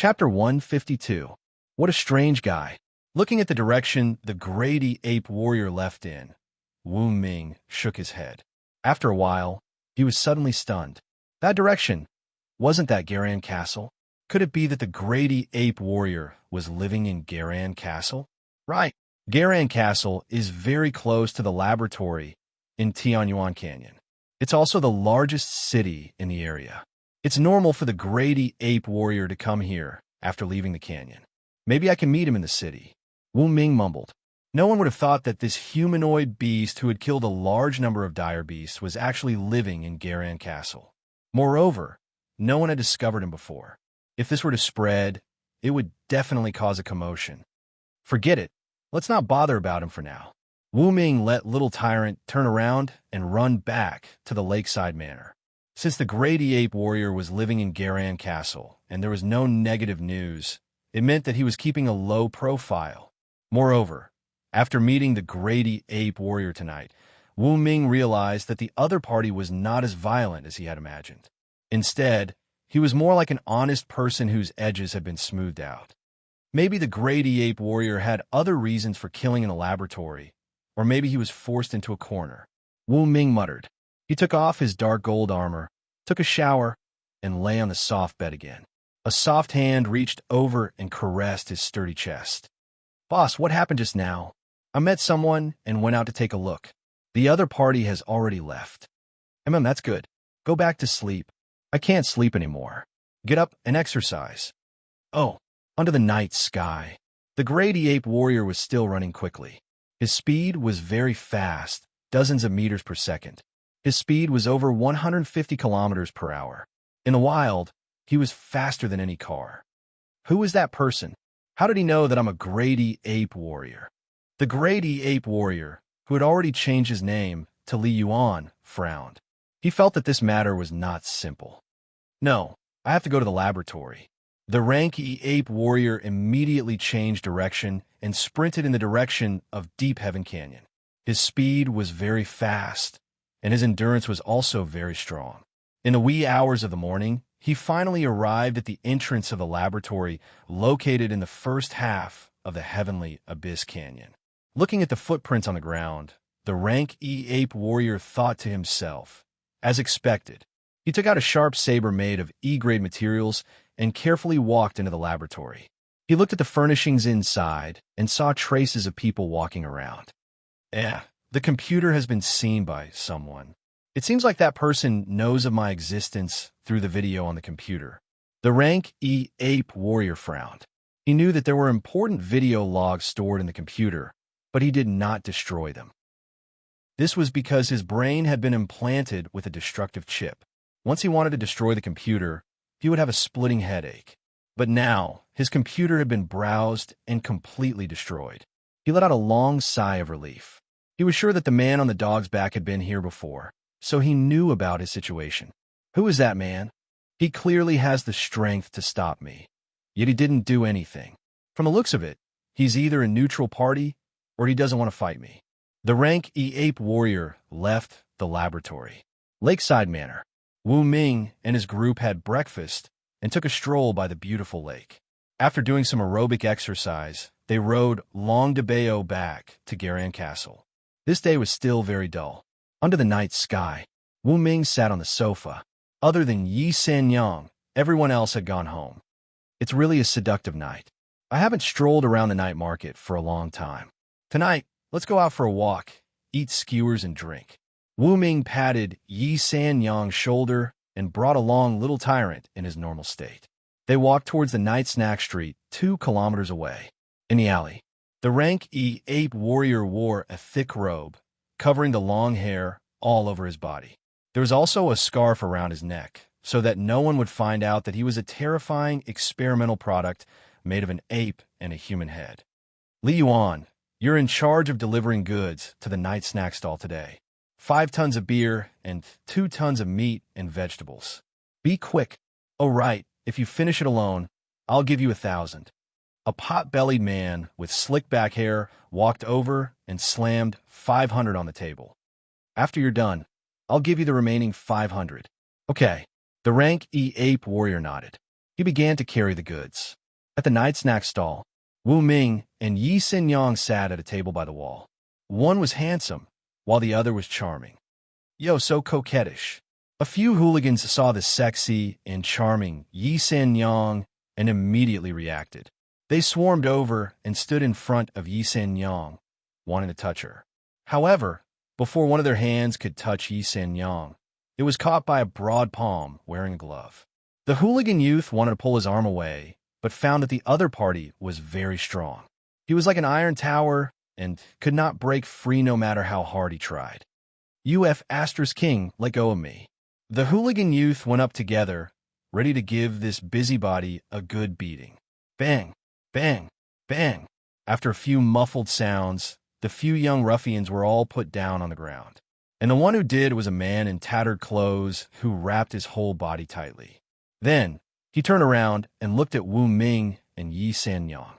Chapter 152. What a strange guy. Looking at the direction the Grady Ape Warrior left in, Wu Ming shook his head. After a while, he was suddenly stunned. That direction, wasn't that Garan Castle? Could it be that the Grady Ape Warrior was living in Garan Castle? Right. Garan Castle is very close to the laboratory in Tianyuan Canyon. It's also the largest city in the area. It's normal for the Grady Ape Warrior to come here after leaving the canyon. Maybe I can meet him in the city. Wu Ming mumbled. No one would have thought that this humanoid beast who had killed a large number of dire beasts was actually living in Garan Castle. Moreover, no one had discovered him before. If this were to spread, it would definitely cause a commotion. Forget it. Let's not bother about him for now. Wu Ming let Little Tyrant turn around and run back to the lakeside manor. Since the Grady Ape Warrior was living in Garan Castle and there was no negative news, it meant that he was keeping a low profile. Moreover, after meeting the Grady Ape Warrior tonight, Wu Ming realized that the other party was not as violent as he had imagined. Instead, he was more like an honest person whose edges had been smoothed out. Maybe the Grady Ape Warrior had other reasons for killing in a laboratory, or maybe he was forced into a corner. Wu Ming muttered. He took off his dark gold armor, took a shower, and lay on the soft bed again. A soft hand reached over and caressed his sturdy chest. Boss, what happened just now? I met someone and went out to take a look. The other party has already left. That's good. Go back to sleep. I can't sleep anymore. Get up and exercise. Oh, under the night sky. The Grady Ape Warrior was still running quickly. His speed was very fast, dozens of meters per second. His speed was over 150 kilometers per hour. In the wild, he was faster than any car. Who was that person? How did he know that I'm a Grady Ape Warrior? The Grady Ape Warrior, who had already changed his name to Li Yuan, frowned. He felt that this matter was not simple. No, I have to go to the laboratory. The rank E Ape Warrior immediately changed direction and sprinted in the direction of Deep Heaven Canyon. His speed was very fast, and his endurance was also very strong. In the wee hours of the morning, he finally arrived at the entrance of the laboratory located in the first half of the Heavenly Abyss Canyon. Looking at the footprints on the ground, the rank E Ape Warrior thought to himself, as expected. He took out a sharp saber made of E-grade materials and carefully walked into the laboratory. He looked at the furnishings inside and saw traces of people walking around. The computer has been seen by someone. It seems like that person knows of my existence through the video on the computer. The rank E Ape Warrior frowned. He knew that there were important video logs stored in the computer, but he did not destroy them. This was because his brain had been implanted with a destructive chip. Once he wanted to destroy the computer, he would have a splitting headache. But now, his computer had been browsed and completely destroyed. He let out a long sigh of relief. He was sure that the man on the dog's back had been here before, so he knew about his situation. Who is that man? He clearly has the strength to stop me, yet he didn't do anything. From the looks of it, he's either a neutral party or he doesn't want to fight me. The rank E Ape Warrior left the laboratory. Lakeside Manor. Wu Ming and his group had breakfast and took a stroll by the beautiful lake. After doing some aerobic exercise, they rode Long de Bayo back to Garan Castle. This day was still very dull. Under the night sky, Wu Ming sat on the sofa. Other than Yi Sanyang, everyone else had gone home. It's really a seductive night. I haven't strolled around the night market for a long time. Tonight, let's go out for a walk, eat skewers, and drink. Wu Ming patted Yi Sanyang's shoulder and brought along Little Tyrant in his normal state. They walked towards the night snack street 2 kilometers away. In the alley, the rank E Ape Warrior wore a thick robe, covering the long hair all over his body. There was also a scarf around his neck, so that no one would find out that he was a terrifying experimental product made of an ape and a human head. Li Yuan, you're in charge of delivering goods to the night snack stall today. 5 tons of beer and 2 tons of meat and vegetables. Be quick. Oh, right, if you finish it alone, I'll give you 1,000. A pot-bellied man with slick back hair walked over and slammed 500 on the table. After you're done, I'll give you the remaining 500. Okay. The rank E Ape Warrior nodded. He He began to carry the goods. At the night snack stall, Wu Ming and Yi Xinyang sat at a table by the wall. One was handsome, while the other was charming. Yo, so coquettish. A few hooligans saw the sexy and charming Yi Xinyang and immediately reacted. They swarmed over and stood in front of Yi Xinyang, wanting to touch her. However, before one of their hands could touch Yi Xinyang, it was caught by a broad palm wearing a glove. The hooligan youth wanted to pull his arm away, but found that the other party was very strong. He was like an iron tower and could not break free no matter how hard he tried. King, let go of me. The hooligan youth went up together, ready to give this busybody a good beating. Bang, bang, bang. After a few muffled sounds, the few young ruffians were all put down on the ground. And the one who did was a man in tattered clothes who wrapped his whole body tightly. Then, he turned around and looked at Wu Ming and Yi Sanyang.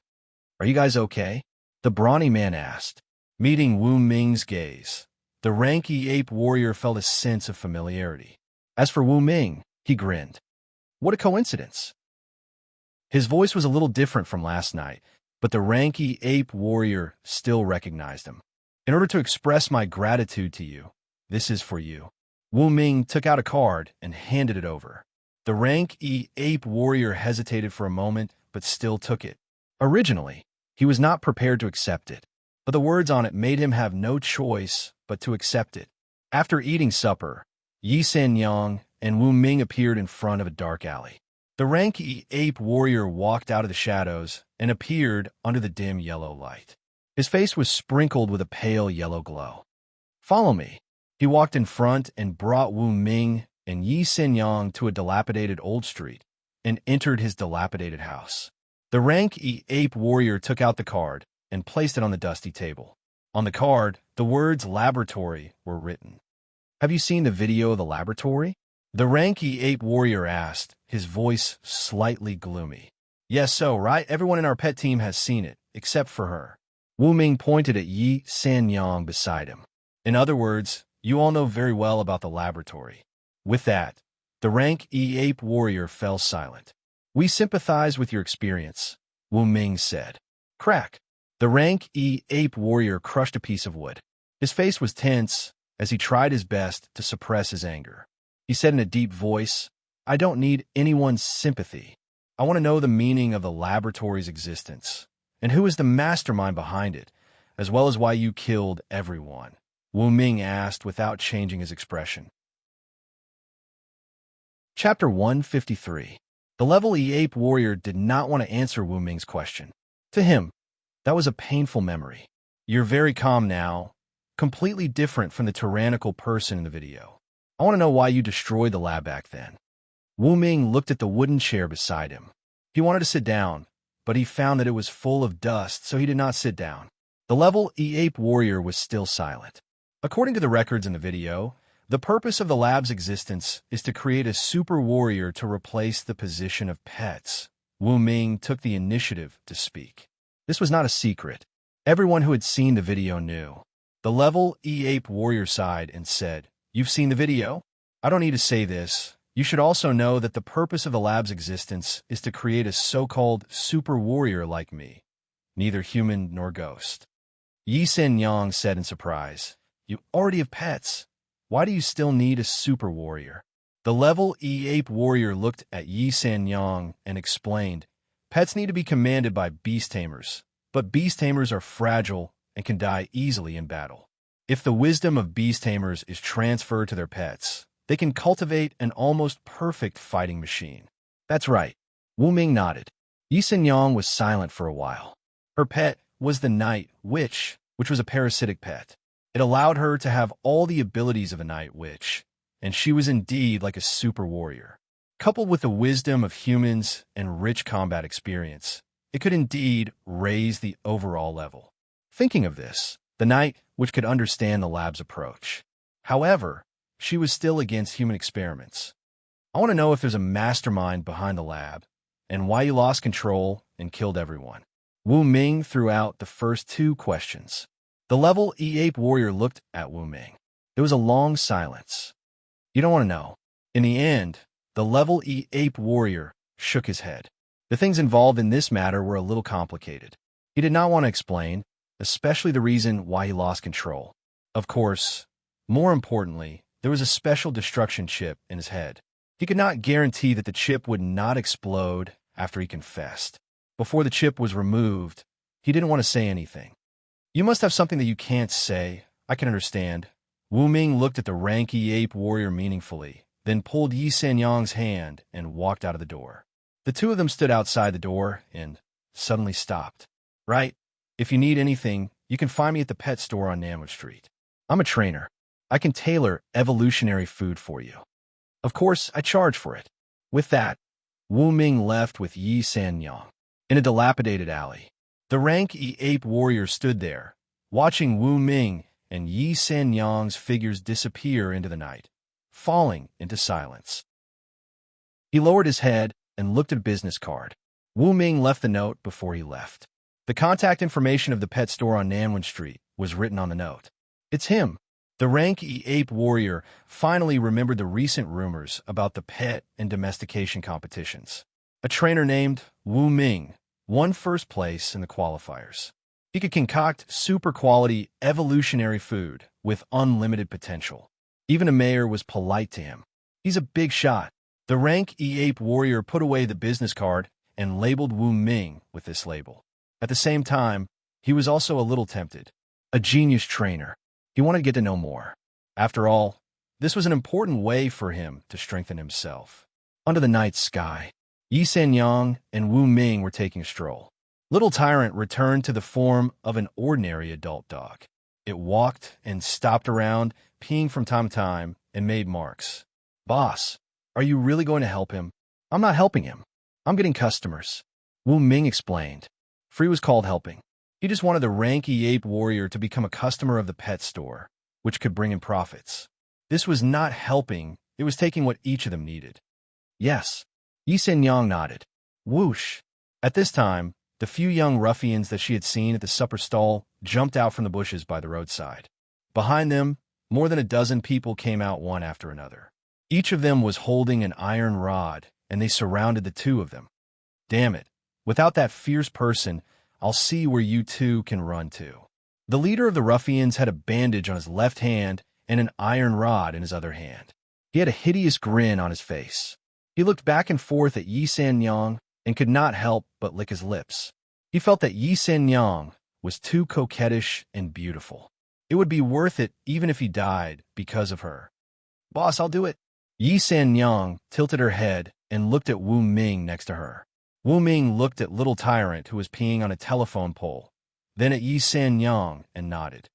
Are you guys okay? The brawny man asked. Meeting Wu Ming's gaze, the ranky ape warrior felt a sense of familiarity. As for Wu Ming, he grinned. What a coincidence. His voice was a little different from last night, but the ranky ape warrior still recognized him. In order to express my gratitude to you, this is for you. Wu Ming took out a card and handed it over. The rank-E ape warrior hesitated for a moment, but still took it. Originally, he was not prepared to accept it, but the words on it made him have no choice but to accept it. After eating supper, Yi Sanyang and Wu Ming appeared in front of a dark alley. The rank-E ape warrior walked out of the shadows and appeared under the dim yellow light. His face was sprinkled with a pale yellow glow. Follow me. He walked in front and brought Wu Ming and Yi Xinyang to a dilapidated old street and entered his dilapidated house. The rank-E ape warrior took out the card and placed it on the dusty table. On the card, the words laboratory were written. Have you seen the video of the laboratory? The rank-E ape warrior asked, his voice slightly gloomy. Yes, so, right? Everyone in our pet team has seen it, except for her. Wu Ming pointed at Yi Sanyang beside him. In other words, you all know very well about the laboratory. With that, the rank-E ape warrior fell silent. We sympathize with your experience, Wu Ming said. Crack. The rank-E ape warrior crushed a piece of wood. His face was tense as he tried his best to suppress his anger. He said in a deep voice, I don't need anyone's sympathy. I want to know the meaning of the laboratory's existence, and who is the mastermind behind it, as well as why you killed everyone, Wu Ming asked without changing his expression. Chapter 153. The level E ape warrior did not want to answer Wu Ming's question. To him, that was a painful memory. You're very calm now, completely different from the tyrannical person in the video. I want to know why you destroyed the lab back then. Wu Ming looked at the wooden chair beside him. He wanted to sit down, but he found that it was full of dust, so he did not sit down. The level E ape warrior was still silent. According to the records in the video, the purpose of the lab's existence is to create a super warrior to replace the position of pets. Wu Ming took the initiative to speak. This was not a secret. Everyone who had seen the video knew. The level E ape warrior sighed and said, You've seen the video? I don't need to say this. You should also know that the purpose of the lab's existence is to create a so-called super warrior like me, neither human nor ghost. Yi Sen-yang said in surprise, You already have pets. Why do you still need a super warrior? The level E ape warrior looked at Yi Sen-yang and explained, Pets need to be commanded by beast tamers, but beast tamers are fragile and can die easily in battle. If the wisdom of beast tamers is transferred to their pets, they can cultivate an almost perfect fighting machine. That's right. Wu Ming nodded. Yi Sen-yang was silent for a while. Her pet was the night witch, which was a parasitic pet. It allowed her to have all the abilities of a night witch, and she was indeed like a super warrior. Coupled with the wisdom of humans and rich combat experience, it could indeed raise the overall level. Thinking of this, the night witch could understand the lab's approach. However, she was still against human experiments. I want to know if there's a mastermind behind the lab, and why you lost control and killed everyone. Wu Ming threw out the first two questions. The level E ape warrior looked at Wu Ming. There was a long silence. You don't want to know. In the end, the level E ape warrior shook his head. The things involved in this matter were a little complicated. He did not want to explain, especially the reason why he lost control. Of course, more importantly, there was a special destruction chip in his head. He could not guarantee that the chip would not explode after he confessed. Before the chip was removed, he didn't want to say anything. You must have something that you can't say. I can understand. Wu Ming looked at the ranky ape warrior meaningfully, then pulled Yi Sanyang's hand and walked out of the door. The two of them stood outside the door and suddenly stopped. Right? If you need anything, you can find me at the pet store on Nanwood Street. I'm a trainer. I can tailor evolutionary food for you. Of course, I charge for it. With that, Wu Ming left with Yi Sanyang. In a dilapidated alley, the ranky ape warrior stood there, watching Wu Ming and Yi Sanyang's figures disappear into the night, falling into silence. He lowered his head and looked at a business card. Wu Ming left the note before he left. The contact information of the pet store on Nanwood Street was written on the note. It's him. The ranky ape warrior finally remembered the recent rumors about the pet and domestication competitions. A trainer named Wu Ming won first place in the qualifiers. He could concoct super-quality evolutionary food with unlimited potential. Even a mayor was polite to him. He's a big shot. The ranky ape warrior put away the business card and labeled Wu Ming with this label. At the same time, he was also a little tempted. A genius trainer. He wanted to get to know more. After all, this was an important way for him to strengthen himself. Under the night sky, Yi Sanyang and Wu Ming were taking a stroll. Little Tyrant returned to the form of an ordinary adult dog. It walked and stopped around, peeing from time to time, and made marks. Boss, are you really going to help him? I'm not helping him. I'm getting customers. Wu Ming explained. Free was called helping. He just wanted the ranky ape warrior to become a customer of the pet store, which could bring him profits. This was not helping, it was taking what each of them needed. Yes. Yi Sanyang nodded. Whoosh. At this time, the few young ruffians that she had seen at the supper stall jumped out from the bushes by the roadside. Behind them, more than a dozen people came out one after another. Each of them was holding an iron rod, and they surrounded the two of them. Damn it. Without that fierce person, I'll see where you two can run to. The leader of the ruffians had a bandage on his left hand and an iron rod in his other hand. He had a hideous grin on his face. He looked back and forth at Yi Sanyang and could not help but lick his lips. He felt that Yi Sanyang was too coquettish and beautiful. It would be worth it even if he died because of her. Boss, I'll do it. Yi Sanyang tilted her head and looked at Wu Ming next to her. Wu Ming looked at Little Tyrant, who was peeing on a telephone pole, then at Yi Sanyang and nodded.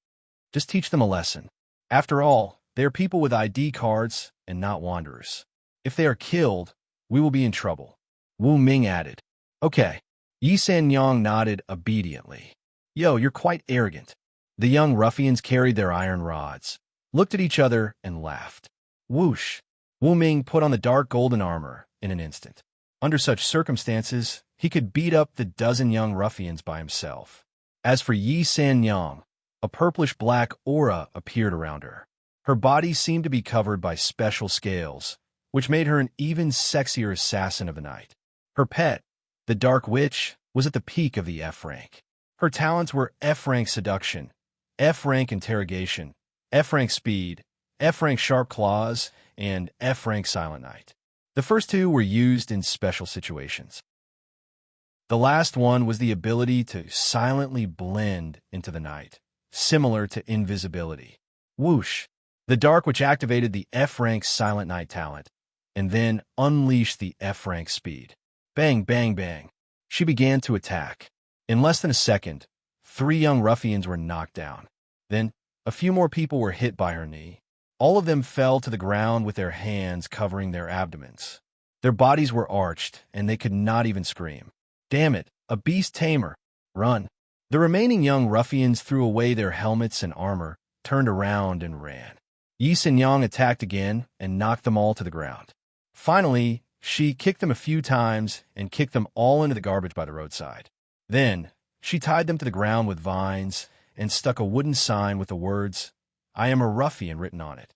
Just teach them a lesson. After all, they are people with ID cards and not wanderers. If they are killed, we will be in trouble. Wu Ming added. Okay. Yi Sanyang nodded obediently. Yo, you're quite arrogant. The young ruffians carried their iron rods, looked at each other, and laughed. Whoosh. Wu Ming put on the dark golden armor in an instant. Under such circumstances, he could beat up the dozen young ruffians by himself. As for Yi Sanyang, a purplish-black aura appeared around her. Her body seemed to be covered by special scales, which made her an even sexier assassin of the night. Her pet, the Dark Witch, was at the peak of the F rank. Her talents were F rank seduction, F rank interrogation, F rank speed, F rank sharp claws, and F rank silent night. The first two were used in special situations. The last one was the ability to silently blend into the night, similar to invisibility. Whoosh! The Dark Witch activated the F-rank Silent Night talent, and then unleashed the F-rank speed. Bang, bang, bang. She began to attack. In less than a second, 3 young ruffians were knocked down. Then, a few more people were hit by her knee. All of them fell to the ground with their hands covering their abdomens. Their bodies were arched, and they could not even scream. Damn it, a beast tamer. Run. The remaining young ruffians threw away their helmets and armor, turned around, and ran. Yi Sanyang attacked again and knocked them all to the ground. Finally, she kicked them a few times and kicked them all into the garbage by the roadside. Then, she tied them to the ground with vines and stuck a wooden sign with the words, "I am a ruffian," written on it.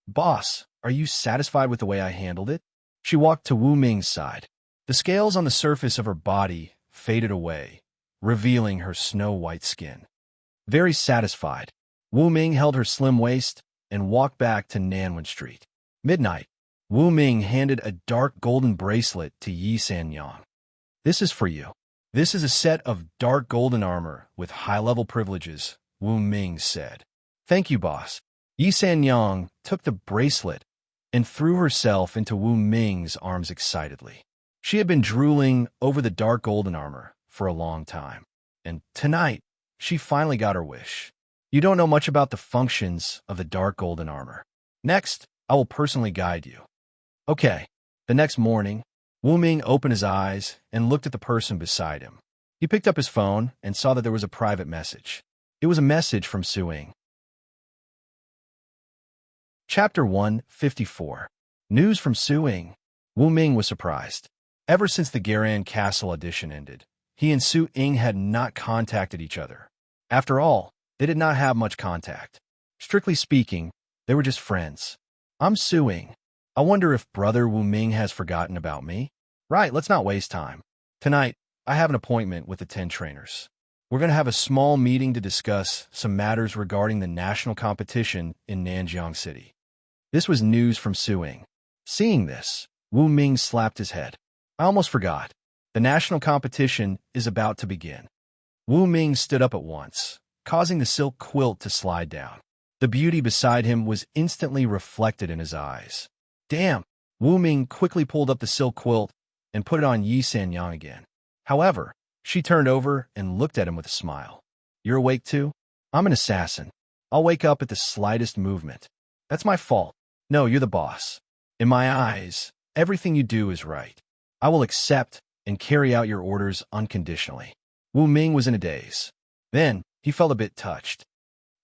Boss, are you satisfied with the way I handled it? She walked to Wu Ming's side. The The scales on the surface of her body faded away, revealing her snow-white skin. Very satisfied, Wu Ming held her slim waist and walked back to Nanwen Street. Midnight, Wu Ming handed a dark golden bracelet to Yi Sanyang. "This is for you. This is a set of dark golden armor with high-level privileges," Wu Ming said. "Thank you, boss." Yi Sanyang took the bracelet and threw herself into Wu Ming's arms excitedly. She had been drooling over the dark golden armor for a long time, and tonight she finally got her wish. "You don't know much about the functions of the dark golden armor. Next, I will personally guide you." Okay. The next morning, Wu Ming opened his eyes and looked at the person beside him. He picked up his phone and saw that there was a private message. It was a message from Suing. Chapter 154. News from Suing. Wu Ming was surprised. Ever since the Garan Castle audition ended, he and Su Ying had not contacted each other. After all, they did not have much contact. Strictly speaking, they were just friends. "I'm Su Ying. I wonder if brother Wu Ming has forgotten about me? Right, let's not waste time. Tonight, I have an appointment with the 10 trainers. We're going to have a small meeting to discuss some matters regarding the national competition in Nanjiang City." This was news from Su Ying. Seeing this, Wu Ming slapped his head. "I almost forgot. The national competition is about to begin." Wu Ming stood up at once, causing the silk quilt to slide down. The beauty beside him was instantly reflected in his eyes. Damn! Wu Ming quickly pulled up the silk quilt and put it on Yi Sanyang again. However, she turned over and looked at him with a smile. "You're awake too? I'm an assassin. I'll wake up at the slightest movement. That's my fault. No, you're the boss. In my eyes, everything you do is right. I will accept and carry out your orders unconditionally." Wu Ming was in a daze. Then, he felt a bit touched.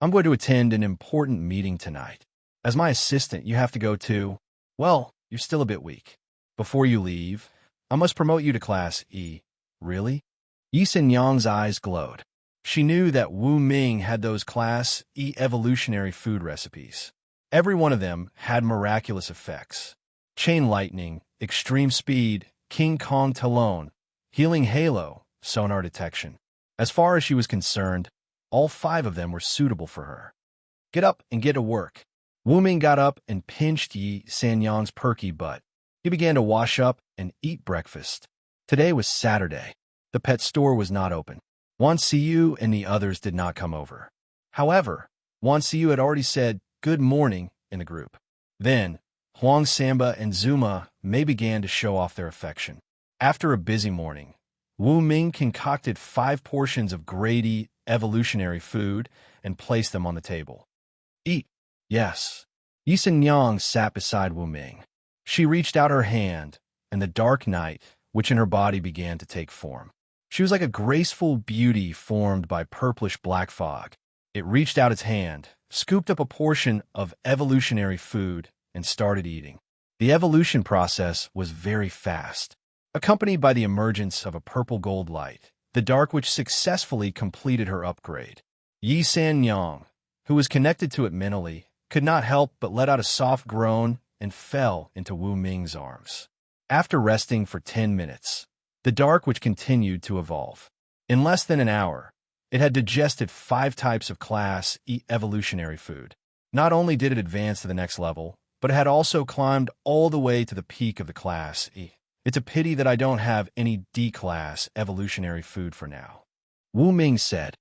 "I'm going to attend an important meeting tonight. As my assistant, you have to go too. Well, you're still a bit weak. Before you leave, I must promote you to Class E." "Really?" Yi Sanyang's eyes glowed. She knew that Wu Ming had those Class E evolutionary food recipes. Every one of them had miraculous effects. Chain lightning, extreme speed, King Kong Talon, healing halo, sonar detection. As far as she was concerned, all 5 of them were suitable for her. "Get up and get to work." Wu Ming got up and pinched Yi Sanyang's perky butt. He began to wash up and eat breakfast. Today was Saturday. The pet store was not open. Wan Siyu and the others did not come over. However, Wan Siyu had already said good morning in the group. Then, Huang Samba and Zuma Mei began to show off their affection. After a busy morning, Wu Ming concocted 5 portions of grade evolutionary food and placed them on the table. "Eat." "Yes." Yi Sanyang sat beside Wu Ming. She reached out her hand, and the dark night, which in her body began to take form. She was like a graceful beauty formed by purplish-black fog. It reached out its hand, scooped up a portion of evolutionary food, and started eating. The evolution process was very fast, accompanied by the emergence of a purple-gold light, the dark which successfully completed her upgrade. Yi Sanyang, who was connected to it mentally, could not help but let out a soft groan and fell into Wu Ming's arms. After resting for 10 minutes, the dark which continued to evolve. In less than an hour, it had digested 5 types of Class E evolutionary food. Not only did it advance to the next level, but it had also climbed all the way to the peak of the Class E. "It's a pity that I don't have any D-Class evolutionary food for now," Wu Ming said.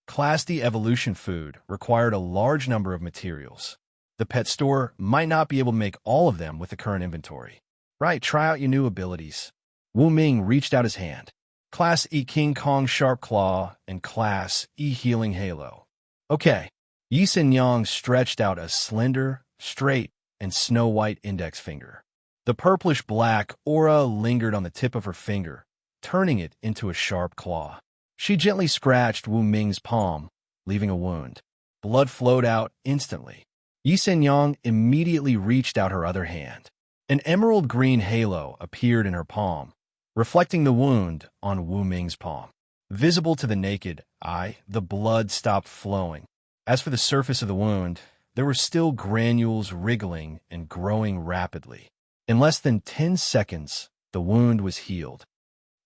Class D evolution food required a large number of materials. The pet store might not be able to make all of them with the current inventory. "Right, try out your new abilities." Wu Ming reached out his hand. Class E King Kong Sharp Claw and Class E Healing Halo. "Okay." Yi Sanyang stretched out a slender, straight, and snow-white index finger. The purplish-black aura lingered on the tip of her finger, turning it into a sharp claw. She gently scratched Wu Ming's palm, leaving a wound. Blood flowed out instantly. Yi Sanyang immediately reached out her other hand. An emerald-green halo appeared in her palm, reflecting the wound on Wu Ming's palm. Visible to the naked eye, the blood stopped flowing. As for the surface of the wound, there were still granules wriggling and growing rapidly. In less than 10 seconds, The wound was healed.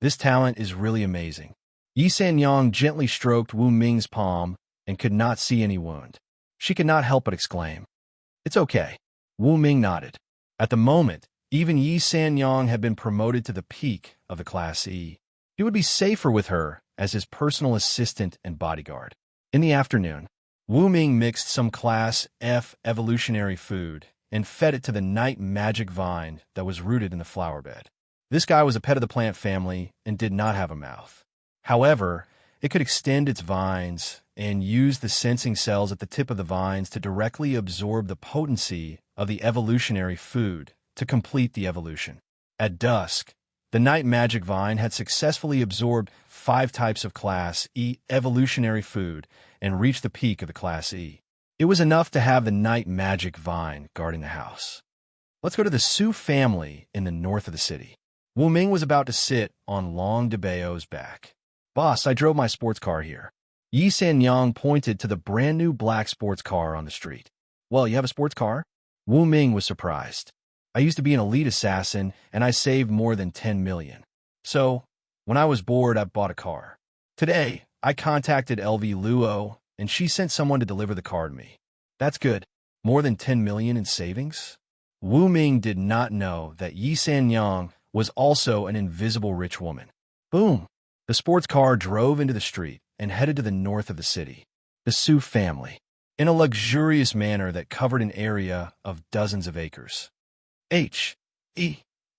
This talent is really amazing. Yi Sanyang gently stroked Wu Ming's palm and could not see any wound. She could not help but exclaim, "It's okay." Wu Ming nodded. At the moment, even Yi Sanyang had been promoted to the peak of the Class E. He would be safer with her as his personal assistant and bodyguard. In the afternoon, Wu Ming mixed some Class F evolutionary food and fed it to the night magic vine that was rooted in the flower bed. This guy was a pet of the plant family and did not have a mouth. However, it could extend its vines and use the sensing cells at the tip of the vines to directly absorb the potency of the evolutionary food to complete the evolution. At dusk, the night magic vine had successfully absorbed 5 types of Class E evolutionary food and reached the peak of the Class E. It was enough to have the night magic vine guarding the house. Let's go to the Su family in the north of the city. Wu Ming was about to sit on Long DeBayo's back. "Boss, I drove my sports car here." Yi Sanyang pointed to the brand-new black sports car on the street. "Well, you have a sports car?" Wu Ming was surprised. "I used to be an elite assassin, and I saved more than 10 million. So, when I was bored, I bought a car. Today, I contacted LV Luo, and she sent someone to deliver the car to me." "That's good. More than 10 million in savings?" Wu Ming did not know that Yi Sanyang was also an invisible rich woman. Boom! The sports car drove into the street and headed to the north of the city. The Su family, in a luxurious manner that covered an area of dozens of acres.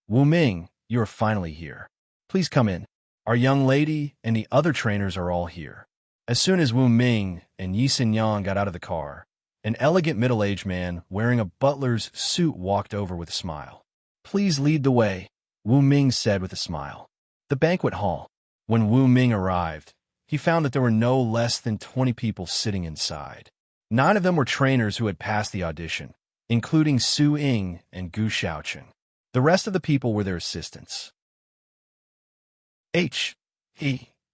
Wu Ming, you are finally here. Please come in. Our young lady and the other trainers are all here. As soon as Wu Ming and Yi Sanyang got out of the car, an elegant middle-aged man wearing a butler's suit walked over with a smile. "Please lead the way," Wu Ming said with a smile. The banquet hall. When Wu Ming arrived, he found that there were no less than 20 people sitting inside. 9 of them were trainers who had passed the audition, including Su Ying and Gu Xiaocheng. The rest of the people were their assistants.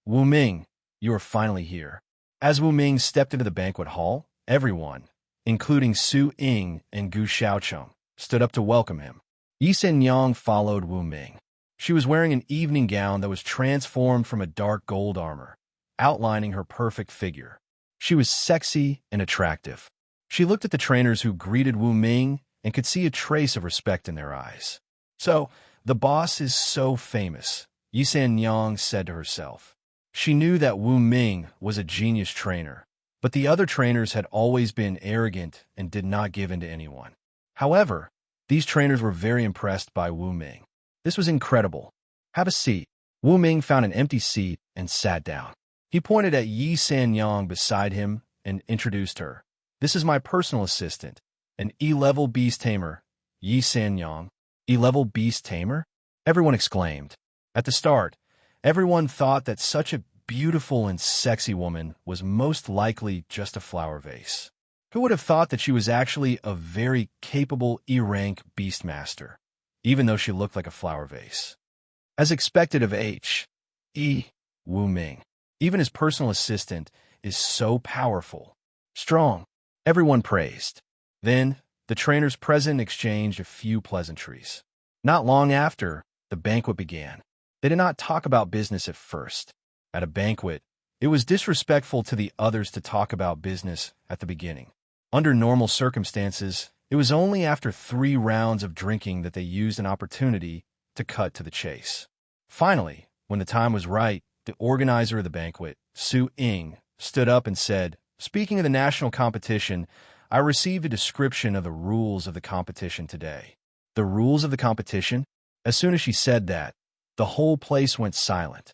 Wu Ming, you are finally here." As Wu Ming stepped into the banquet hall, everyone, including Su Ying and Gu Xiaocheng, stood up to welcome him. Yi Sanyang followed Wu Ming. She was wearing an evening gown that was transformed from a dark gold armor, outlining her perfect figure. She was sexy and attractive. She looked at the trainers who greeted Wu Ming and could see a trace of respect in their eyes. "So, the boss is so famous," Yi Sanyang said to herself. She knew that Wu Ming was a genius trainer, but the other trainers had always been arrogant and did not give in to anyone. However, these trainers were very impressed by Wu Ming. This was incredible. "Have a seat." Wu Ming found an empty seat and sat down. He pointed at Yi Sanyang beside him and introduced her. "This is my personal assistant, an E-level beast tamer, Yi Sanyang." "E-level beast tamer?" everyone exclaimed. At the start, everyone thought that such a beautiful and sexy woman was most likely just a flower vase. Who would have thought that she was actually a very capable E-rank beastmaster, even though she looked like a flower vase? As expected of Wu Ming, even his personal assistant is so powerful. Strong, everyone praised. Then, the trainers present exchanged a few pleasantries. Not long after, the banquet began. They did not talk about business at first. At a banquet, it was disrespectful to the others to talk about business at the beginning. Under normal circumstances, it was only after 3 rounds of drinking that they used an opportunity to cut to the chase. Finally, when the time was right, the organizer of the banquet, Su Ying, stood up and said, "Speaking of the national competition, I received a description of the rules of the competition today." The rules of the competition? As soon as she said that, the whole place went silent.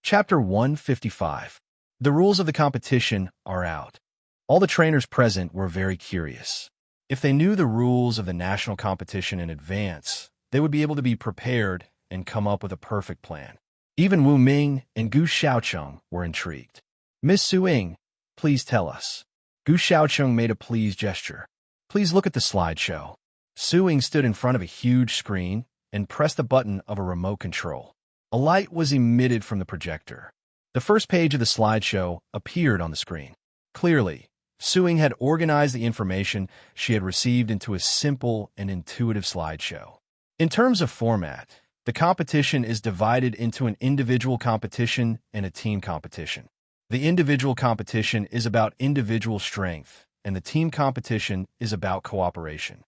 Chapter 155. The rules of the competition are out. All the trainers present were very curious. If they knew the rules of the national competition in advance, they would be able to be prepared and come up with a perfect plan. Even Wu Ming and Gu Xiaocheng were intrigued. "Miss Su Ying, please tell us." Gu Xiaocheng made a pleased gesture. "Please look at the slideshow." Su Ying stood in front of a huge screen and pressed the button of a remote control. A light was emitted from the projector. The first page of the slideshow appeared on the screen. Clearly, Su-Ying had organized the information she had received into a simple and intuitive slideshow. In terms of format, the competition is divided into an individual competition and a team competition. The individual competition is about individual strength, and the team competition is about cooperation.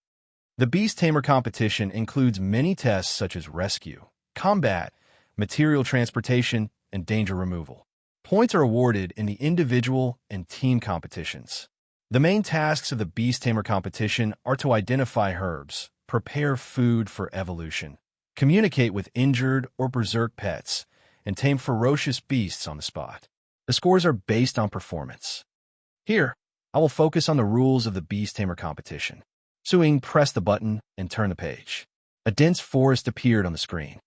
The Beast Tamer competition includes many tests such as rescue, combat, material transportation, and danger removal. Points are awarded in the individual and team competitions. The main tasks of the Beast Tamer competition are to identify herbs, prepare food for evolution, communicate with injured or berserk pets, and tame ferocious beasts on the spot. The scores are based on performance. Here, I will focus on the rules of the Beast Tamer competition. Su-Ying pressed the button and turned the page. A dense forest appeared on the screen.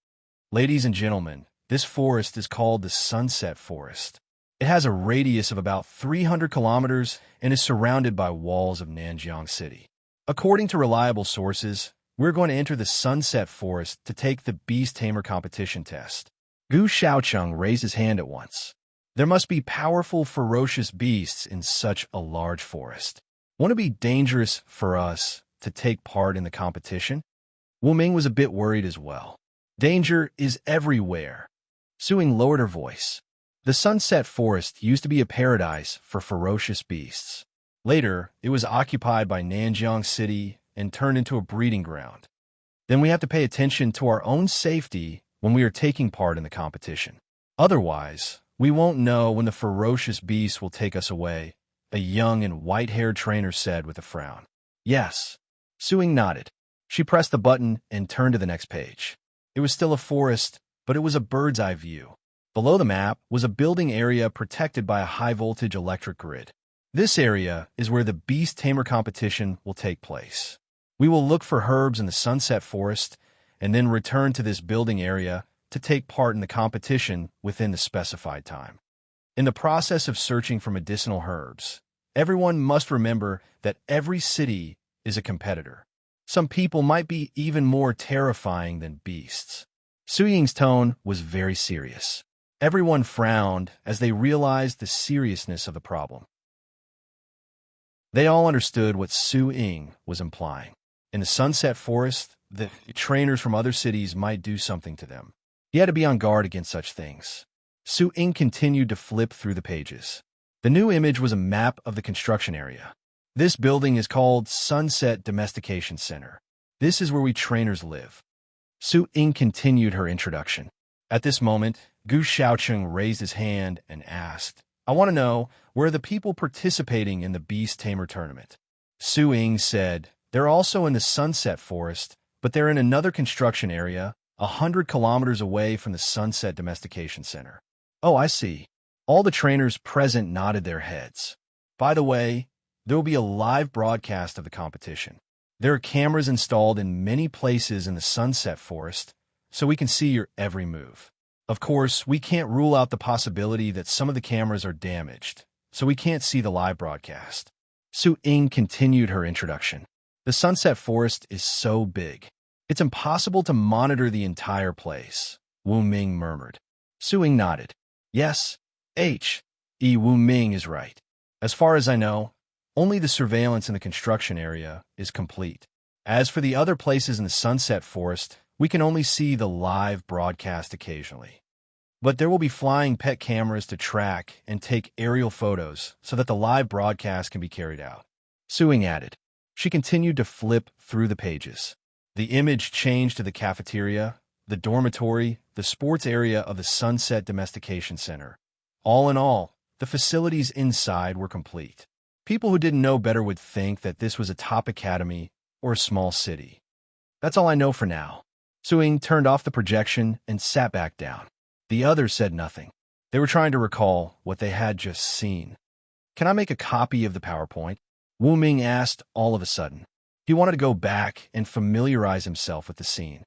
Ladies and gentlemen, this forest is called the Sunset Forest. It has a radius of about 300 kilometers and is surrounded by walls of Nanjiang City. According to reliable sources, we're going to enter the Sunset Forest to take the Beast Tamer competition test. Gu Xiaocheng raised his hand at once. There must be powerful, ferocious beasts in such a large forest. Won't it be dangerous for us to take part in the competition? Wu Ming was a bit worried as well. Danger is everywhere. Su-Ying lowered her voice. The Sunset Forest used to be a paradise for ferocious beasts. Later, it was occupied by Nanjiang City and turned into a breeding ground. Then we have to pay attention to our own safety when we are taking part in the competition. Otherwise, we won't know when the ferocious beasts will take us away, a young and white-haired trainer said with a frown. Yes. Su-Ying nodded. She pressed the button and turned to the next page. It was still a forest, but it was a bird's-eye view. Below the map was a building area protected by a high-voltage electric grid. This area is where the Beast Tamer competition will take place. We will look for herbs in the Sunset Forest and then return to this building area to take part in the competition within the specified time. In the process of searching for medicinal herbs, everyone must remember that every city is a competitor. Some people might be even more terrifying than beasts. Su-Ying's tone was very serious. Everyone frowned as they realized the seriousness of the problem. They all understood what Su-Ying was implying. In the Sunset Forest, the trainers from other cities might do something to them. He had to be on guard against such things. Su-Ying continued to flip through the pages. The new image was a map of the construction area. This building is called Sunset Domestication Center. This is where we trainers live. Su-Ying continued her introduction. At this moment, Gu Xiaocheng raised his hand and asked, I want to know, where are the people participating in the Beast Tamer tournament? Su-Ying said, they're also in the Sunset Forest, but they're in another construction area, 100 kilometers away from the Sunset Domestication Center. Oh, I see. All the trainers present nodded their heads. By the way, there will be a live broadcast of the competition. There are cameras installed in many places in the Sunset Forest, so we can see your every move. Of course, we can't rule out the possibility that some of the cameras are damaged, so we can't see the live broadcast. Su-Ying continued her introduction. The Sunset Forest is so big. It's impossible to monitor the entire place, Wu Ming murmured. Su-Ying nodded. Yes, Wu Ming is right. As far as I know, only the surveillance in the construction area is complete. As for the other places in the Sunset Forest, we can only see the live broadcast occasionally. But there will be flying pet cameras to track and take aerial photos so that the live broadcast can be carried out. Su-Ying added. She continued to flip through the pages. The image changed to the cafeteria, the dormitory, the sports area of the Sunset Domestication Center. All in all, the facilities inside were complete. People who didn't know better would think that this was a top academy or a small city. That's all I know for now. Su-Ying turned off the projection and sat back down. The others said nothing. They were trying to recall what they had just seen. Can I make a copy of the PowerPoint? Wu Ming asked all of a sudden. He wanted to go back and familiarize himself with the scene.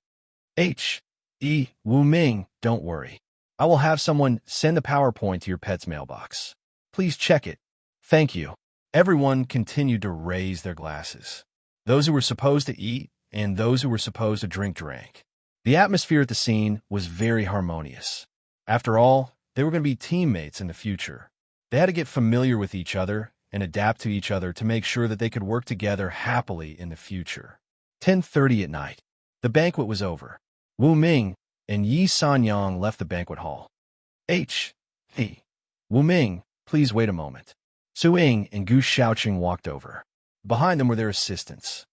Wu Ming, don't worry. I will have someone send the PowerPoint to your pet's mailbox. Please check it. Thank you. Everyone continued to raise their glasses. Those who were supposed to eat and those who were supposed to drink drank. The atmosphere at the scene was very harmonious. After all, they were going to be teammates in the future. They had to get familiar with each other and adapt to each other to make sure that they could work together happily in the future. 10:30 at night. The banquet was over. Wu Ming and Yi Sanyang left the banquet hall. Hey, Wu Ming, please wait a moment. Su Ying and Gu Shaoqing walked over. Behind them were their assistants.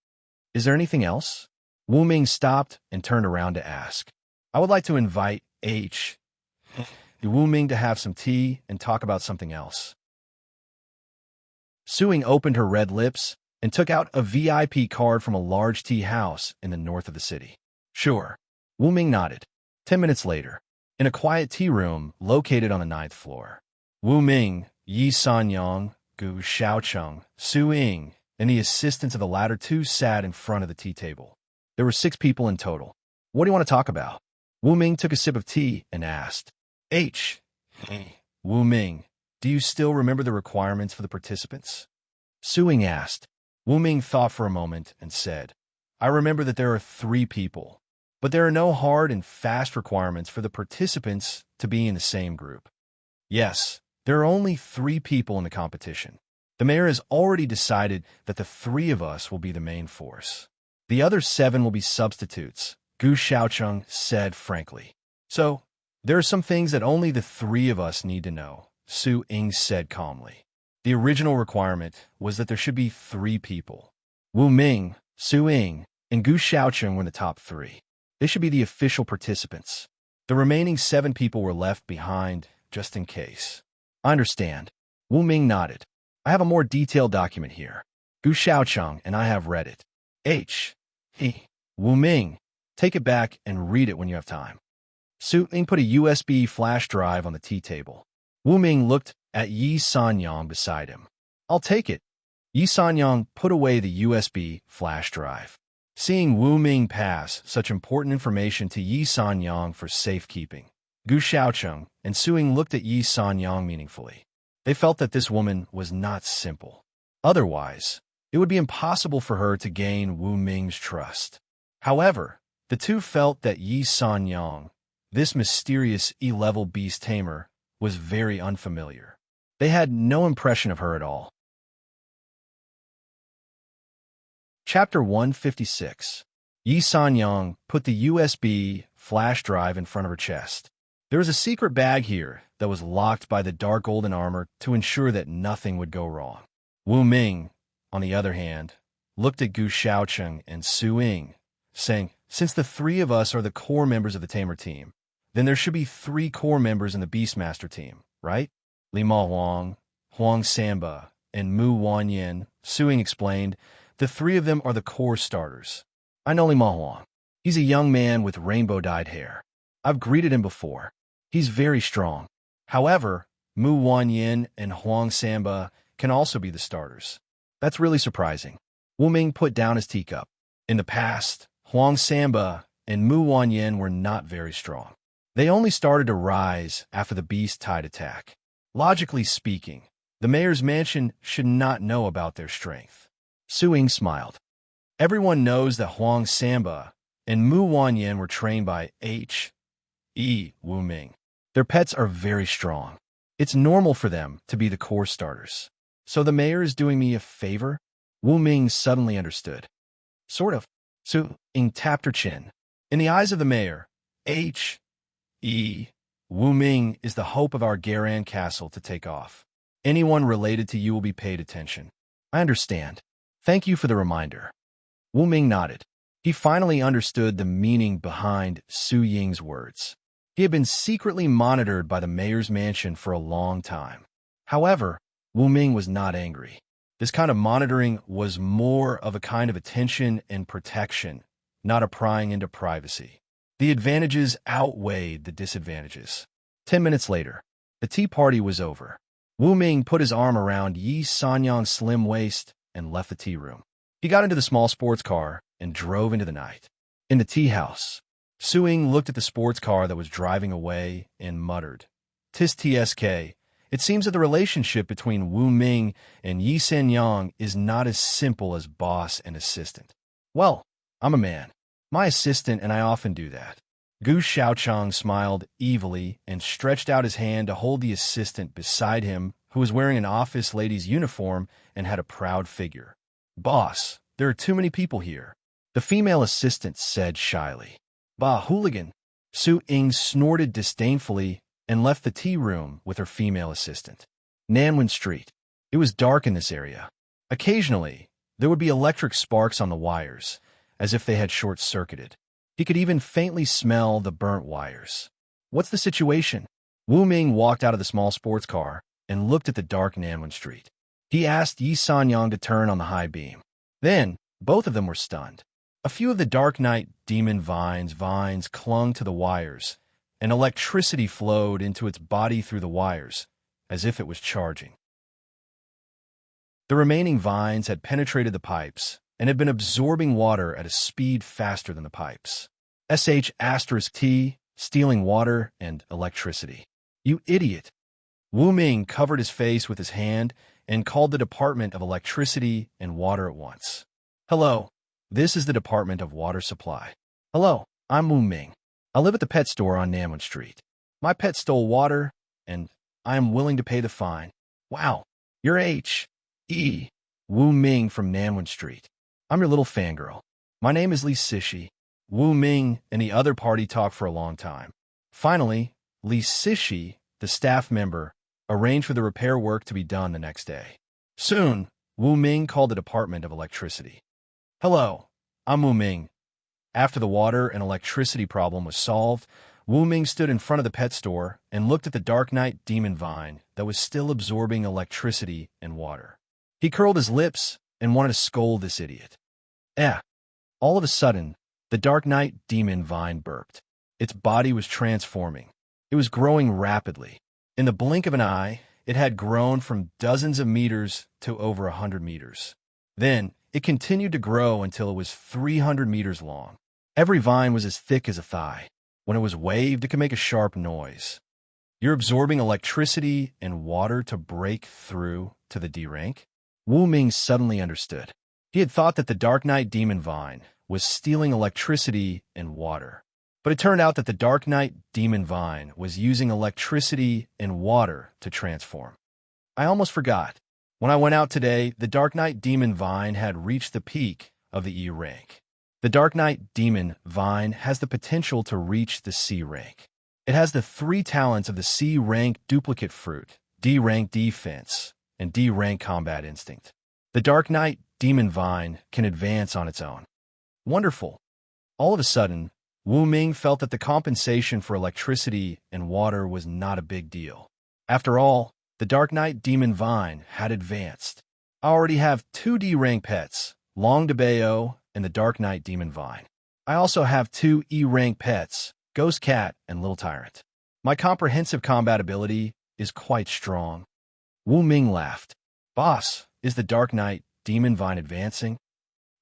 Is there anything else? Wu Ming stopped and turned around to ask. I would like to invite Wu Ming to have some tea and talk about something else. Su Ying opened her red lips and took out a VIP card from a large tea house in the north of the city. Sure. Wu Ming nodded. 10 minutes later, in a quiet tea room located on the 9th floor, Wu Ming, Yi Sanyang, Gu Shaoqing, Su Ying, and the assistants of the latter two sat in front of the tea table. There were 6 people in total. What do you want to talk about? Wu Ming took a sip of tea and asked. Wu Ming, do you still remember the requirements for the participants? Su Ying asked. Wu Ming thought for a moment and said, I remember that there are 3 people, but there are no hard and fast requirements for the participants to be in the same group. Yes, there are only 3 people in the competition. The mayor has already decided that the 3 of us will be the main force. The other 7 will be substitutes, Gu Shaoqing said frankly. So, there are some things that only the 3 of us need to know, Su Ying said calmly. The original requirement was that there should be 3 people. Wu Ming, Su Ying, and Gu Shaoqing were in the top 3. They should be the official participants. The remaining 7 people were left behind, just in case. I understand. Wu Ming nodded. I have a more detailed document here. Gu Shaoqing and I have read it. Wu Ming, take it back and read it when you have time. Su Ying put a USB flash drive on the tea table. Wu Ming looked at Yi Sanyang beside him. I'll take it. Yi Sanyang put away the USB flash drive. Seeing Wu Ming pass such important information to Yi Sanyang for safekeeping, Gu Shaoqing and Su Ying looked at Yi Sanyang meaningfully. They felt that this woman was not simple. Otherwise, it would be impossible for her to gain Wu Ming's trust. However, the two felt that Yi Sanyang, this mysterious E-level beast tamer, was very unfamiliar. They had no impression of her at all. Chapter 156. Yi Sanyang put the USB flash drive in front of her chest. There was a secret bag here that was locked by the dark golden armor to ensure that nothing would go wrong. Wu Ming, on the other hand, looked at Gu Shaoqing and Su Ying, saying, since the 3 of us are the core members of the Tamer team, then there should be 3 core members in the Beastmaster team, right? Li Ma Huang, Huang Samba, and Mu Wanyin, Su Ying explained. The 3 of them are the core starters. I know Li Ma Huang. He's a young man with rainbow-dyed hair. I've greeted him before. He's very strong. However, Mu Wanyin and Huang Samba can also be the starters. That's really surprising. Wu Ming put down his teacup. In the past, Huang Samba and Mu Wanyin were not very strong. They only started to rise after the beast tide attack. Logically speaking, the mayor's mansion should not know about their strength. Su Ying smiled. Everyone knows that Huang Samba and Mu Wanyin were trained by Wu Ming. Their pets are very strong. It's normal for them to be the core starters. So the mayor is doing me a favor? Wu Ming suddenly understood. Sort of. Su Ying tapped her chin. In the eyes of the mayor, Wu Ming is the hope of our Garan castle to take off. Anyone related to you will be paid attention. I understand. Thank you for the reminder. Wu Ming nodded. He finally understood the meaning behind Su Ying's words. He had been secretly monitored by the mayor's mansion for a long time. However, Wu Ming was not angry. This kind of monitoring was more of a kind of attention and protection, not a prying into privacy. The advantages outweighed the disadvantages. 10 minutes later, the tea party was over. Wu Ming put his arm around Yi Sanyang's slim waist and left the tea room. He got into the small sports car and drove into the night. In the tea house, Su Ying looked at the sports car that was driving away and muttered, "Tis TSK. It seems that the relationship between Wu Ming and Yi Sanyang is not as simple as boss and assistant. Well, I'm a man. My assistant and I often do that." Gu Shaoqing smiled evilly and stretched out his hand to hold the assistant beside him, who was wearing an office lady's uniform and had a proud figure. "Boss, there are too many people here," the female assistant said shyly. "Bah, hooligan." Su Ying snorted disdainfully and left the tea room with her female assistant. Nanwin Street. It was dark in this area. Occasionally, there would be electric sparks on the wires, as if they had short-circuited. He could even faintly smell the burnt wires. "What's the situation?" Wu Ming walked out of the small sports car and looked at the dark Nanwin Street. He asked Yi Sanyang to turn on the high beam. Then, both of them were stunned. A few of the dark night demon vines clung to the wires, and electricity flowed into its body through the wires, as if it was charging. The remaining vines had penetrated the pipes and had been absorbing water at a speed faster than the pipes. *T, stealing water and electricity. "You idiot!" Wu Ming covered his face with his hand and called the Department of Electricity and Water at once. "Hello, this is the Department of Water Supply." "Hello, I'm Wu Ming. I live at the pet store on Nanwin Street. My pet stole water, and I am willing to pay the fine." "Wow, you're H.E. Wu Ming from Nanwin Street. I'm your little fangirl. My name is Li Sishi." Wu Ming and the other party talked for a long time. Finally, Li Sishi, the staff member, arranged for the repair work to be done the next day. Soon, Wu Ming called the Department of Electricity. "Hello, I'm Wu Ming." After the water and electricity problem was solved, Wu Ming stood in front of the pet store and looked at the dark night demon vine that was still absorbing electricity and water. He curled his lips and wanted to scold this idiot. All of a sudden, the dark night demon vine burped. Its body was transforming. It was growing rapidly. In the blink of an eye, it had grown from dozens of meters to over 100 meters. Then, it continued to grow until it was 300 meters long. Every vine was as thick as a thigh. When it was waved, it could make a sharp noise. "You're absorbing electricity and water to break through to the D rank?" Wu Ming suddenly understood. He had thought that the Dark Night Demon Vine was stealing electricity and water. But it turned out that the Dark Night Demon Vine was using electricity and water to transform. "I almost forgot. When I went out today, the Dark Night Demon Vine had reached the peak of the E rank. The Dark Night Demon Vine has the potential to reach the C rank. It has the 3 talents of the C rank duplicate fruit, D rank defense, and D rank combat instinct. The Dark Night Demon Vine can advance on its own." Wonderful. All of a sudden, Wu Ming felt that the compensation for electricity and water was not a big deal. After all, the Dark Night Demon Vine had advanced. "I already have 2 D rank pets, Long DeBeo and the Dark Night Demon Vine. I also have 2 E rank pets, Ghost Cat and Little Tyrant. My comprehensive combat ability is quite strong." Wu Ming laughed. "Boss, is the Dark Night Demon Vine advancing?"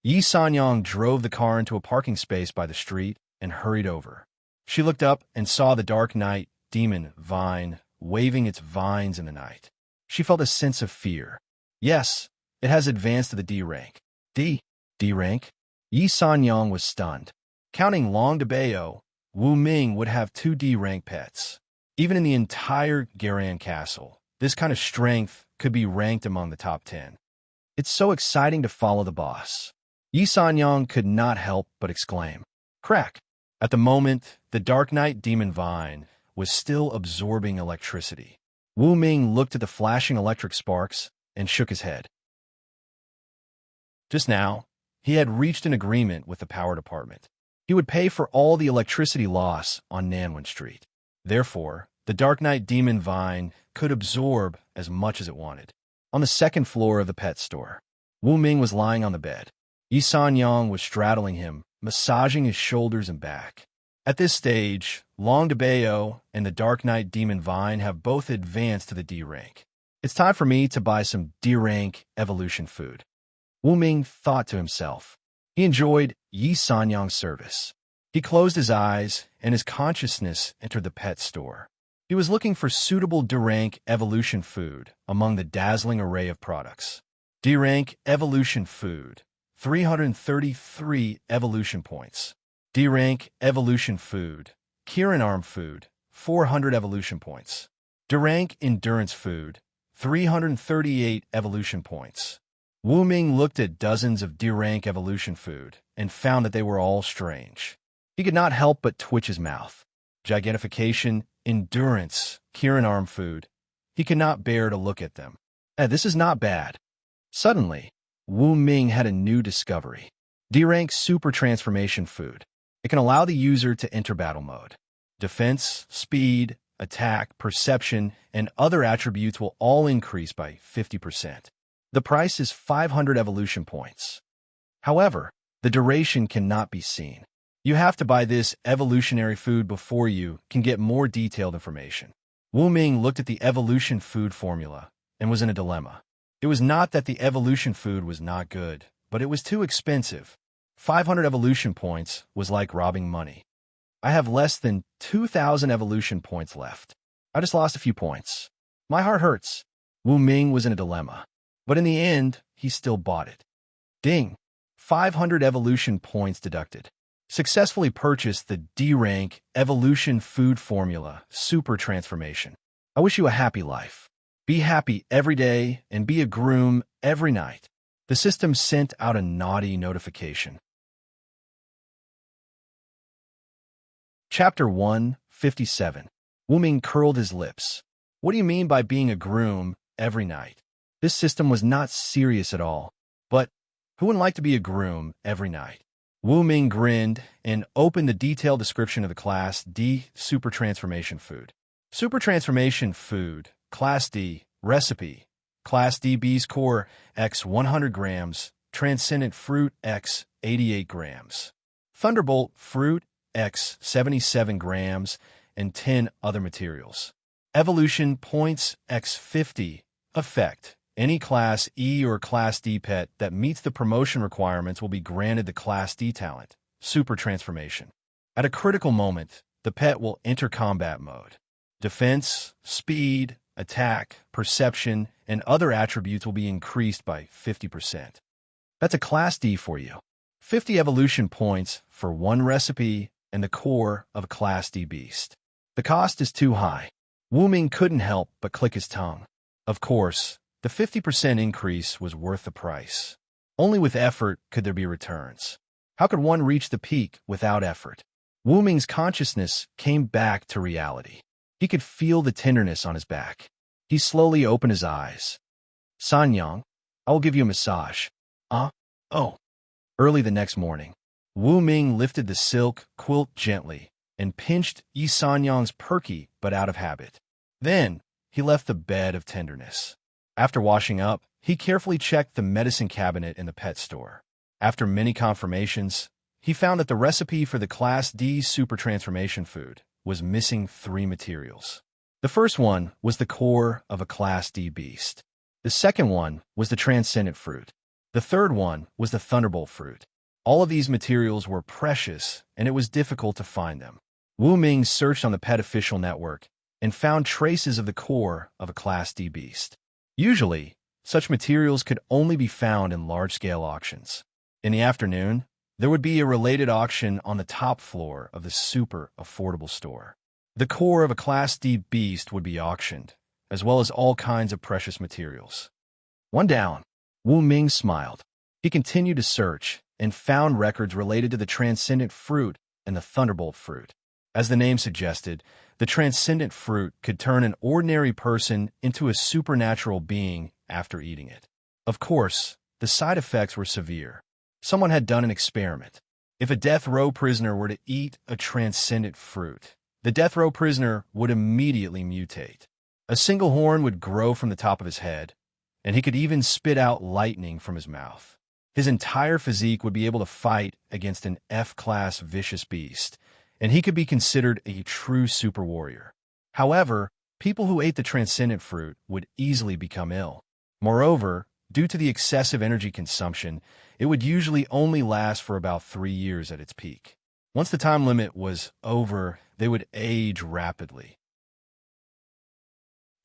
Yi Sanyang drove the car into a parking space by the street and hurried over. She looked up and saw the Dark Night Demon Vine waving its vines in the night. She felt a sense of fear. "Yes, it has advanced to the D rank." D rank? Yi Sanyang was stunned. Counting Long DeBeo, Wu Ming would have 2 D rank pets. Even in the entire Garan Castle, this kind of strength could be ranked among the top 10. "It's so exciting to follow the boss." Yi Sanyang could not help but exclaim. Crack! At the moment, the Dark Night Demon Vine was still absorbing electricity. Wu Ming looked at the flashing electric sparks and shook his head. Just now, he had reached an agreement with the power department. He would pay for all the electricity loss on Nanwin Street. Therefore, the Dark Night Demon Vine could absorb as much as it wanted. On the 2nd floor of the pet store, Wu Ming was lying on the bed. Yi Sanyang was straddling him, massaging his shoulders and back. At this stage, Long DeBeo and the Dark Night Demon Vine have both advanced to the D rank. "It's time for me to buy some D rank evolution food," Wu Ming thought to himself. He enjoyed Yi Sanyang's service. He closed his eyes, and his consciousness entered the pet store. He was looking for suitable D-rank evolution food among the dazzling array of products. D-rank evolution food, 333 evolution points. D-rank evolution food, Kirin Arm food, 400 evolution points. D-rank endurance food, 338 evolution points. Wu Ming looked at dozens of D-rank evolution food and found that they were all strange. He could not help but twitch his mouth. Gigantification, endurance, Kirin arm food. He could not bear to look at them. This is not bad. Suddenly, Wu Ming had a new discovery. D-rank super transformation food. It can allow the user to enter battle mode. Defense, speed, attack, perception, and other attributes will all increase by 50%. The price is 500 evolution points. However, the duration cannot be seen. You have to buy this evolutionary food before you can get more detailed information. Wu Ming looked at the evolution food formula and was in a dilemma. It was not that the evolution food was not good, but it was too expensive. 500 evolution points was like robbing money. I have less than 2,000 evolution points left. I just lost a few points. My heart hurts. Wu Ming was in a dilemma. But in the end, he still bought it. Ding! 500 evolution points deducted. Successfully purchased the D-rank evolution food formula super transformation. I wish you a happy life. Be happy every day and be a groom every night. The system sent out a naughty notification. Chapter 157. Wu Ming curled his lips. What do you mean by being a groom every night? This system was not serious at all. But who would like to be a groom every night? Wu Ming grinned and opened the detailed description of the Class D Super Transformation Food. Super Transformation Food, Class D, Recipe, Class D Bees Core, X 100 grams, Transcendent Fruit, X 88 grams, Thunderbolt Fruit, X 77 grams, and 10 other materials. Evolution Points, X 50. Effect. Any Class E or Class D pet that meets the promotion requirements will be granted the Class D talent, Super Transformation. At a critical moment, the pet will enter combat mode. Defense, speed, attack, perception, and other attributes will be increased by 50%. That's a Class D for you. 50 evolution points for one recipe and the core of a Class D beast. The cost is too high. Wu Ming couldn't help but click his tongue. Of course, the 50% increase was worth the price. Only with effort could there be returns. How could one reach the peak without effort? Wu Ming's consciousness came back to reality. He could feel the tenderness on his back. He slowly opened his eyes. Sanyang, I will give you a massage. Oh. Early the next morning, Wu Ming lifted the silk quilt gently and pinched Yi Sanyang's perky but out of habit. Then, he left the bed of tenderness. After washing up, he carefully checked the medicine cabinet in the pet store. After many confirmations, he found that the recipe for the Class D Super Transformation Food was missing 3 materials. The first one was the core of a Class D beast. The second one was the Transcendent Fruit. The third one was the Thunderbolt Fruit. All of these materials were precious, and it was difficult to find them. Wu Ming searched on the Pet Official Network and found traces of the core of a Class D beast. Usually, such materials could only be found in large-scale auctions. In the afternoon, there would be a related auction on the top floor of the super affordable store. The core of a Class D beast would be auctioned, as well as all kinds of precious materials. One down, Wu Ming smiled. He continued to search and found records related to the Transcendent Fruit and the Thunderbolt Fruit. As the name suggested, the Transcendent Fruit could turn an ordinary person into a supernatural being after eating it. Of course, the side effects were severe. Someone had done an experiment. If a death row prisoner were to eat a Transcendent Fruit, the death row prisoner would immediately mutate. A single horn would grow from the top of his head, and he could even spit out lightning from his mouth. His entire physique would be able to fight against an F-class vicious beast, and he could be considered a true super warrior. However, people who ate the Transcendent Fruit would easily become ill. Moreover, due to the excessive energy consumption, it would usually only last for about 3 years at its peak. Once the time limit was over, they would age rapidly.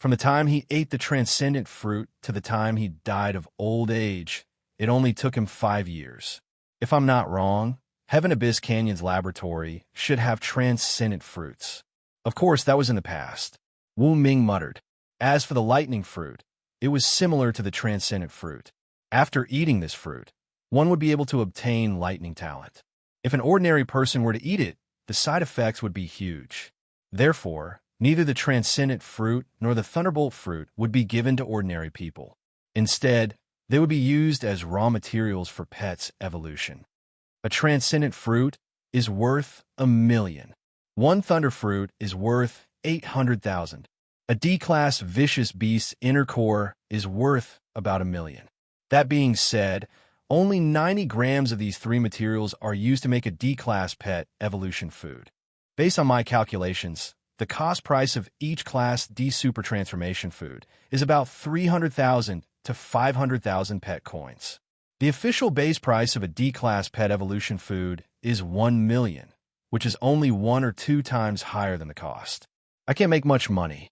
From the time he ate the Transcendent Fruit to the time he died of old age, it only took him 5 years. If I'm not wrong, Heaven Abyss Canyon's laboratory should have Transcendent Fruits. Of course, that was in the past. Wu Ming muttered. As for the Lightning Fruit, It was similar to the transcendent fruit. After eating this fruit, one would be able to obtain lightning talent. If an ordinary person were to eat it, the side effects would be huge. Therefore, neither the transcendent fruit nor the thunderbolt fruit would be given to ordinary people. Instead, they would be used as raw materials for pets' evolution. A transcendent fruit is worth 1,000,000. One thunder fruit is worth 800,000. A D-class vicious beast's inner core is worth about 1,000,000. That being said, only 90 grams of these three materials are used to make a D-class pet evolution food. Based on my calculations, the cost price of each Class D super transformation food is about 300,000 to 500,000 pet coins. The official base price of a D-class pet evolution food is 1,000,000, which is only 1 or 2 times higher than the cost. I can't make much money.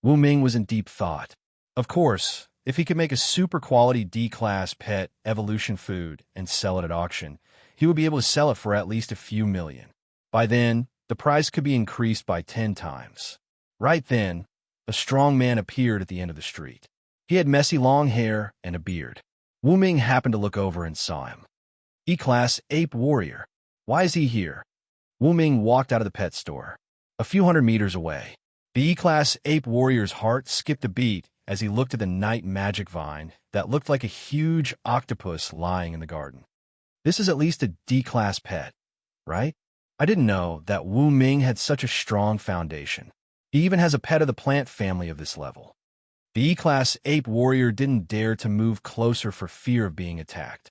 Wu Ming was in deep thought. Of course, if he could make a super quality D-class pet evolution food and sell it at auction, he would be able to sell it for at least a few million. By then, the price could be increased by 10 times. Right then, a strong man appeared at the end of the street. He had messy long hair and a beard. Wu Ming happened to look over and saw him. E-class ape warrior. Why is he here? Wu Ming walked out of the pet store. A few hundred meters away, the E-class ape warrior's heart skipped a beat as he looked at the night magic vine that looked like a huge octopus lying in the garden. This is at least a D-class pet, right? I didn't know that Wu Ming had such a strong foundation. He even has a pet of the plant family of this level. The E-class ape warrior didn't dare to move closer for fear of being attacked.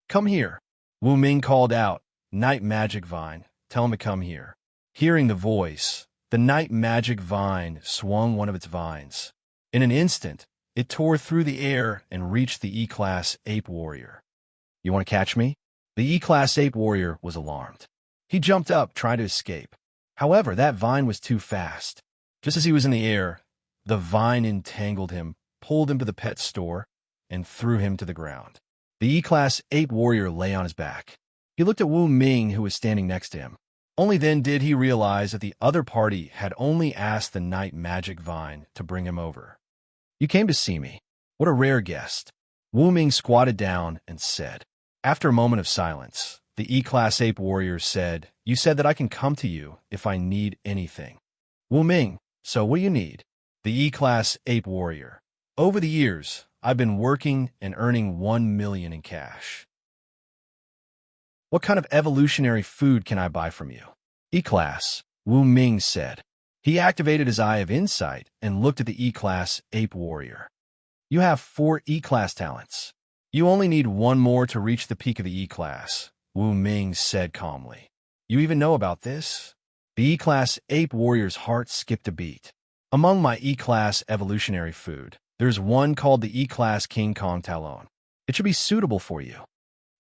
Come here, Wu Ming called out. Night magic vine, tell him to come here. Hearing the voice, the night magic vine swung one of its vines. In an instant, it tore through the air and reached the E-class ape warrior. You want to catch me? The E-class ape warrior was alarmed. He jumped up, trying to escape. However, that vine was too fast. Just as he was in the air, the vine entangled him, pulled him to the pet store, and threw him to the ground. The E-class ape warrior lay on his back. He looked at Wu Ming, who was standing next to him. Only then did he realize that the other party had only asked the night magic vine to bring him over. You came to see me. What a rare guest. Wu Ming squatted down and said. After a moment of silence, the E-class ape warrior said, You said that I can come to you if I need anything. Wu Ming, so what do you need? The E-class ape warrior. Over the years, I've been working and earning 1,000,000 in cash. What kind of evolutionary food can I buy from you? E-class, Wu Ming said. He activated his eye of insight and looked at the E-class ape warrior. You have 4 E-class talents. You only need 1 more to reach the peak of the E-class, Wu Ming said calmly. You even know about this? The E-class ape warrior's heart skipped a beat. Among my E-class evolutionary food, there's one called the E-class King Kong Talon. It should be suitable for you.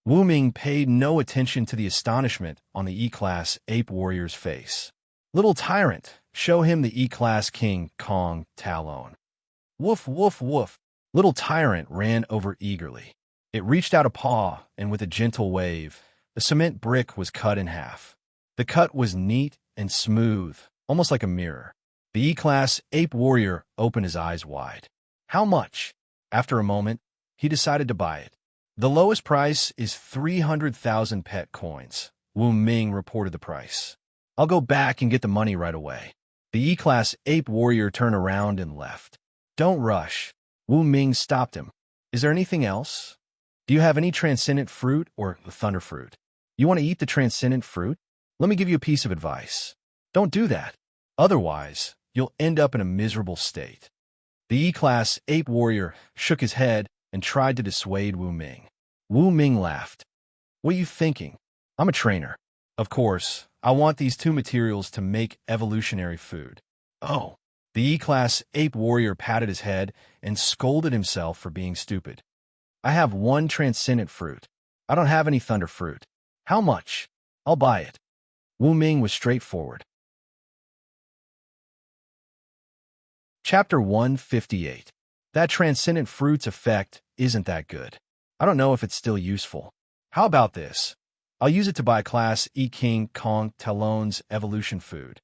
Wu Ming paid no attention to the astonishment on the E-class ape warrior's face. Little tyrant, show him the E-class King Kong Talon. Woof, woof, woof. Little tyrant ran over eagerly. It reached out a paw, and with a gentle wave, the cement brick was cut in half. The cut was neat and smooth, almost like a mirror. The E-class ape warrior opened his eyes wide. How much? After a moment, he decided to buy it. The lowest price is 300,000 pet coins. Wu Ming reported the price. I'll go back and get the money right away. The E-class ape warrior turned around and left. Don't rush. Wu Ming stopped him. Is there anything else? Do you have any transcendent fruit or the thunder fruit? You want to eat the transcendent fruit? Let me give you a piece of advice. Don't do that. Otherwise, you'll end up in a miserable state. The E-class ape warrior shook his head and tried to dissuade Wu Ming. Wu Ming laughed. What are you thinking? I'm a trainer. Of course, I want these 2 materials to make evolutionary food. Oh. The E-class ape warrior patted his head and scolded himself for being stupid. I have 1 transcendent fruit. I don't have any thunder fruit. How much? I'll buy it. Wu Ming was straightforward. Chapter 158. That transcendent fruit's effect isn't that good. I don't know if it's still useful. How about this? I'll use it to buy Class E King Kong Talon's evolution food.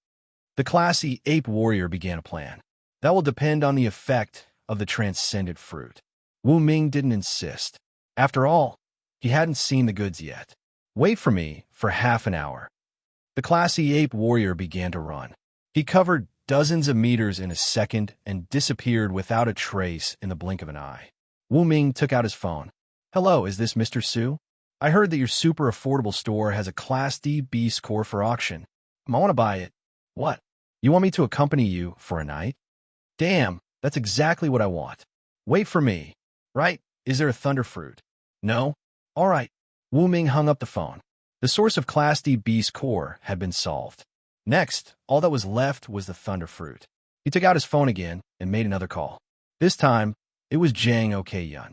The Class E ape warrior began a plan. That will depend on the effect of the transcendent fruit. Wu Ming didn't insist. After all, he hadn't seen the goods yet. Wait for me for half an hour. The classy ape warrior began to run. He covered dozens of meters in a second and disappeared without a trace in the blink of an eye. Wu Ming took out his phone. Hello, is this Mr. Su? I heard that your super affordable store has a Class D beast core for auction. I want to buy it. What? You want me to accompany you for a night? Damn, that's exactly what I want. Wait for me. Right? Is there a thunder fruit? No? All right. Wu Ming hung up the phone. The source of Class D beast core had been solved. Next, all that was left was the thunder fruit. He took out his phone again and made another call. This time, it was Zhang Okyun.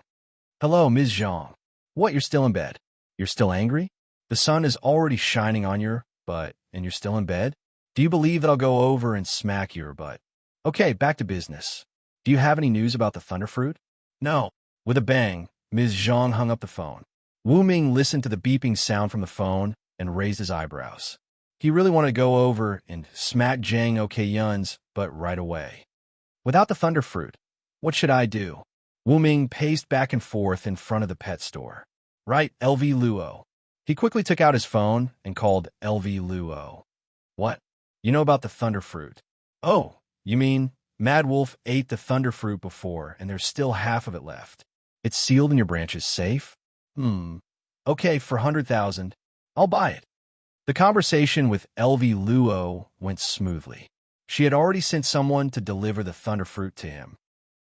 Hello, Ms. Zhang. What, you're still in bed? You're still angry? The sun is already shining on your butt, and you're still in bed? Do you believe that I'll go over and smack your butt? Okay, back to business. Do you have any news about the thunder fruit? No. With a bang, Ms. Zhang hung up the phone. Wu Ming listened to the beeping sound from the phone and raised his eyebrows. He really wanted to go over and smack Zhang Okyun's butt right away. Without the thunder fruit, what should I do? Wu Ming paced back and forth in front of the pet store. Right, LV Luo. He quickly took out his phone and called LV Luo. What? You know about the thunder fruit? Oh, you mean Mad Wolf ate the thunder fruit before and there's still half of it left. It's sealed in your branches safe? Okay, for 100,000, I'll buy it. The conversation with LV Luo went smoothly. She had already sent someone to deliver the thunder fruit to him.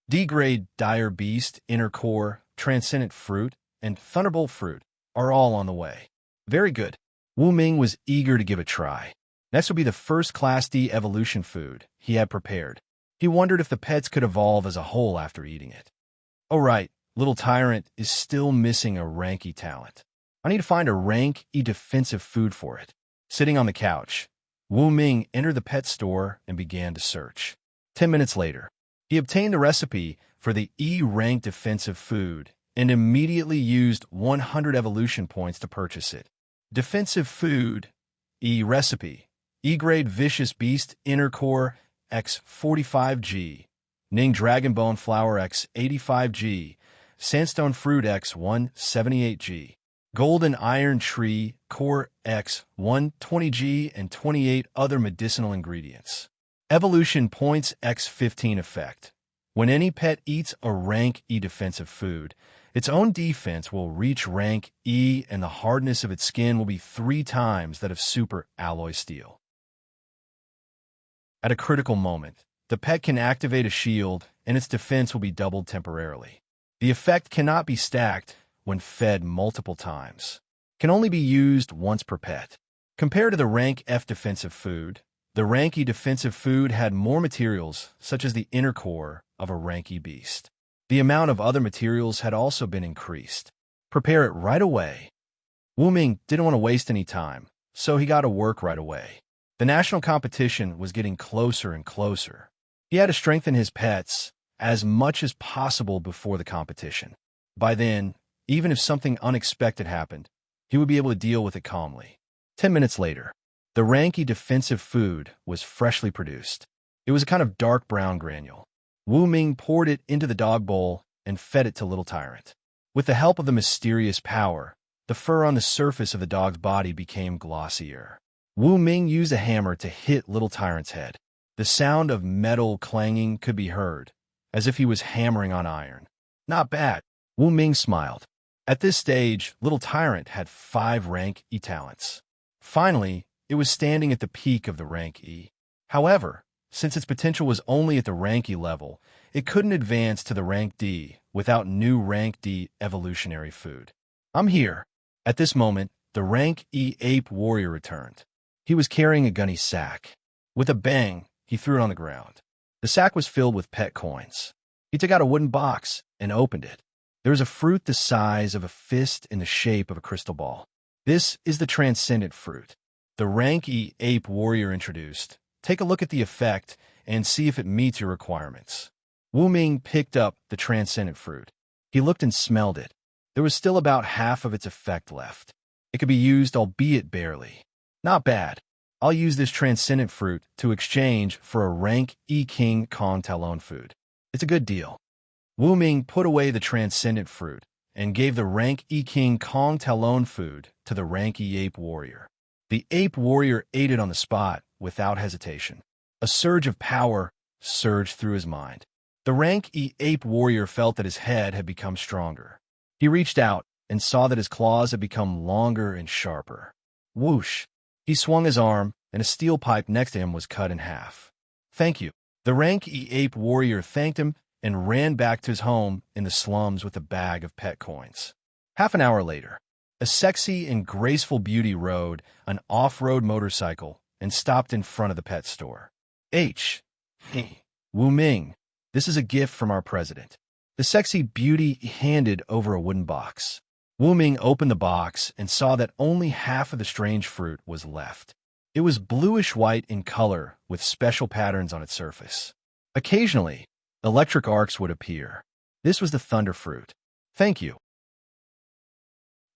D-grade dire beast, inner core, transcendent fruit, and thunderbolt fruit are all on the way. Very good. Wu Ming was eager to give it a try. Next would be the first Class D evolution food he had prepared. He wondered if the pets could evolve as a whole after eating it. Oh right, Little Tyrant is still missing a rank E talent. I need to find a rank E defensive food for it. Sitting on the couch, Wu Ming entered the pet store and began to search. 10 minutes later, he obtained the recipe for the E-rank defensive food and immediately used 100 evolution points to purchase it. Defensive food, E recipe, E-grade vicious beast inner core X 45G, Ning Dragonbone flower X 85G, Sandstone fruit X 178G, Golden iron tree core X 120G, and 28 other medicinal ingredients. Evolution points X 15 effect. When any pet eats a rank E defensive food, its own defense will reach rank E and the hardness of its skin will be 3 times that of super alloy steel. At a critical moment, the pet can activate a shield and its defense will be doubled temporarily. The effect cannot be stacked when fed multiple times. Can only be used once per pet. Compared to the rank F defensive food, the rank E defensive food had more materials, such as the inner core of a rank E beast. The amount of other materials had also been increased. Prepare it right away. Wu Ming didn't want to waste any time, so he got to work right away. The national competition was getting closer and closer. He had to strengthen his pets as much as possible before the competition. By then, even if something unexpected happened, he would be able to deal with it calmly. 10 minutes later, the rank E defensive food was freshly produced. It was a kind of dark brown granule. Wu Ming poured it into the dog bowl and fed it to Little Tyrant. With the help of the mysterious power, the fur on the surface of the dog's body became glossier. Wu Ming used a hammer to hit Little Tyrant's head. The sound of metal clanging could be heard, as if he was hammering on iron. Not bad. Wu Ming smiled. At this stage, Little Tyrant had 5 rank E talents. Finally, it was standing at the peak of the rank E. However, since its potential was only at the rank E level, it couldn't advance to the rank D without new rank D evolutionary food. I'm here. At this moment, the rank E ape warrior returned. He was carrying a gunny sack. With a bang, he threw it on the ground. The sack was filled with pet coins. He took out a wooden box and opened it. There was a fruit the size of a fist in the shape of a crystal ball. This is the transcendent fruit. The rank E ape warrior introduced. Take a look at the effect and see if it meets your requirements. Wu Ming picked up the transcendent fruit. He looked and smelled it. There was still about half of its effect left. It could be used, albeit barely. Not bad. I'll use this transcendent fruit to exchange for a rank E King Kong Talon food. It's a good deal. Wu Ming put away the transcendent fruit and gave the rank E King Kong Talon food to the rank E Ape Warrior. The Ape Warrior ate it on the spot without hesitation. A surge of power surged through his mind. The rank E Ape Warrior felt that his head had become stronger. He reached out and saw that his claws had become longer and sharper. Whoosh! He swung his arm, and a steel pipe next to him was cut in half. "Thank you." The rank E Ape Warrior thanked him and ran back to his home in the slums with a bag of pet coins. Half an hour later, a sexy and graceful beauty rode an off-road motorcycle and stopped in front of the pet store. Wu Ming, this is a gift from our president." The sexy beauty handed over a wooden box. Wu Ming opened the box and saw that only half of the strange fruit was left. It was bluish-white in color with special patterns on its surface. Occasionally, electric arcs would appear. This was the thunder fruit. "Thank you."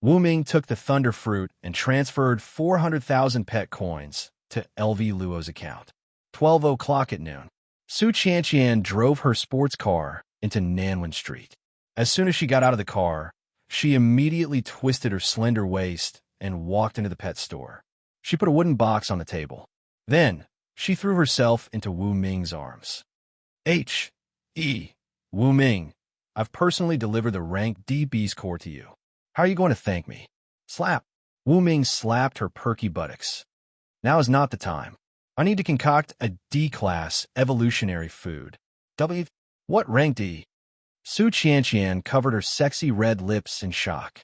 Wu Ming took the thunder fruit and transferred 400,000 pet coins to LV Luo's account. 12 o'clock at noon. Su Qianqian drove her sports car into Nanwen Street. As soon as she got out of the car, she immediately twisted her slender waist and walked into the pet store. She put a wooden box on the table. Then, she threw herself into Wu Ming's arms. Wu Ming, I've personally delivered the rank D Beast Core to you. How are you going to thank me?" Slap! Wu Ming slapped her perky buttocks. "Now is not the time. I need to concoct a D-class evolutionary food." What rank D? Su Qianqian covered her sexy red lips in shock.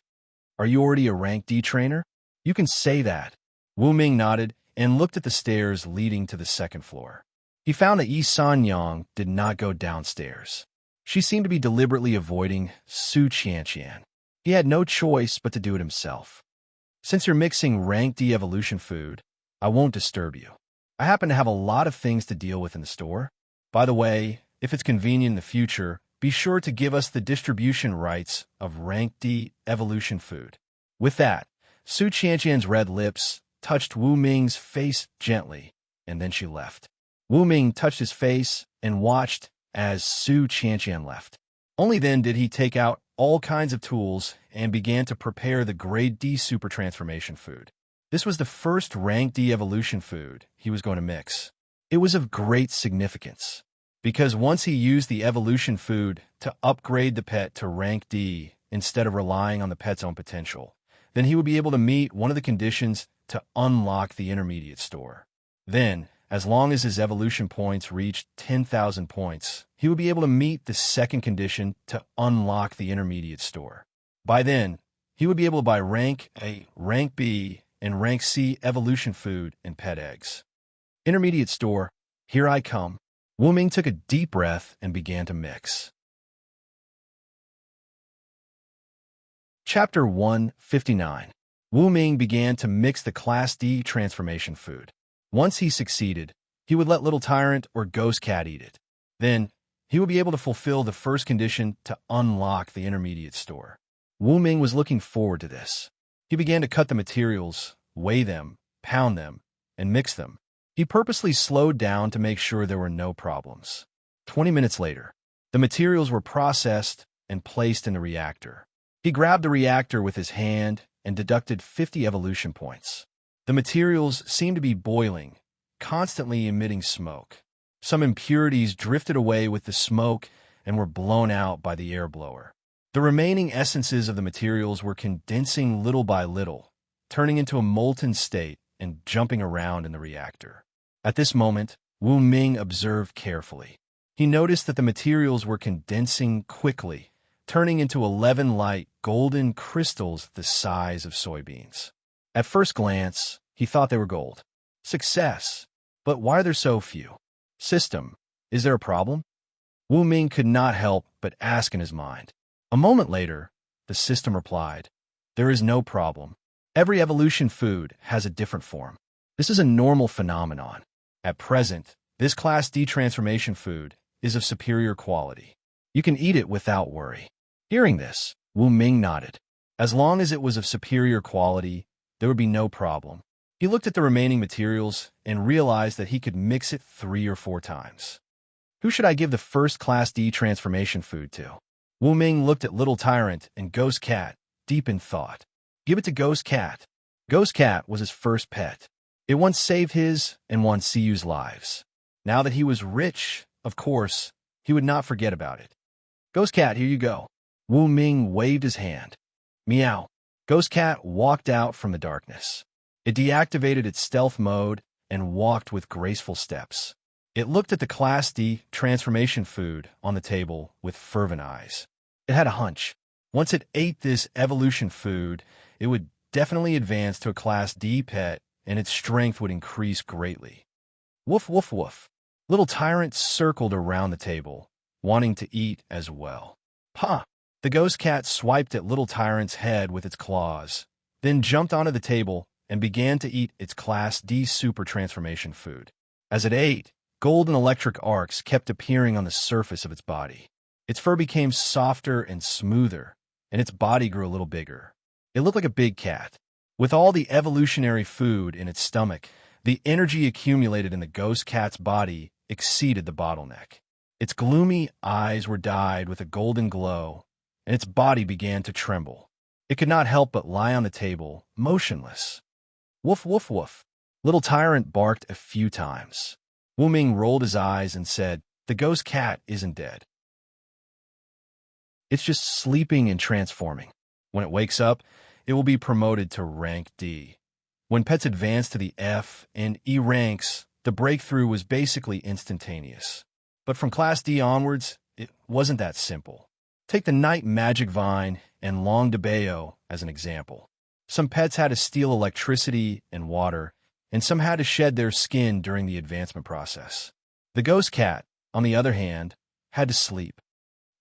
"Are you already a rank D trainer? You can say that." Wu Ming nodded and looked at the stairs leading to the second floor. He found that Yi Sanyang did not go downstairs. She seemed to be deliberately avoiding Su Qianqian. He had no choice but to do it himself. "Since you're mixing rank D evolution food, I won't disturb you. I happen to have a lot of things to deal with in the store. By the way, if it's convenient in the future, be sure to give us the distribution rights of rank D evolution food." With that, Su Qianqian's red lips touched Wu Ming's face gently, and then she left. Wu Ming touched his face and watched as Su Qianqian left. Only then did he take out all kinds of tools and began to prepare the grade D super transformation food. This was the first rank D evolution food he was going to mix. It was of great significance, because once he used the evolution food to upgrade the pet to rank D instead of relying on the pet's own potential, then he would be able to meet one of the conditions to unlock the intermediate store. Then, as long as his evolution points reached 10,000 points, he would be able to meet the second condition to unlock the intermediate store. By then, he would be able to buy rank A, rank B, and rank C evolution food and pet eggs. Intermediate store, here I come. Wu Ming took a deep breath and began to mix. Chapter 159. Wu Ming began to mix the Class D transformation food. Once he succeeded, he would let Little Tyrant or Ghost Cat eat it. Then, he would be able to fulfill the first condition to unlock the intermediate store. Wu Ming was looking forward to this. He began to cut the materials, weigh them, pound them, and mix them. He purposely slowed down to make sure there were no problems. 20 minutes later, the materials were processed and placed in the reactor. He grabbed the reactor with his hand and deducted 50 evolution points. The materials seemed to be boiling, constantly emitting smoke. Some impurities drifted away with the smoke and were blown out by the air blower. The remaining essences of the materials were condensing little by little, turning into a molten state and jumping around in the reactor. At this moment, Wu Ming observed carefully. He noticed that the materials were condensing quickly, turning into 11 light, golden crystals the size of soybeans. At first glance, he thought they were gold. Success! But why are there so few? System, is there a problem? Wu Ming could not help but ask in his mind. A moment later, the system replied, "There is no problem. Every evolution food has a different form. This is a normal phenomenon. At present, this Class D transformation food is of superior quality. You can eat it without worry." Hearing this, Wu Ming nodded. As long as it was of superior quality, there would be no problem. He looked at the remaining materials and realized that he could mix it 3 or 4 times. Who should I give the first Class D transformation food to? Wu Ming looked at Little Tyrant and Ghost Cat, deep in thought. Give it to Ghost Cat. Ghost Cat was his first pet. It once saved his and one Siyu's lives. Now that he was rich, of course, he would not forget about it. Ghost Cat, here you go. Wu Ming waved his hand. Meow. Ghost Cat walked out from the darkness. It deactivated its stealth mode and walked with graceful steps. It looked at the Class D transformation food on the table with fervent eyes. It had a hunch. Once it ate this evolution food, it would definitely advance to a Class D pet and its strength would increase greatly. Woof, woof, woof. Little Tyrant circled around the table, wanting to eat as well. Ha! The Ghost Cat swiped at Little Tyrant's head with its claws, then jumped onto the table and began to eat its Class D super transformation food. As it ate, golden electric arcs kept appearing on the surface of its body. Its fur became softer and smoother, and its body grew a little bigger. It looked like a big cat. With all the evolutionary food in its stomach, the energy accumulated in the Ghost Cat's body exceeded the bottleneck. Its gloomy eyes were dyed with a golden glow, and its body began to tremble. It could not help but lie on the table, motionless. Woof, woof, woof. Little Tyrant barked a few times. Wu Ming rolled his eyes and said, the Ghost Cat isn't dead. It's just sleeping and transforming. When it wakes up, it will be promoted to rank D. When pets advance to the F and E ranks, the breakthrough was basically instantaneous. But from Class D onwards, it wasn't that simple. Take the Night Magic Vine and Long DeBeo as an example. Some pets had to steal electricity and water, and some had to shed their skin during the advancement process. The Ghost Cat, on the other hand, had to sleep.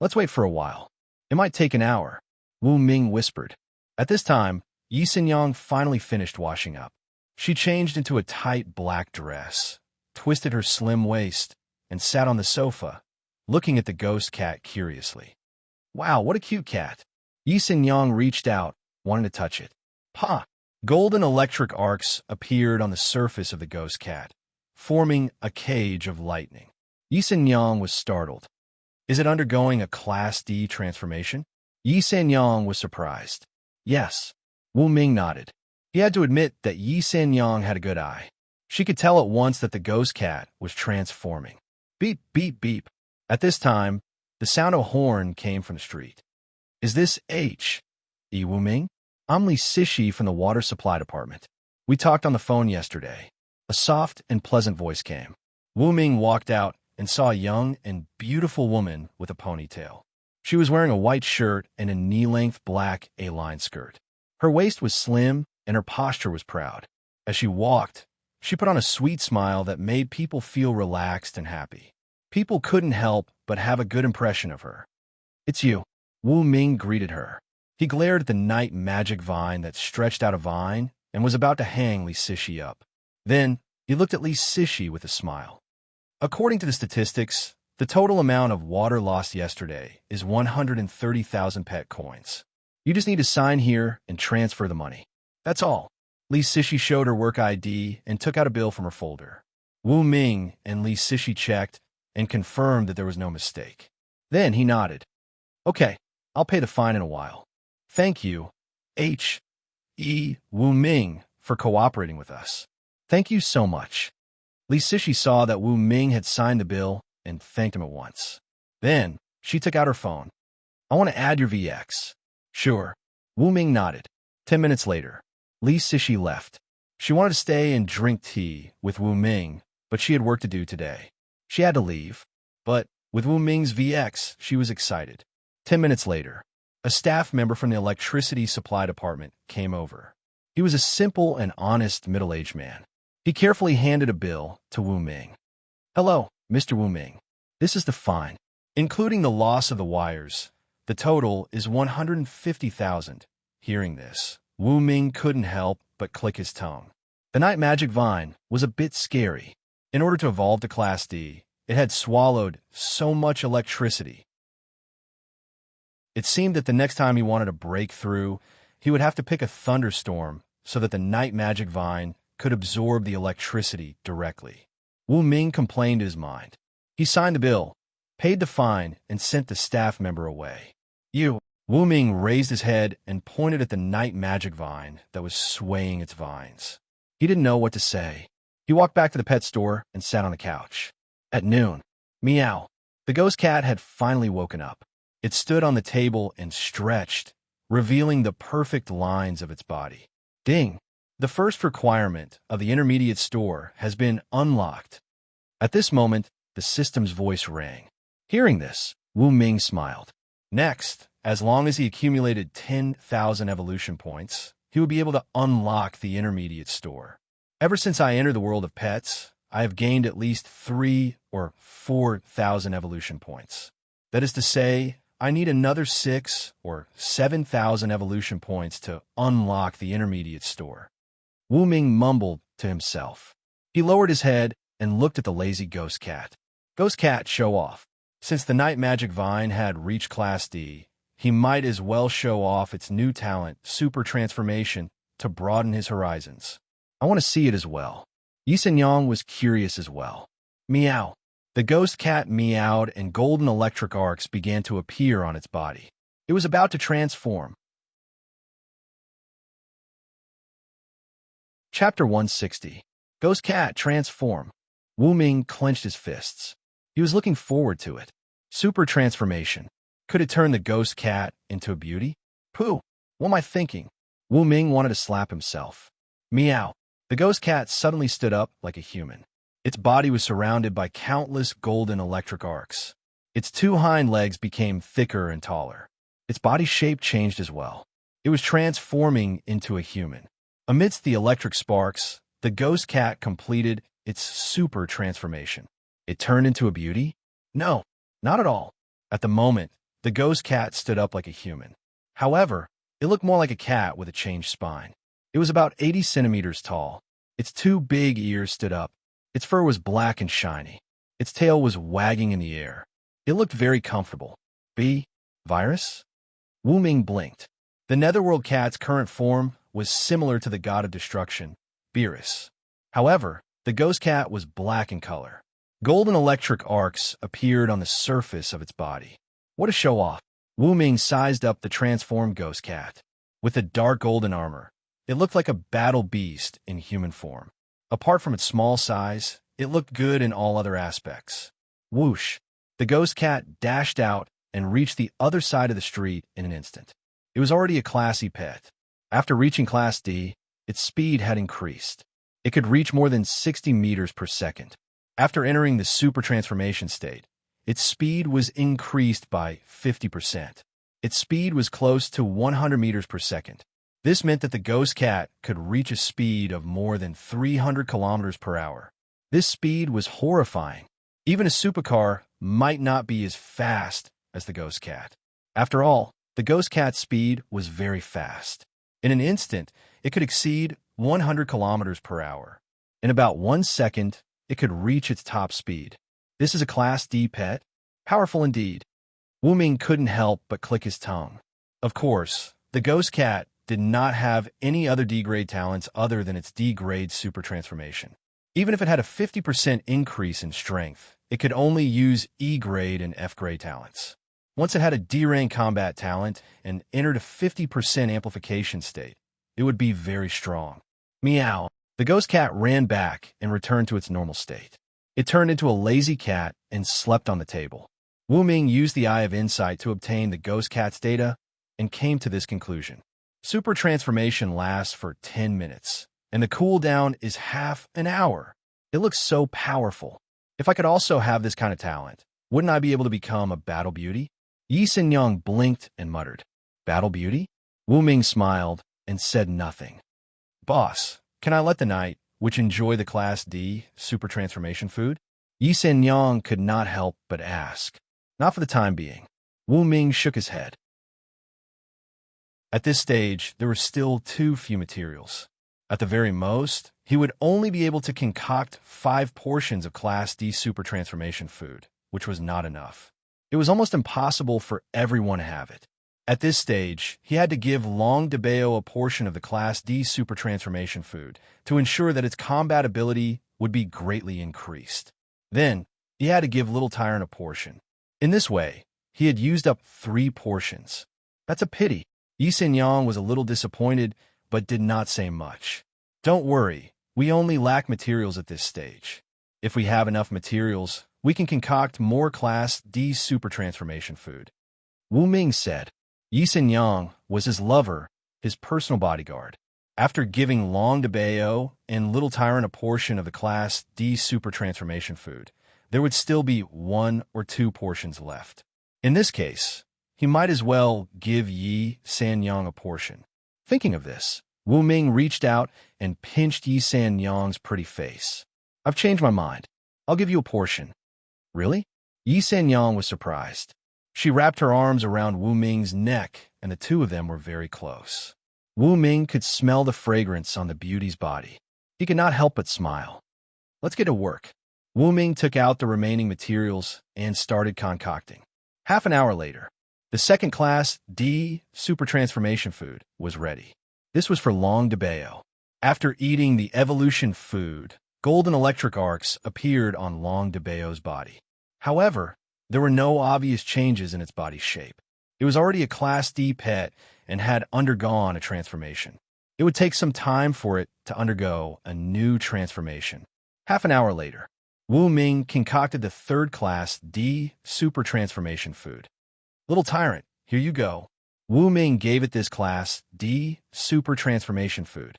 Let's wait for a while. It might take an hour, Wu Ming whispered. At this time, Yi Xinyang finally finished washing up. She changed into a tight black dress, twisted her slim waist, and sat on the sofa, looking at the Ghost Cat curiously. Wow, what a cute cat. Yi Xinyang reached out, wanting to touch it. Pa! Golden electric arcs appeared on the surface of the Ghost Cat, forming a cage of lightning. Yi Xinyang was startled. Is it undergoing a Class D transformation? Yi Xinyang was surprised. Yes. Wu Ming nodded. He had to admit that Yi Xinyang had a good eye. She could tell at once that the Ghost Cat was transforming. Beep, beep, beep. At this time, the sound of a horn came from the street. Is this H? E. Wu Ming? I'm Li Sishi from the Water Supply Department. We talked on the phone yesterday. A soft and pleasant voice came. Wu Ming walked out and saw a young and beautiful woman with a ponytail. She was wearing a white shirt and a knee-length black A-line skirt. Her waist was slim and her posture was proud. As she walked, she put on a sweet smile that made people feel relaxed and happy. People couldn't help but have a good impression of her. It's you. Wu Ming greeted her. He glared at the Night Magic Vine that stretched out a vine and was about to hang Li Sishi up. Then, he looked at Li Sishi with a smile. According to the statistics, the total amount of water lost yesterday is 130,000 pet coins. You just need to sign here and transfer the money. That's all. Li Sishi showed her work ID and took out a bill from her folder. Wu Ming and Li Sishi checked and confirmed that there was no mistake. Then he nodded. Okay, I'll pay the fine in a while. Thank you, H. E. Wu Ming, for cooperating with us. Thank you so much. Li Sishi saw that Wu Ming had signed the bill and thanked him at once. Then, she took out her phone. I want to add your VX. Sure. Wu Ming nodded. 10 minutes later, Li Sishi left. She wanted to stay and drink tea with Wu Ming, but she had work to do today. She had to leave, but with Wu Ming's VX, she was excited. 10 minutes later, a staff member from the electricity supply department came over. He was a simple and honest middle-aged man. He carefully handed a bill to Wu Ming. Hello, Mr. Wu Ming. This is the fine. Including the loss of the wires, the total is 150,000. Hearing this, Wu Ming couldn't help but click his tongue. The Night Magic Vine was a bit scary. In order to evolve to Class D, it had swallowed so much electricity. It seemed that the next time he wanted to break through, he would have to pick a thunderstorm so that the Night Magic Vine could absorb the electricity directly. Wu Ming complained in his mind. He signed the bill, paid the fine, and sent the staff member away. You. Wu Ming raised his head and pointed at the night magic vine that was swaying its vines. He didn't know what to say. He walked back to the pet store and sat on the couch. At noon, meow. The ghost cat had finally woken up. It stood on the table and stretched, revealing the perfect lines of its body. Ding! The first requirement of the intermediate store has been unlocked. At this moment, the system's voice rang. Hearing this, Wu Ming smiled. Next, as long as he accumulated 10,000 evolution points, he would be able to unlock the intermediate store. Ever since I entered the world of pets, I have gained at least 3,000 or 4,000 evolution points. That is to say, I need another 6,000 or 7,000 evolution points to unlock the intermediate store. Wu Ming mumbled to himself. He lowered his head and looked at the lazy ghost cat. Ghost cat, show off. Since the night magic vine had reached Class D, he might as well show off its new talent, super transformation, to broaden his horizons. I want to see it as well. Yi Yang was curious as well. Meow. The ghost cat meowed and golden electric arcs began to appear on its body. It was about to transform. Chapter 160. Ghost cat transform. Wu Ming clenched his fists. He was looking forward to it. Super transformation. Could it turn the ghost cat into a beauty? Pooh! What am I thinking? Wu Ming wanted to slap himself. Meow. The ghost cat suddenly stood up like a human. Its body was surrounded by countless golden electric arcs. Its two hind legs became thicker and taller. Its body shape changed as well. It was transforming into a human. Amidst the electric sparks, the ghost cat completed its super transformation. It turned into a beauty? No, not at all. At the moment, the ghost cat stood up like a human. However, it looked more like a cat with a changed spine. It was about 80 centimeters tall. Its two big ears stood up. Its fur was black and shiny. Its tail was wagging in the air. It looked very comfortable. Virus? Wu Ming blinked. The Netherworld cat's current form was similar to the god of destruction, Beerus. However, the ghost cat was black in color. Golden electric arcs appeared on the surface of its body. What a show-off! Wu Ming sized up the transformed ghost cat. With the dark golden armor, it looked like a battle beast in human form. Apart from its small size, it looked good in all other aspects. Whoosh! The ghost cat dashed out and reached the other side of the street in an instant. It was already a classy pet. After reaching Class D, its speed had increased. It could reach more than 60 meters per second. After entering the super transformation state, its speed was increased by 50%. Its speed was close to 100 meters per second. This meant that the ghost cat could reach a speed of more than 300 kilometers per hour. This speed was horrifying. Even a supercar might not be as fast as the ghost cat. After all, the ghost cat's speed was very fast. In an instant, it could exceed 100 kilometers per hour. In about 1 second, it could reach its top speed. This is a Class D pet? Powerful indeed. Wu Ming couldn't help but click his tongue. Of course, the ghost cat did not have any other D-grade talents other than its D-grade super transformation. Even if it had a 50% increase in strength, it could only use E-grade and F-grade talents. Once it had a D-rank combat talent and entered a 50% amplification state, it would be very strong. Meow. The ghost cat ran back and returned to its normal state. It turned into a lazy cat and slept on the table. Wu Ming used the Eye of Insight to obtain the ghost cat's data and came to this conclusion. Super transformation lasts for 10 minutes, and the cooldown is half an hour. It looks so powerful. If I could also have this kind of talent, wouldn't I be able to become a battle beauty? Yi Yang blinked and muttered, Battle beauty? Wu Ming smiled and said nothing. Boss, can I let the knight, which enjoy the Class D, super transformation food? Yi Yang could not help but ask. Not for the time being. Wu Ming shook his head. At this stage, there were still too few materials. At the very most, he would only be able to concoct 5 portions of Class D super transformation food, which was not enough. It was almost impossible for everyone to have it. At this stage, he had to give Long DeBeo a portion of the Class D super transformation food to ensure that its combat ability would be greatly increased. Then, he had to give Little Tyrant a portion. In this way, he had used up 3 portions. That's a pity. Yi Yang was a little disappointed, but did not say much. Don't worry, we only lack materials at this stage. If we have enough materials, we can concoct more Class D super transformation food. Wu Ming said. Yi Yang was his lover, his personal bodyguard. After giving Long DeBayo and Little Tyrant a portion of the Class D super transformation food, there would still be 1 or 2 portions left. In this case, he might as well give Yi Yang a portion. Thinking of this, Wu Ming reached out and pinched Yi Yang's pretty face. I've changed my mind. I'll give you a portion. Really? Yi Yang was surprised. She wrapped her arms around Wu Ming's neck, and the two of them were very close. Wu Ming could smell the fragrance on the beauty's body. He could not help but smile. Let's get to work. Wu Ming took out the remaining materials and started concocting. Half an hour later, the second Class D super transformation food was ready. This was for Long DeBayo. After eating the evolution food, golden electric arcs appeared on Long DeBayo's body. However, there were no obvious changes in its body shape. It was already a Class D pet and had undergone a transformation. It would take some time for it to undergo a new transformation. Half an hour later, Wu Ming concocted the third Class D super transformation food. Little Tyrant, here you go. Wu Ming gave it this Class D super transformation food.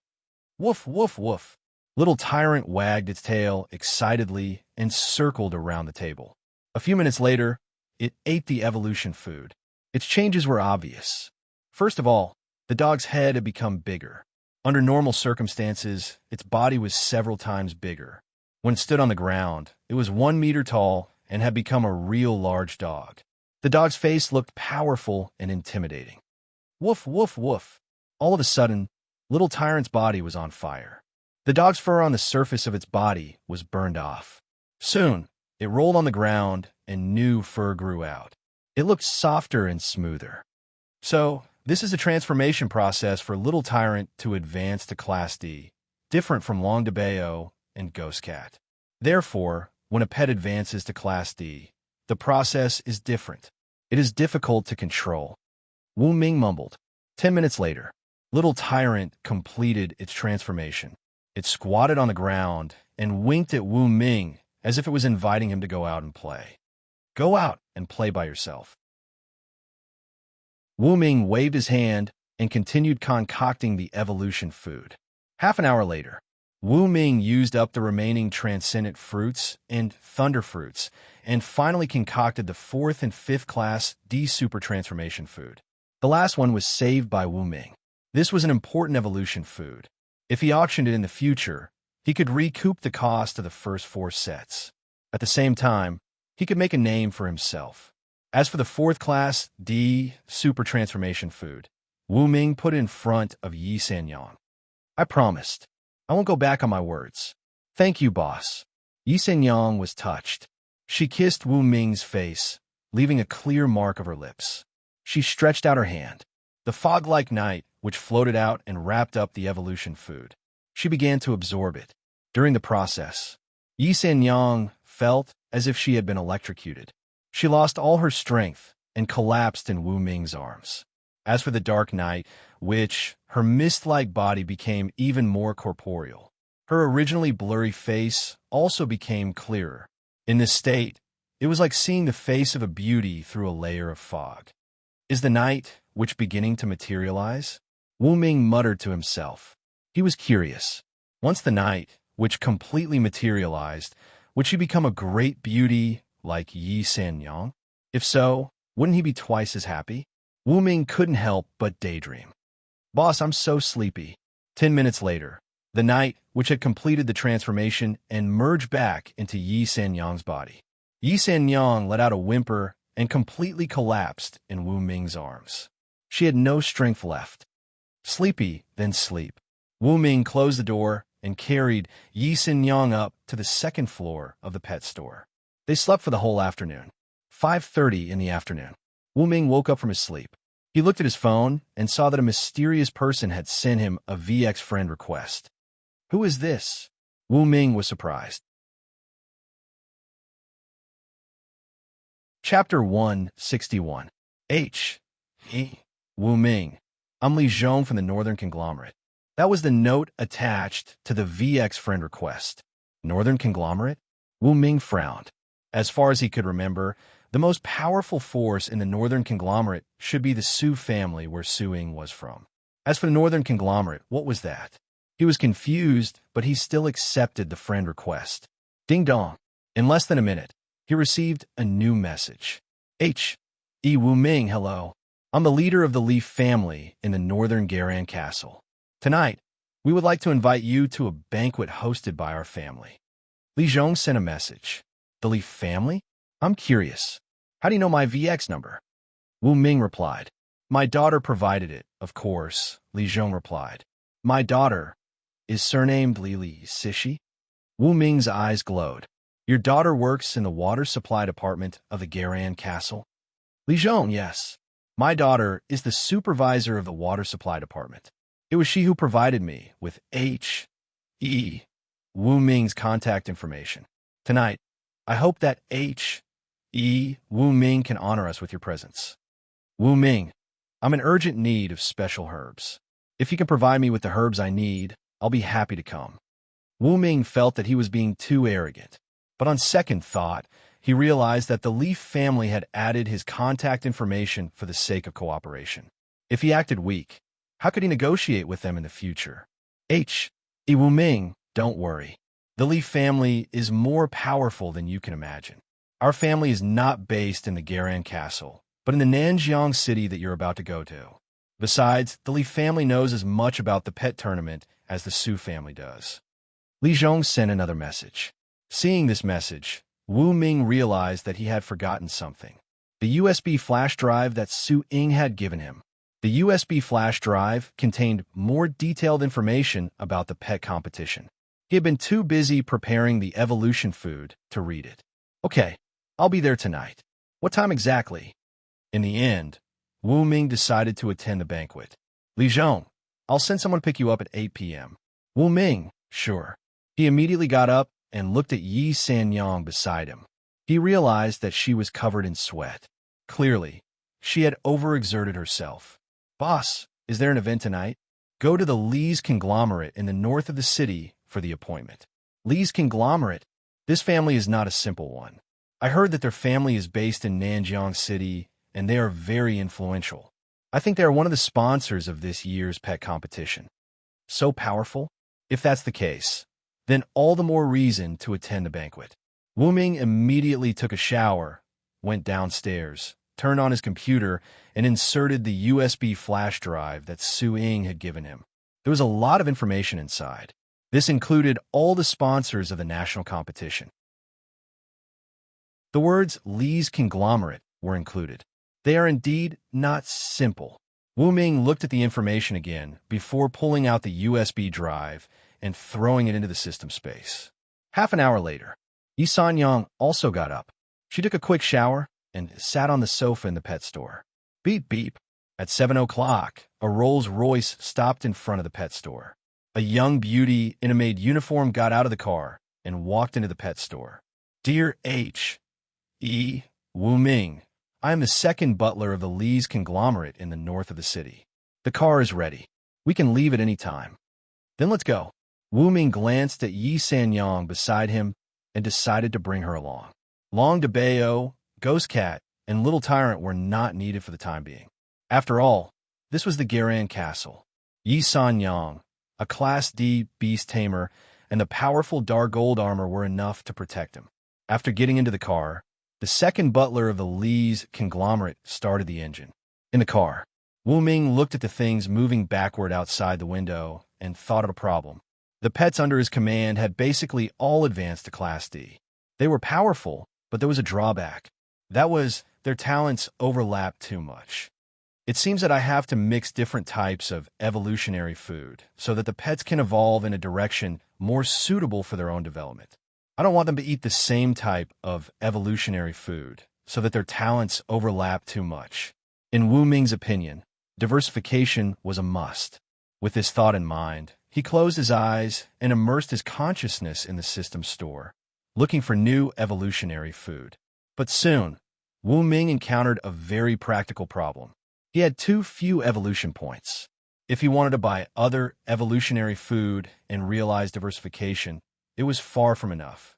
Woof, woof, woof. Little Tyrant wagged its tail excitedly and circled around the table. A few minutes later, it ate the evolution food. Its changes were obvious. First of all, the dog's head had become bigger. Under normal circumstances, its body was several times bigger. When it stood on the ground, it was 1 meter tall and had become a real large dog. The dog's face looked powerful and intimidating. Woof, woof, woof. All of a sudden, Little Tyrant's body was on fire. The dog's fur on the surface of its body was burned off. Soon, it rolled on the ground and new fur grew out. It looked softer and smoother. So, this is a transformation process for Little Tyrant to advance to Class D, different from Long DeBayo and Ghost Cat. Therefore, when a pet advances to Class D, the process is different. It is difficult to control. Wu Ming mumbled. 10 minutes later, Little Tyrant completed its transformation. It squatted on the ground and winked at Wu Ming as if it was inviting him to go out and play. Go out and play by yourself. Wu Ming waved his hand and continued concocting the evolution food. Half an hour later, Wu Ming used up the remaining transcendent fruits and thunder fruits and finally concocted the 4th and 5th Class D super transformation food. The last one was saved by Wu Ming. This was an important evolution food. If he auctioned it in the future, he could recoup the cost of the first 4 sets. At the same time, he could make a name for himself. As for the 4th Class D super transformation food, Wu Ming put it in front of Yi Yang. I promised. I won't go back on my words. Thank you, boss. Yi Yang was touched. She kissed Wu Ming's face, leaving a clear mark of her lips. She stretched out her hand. The fog-like night, which floated out and wrapped up the evolution food. She began to absorb it. During the process, Yi Yang felt as if she had been electrocuted. She lost all her strength and collapsed in Wu Ming's arms. As for the dark night, which her mist-like body became even more corporeal. Her originally blurry face also became clearer. In this state, it was like seeing the face of a beauty through a layer of fog. Is the night which beginning to materialize? Wu Ming muttered to himself. He was curious. Once the night, which completely materialized, would she become a great beauty like Yi Yang? If so, wouldn't he be twice as happy? Wu Ming couldn't help but daydream. Boss, I'm so sleepy. 10 minutes later, the night, which had completed the transformation and merged back into Yi Yang's body. Yi Yang let out a whimper and completely collapsed in Wu Ming's arms. She had no strength left. Sleepy, then sleep. Wu Ming closed the door and carried Yi Yang up to the 2nd floor of the pet store. They slept for the whole afternoon. 5:30 in the afternoon. Wu Ming woke up from his sleep. He looked at his phone and saw that a mysterious person had sent him a VX friend request. Who is this? Wu Ming was surprised. Chapter 161. H. E. Wu Ming. I'm Li Zhong from the Northern Conglomerate. That was the note attached to the VX friend request. Northern Conglomerate? Wu Ming frowned. As far as he could remember, the most powerful force in the Northern Conglomerate should be the Su family where Su Ying was from. As for the Northern Conglomerate, what was that? He was confused, but he still accepted the friend request. Ding dong. In less than a minute, he received a new message. H. E. Wu Ming, hello. I'm the leader of the Leaf family in the Northern Garan Castle. Tonight, we would like to invite you to a banquet hosted by our family. Li Zhong sent a message. The Leaf family? I'm curious. How do you know my VX number? Wu Ming replied. My daughter provided it, of course, Li Zhong replied. My daughter is surnamed Li Sishi? Wu Ming's eyes glowed. Your daughter works in the water supply department of the Garan Castle? Li Zhong, yes. My daughter is the supervisor of the water supply department. It was she who provided me with H. E. Wu Ming's contact information. Tonight, I hope that H. E. Wu Ming can honor us with your presence. Wu Ming, I'm in urgent need of special herbs. If you can provide me with the herbs I need, I'll be happy to come. Wu Ming felt that he was being too arrogant. But on second thought, he realized that the Leaf family had added his contact information for the sake of cooperation. If he acted weak, how could he negotiate with them in the future? H. E. Wu Ming, don't worry. The Leaf family is more powerful than you can imagine. Our family is not based in the Garan Castle, but in the Nanjiang city that you're about to go to. Besides, the Leaf family knows as much about the pet tournament as the Su family does. Li Zhong sent another message. Seeing this message, Wu Ming realized that he had forgotten something. The USB flash drive that Su Ying had given him. The USB flash drive contained more detailed information about the pet competition. He had been too busy preparing the evolution food to read it. Okay, I'll be there tonight. What time exactly? In the end, Wu Ming decided to attend the banquet. Li Zhong, I'll send someone to pick you up at 8 p.m. Wu Ming, sure. He immediately got up and looked at Yi Sanyang beside him. He realized that she was covered in sweat. Clearly, she had overexerted herself. Boss, is there an event tonight? Go to the Lee's Conglomerate in the north of the city for the appointment. Lee's Conglomerate? This family is not a simple one. I heard that their family is based in Nanjiang City, and they are very influential. I think they are one of the sponsors of this year's pet competition. So powerful? If that's the case, then all the more reason to attend the banquet. Wu Ming immediately took a shower, went downstairs, turned on his computer, and inserted the USB flash drive that Su Ying had given him. There was a lot of information inside. This included all the sponsors of the national competition. The words Lee's Conglomerate were included. They are indeed not simple. Wu Ming looked at the information again before pulling out the USB drive and throwing it into the system space. Half an hour later, Yi Sanyang also got up. She took a quick shower and sat on the sofa in the pet store. Beep, beep. At 7 o'clock, a Rolls-Royce stopped in front of the pet store. A young beauty in a maid uniform got out of the car and walked into the pet store. Dear H. E. Wu Ming, I am the second butler of the Lee's Conglomerate in the north of the city. The car is ready. We can leave at any time. Then let's go. Wu Ming glanced at Yi Sanyang beside him and decided to bring her along. Long DeBayo, Ghost Cat, and Little Tyrant were not needed for the time being. After all, this was the Garan Castle. Yi Sanyang, a Class D beast tamer, and the powerful dark gold armor were enough to protect him. After getting into the car, the second butler of the Lee's Conglomerate started the engine. In the car, Wu Ming looked at the things moving backward outside the window and thought of a problem. The pets under his command had basically all advanced to Class D. They were powerful, but there was a drawback. That was, their talents overlapped too much. It seems that I have to mix different types of evolutionary food so that the pets can evolve in a direction more suitable for their own development. I don't want them to eat the same type of evolutionary food so that their talents overlap too much. In Wu Ming's opinion, diversification was a must. With this thought in mind, he closed his eyes and immersed his consciousness in the system store, looking for new evolutionary food. But soon, Wu Ming encountered a very practical problem. He had too few evolution points. If he wanted to buy other evolutionary food and realize diversification, it was far from enough.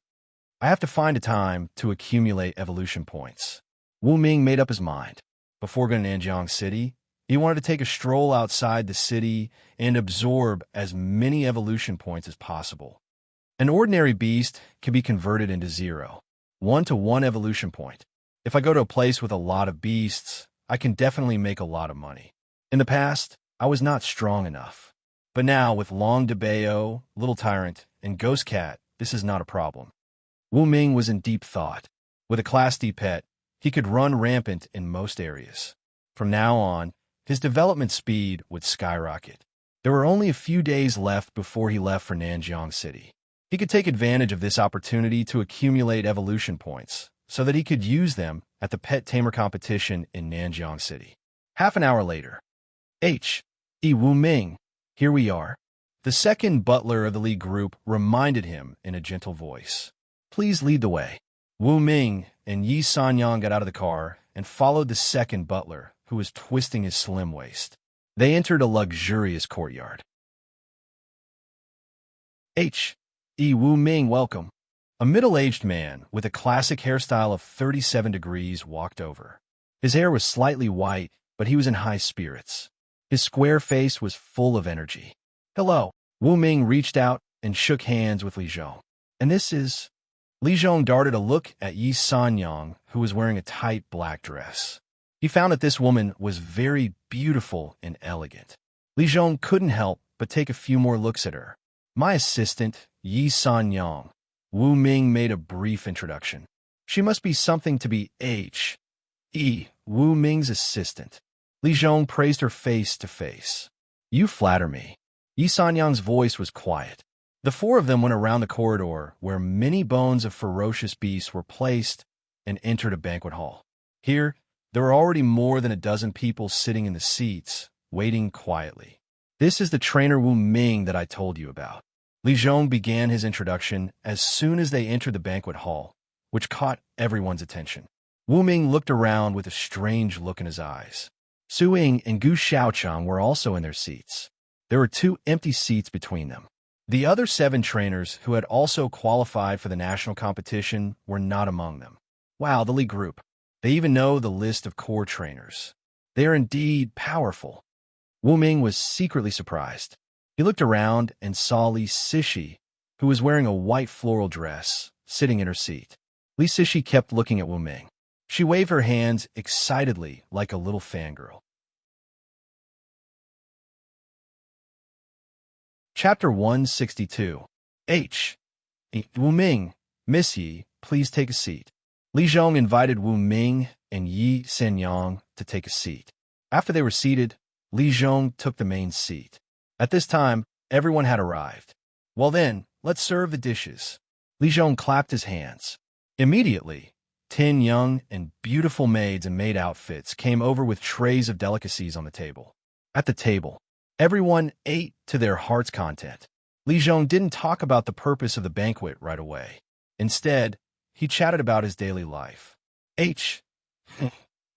I have to find a time to accumulate evolution points. Wu Ming made up his mind. Before going to Nanjiang City, he wanted to take a stroll outside the city and absorb as many evolution points as possible. An ordinary beast can be converted into 0, 1 to 1 evolution point. If I go to a place with a lot of beasts, I can definitely make a lot of money. In the past, I was not strong enough. But now, with Long DeBeo, Little Tyrant, and Ghost Cat, this is not a problem. Wu Ming was in deep thought. With a Class D pet, he could run rampant in most areas. From now on, his development speed would skyrocket. There were only a few days left before he left for Nanjiang City. He could take advantage of this opportunity to accumulate evolution points, so that he could use them at the pet tamer competition in Nanjiang City. Half an hour later. Wu Ming, here we are. The second butler of the league group reminded him in a gentle voice. Please lead the way. Wu Ming and Yi Sanyang got out of the car and followed the second butler, who was twisting his slim waist. They entered a luxurious courtyard. Wu Ming, welcome. A middle-aged man with a classic hairstyle of 37 degrees walked over. His hair was slightly white, but he was in high spirits. His square face was full of energy. Hello. Wu Ming reached out and shook hands with Li Zhong. And this is... Li Zhong darted a look at Yi Sanyang, who was wearing a tight black dress. He found that this woman was very beautiful and elegant. Li Zhong couldn't help but take a few more looks at her. My assistant, Yi Sanyang. Wu Ming made a brief introduction. She must be something to be Wu Ming's assistant. Li Zhong praised her face to face. You flatter me. Yi Sanyang's voice was quiet. The four of them went around the corridor where many bones of ferocious beasts were placed and entered a banquet hall. Here, there were already more than a dozen people sitting in the seats, waiting quietly. This is the trainer Wu Ming that I told you about. Li Zhong began his introduction as soon as they entered the banquet hall, which caught everyone's attention. Wu Ming looked around with a strange look in his eyes. Su Ying and Gu Xiaochang were also in their seats. There were 2 empty seats between them. The other 7 trainers who had also qualified for the national competition were not among them. Wow, the league group. They even know the list of core trainers. They are indeed powerful. Wu Ming was secretly surprised. He looked around and saw Li Cixi, who was wearing a white floral dress, sitting in her seat. Li Cixi kept looking at Wu Ming. She waved her hands excitedly like a little fangirl. Chapter 162. Wu Ming, Miss Yi, please take a seat. Li Zhong invited Wu Ming and Yi Sanyang to take a seat. After they were seated, Li Zhong took the main seat. At this time, everyone had arrived. Well then, let's serve the dishes. Li Zhong clapped his hands. Immediately, 10 young and beautiful maids in maid outfits came over with trays of delicacies on the table. At the table, everyone ate to their heart's content. Li Zhong didn't talk about the purpose of the banquet right away. Instead, he chatted about his daily life.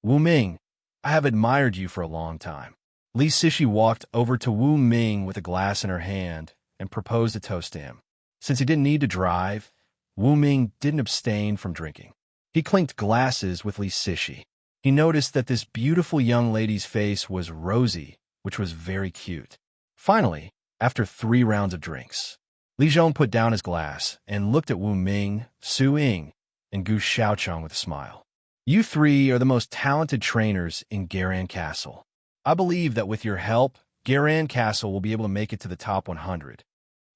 Wu Ming, I have admired you for a long time. Li Cixi walked over to Wu Ming with a glass in her hand and proposed a toast to him. Since he didn't need to drive, Wu Ming didn't abstain from drinking. He clinked glasses with Li Cixi. He noticed that this beautiful young lady's face was rosy, which was very cute. Finally, after 3 rounds of drinks, Li Zhong put down his glass and looked at Wu Ming, Su Ying, and Gu Xiaochang with a smile. You 3 are the most talented trainers in Garan Castle. I believe that with your help, Garan Castle will be able to make it to the top 100.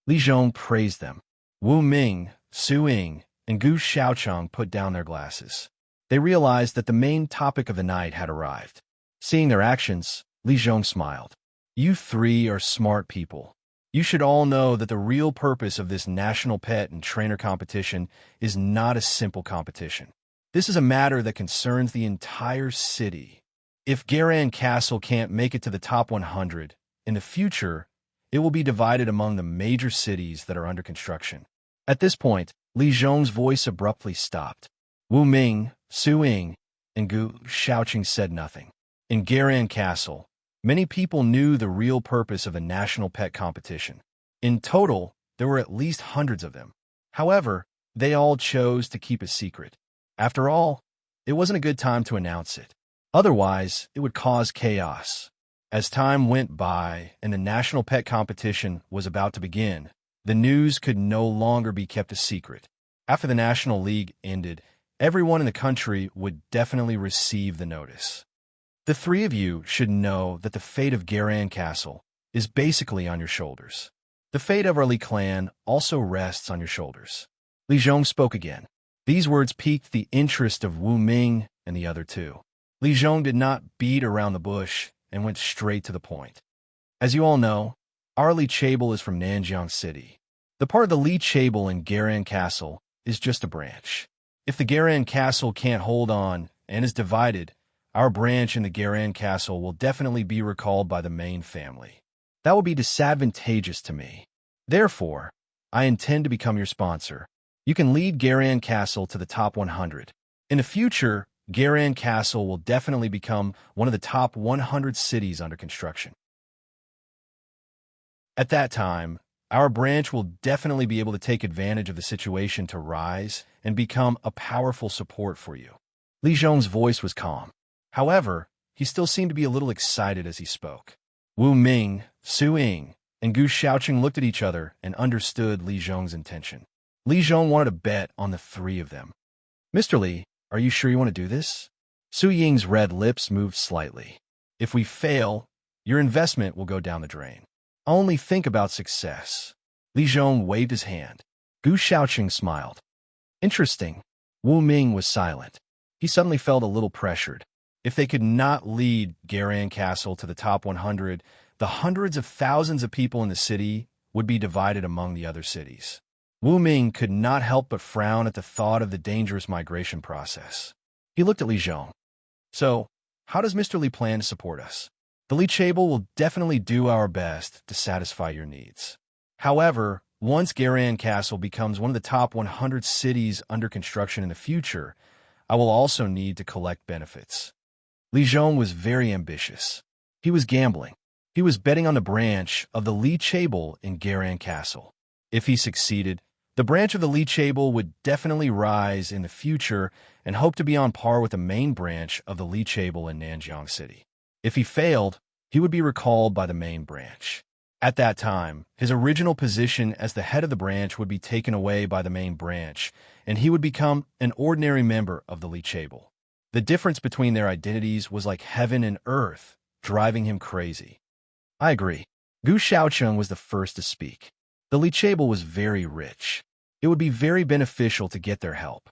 Li Zhong praised them. Wu Ming, Su Ying, and Gu Xiaochang put down their glasses. They realized that the main topic of the night had arrived. Seeing their actions, Li Zhong smiled. You 3 are smart people. You should all know that the real purpose of this national pet and trainer competition is not a simple competition. This is a matter that concerns the entire city. If Garan Castle can't make it to the top 100, in the future, it will be divided among the major cities that are under construction. At this point, Li Zhong's voice abruptly stopped. Wu Ming, Su Ying, and Gu Shaoqing said nothing. In Garan Castle, many people knew the real purpose of the national pet competition. In total, there were at least hundreds of them. However, they all chose to keep it secret. After all, it wasn't a good time to announce it. Otherwise, it would cause chaos. As time went by and the national pet competition was about to begin, the news could no longer be kept a secret. After the National League ended, everyone in the country would definitely receive the notice. The three of you should know that the fate of Garan Castle is basically on your shoulders. The fate of our Li clan also rests on your shoulders. Li Zhong spoke again. These words piqued the interest of Wu Ming and the other two. Li Zhong did not beat around the bush and went straight to the point. As you all know, our Li Chable is from Nanjiang City. The part of the Li Chable in Garan Castle is just a branch. If the Garan Castle can't hold on and is divided, our branch in the Garan Castle will definitely be recalled by the main family. That would be disadvantageous to me. Therefore, I intend to become your sponsor. You can lead Garan Castle to the top 100. In the future, Garan Castle will definitely become one of the top 100 cities under construction. At that time, our branch will definitely be able to take advantage of the situation to rise and become a powerful support for you. Li Zhong's voice was calm. However, he still seemed to be a little excited as he spoke. Wu Ming, Su Ying, and Gu Shaoqing looked at each other and understood Li Zhong's intention. Li Zhong wanted to bet on the three of them. Mr. Li, are you sure you want to do this? Su Ying's red lips moved slightly. If we fail, your investment will go down the drain. Only think about success. Li Zhong waved his hand. Gu Shaoqing smiled. Interesting. Wu Ming was silent. He suddenly felt a little pressured. If they could not lead Garan Castle to the top 100, the hundreds of thousands of people in the city would be divided among the other cities. Wu Ming could not help but frown at the thought of the dangerous migration process. He looked at Li Zhong. So, how does Mr. Li plan to support us? The Li Chable will definitely do our best to satisfy your needs. However, once Garan Castle becomes one of the top 100 cities under construction in the future, I will also need to collect benefits. Li Zhong was very ambitious. He was gambling. He was betting on the branch of the Li Chable in Garan Castle. If he succeeded, the branch of the Li Chable would definitely rise in the future and hope to be on par with the main branch of the Li Chable in Nanjiang City. If he failed, he would be recalled by the main branch. At that time, his original position as the head of the branch would be taken away by the main branch, and he would become an ordinary member of the Li Chable. The difference between their identities was like heaven and earth, driving him crazy. I agree. Gu Shaoqing was the first to speak. The Li Chable was very rich. It would be very beneficial to get their help.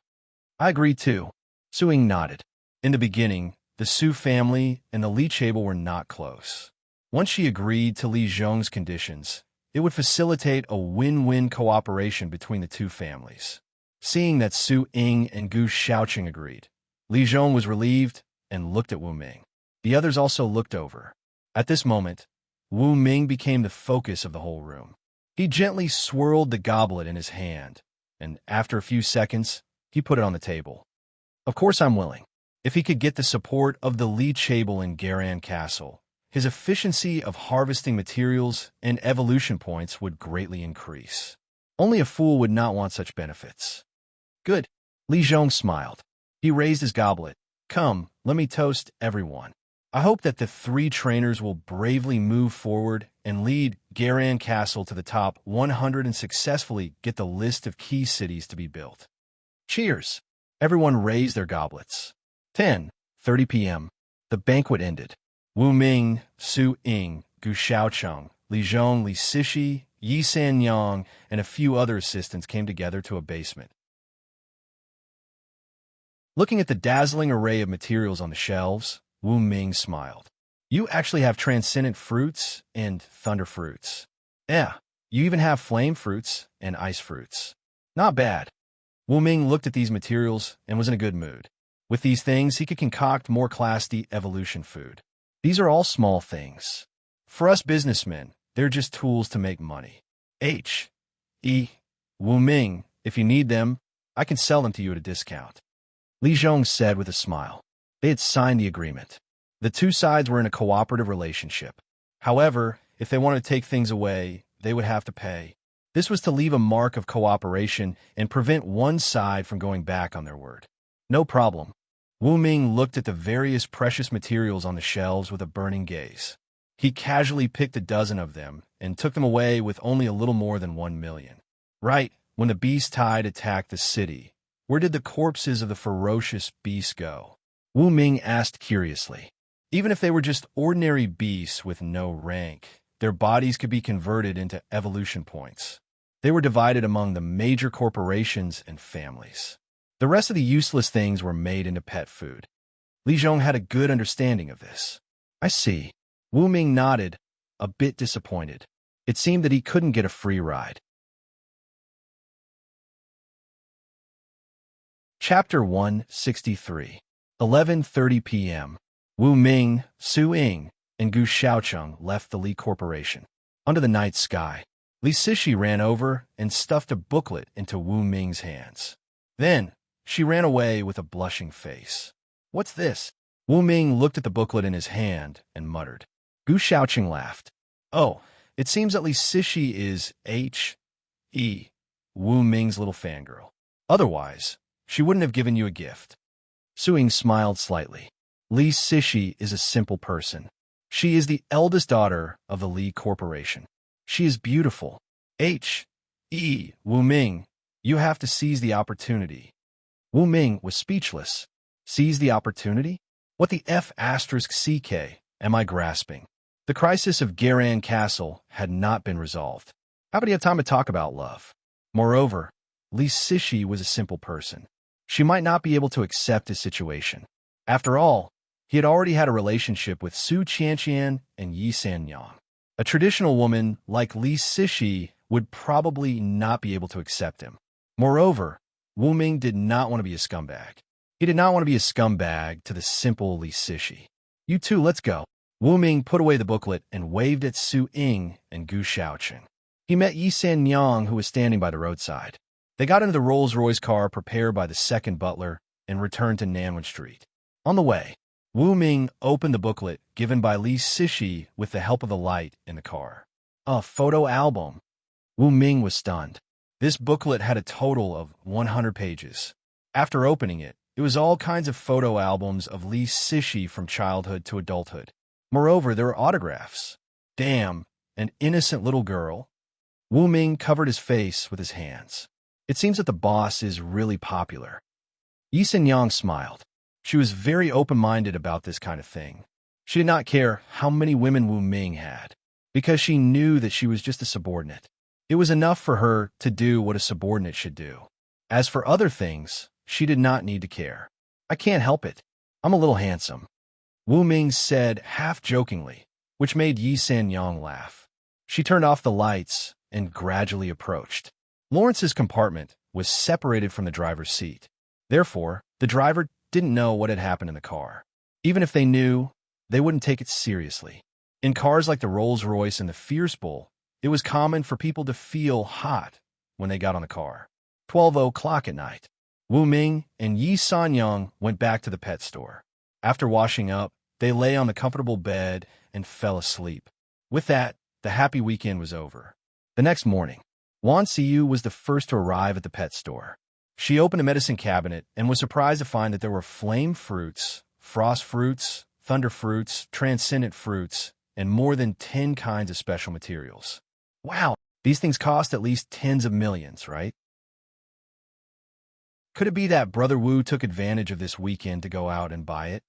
I agree too. Su Ying nodded. In the beginning, the Su family and the Li Chable were not close. Once she agreed to Li Zhong's conditions, it would facilitate a win-win cooperation between the two families. Seeing that Su Ying and Gu Shaoqing agreed, Li Zhong was relieved and looked at Wu Ming. The others also looked over. At this moment, Wu Ming became the focus of the whole room. He gently swirled the goblet in his hand, and after a few seconds, he put it on the table. Of course I'm willing. If he could get the support of the Li Chable in Garan Castle, his efficiency of harvesting materials and evolution points would greatly increase. Only a fool would not want such benefits. Good. Li Zhong smiled. He raised his goblet. Come, let me toast everyone. I hope that the three trainers will bravely move forward and lead Garan Castle to the top 100 and successfully get the list of key cities to be built. Cheers! Everyone raised their goblets. 10:30 p.m. The banquet ended. Wu Ming, Su Ying, Gu Shaoqing, Li Zhong, Li Sishi, Yi Sanyang, and a few other assistants came together to a basement. Looking at the dazzling array of materials on the shelves, Wu Ming smiled. You actually have transcendent fruits and thunder fruits. Yeah, you even have flame fruits and ice fruits. Not bad. Wu Ming looked at these materials and was in a good mood. With these things, he could concoct more classy evolution food. These are all small things. For us businessmen, they're just tools to make money. Wu Ming, if you need them, I can sell them to you at a discount. Li Zhong said with a smile. They had signed the agreement. The two sides were in a cooperative relationship. However, if they wanted to take things away, they would have to pay. This was to leave a mark of cooperation and prevent one side from going back on their word. No problem. Wu Ming looked at the various precious materials on the shelves with a burning gaze. He casually picked a dozen of them and took them away with only a little more than 1 million. Right, when the beast tide attacked the city, where did the corpses of the ferocious beasts go? Wu Ming asked curiously. Even if they were just ordinary beasts with no rank, their bodies could be converted into evolution points. They were divided among the major corporations and families. The rest of the useless things were made into pet food. Li Zhong had a good understanding of this. I see. Wu Ming nodded, a bit disappointed. It seemed that he couldn't get a free ride. Chapter 163. 11:30 p.m. Wu Ming, Su Ying, and Gu Xiaocheng left the Li Corporation. Under the night sky, Li Cixi ran over and stuffed a booklet into Wu Ming's hands. Then, she ran away with a blushing face. What's this? Wu Ming looked at the booklet in his hand and muttered. Gu Xiaocheng laughed. Oh, it seems that Li Cixi is H.E. Wu Ming's little fangirl. Otherwise, she wouldn't have given you a gift. Su Ying smiled slightly. Li Cixi is a simple person. She is the eldest daughter of the Li Corporation. She is beautiful. H.E. Wu Ming, you have to seize the opportunity. Wu Ming was speechless. Seize the opportunity? What the F***CK am I grasping? The crisis of Garan Castle had not been resolved. How would he have time to talk about love? Moreover, Li Cixi was a simple person. She might not be able to accept his situation. After all, he had already had a relationship with Su Qianqian and Yi Sanyang. A traditional woman like Li Cixi would probably not be able to accept him. Moreover, Wu Ming did not want to be a scumbag. He did not want to be a scumbag to the simple Li Cixi. You two, let's go. Wu Ming put away the booklet and waved at Su Ying and Gu Xiaocheng. He met Yi Sanyang, who was standing by the roadside. They got into the Rolls-Royce car prepared by the second butler and returned to Nanwen Street. On the way, Wu Ming opened the booklet given by Li Cixi with the help of the light in the car. A photo album. Wu Ming was stunned. This booklet had a total of 100 pages. After opening it, it was all kinds of photo albums of Li Cixi from childhood to adulthood. Moreover, there were autographs. Damn, an innocent little girl. Wu Ming covered his face with his hands. It seems that the boss is really popular. Yi Sanyang smiled. She was very open-minded about this kind of thing. She did not care how many women Wu Ming had, because she knew that she was just a subordinate. It was enough for her to do what a subordinate should do. As for other things, she did not need to care. I can't help it. I'm a little handsome. Wu Ming said half-jokingly, which made Yi Sanyang laugh. She turned off the lights and gradually approached. Lawrence's compartment was separated from the driver's seat. Therefore, the driver didn't know what had happened in the car. Even if they knew, they wouldn't take it seriously. In cars like the Rolls-Royce and the Fierce Bull, it was common for people to feel hot when they got on the car. 12 o'clock at night. Wu Ming and Yi Sanyang went back to the pet store. After washing up, they lay on the comfortable bed and fell asleep. With that, the happy weekend was over. The next morning, Wan Siyu was the first to arrive at the pet store. She opened a medicine cabinet and was surprised to find that there were flame fruits, frost fruits, thunder fruits, transcendent fruits, and more than 10 kinds of special materials. Wow, these things cost at least tens of millions, right? Could it be that Brother Wu took advantage of this weekend to go out and buy it?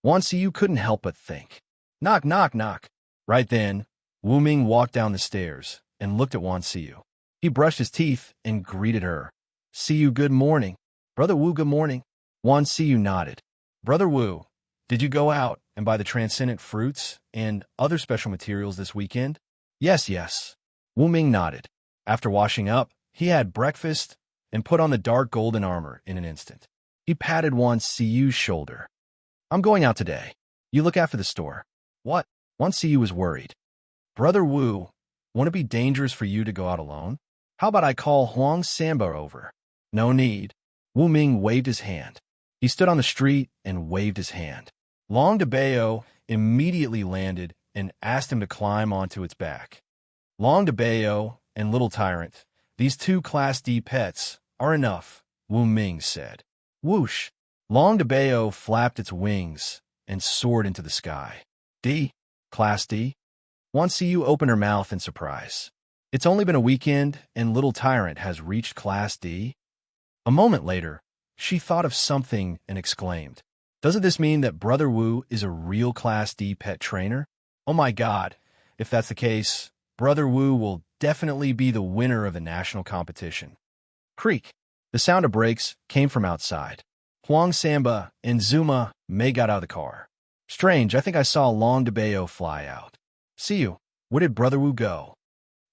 Wan Siyu couldn't help but think. Knock, knock, knock. Right then, Wu Ming walked down the stairs and looked at Wan Siyu. He brushed his teeth and greeted her. Siyu, good morning. Brother Wu, good morning. Wan Siyu nodded. Brother Wu, did you go out and buy the transcendent fruits and other special materials this weekend? Yes, yes. Wu Ming nodded. After washing up, he had breakfast and put on the dark golden armor in an instant. He patted Wan Siyu's shoulder. I'm going out today. You look after the store. What? Wan Siyu was worried. Brother Wu, won't it be dangerous for you to go out alone? How about I call Huang Samba over? No need. Wu Ming waved his hand. He He stood on the street and waved his hand. Long DeBeo immediately landed and asked him to climb onto its back. Long DeBeo and Little Tyrant, these two Class D pets are enough, Wu Ming said. Whoosh! Long DeBeo flapped its wings and soared into the sky. D? Class D? Want to see you open her mouth in surprise. It's only been a weekend and Little Tyrant has reached Class D? A moment later, she thought of something and exclaimed, "Doesn't this mean that Brother Wu is a real Class D pet trainer? Oh my God, if that's the case, Brother Wu will definitely be the winner of the national competition." Creak. The sound of brakes came from outside. Huang Samba and Zuma Mei got out of the car. Strange, I think I saw Long DeBeo fly out. See you. Where did Brother Wu go?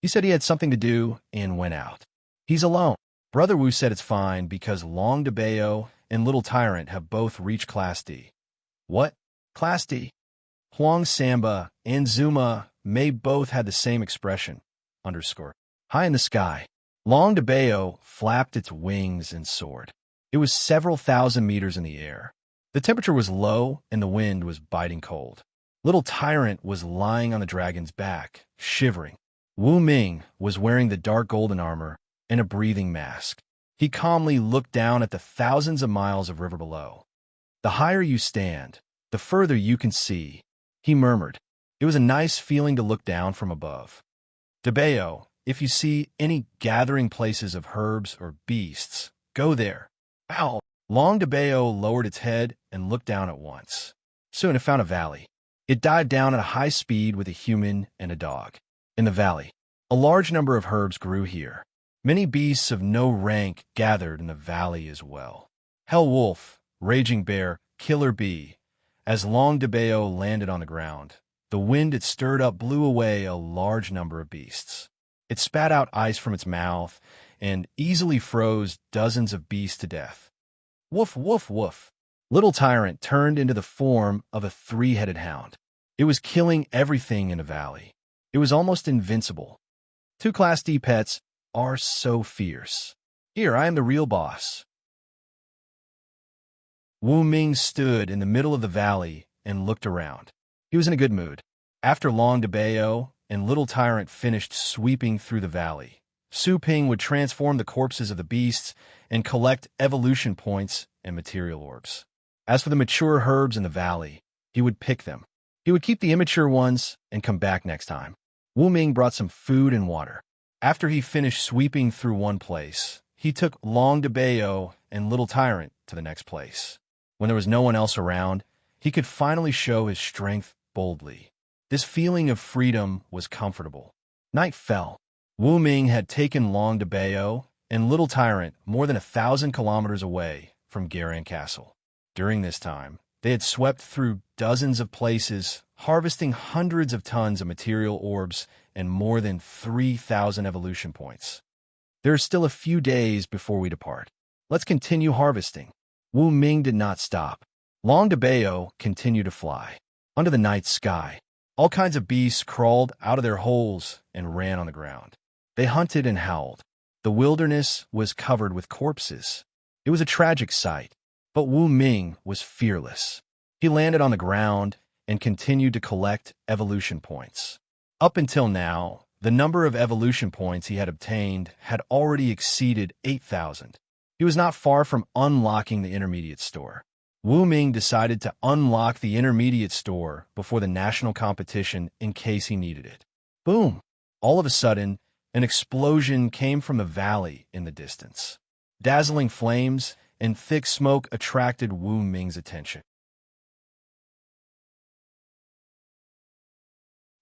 He said he had something to do and went out. He's alone. Brother Wu said it's fine because Long DeBeo and Little Tyrant have both reached Class D. What? Class D? Huang Samba and Zuma Mei both had the same expression. Underscore. High in the sky, Long DeBeo flapped its wings and soared. It was several thousand meters in the air. The temperature was low and the wind was biting cold. Little Tyrant was lying on the dragon's back, shivering. Wu Ming was wearing the dark golden armor and a breathing mask. He calmly looked down at the thousands of miles of river below. The higher you stand, the further you can see, he murmured. It was a nice feeling to look down from above. DeBeo, if you see any gathering places of herbs or beasts, go there. Ow! Long DeBeo lowered its head and looked down at once. Soon it found a valley. It dived down at a high speed with a human and a dog. In the valley, a large number of herbs grew here. Many beasts of no rank gathered in the valley as well. Hell Wolf, Raging Bear, Killer Bee. As Long DeBeo landed on the ground, the wind it stirred up blew away a large number of beasts. It spat out ice from its mouth and easily froze dozens of beasts to death. Woof, woof, woof. Little Tyrant turned into the form of a three-headed hound. It was killing everything in the valley. It was almost invincible. Two Class D pets are so fierce. Here, I am the real boss. Wu Ming stood in the middle of the valley and looked around. He was in a good mood. After Long DeBeo and Little Tyrant finished sweeping through the valley, Su Ping would transform the corpses of the beasts and collect evolution points and material orbs. As for the mature herbs in the valley, he would pick them. He would keep the immature ones and come back next time. Wu Ming brought some food and water. After he finished sweeping through one place, he took Long DeBeo and Little Tyrant to the next place. When there was no one else around, he could finally show his strength boldly. This feeling of freedom was comfortable. Night fell. Wu Ming had taken Long DeBeo and Little Tyrant more than 1,000 kilometers away from Garan Castle. During this time, they had swept through dozens of places, harvesting hundreds of tons of material orbs and more than 3,000 evolution points. There are still a few days before we depart. Let's continue harvesting. Wu Ming did not stop. Long DeBeo continued to fly. Under the night sky, all kinds of beasts crawled out of their holes and ran on the ground. They hunted and howled. The wilderness was covered with corpses. It was a tragic sight, but Wu Ming was fearless. He landed on the ground and continued to collect evolution points. Up until now, the number of evolution points he had obtained had already exceeded 8,000. He was not far from unlocking the intermediate store. Wu Ming decided to unlock the intermediate store before the national competition in case he needed it. Boom! All of a sudden, an explosion came from the valley in the distance. Dazzling flames and thick smoke attracted Wu Ming's attention.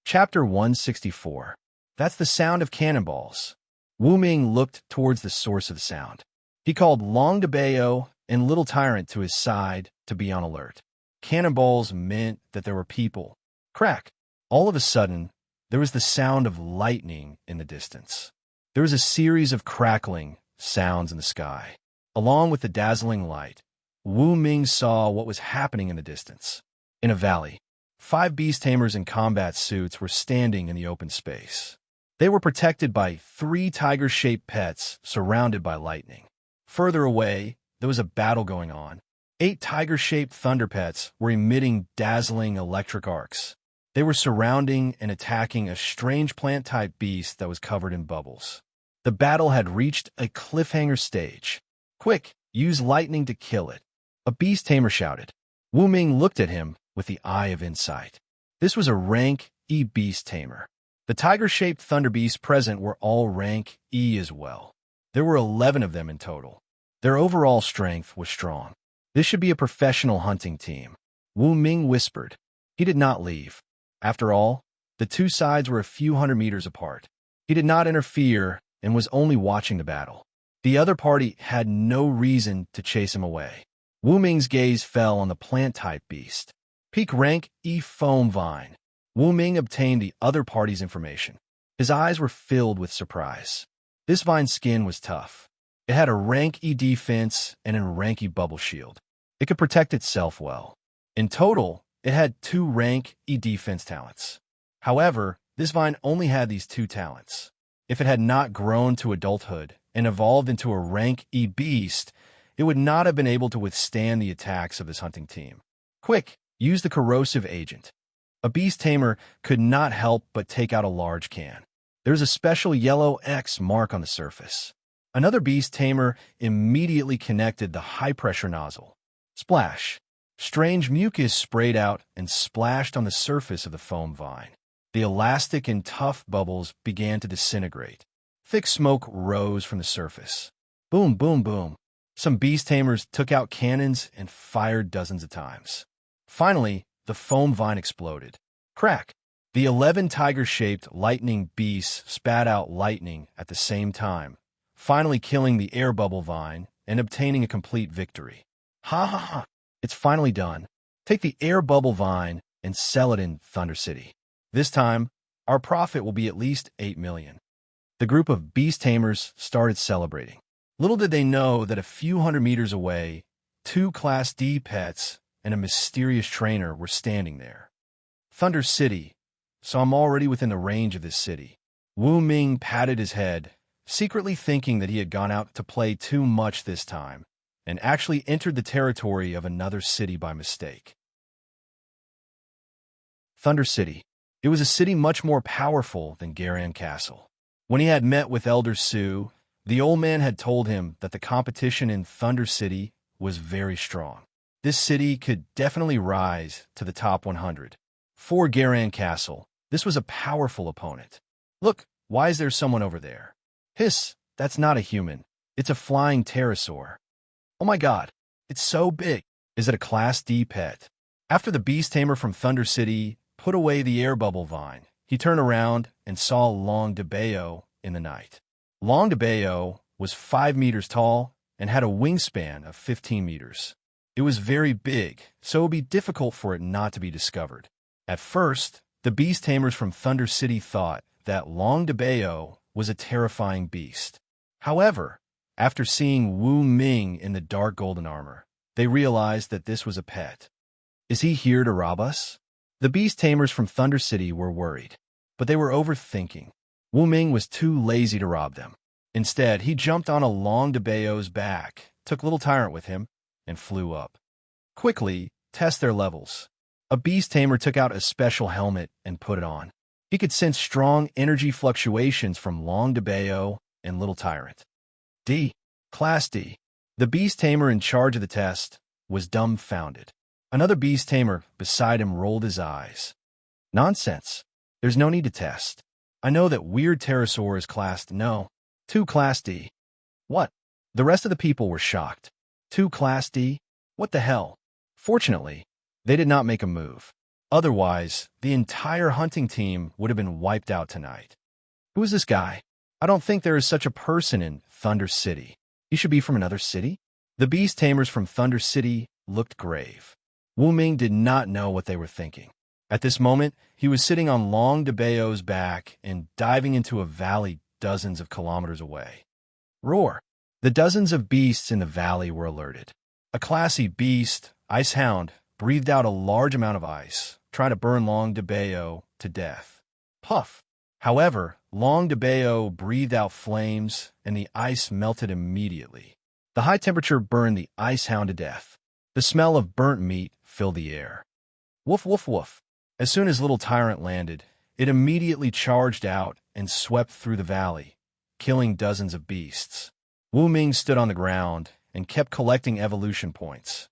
Chapter 164. That's the sound of cannonballs. Wu Ming looked towards the source of the sound. He called Long DeBeo and Little Tyrant to his side to be on alert. Cannonballs meant that there were people. Crack! All of a sudden, there was the sound of lightning in the distance. There was a series of crackling sounds in the sky. Along with the dazzling light, Wu Ming saw what was happening in the distance. In a valley, 5 beast tamers in combat suits were standing in the open space. They were protected by 3 tiger-shaped pets surrounded by lightning. Further away, there was a battle going on. 8 tiger-shaped thunder pets were emitting dazzling electric arcs. They were surrounding and attacking a strange plant-type beast that was covered in bubbles. The battle had reached a cliffhanger stage. "Quick, use lightning to kill it," a beast tamer shouted. Wu Ming looked at him with the eye of insight. This was a rank E beast tamer. The tiger-shaped thunder beasts present were all rank E as well. There were 11 of them in total. Their overall strength was strong. This should be a professional hunting team, Wu Ming whispered. He did not leave. After all, the two sides were a few hundred meters apart. He did not interfere and was only watching the battle. The other party had no reason to chase him away. Wu Ming's gaze fell on the plant-type beast. Peak rank E foam vine. Wu Ming obtained the other party's information. His eyes were filled with surprise. This vine's skin was tough. It had a rank E defense and a rank E bubble shield. It could protect itself well. In total, it had 2 rank E defense talents. However, this vine only had these 2 talents. If it had not grown to adulthood and evolved into a rank E beast, it would not have been able to withstand the attacks of this hunting team. Quick, use the corrosive agent. A beast tamer could not help but take out a large can. There's a special yellow X mark on the surface. Another beast tamer immediately connected the high-pressure nozzle. Splash! Strange mucus sprayed out and splashed on the surface of the foam vine. The elastic and tough bubbles began to disintegrate. Thick smoke rose from the surface. Boom, boom, boom. Some beast tamers took out cannons and fired dozens of times. Finally, the foam vine exploded. Crack! The 11 tiger-shaped lightning beasts spat out lightning at the same time, finally killing the air bubble vine and obtaining a complete victory. Ha ha ha! It's finally done. Take the air bubble vine and sell it in Thunder City. This time, our profit will be at least 8 million. The group of beast tamers started celebrating. Little did they know that a few hundred meters away, 2 Class D pets and a mysterious trainer were standing there. Thunder City, so I'm already within the range of this city. Wu Ming patted his head, secretly thinking that he had gone out to play too much this time, and actually entered the territory of another city by mistake. Thunder City. It was a city much more powerful than Garan Castle. When he had met with Elder Su, the old man had told him that the competition in Thunder City was very strong. This city could definitely rise to the top 100. For Garan Castle, this was a powerful opponent. Look, why is there someone over there? Hiss, that's not a human. It's a flying pterosaur. Oh my god, it's so big. Is it a Class D pet? After the beast tamer from Thunder City put away the air bubble vine, he turned around and saw Long de Bayo in the night. Long de Bayo was 5 meters tall and had a wingspan of 15 meters. It was very big, so it would be difficult for it not to be discovered. At first, the beast tamers from Thunder City thought that Long de Bayo was a terrifying beast. However, after seeing Wu Ming in the dark golden armor, they realized that this was a pet. Is he here to rob us? The beast tamers from Thunder City were worried, but they were overthinking. Wu Ming was too lazy to rob them. Instead, he jumped on a Long de Bayo's back, took Little Tyrant with him, and flew up. Quickly, test their levels. A beast tamer took out a special helmet and put it on. He could sense strong energy fluctuations from Long de Bayo and Little Tyrant. D. Class D. The beast tamer in charge of the test was dumbfounded. Another beast tamer beside him rolled his eyes. Nonsense. There's no need to test. I know that weird pterosaur is classed no. 2 Class D. What? The rest of the people were shocked. 2 Class D? What the hell? Fortunately, they did not make a move. Otherwise, the entire hunting team would have been wiped out tonight. Who is this guy? I don't think there is such a person in Thunder City. He should be from another city? The beast tamers from Thunder City looked grave. Wu Ming did not know what they were thinking. At this moment, he was sitting on Long de Bayo's back and diving into a valley dozens of kilometers away. Roar! The dozens of beasts in the valley were alerted. A classy beast, Ice Hound, breathed out a large amount of ice, trying to burn Long de Bayo to death. Puff! However, Long de Bayo breathed out flames, and the ice melted immediately. The high temperature burned the Ice Hound to death. The smell of burnt meat filled the air. Woof, woof, woof. As soon as little Tyrant landed, it immediately charged out and swept through the valley, killing dozens of beasts. Wu Ming stood on the ground and kept collecting evolution points.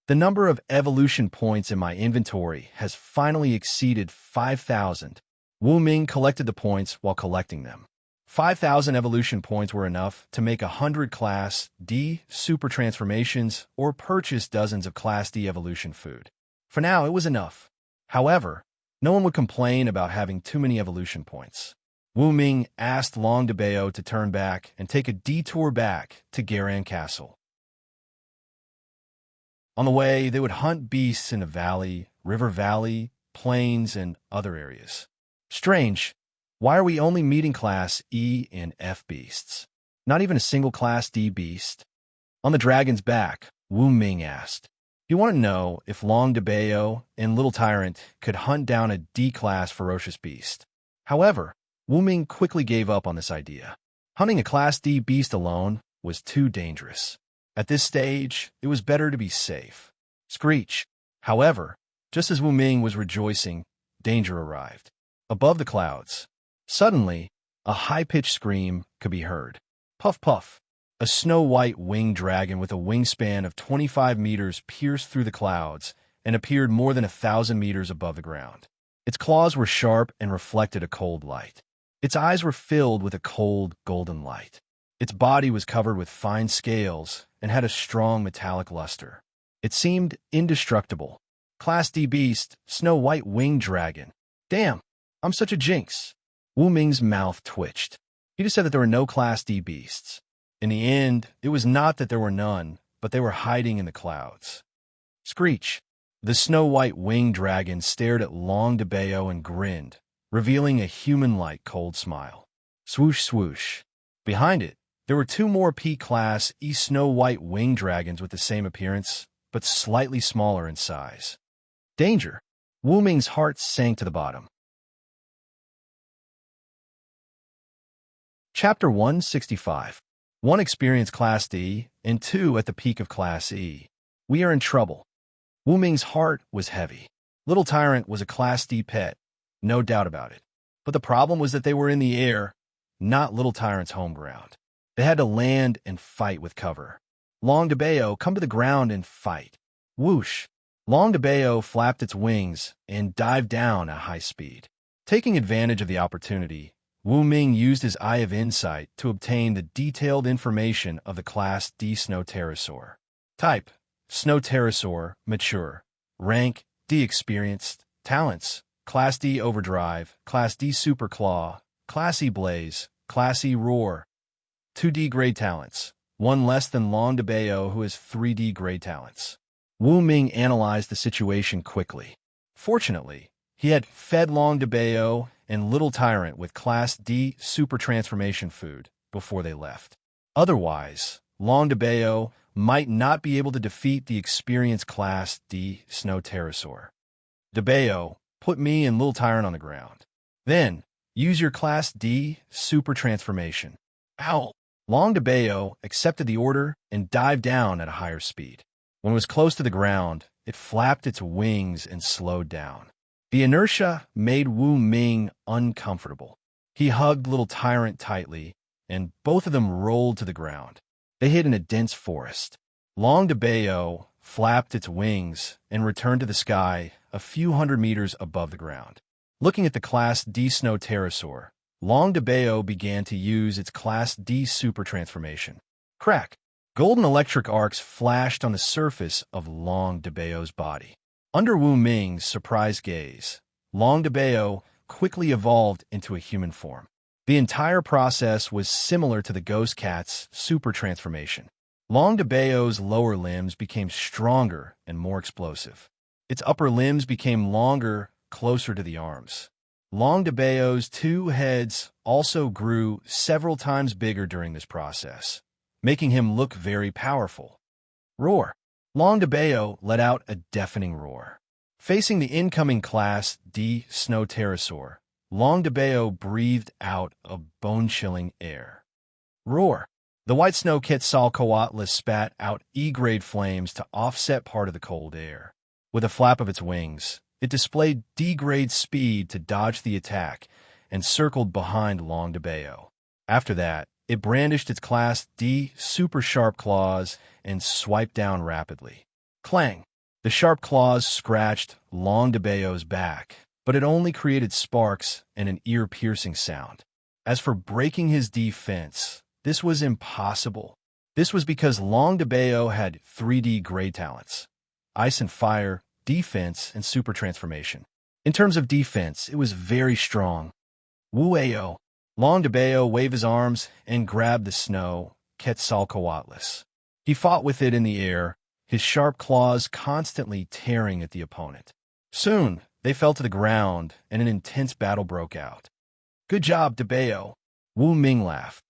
The number of evolution points in my inventory has finally exceeded 5,000. Wu Ming collected the points while collecting them. 5,000 evolution points were enough to make 100 Class D super transformations or purchase dozens of Class D evolution food. For now, it was enough. However, no one would complain about having too many evolution points. Wu Ming asked Long DeBeo to turn back and take a detour back to Garan Castle. On the way, they would hunt beasts in the valley, river valley, plains, and other areas. Strange. Why are we only meeting Class E and F beasts? Not even a single Class D beast? On the dragon's back, Wu Ming asked. You want to know if Long DeBeo and Little Tyrant could hunt down a D-class ferocious beast. However, Wu Ming quickly gave up on this idea. Hunting a Class D beast alone was too dangerous. At this stage, it was better to be safe. Screech. However, just as Wu Ming was rejoicing, danger arrived. Above the clouds, suddenly, a high-pitched scream could be heard. Puff, puff. A snow-white winged dragon with a wingspan of 25 meters pierced through the clouds and appeared more than 1,000 meters above the ground. Its claws were sharp and reflected a cold light. Its eyes were filled with a cold, golden light. Its body was covered with fine scales and had a strong metallic luster. It seemed indestructible. Class D beast, snow-white winged dragon. Damn, I'm such a jinx. Wu Ming's mouth twitched. He just said that there were no Class D beasts. In the end, it was not that there were none, but they were hiding in the clouds. Screech. The snow-white winged dragon stared at Long DeBeo and grinned, revealing a human-like cold smile. Swoosh, swoosh. Behind it, there were two more P-Class E snow-white winged dragons with the same appearance, but slightly smaller in size. Danger. Wu Ming's heart sank to the bottom. Chapter 165. 1 experienced Class D, and 2 at the peak of Class E. We are in trouble. Wu Ming's heart was heavy. Little Tyrant was a Class D pet, no doubt about it. But the problem was that they were in the air, not Little Tyrant's home ground. They had to land and fight with cover. Long DeBeo, come to the ground and fight. Whoosh! Long DeBeo flapped its wings and dived down at high speed. Taking advantage of the opportunity, Wu Ming used his Eye of Insight to obtain the detailed information of the Class D Snow Pterosaur. Type: Snow Pterosaur, mature. Rank: D experienced. Talents: Class D Overdrive, Class D Super Claw, Class E Blaze, Class E Roar. 2D grade talents, 1 less than Long DeBeo, who has 3D grade talents. Wu Ming analyzed the situation quickly. Fortunately, he had fed Long DeBeo and Little Tyrant with Class D super transformation food before they left. Otherwise, Long DeBeo might not be able to defeat the experienced Class D Snow Pterosaur. DeBeo, put me and Little Tyrant on the ground. Then, use your Class D super transformation. Ow! Long DeBeo accepted the order and dived down at a higher speed. When it was close to the ground, it flapped its wings and slowed down. The inertia made Wu Ming uncomfortable. He hugged Little Tyrant tightly, and both of them rolled to the ground. They hid in a dense forest. Long DeBeo flapped its wings and returned to the sky a few hundred meters above the ground. Looking at the Class D Snow Pterosaur, Long DeBeo began to use its Class D super transformation. Crack! Golden electric arcs flashed on the surface of Long DeBeo's body. Under Wu Ming's surprised gaze, Long DeBeo quickly evolved into a human form. The entire process was similar to the ghost cat's super transformation. Long DeBeo's lower limbs became stronger and more explosive. Its upper limbs became longer, closer to the arms. Long DeBeo's 2 heads also grew several times bigger during this process, making him look very powerful. Roar! Long DeBeo let out a deafening roar. Facing the incoming Class D Snow Pterosaur, Long DeBeo breathed out a bone-chilling air. Roar! The white snow Quetzalcoatl spat out E-grade flames to offset part of the cold air. With a flap of its wings, it displayed D-grade speed to dodge the attack and circled behind Long DeBeo. After that, it brandished its Class D super sharp claws and swiped down rapidly. Clang! The sharp claws scratched Long DeBeo's back, but it only created sparks and an ear-piercing sound. As for breaking his defense, this was impossible. This was because Long DeBeo had 3D grade talents: ice and fire, defense, and super transformation. In terms of defense, it was very strong. Woo-ayo! Long DeBeo waved his arms and grabbed the snow Quetzalcoatl. He fought with it in the air, his sharp claws constantly tearing at the opponent. Soon, they fell to the ground, and an intense battle broke out. Good job, DeBeo. Wu Ming laughed.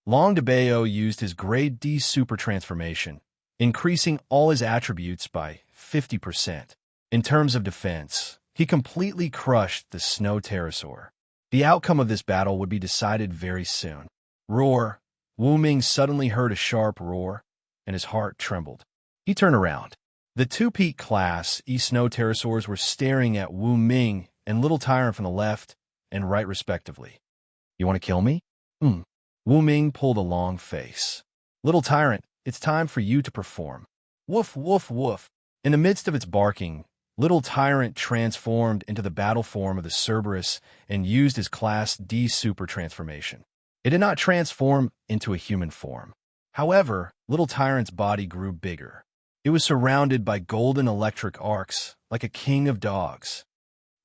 Long DeBeo used his Grade D super transformation, increasing all his attributes by 50%. In terms of defense, he completely crushed the snow pterosaur. The outcome of this battle would be decided very soon. Roar! Wu Ming suddenly heard a sharp roar, and his heart trembled. He turned around. The two peak Class E snow pterosaurs were staring at Wu Ming and Little Tyrant from the left and right respectively. You want to kill me? Wu Ming pulled a long face. Little Tyrant, it's time for you to perform. Woof, woof, woof. In the midst of its barking, Little Tyrant transformed into the battle form of the Cerberus and used his Class D super transformation. It did not transform into a human form. However, Little Tyrant's body grew bigger. It was surrounded by golden electric arcs, like a king of dogs.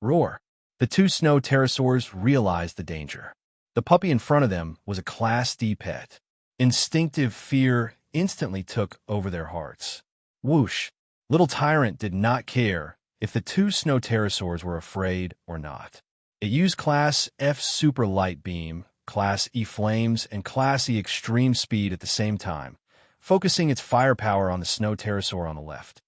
Roar! The two snow pterosaurs realized the danger. The puppy in front of them was a Class D pet. Instinctive fear instantly took over their hearts. Whoosh! Little Tyrant did not care if the two snow pterosaurs were afraid or not. It used Class F super light beam, Class E flames, and Class E extreme speed at the same time, focusing its firepower on the snow pterosaur on the left.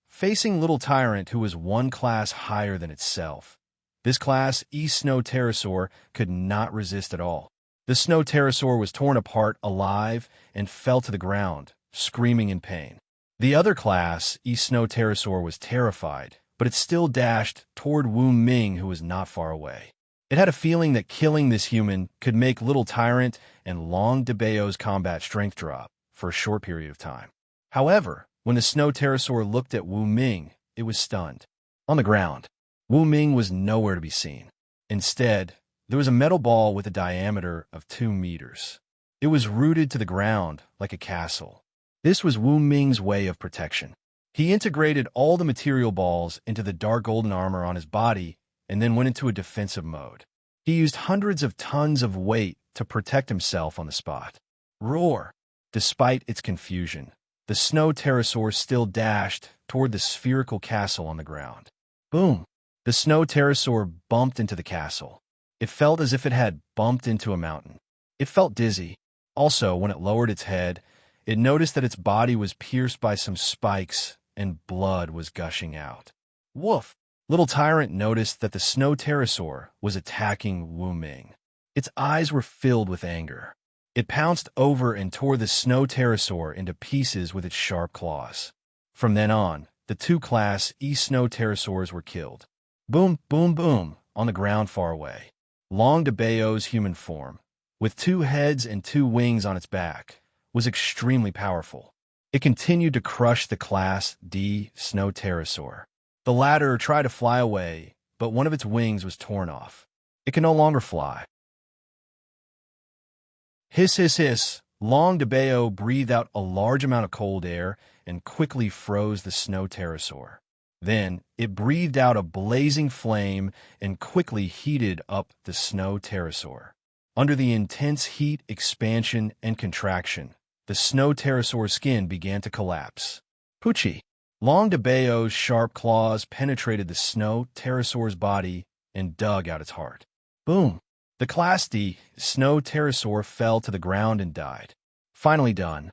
Facing Little Tyrant, who was one class higher than itself, this Class E snow pterosaur could not resist at all. The snow pterosaur was torn apart alive and fell to the ground, screaming in pain. The other Class E snow pterosaur was terrified, but it still dashed toward Wu Ming, who was not far away. It had a feeling that killing this human could make Little Tyrant and Long DeBeo's combat strength drop for a short period of time. However, when the snow pterosaur looked at Wu Ming, it was stunned. On the ground, Wu Ming was nowhere to be seen. Instead, there was a metal ball with a diameter of 2 meters. It was rooted to the ground like a castle. This was Wu Ming's way of protection. He integrated all the material balls into the dark golden armor on his body and then went into a defensive mode. He used hundreds of tons of weight to protect himself on the spot. Roar! Despite its confusion, the snow pterosaur still dashed toward the spherical castle on the ground. Boom! The snow pterosaur bumped into the castle. It felt as if it had bumped into a mountain. It felt dizzy. Also, when it lowered its head, it noticed that its body was pierced by some spikes and blood was gushing out. Woof! Little Tyrant noticed that the snow pterosaur was attacking Wu Ming. Its eyes were filled with anger. It pounced over and tore the snow pterosaur into pieces with its sharp claws. From then on, the two Class E snow pterosaurs were killed. Boom, boom, boom, on the ground far away. Long DeBeo's human form, with 2 heads and 2 wings on its back, was extremely powerful. It continued to crush the Class D snow pterosaur. The latter tried to fly away, but one of its wings was torn off. It can no longer fly. Hiss, hiss, hiss. Long DeBeo breathed out a large amount of cold air and quickly froze the snow pterosaur. Then it breathed out a blazing flame and quickly heated up the snow pterosaur. Under the intense heat, expansion, and contraction, the snow pterosaur's skin began to collapse. Poochie! Long DeBeo's sharp claws penetrated the snow pterosaur's body and dug out its heart. Boom! The Class D snow pterosaur fell to the ground and died. Finally done.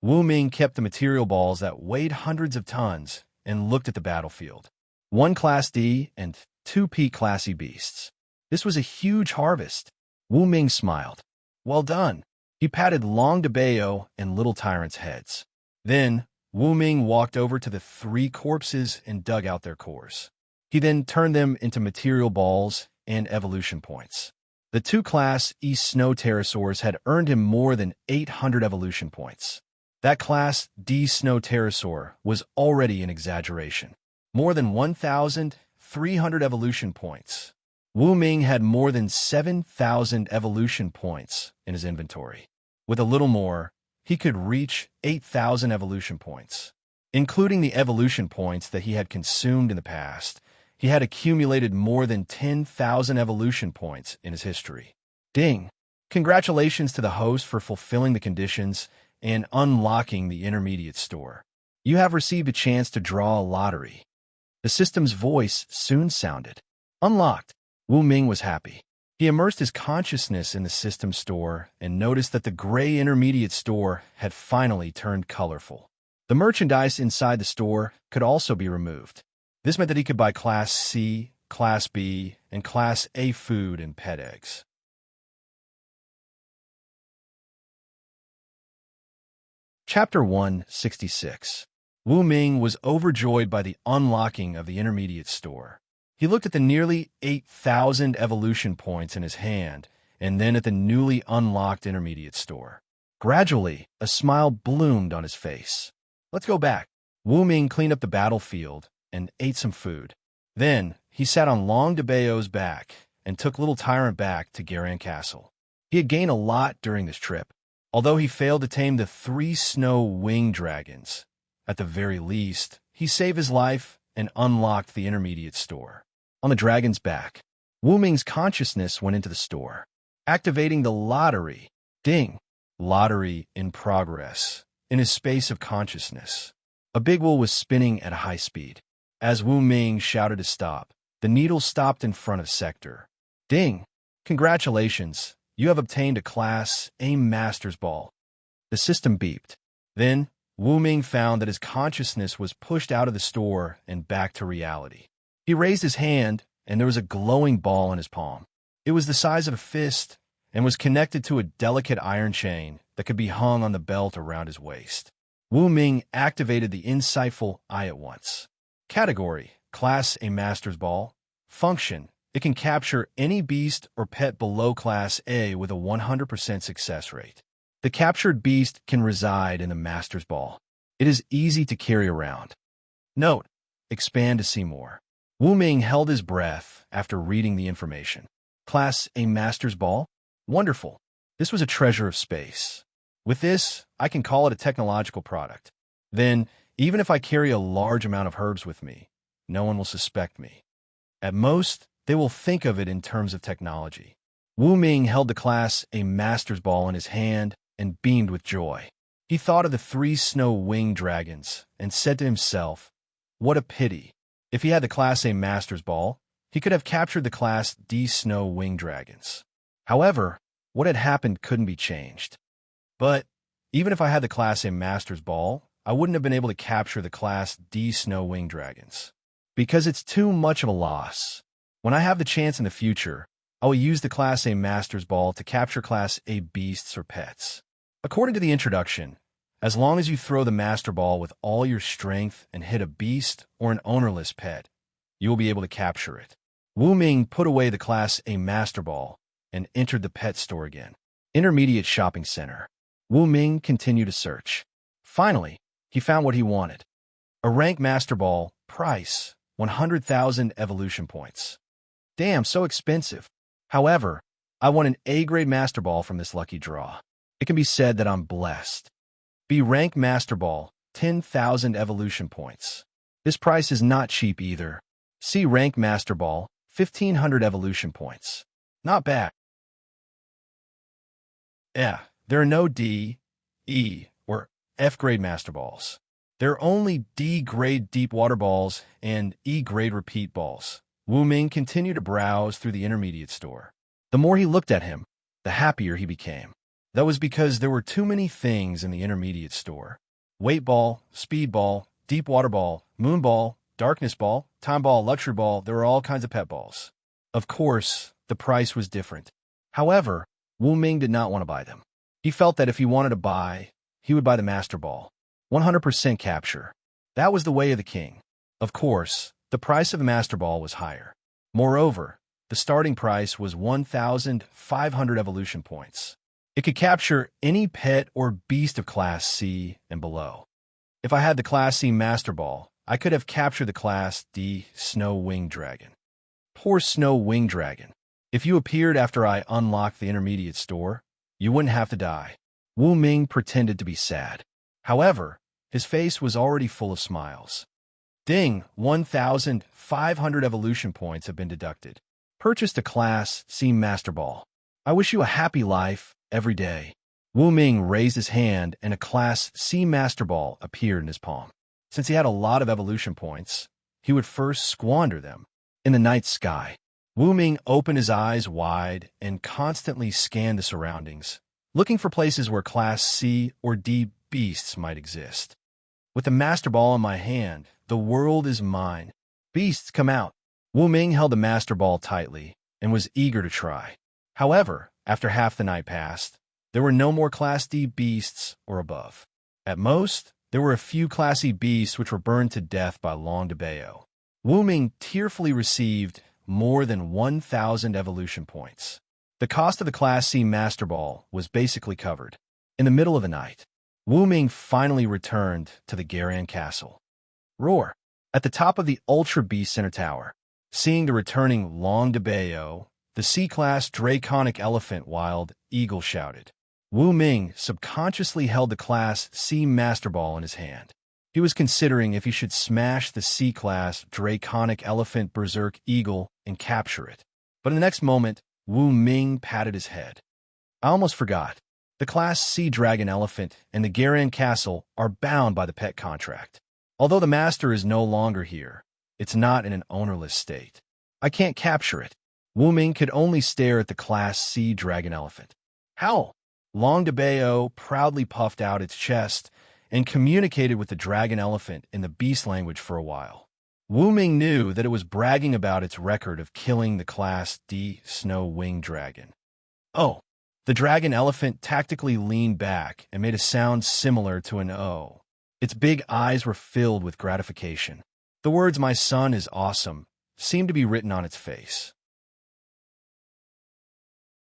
Wu Ming kept the material balls that weighed hundreds of tons and looked at the battlefield. 1 Class D and 2 P Class E beasts. This was a huge harvest. Wu Ming smiled. Well done. He patted Long DeBayo and Little Tyrant's heads. Then, Wu Ming walked over to the three corpses and dug out their cores. He then turned them into material balls and evolution points. The two Class E snow pterosaurs had earned him more than 800 evolution points. That Class D snow pterosaur was already an exaggeration. More than 1,300 evolution points. Wu Ming had more than 7,000 evolution points in his inventory. With a little more, he could reach 8,000 evolution points. Including the evolution points that he had consumed in the past, he had accumulated more than 10,000 evolution points in his history. Ding! Congratulations to the host for fulfilling the conditions and unlocking the intermediate store. You have received a chance to draw a lottery. The system's voice soon sounded. Unlocked. Wu Ming was happy. He immersed his consciousness in the system store and noticed that the gray intermediate store had finally turned colorful. The merchandise inside the store could also be removed. This meant that he could buy Class C, Class B, and Class A food and pet eggs. Chapter 166. Wu Ming was overjoyed by the unlocking of the intermediate store. He looked at the nearly 8,000 evolution points in his hand and then at the newly unlocked intermediate store. Gradually, a smile bloomed on his face. Let's go back. Wu Ming cleaned up the battlefield and ate some food. Then, he sat on Long DeBayo's back and took Little Tyrant back to Garan Castle. He had gained a lot during this trip, although he failed to tame the 3 snow winged dragons. At the very least, he saved his life and unlocked the intermediate store. On the dragon's back, Wu Ming's consciousness went into the store, activating the lottery. Ding! Lottery in progress. In his space of consciousness, a big wheel was spinning at a high speed. As Wu Ming shouted to stop, the needle stopped in front of Sector. Ding! Congratulations! You have obtained a Class A Master's Ball. The system beeped. Then, Wu Ming found that his consciousness was pushed out of the store and back to reality. He raised his hand, and there was a glowing ball in his palm. It was the size of a fist and was connected to a delicate iron chain that could be hung on the belt around his waist. Wu Ming activated the insightful eye at once. Category: Class A Master's Ball. Function: it can capture any beast or pet below Class A with a 100% success rate. The captured beast can reside in the Master's Ball. It is easy to carry around. Note: expand to see more. Wu Ming held his breath after reading the information. Class A Master's Ball? Wonderful. This was a treasure of space. With this, I can call it a technological product. Then, even if I carry a large amount of herbs with me, no one will suspect me. At most, they will think of it in terms of technology. Wu Ming held the Class A Master's Ball in his hand and beamed with joy. He thought of the 3 snow-winged dragons and said to himself, what a pity. If he had the Class A Master's Ball, he could have captured the Class D snow-winged dragons. However, what had happened couldn't be changed. But even if I had the Class A Master's Ball, I wouldn't have been able to capture the Class D snow-winged dragons. Because it's too much of a loss. When I have the chance in the future, I will use the Class A Master's Ball to capture Class A beasts or pets. According to the introduction, as long as you throw the Master Ball with all your strength and hit a beast or an ownerless pet, you will be able to capture it. Wu Ming put away the Class A Master Ball and entered the pet store again. Intermediate Shopping Center. Wu Ming continued to search. Finally, he found what he wanted. A rank Master Ball, price, 100,000 evolution points. Damn, so expensive. However, I won an A-grade Master Ball from this lucky draw. It can be said that I'm blessed. B rank Master Ball, 10,000 evolution points. This price is not cheap either. C rank Master Ball, 1,500 evolution points. Not bad. Yeah, there are no D, E, or F-grade Master Balls. There are only D-grade Deep Water Balls and E-grade Repeat Balls. Wu Ming continued to browse through the intermediate store. The more he looked at him, the happier he became. That was because there were too many things in the intermediate store. Weight Ball, Speed Ball, Deep Water Ball, Moon Ball, Darkness Ball, Time Ball, Luxury Ball, there were all kinds of pet balls. Of course, the price was different. However, Wu Ming did not want to buy them. He felt that if he wanted to buy, he would buy the Master Ball. 100% capture. That was the way of the king. Of course, the price of the Master Ball was higher. Moreover, the starting price was 1,500 evolution points. It could capture any pet or beast of Class C and below. If I had the Class C Master Ball, I could have captured the Class D Snow Winged Dragon. Poor Snow Winged Dragon. If you appeared after I unlocked the intermediate store, you wouldn't have to die. Wu Ming pretended to be sad. However, his face was already full of smiles. Ding, 1,500 evolution points have been deducted. Purchased a Class C Master Ball. I wish you a happy life every day. Wu Ming raised his hand and a Class C Master Ball appeared in his palm. Since he had a lot of evolution points, he would first squander them. In the night sky, Wu Ming opened his eyes wide and constantly scanned the surroundings, looking for places where Class C or D beasts might exist. With the Master Ball in my hand, the world is mine. Beasts, come out. Wu Ming held the Master Ball tightly and was eager to try. However, after half the night passed, there were no more Class D beasts or above. At most, there were a few Class E beasts which were burned to death by Long de Bayo. Wu Ming tearfully received more than 1,000 evolution points. The cost of the Class C Master Ball was basically covered. In the middle of the night, Wu Ming finally returned to the Garan Castle. Roar! At the top of the Ultra Beast Center Tower, seeing the returning Long de Bayo, the C-Class Draconic Elephant Wild Eagle shouted. Wu Ming subconsciously held the Class C Master Ball in his hand. He was considering if he should smash the C-Class Draconic Elephant Berserk Eagle and capture it. But in the next moment, Wu Ming patted his head. I almost forgot. The Class C Dragon Elephant and the Garan Castle are bound by the pet contract. Although the master is no longer here, it's not in an ownerless state. I can't capture it. Wu Ming could only stare at the Class C Dragon Elephant. Howl! Long de Bayo proudly puffed out its chest and communicated with the Dragon Elephant in the beast language for a while. Wu Ming knew that it was bragging about its record of killing the Class D Snow Winged Dragon. Oh! The Dragon Elephant tactically leaned back and made a sound similar to an O. Its big eyes were filled with gratification. The words, "My son is awesome," seemed to be written on its face.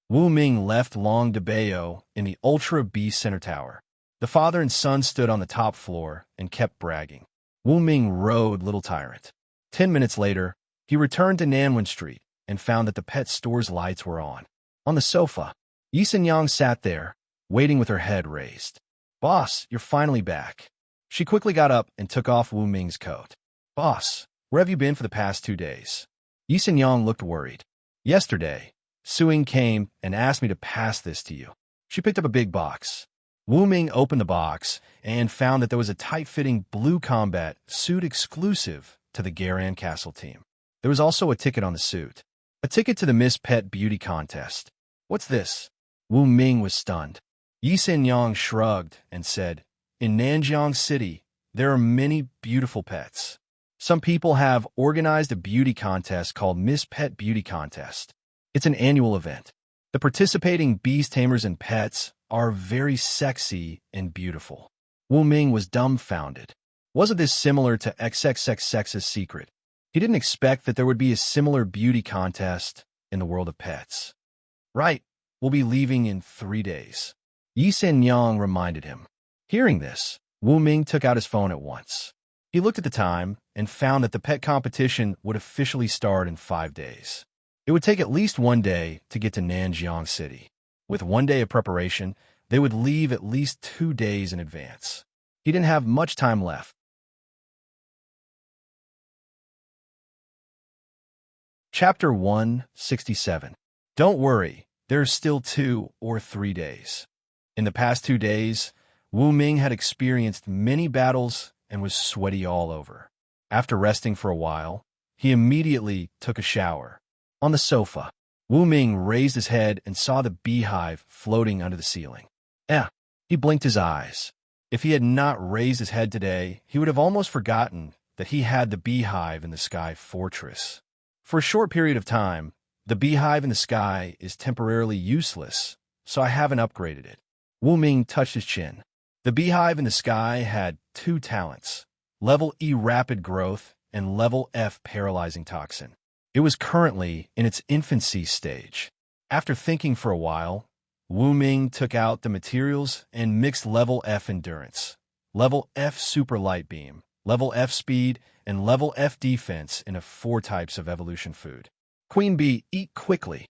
Wu Ming left Long de Bayo in the Ultra Beast Center Tower. The father and son stood on the top floor and kept bragging. Wu Ming rode Little Tyrant. 10 minutes later, he returned to Nanwen Street and found that the pet store's lights were on. On the sofa, Yi Yang sat there, waiting with her head raised. "Boss, you're finally back." She quickly got up and took off Wu Ming's coat. "Boss, where have you been for the past 2 days?" Yi Yang looked worried. "Yesterday, Suing came and asked me to pass this to you." She picked up a big box. Wu Ming opened the box and found that there was a tight-fitting blue combat suit exclusive to the Garan Castle team. There was also a ticket on the suit. A ticket to the Miss Pet Beauty Contest. "What's this?" Wu Ming was stunned. Yi Yang shrugged and said, "In Nanjiang City, there are many beautiful pets. Some people have organized a beauty contest called Miss Pet Beauty Contest. It's an annual event. The participating beast tamers and pets are very sexy and beautiful." Wu Ming was dumbfounded. Wasn't this similar to XXX's secret? He didn't expect that there would be a similar beauty contest in the world of pets. "Right, we'll be leaving in 3 days." Yi Yang reminded him. Hearing this, Wu Ming took out his phone at once. He looked at the time and found that the pet competition would officially start in 5 days. It would take at least 1 day to get to Nanjiang City. With 1 day of preparation, they would leave at least 2 days in advance. He didn't have much time left. Chapter 167. Don't worry, there's still 2 or 3 days. In the past 2 days, Wu Ming had experienced many battles and was sweaty all over. After resting for a while, he immediately took a shower. On the sofa, Wu Ming raised his head and saw the beehive floating under the ceiling. He blinked his eyes. If he had not raised his head today, he would have almost forgotten that he had the beehive in the sky fortress. For a short period of time, the beehive in the sky is temporarily useless so I haven't upgraded it. Wu Ming touched his chin. The beehive in the sky had two talents, level E rapid growth and level F paralyzing toxin. It was currently in its infancy stage. After thinking for a while, Wu Ming took out the materials and mixed level F endurance, level F super light beam, level F speed, and level F defense into 4 types of evolution food. Queen bee, eat quickly.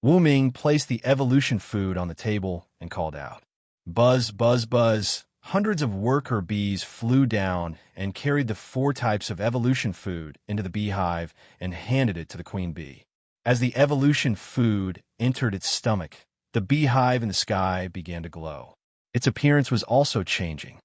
Wu Ming placed the evolution food on the table and called out. Buzz, buzz, buzz. Hundreds of worker bees flew down and carried the 4 types of evolution food into the beehive and handed it to the queen bee. As the evolution food entered its stomach, the beehive in the sky began to glow. Its appearance was also changing.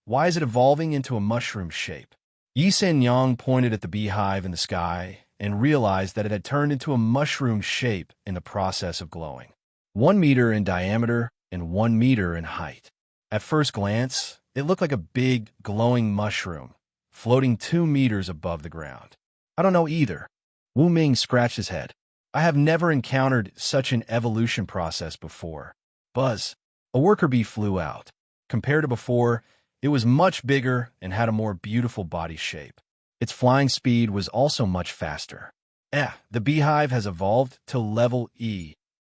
Why is it evolving into a mushroom shape? Yi Sen Yang pointed at the beehive in the sky and realized that it had turned into a mushroom shape in the process of glowing. 1 meter in diameter and 1 meter in height. At first glance, it looked like a big, glowing mushroom, floating 2 meters above the ground. I don't know either. Wu Ming scratched his head. I have never encountered such an evolution process before. Buzz. A worker bee flew out. Compared to before, it was much bigger and had a more beautiful body shape. Its flying speed was also much faster. The beehive has evolved to level E.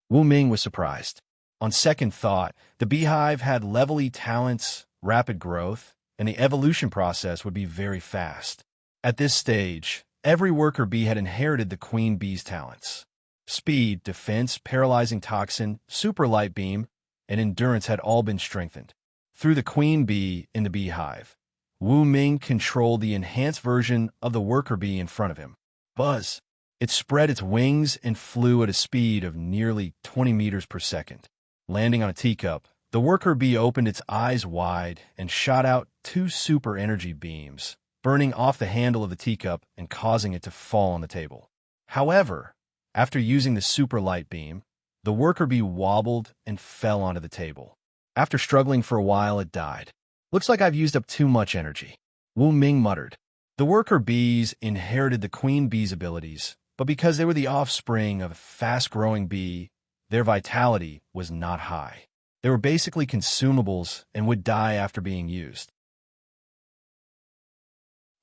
Wu Ming was surprised. On second thought, the beehive had level E talents, rapid growth, and the evolution process would be very fast. At this stage, every worker bee had inherited the queen bee's talents. Speed, defense, paralyzing toxin, super light beam, and endurance had all been strengthened. Through the queen bee in the beehive, Wu Ming controlled the enhanced version of the worker bee in front of him. Buzz. It spread its wings and flew at a speed of nearly 20 meters per second. Landing on a teacup, the worker bee opened its eyes wide and shot out 2 super energy beams, burning off the handle of the teacup and causing it to fall on the table. However, after using the super light beam, the worker bee wobbled and fell onto the table. After struggling for a while, it died. Looks like I've used up too much energy. Wu Ming muttered. The worker bees inherited the queen bee's abilities, but because they were the offspring of a fast-growing bee, their vitality was not high. They were basically consumables and would die after being used.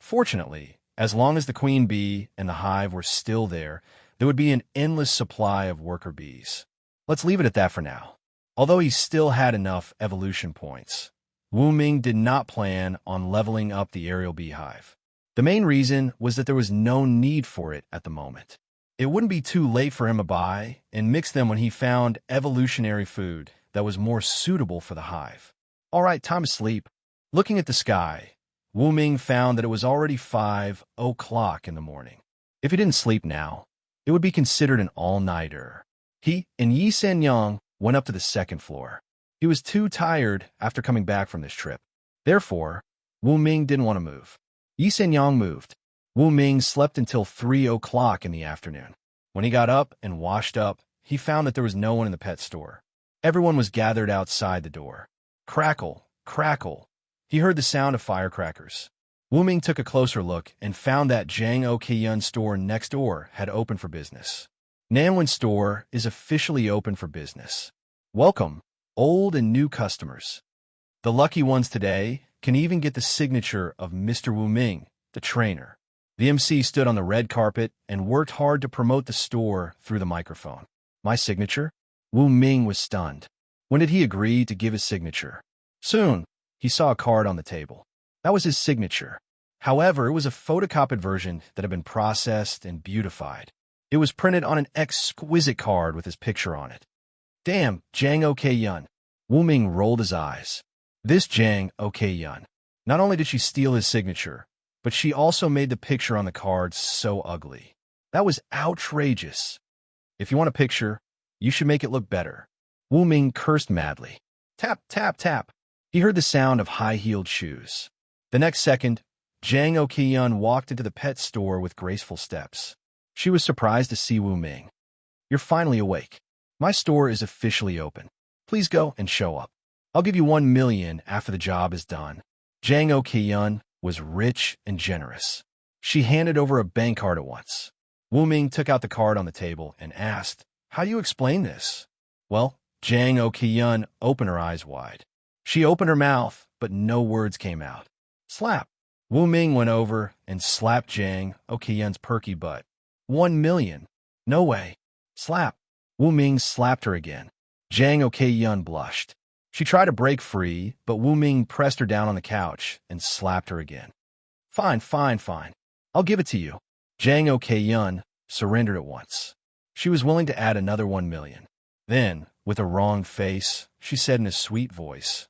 Fortunately, as long as the queen bee and the hive were still there would be an endless supply of worker bees. Let's leave it at that for now. Although he still had enough evolution points, Wu Ming did not plan on leveling up the aerial beehive. The main reason was that there was no need for it at the moment. It wouldn't be too late for him to buy and mix them when he found evolutionary food that was more suitable for the hive. All right, time to sleep. Looking at the sky, Wu Ming found that it was already 5 o'clock in the morning. If he didn't sleep now, it would be considered an all-nighter. He and Yi Sen Yang went up to the 2nd floor. He was too tired after coming back from this trip. Therefore, Wu Ming didn't want to move. Yi Sen Yang moved. Wu Ming slept until 3 o'clock in the afternoon. When he got up and washed up, he found that there was no one in the pet store. Everyone was gathered outside the door. Crackle, crackle. He heard the sound of firecrackers. Wu Ming took a closer look and found that Zhang Okyun store next door had opened for business. Nanwen store is officially open for business. Welcome, old and new customers. The lucky ones today can even get the signature of Mr. Wu Ming, the trainer. The MC stood on the red carpet and worked hard to promote the store through the microphone. My signature? Wu Ming was stunned. When did he agree to give his signature? Soon, he saw a card on the table. That was his signature. However, it was a photocopied version that had been processed and beautified. It was printed on an exquisite card with his picture on it. Damn, Zhang Okyun. Wu Ming rolled his eyes. This Zhang Okyun. Not only did she steal his signature, but she also made the picture on the card so ugly. That was outrageous. If you want a picture, you should make it look better. Wu Ming cursed madly. Tap, tap, tap. He heard the sound of high-heeled shoes. The next second, Zhang Okyun walked into the pet store with graceful steps. She was surprised to see Wu Ming. You're finally awake. My store is officially open. Please go and show up. I'll give you 1 million after the job is done. Zhang Okyun was rich and generous. She handed over a bank card at once. Wu Ming took out the card on the table and asked, How do you explain this? Well, Jang Okyun opened her eyes wide. She opened her mouth, but no words came out. Slap! Wu Ming went over and slapped Jang Okyun's perky butt. 1 million. No way. Slap! Wu Ming slapped her again. Jang Okyun blushed. She tried to break free, but Wu Ming pressed her down on the couch and slapped her again. Fine, fine, fine. I'll give it to you. Jang Okyun surrendered at once. She was willing to add another 1 million. Then, with a wrong face, she said in a sweet voice,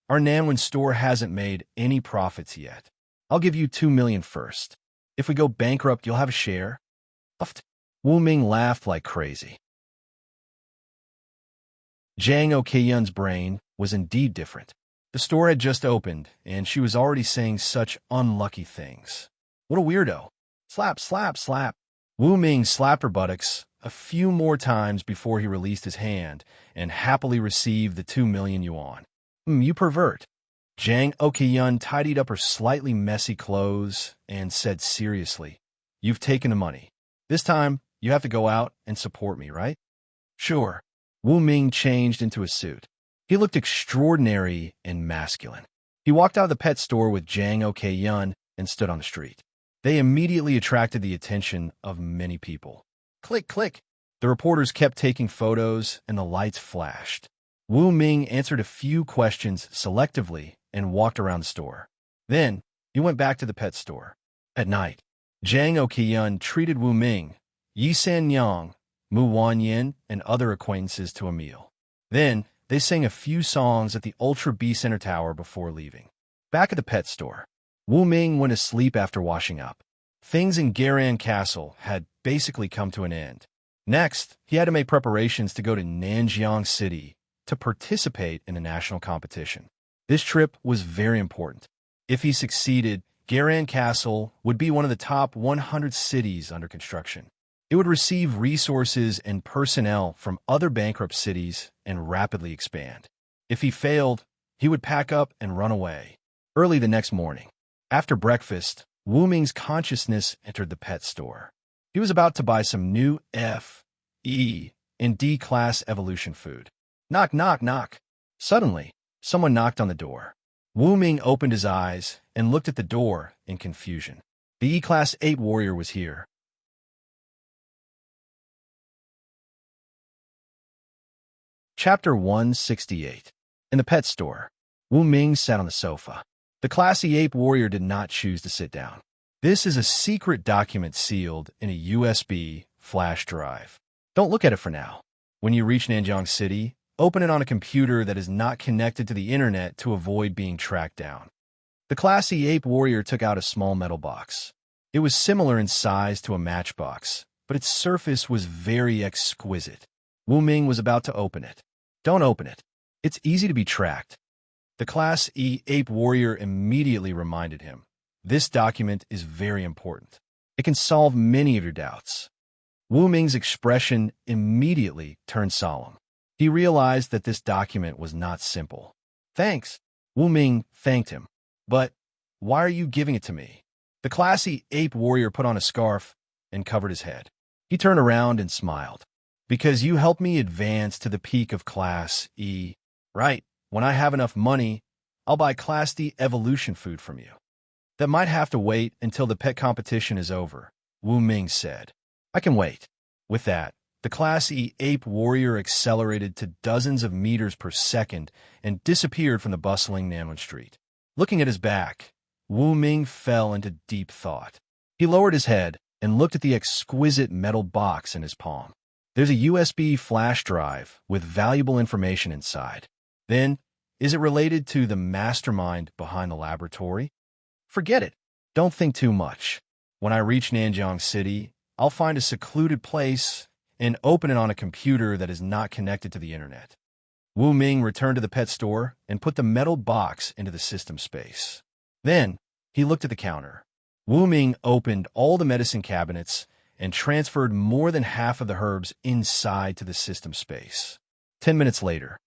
Our Nanwin store hasn't made any profits yet. I'll give you 2 million first. If we go bankrupt, you'll have a share. Wu Ming laughed like crazy. Jang Okyun's brain was indeed different. The store had just opened, and she was already saying such unlucky things. What a weirdo. Slap, slap, slap. Wu Ming slapped her buttocks a few more times before he released his hand and happily received the 2 million yuan. You pervert. Jang Okyun tidied up her slightly messy clothes and said seriously, You've taken the money. This time, you have to go out and support me, right? Sure. Wu Ming changed into a suit. He looked extraordinary and masculine. He walked out of the pet store with Jang Okyun and stood on the street. They immediately attracted the attention of many people. Click, click. The reporters kept taking photos and the lights flashed. Wu Ming answered a few questions selectively and walked around the store. Then, he went back to the pet store. At night, Jang Okyun treated Wu Ming, Yi San Yang, Mu Wanyin, and other acquaintances to a meal. Then, they sang a few songs at the Ultra B Center Tower before leaving. Back at the pet store, Wu Ming went to sleep after washing up. Things in Garan Castle had basically come to an end. Next, he had to make preparations to go to Nanjiang City to participate in a national competition. This trip was very important. If he succeeded, Garan Castle would be one of the top 100 cities under construction. It would receive resources and personnel from other bankrupt cities and rapidly expand. If he failed, he would pack up and run away. Early the next morning, after breakfast, Wu Ming's consciousness entered the pet store. He was about to buy some new F, E, and D class evolution food. Knock, knock, knock. Suddenly, someone knocked on the door. Wu Ming opened his eyes and looked at the door in confusion. The E-Class Ape Warrior was here. Chapter 168. In the pet store, Wu Ming sat on the sofa. The classy ape warrior did not choose to sit down. This is a secret document sealed in a USB flash drive. Don't look at it for now. When you reach Nanjiang City, open it on a computer that is not connected to the internet to avoid being tracked down. The classy ape warrior took out a small metal box. It was similar in size to a matchbox, but its surface was very exquisite. Wu Ming was about to open it. Don't open it. It's easy to be tracked. The Class E ape warrior immediately reminded him. This document is very important. It can solve many of your doubts. Wu Ming's expression immediately turned solemn. He realized that this document was not simple. Thanks. Wu Ming thanked him. But why are you giving it to me? The classy ape warrior put on a scarf and covered his head. He turned around and smiled. Because you helped me advance to the peak of Class E. Right. When I have enough money, I'll buy Class D evolution food from you. That might have to wait until the pet competition is over, Wu Ming said. I can wait. With that, the Class E ape warrior accelerated to dozens of meters per second and disappeared from the bustling Nanwin Street. Looking at his back, Wu Ming fell into deep thought. He lowered his head and looked at the exquisite metal box in his palm. There's a USB flash drive with valuable information inside. Then, is it related to the mastermind behind the laboratory? Forget it. Don't think too much. When I reach Nanjiang City, I'll find a secluded place and open it on a computer that is not connected to the internet. Wu Ming returned to the pet store and put the metal box into the system space. Then, he looked at the counter. Wu Ming opened all the medicine cabinets and transferred more than half of the herbs inside to the system space. 10 minutes later.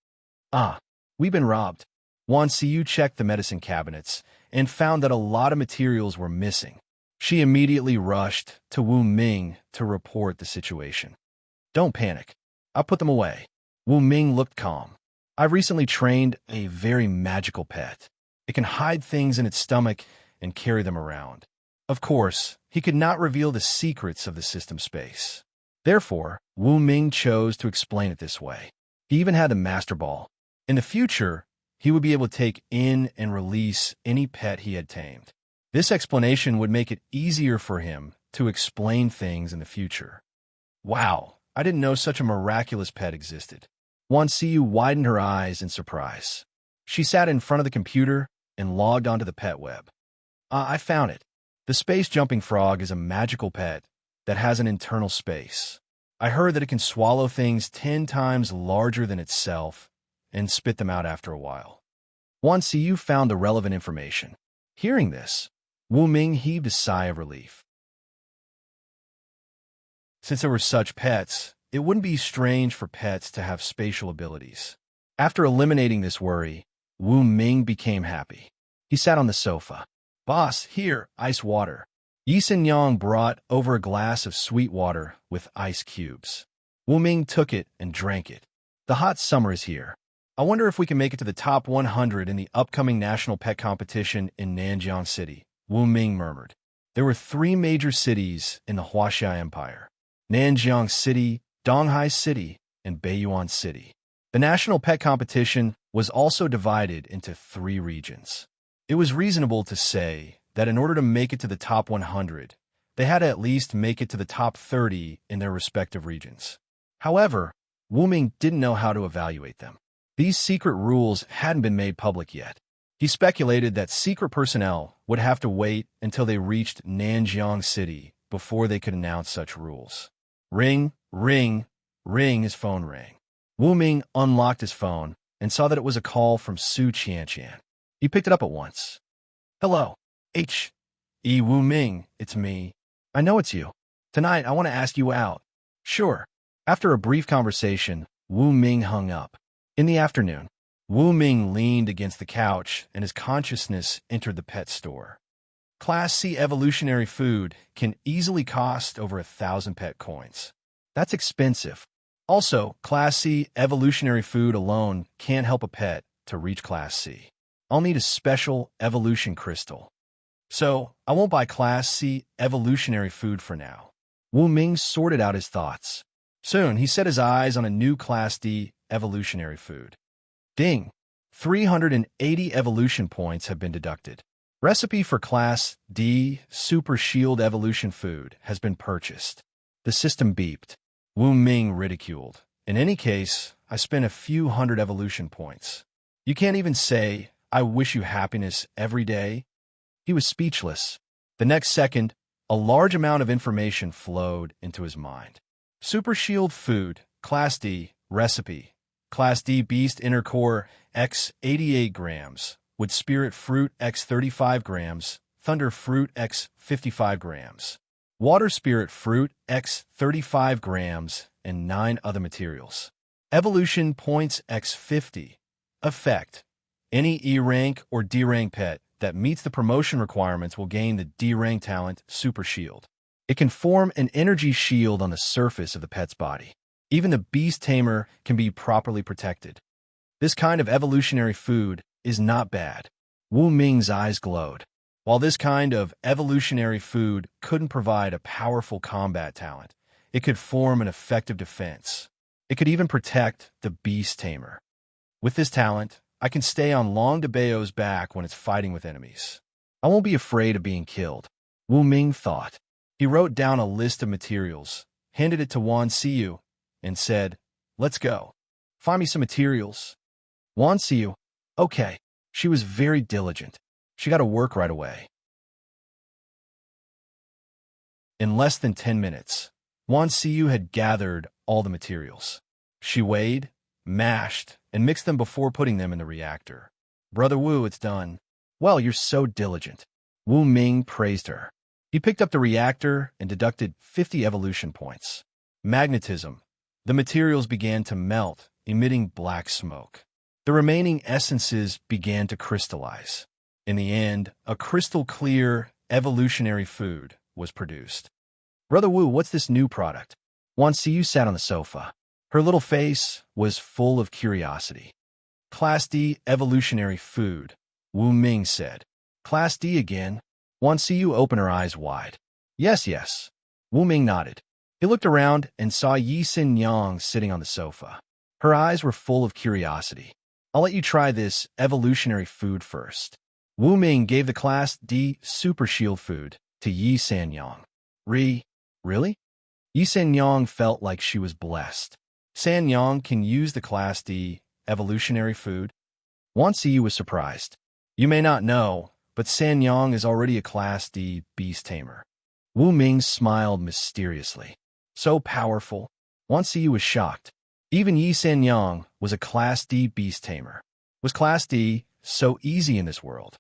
We've been robbed. Wan Siyu checked the medicine cabinets and found that a lot of materials were missing. She immediately rushed to Wu Ming to report the situation. Don't panic. I'll put them away. Wu Ming looked calm. I've recently trained a very magical pet. It can hide things in its stomach and carry them around. Of course, he could not reveal the secrets of the system space. Therefore, Wu Ming chose to explain it this way. He even had the Master Ball. In the future, he would be able to take in and release any pet he had tamed. This explanation would make it easier for him to explain things in the future. Wow, I didn't know such a miraculous pet existed. Wan Siyu widened her eyes in surprise. She sat in front of the computer and logged onto the pet web. I found it. The space-jumping frog is a magical pet that has an internal space. I heard that it can swallow things 10 times larger than itself and spit them out after a while. Wan Siyu found the relevant information. Hearing this, Wu Ming heaved a sigh of relief. Since there were such pets, it wouldn't be strange for pets to have spatial abilities. After eliminating this worry, Wu Ming became happy. He sat on the sofa. Boss, here, ice water. Yi Sin Yang brought over a glass of sweet water with ice cubes. Wu Ming took it and drank it. The hot summer is here. I wonder if we can make it to the top 100 in the upcoming national pet competition in Nanjiang City, Wu Ming murmured. There were 3 major cities in the Huaxia Empire: Nanjiang City, Donghai City, and Beiyuan City. The national pet competition was also divided into 3 regions. It was reasonable to say that in order to make it to the top 100, they had to at least make it to the top 30 in their respective regions. However, Wu Ming didn't know how to evaluate them. These secret rules hadn't been made public yet. He speculated that secret personnel would have to wait until they reached Nanjiang City before they could announce such rules. Ring, ring, ring, his phone rang. Wu Ming unlocked his phone and saw that it was a call from Su Qianqian. He picked it up at once. Hello, Wu Ming, it's me. I know it's you. Tonight, I want to ask you out. Sure. After a brief conversation, Wu Ming hung up. In the afternoon, Wu Ming leaned against the couch and his consciousness entered the pet store. Class C evolutionary food can easily cost over 1,000 pet coins. That's expensive. Also, Class C evolutionary food alone can't help a pet to reach Class C. I'll need a special evolution crystal. So, I won't buy Class C evolutionary food for now. Wu Ming sorted out his thoughts. Soon, he set his eyes on a new Class D evolutionary food. Ding! 380 evolution points have been deducted. Recipe for Class D Super Shield evolution food has been purchased. The system beeped. Wu Ming ridiculed. In any case, I spent a few hundred evolution points. You can't even say, I wish you happiness every day. He was speechless. The next second, a large amount of information flowed into his mind. Super Shield food, Class D, recipe. Class D Beast Inner Core X 88 grams, Wood Spirit Fruit X 35 grams, Thunder Fruit X 55 grams, Water Spirit Fruit X 35 grams, and 9 other materials. Evolution Points X 50. Effect. Any E-rank or D-rank pet that meets the promotion requirements will gain the D-rank talent Super Shield. It can form an energy shield on the surface of the pet's body. Even the beast tamer can be properly protected. This kind of evolutionary food is not bad. Wu Ming's eyes glowed. While this kind of evolutionary food couldn't provide a powerful combat talent, it could form an effective defense. It could even protect the beast tamer. With this talent, I can stay on Long DeBayo's back when it's fighting with enemies. I won't be afraid of being killed, Wu Ming thought. He wrote down a list of materials, handed it to Wan Siyu, and said, let's go. Find me some materials. Wan Siyu, okay. She was very diligent. She got to work right away. In less than 10 minutes, Wan Siyu had gathered all the materials. She weighed, mashed, and mixed them before putting them in the reactor. Brother Wu, it's done. Well, you're so diligent. Wu Ming praised her. He picked up the reactor and deducted 50 evolution points. Magnetism. The materials began to melt, emitting black smoke. The remaining essences began to crystallize. In the end, a crystal-clear, evolutionary food was produced. Brother Wu, what's this new product? Wan Siyu sat on the sofa. Her little face was full of curiosity. Class D evolutionary food, Wu Ming said. Class D again? Wan Xiyu opened her eyes wide. Yes, yes. Wu Ming nodded. He looked around and saw Yi Xin Yang sitting on the sofa. Her eyes were full of curiosity. I'll let you try this evolutionary food first. Wu Ming gave the Class D Super Shield food to Yi San Yang. Really? Yi San Yang felt like she was blessed. San Yang can use the Class D evolutionary food? Wan Xiyu was surprised. You may not know, but San Yang is already a Class D beast tamer. Wu Ming smiled mysteriously. So powerful. Wan Xiyu was shocked. Even Yi San Yang was a Class D beast tamer. Was Class D so easy in this world?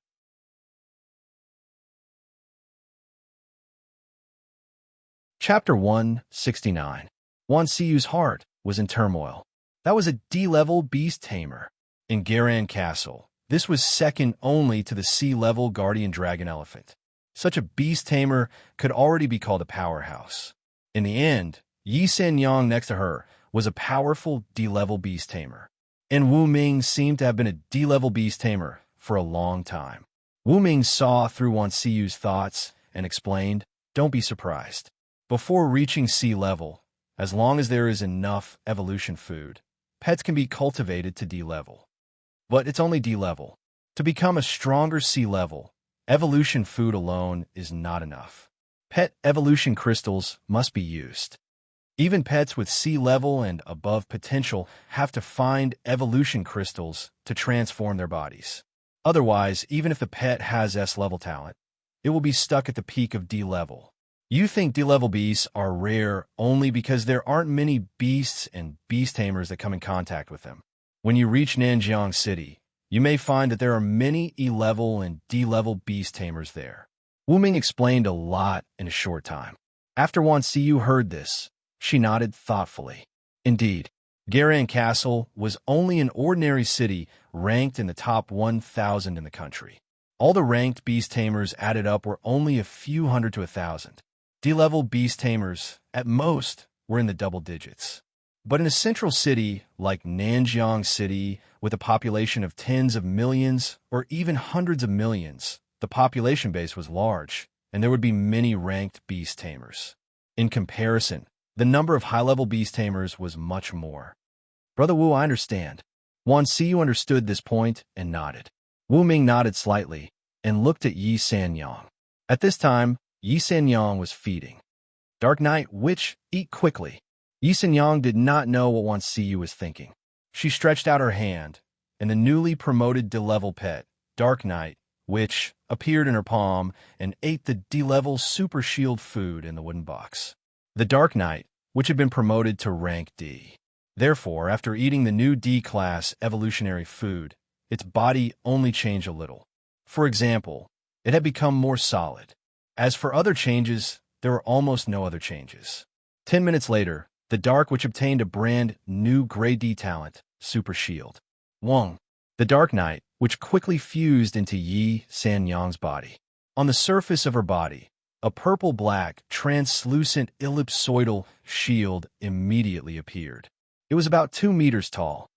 Chapter 169. Wan Xiyu's heart was in turmoil. That was a D-level beast tamer. In Garan Castle, this was second only to the C-level guardian dragon elephant. Such a beast tamer could already be called a powerhouse. In the end, Yi San Yang next to her was a powerful D-level beast tamer. And Wu Ming seemed to have been a D-level beast tamer for a long time. Wu Ming saw through Wan Xiyu's thoughts and explained, don't be surprised. Before reaching C-level, as long as there is enough evolution food, pets can be cultivated to D-level. But it's only D-level. To become a stronger C-level, evolution food alone is not enough. Pet evolution crystals must be used. Even pets with C-level and above potential have to find evolution crystals to transform their bodies. Otherwise, even if the pet has S-level talent, it will be stuck at the peak of D-level. You think D-level beasts are rare only because there aren't many beasts and beast tamers that come in contact with them. When you reach Nanjiang City, you may find that there are many E-level and D-level beast tamers there. Wu Ming explained a lot in a short time. After Wan Xiyu heard this, she nodded thoughtfully. Indeed, Garan Castle was only an ordinary city ranked in the top 1,000 in the country. All the ranked beast tamers added up were only a few hundred to 1,000. D-level beast tamers, at most, were in the double digits. But in a central city like Nanjiang City, with a population of tens of millions or even hundreds of millions, the population base was large, and there would be many ranked beast tamers. In comparison, the number of high-level beast tamers was much more. Brother Wu, I understand. Wan Xiyu understood this point and nodded. Wu Ming nodded slightly and looked at Yi San Yang. At this time, Yi San Yang was feeding. Dark Knight, witch, eat quickly. Yi San Yang did not know what Wan Xiyu was thinking. She stretched out her hand, and the newly promoted D-level pet, Dark Knight, witch, appeared in her palm and ate the D-level super shield food in the wooden box. The Dark Knight, which had been promoted to rank D. Therefore, after eating the new D-class evolutionary food, its body only changed a little. For example, it had become more solid. As for other changes, there were almost no other changes. 10 minutes later, the Dark Witch obtained a brand new Grade D talent, Super Shield. Wong, the Dark Knight, which quickly fused into Yi San Yang's body. On the surface of her body, a purple-black, translucent ellipsoidal shield immediately appeared. It was about 2 meters tall.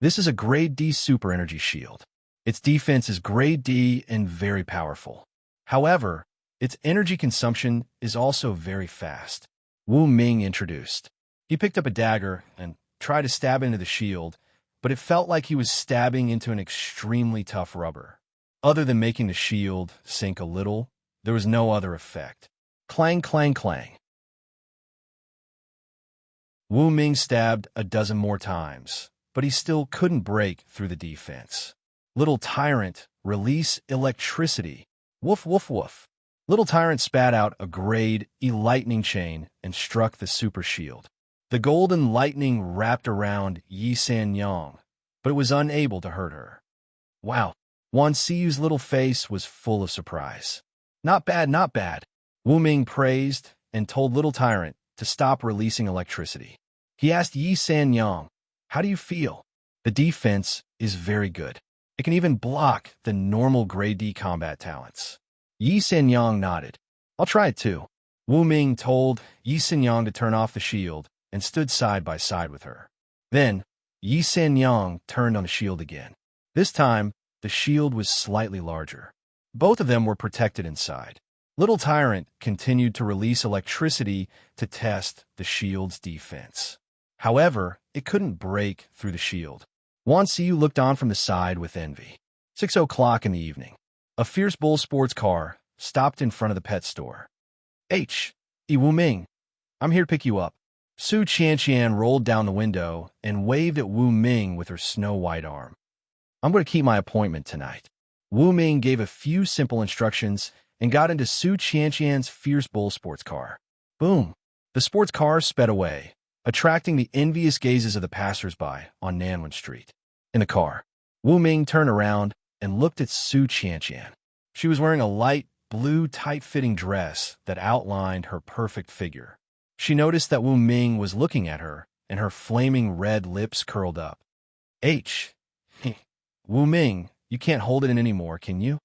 This is a Grade D super energy shield. Its defense is Grade D and very powerful. However, its energy consumption is also very fast. Wu Ming introduced. He picked up a dagger and tried to stab into the shield, but it felt like he was stabbing into an extremely tough rubber. Other than making the shield sink a little, there was no other effect. Clang, clang, clang. Wu Ming stabbed a dozen more times, but he still couldn't break through the defense. Little Tyrant, release electricity. Woof, woof, woof. Little Tyrant spat out a Grade E lightning chain and struck the super shield. The golden lightning wrapped around Yi San Yang, but it was unable to hurt her. Wow, Wan Xiyu's little face was full of surprise. Not bad, not bad. Wu Ming praised and told Little Tyrant to stop releasing electricity. He asked Yi San Yang, how do you feel? The defense is very good. It can even block the normal Grade D combat talents. Yi San Yang nodded. I'll try it too. Wu Ming told Yi San Yang to turn off the shield and stood side by side with her. Then, Yi Sanyang turned on the shield again. This time, the shield was slightly larger. Both of them were protected inside. Little Tyrant continued to release electricity to test the shield's defense. However, it couldn't break through the shield. Wan Xiu looked on from the side with envy. 6 o'clock in the evening. A fierce bull sports car stopped in front of the pet store. Wu Ming, I'm here to pick you up. Su Qianqian rolled down the window and waved at Wu Ming with her snow-white arm. I'm going to keep my appointment tonight. Wu Ming gave a few simple instructions and got into Su Qianqian's fierce bull sports car. Boom! The sports car sped away, attracting the envious gazes of the passers-by on Nanwen Street. In the car, Wu Ming turned around and looked at Su Qianqian. She was wearing a light blue tight-fitting dress that outlined her perfect figure. She noticed that Wu Ming was looking at her, and her flaming red lips curled up. Wu Ming, you can't hold it in anymore, can you?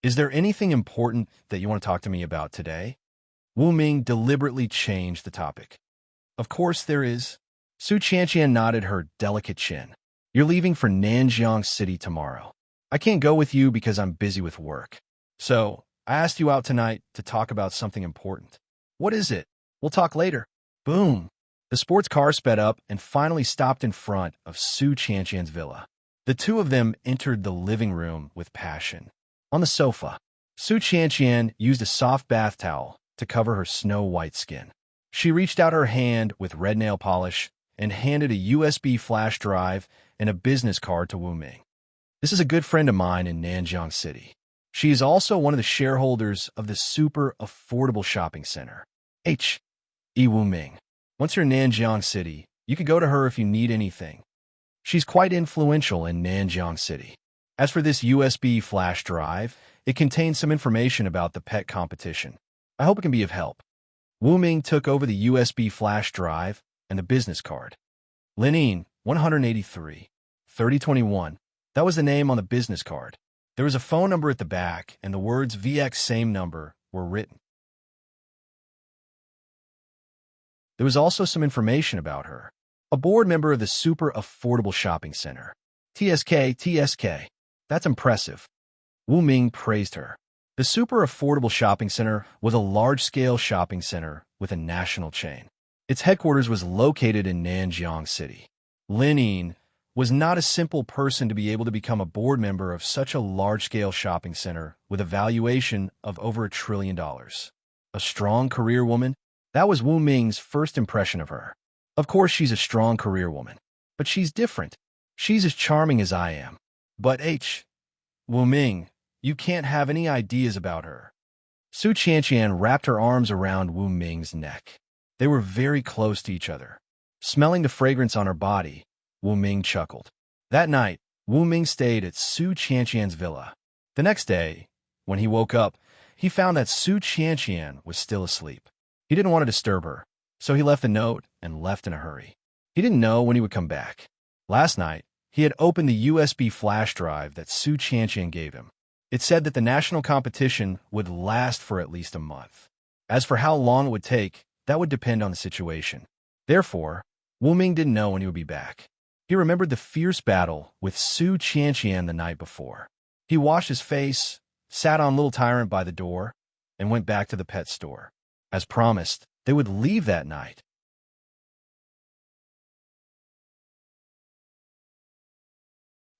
Is there anything important that you want to talk to me about today? Wu Ming deliberately changed the topic. Of course there is. Su Qianqian nodded her delicate chin. You're leaving for Nanjiang City tomorrow. I can't go with you because I'm busy with work. So, I asked you out tonight to talk about something important. What is it? We'll talk later. Boom! The sports car sped up and finally stopped in front of Su Qianqian's villa. The two of them entered the living room with passion. On the sofa, Su Qianqian used a soft bath towel to cover her snow-white skin. She reached out her hand with red nail polish and handed a USB flash drive and a business card to Wu Ming. This is a good friend of mine in Nanjiang City. She is also one of the shareholders of the super affordable shopping center. Wu Ming. Once you're in Nanjiang City, you can go to her if you need anything. She's quite influential in Nanjiang City. As for this USB flash drive, it contains some information about the pet competition. I hope it can be of help. Wu Ming took over the USB flash drive and the business card. Linine, 183, 3021. That was the name on the business card. There was a phone number at the back, and the words VX same number were written. There was also some information about her. A board member of the Super Affordable Shopping Center. TSK. That's impressive. Wu Ming praised her. The Super Affordable Shopping Center was a large-scale shopping center with a national chain. Its headquarters was located in Nanjiang City. Linine was not a simple person to be able to become a board member of such a large-scale shopping center with a valuation of over $1 trillion. A strong career woman? That was Wu Ming's first impression of her. Of course she's a strong career woman, but she's different. She's as charming as I am. But Wu Ming, you can't have any ideas about her. Su Qianqian wrapped her arms around Wu Ming's neck. They were very close to each other. Smelling the fragrance on her body, Wu Ming chuckled. That night, Wu Ming stayed at Su Qianqian's villa. The next day, when he woke up, he found that Su Qianqian was still asleep. He didn't want to disturb her, so he left a note and left in a hurry. He didn't know when he would come back. Last night, he had opened the USB flash drive that Su Qianqian gave him. It said that the national competition would last for at least a month. As for how long it would take, that would depend on the situation. Therefore, Wu Ming didn't know when he would be back. He remembered the fierce battle with Su Qianqian the night before. He washed his face, sat on Little Tyrant by the door, and went back to the pet store. As promised, they would leave that night.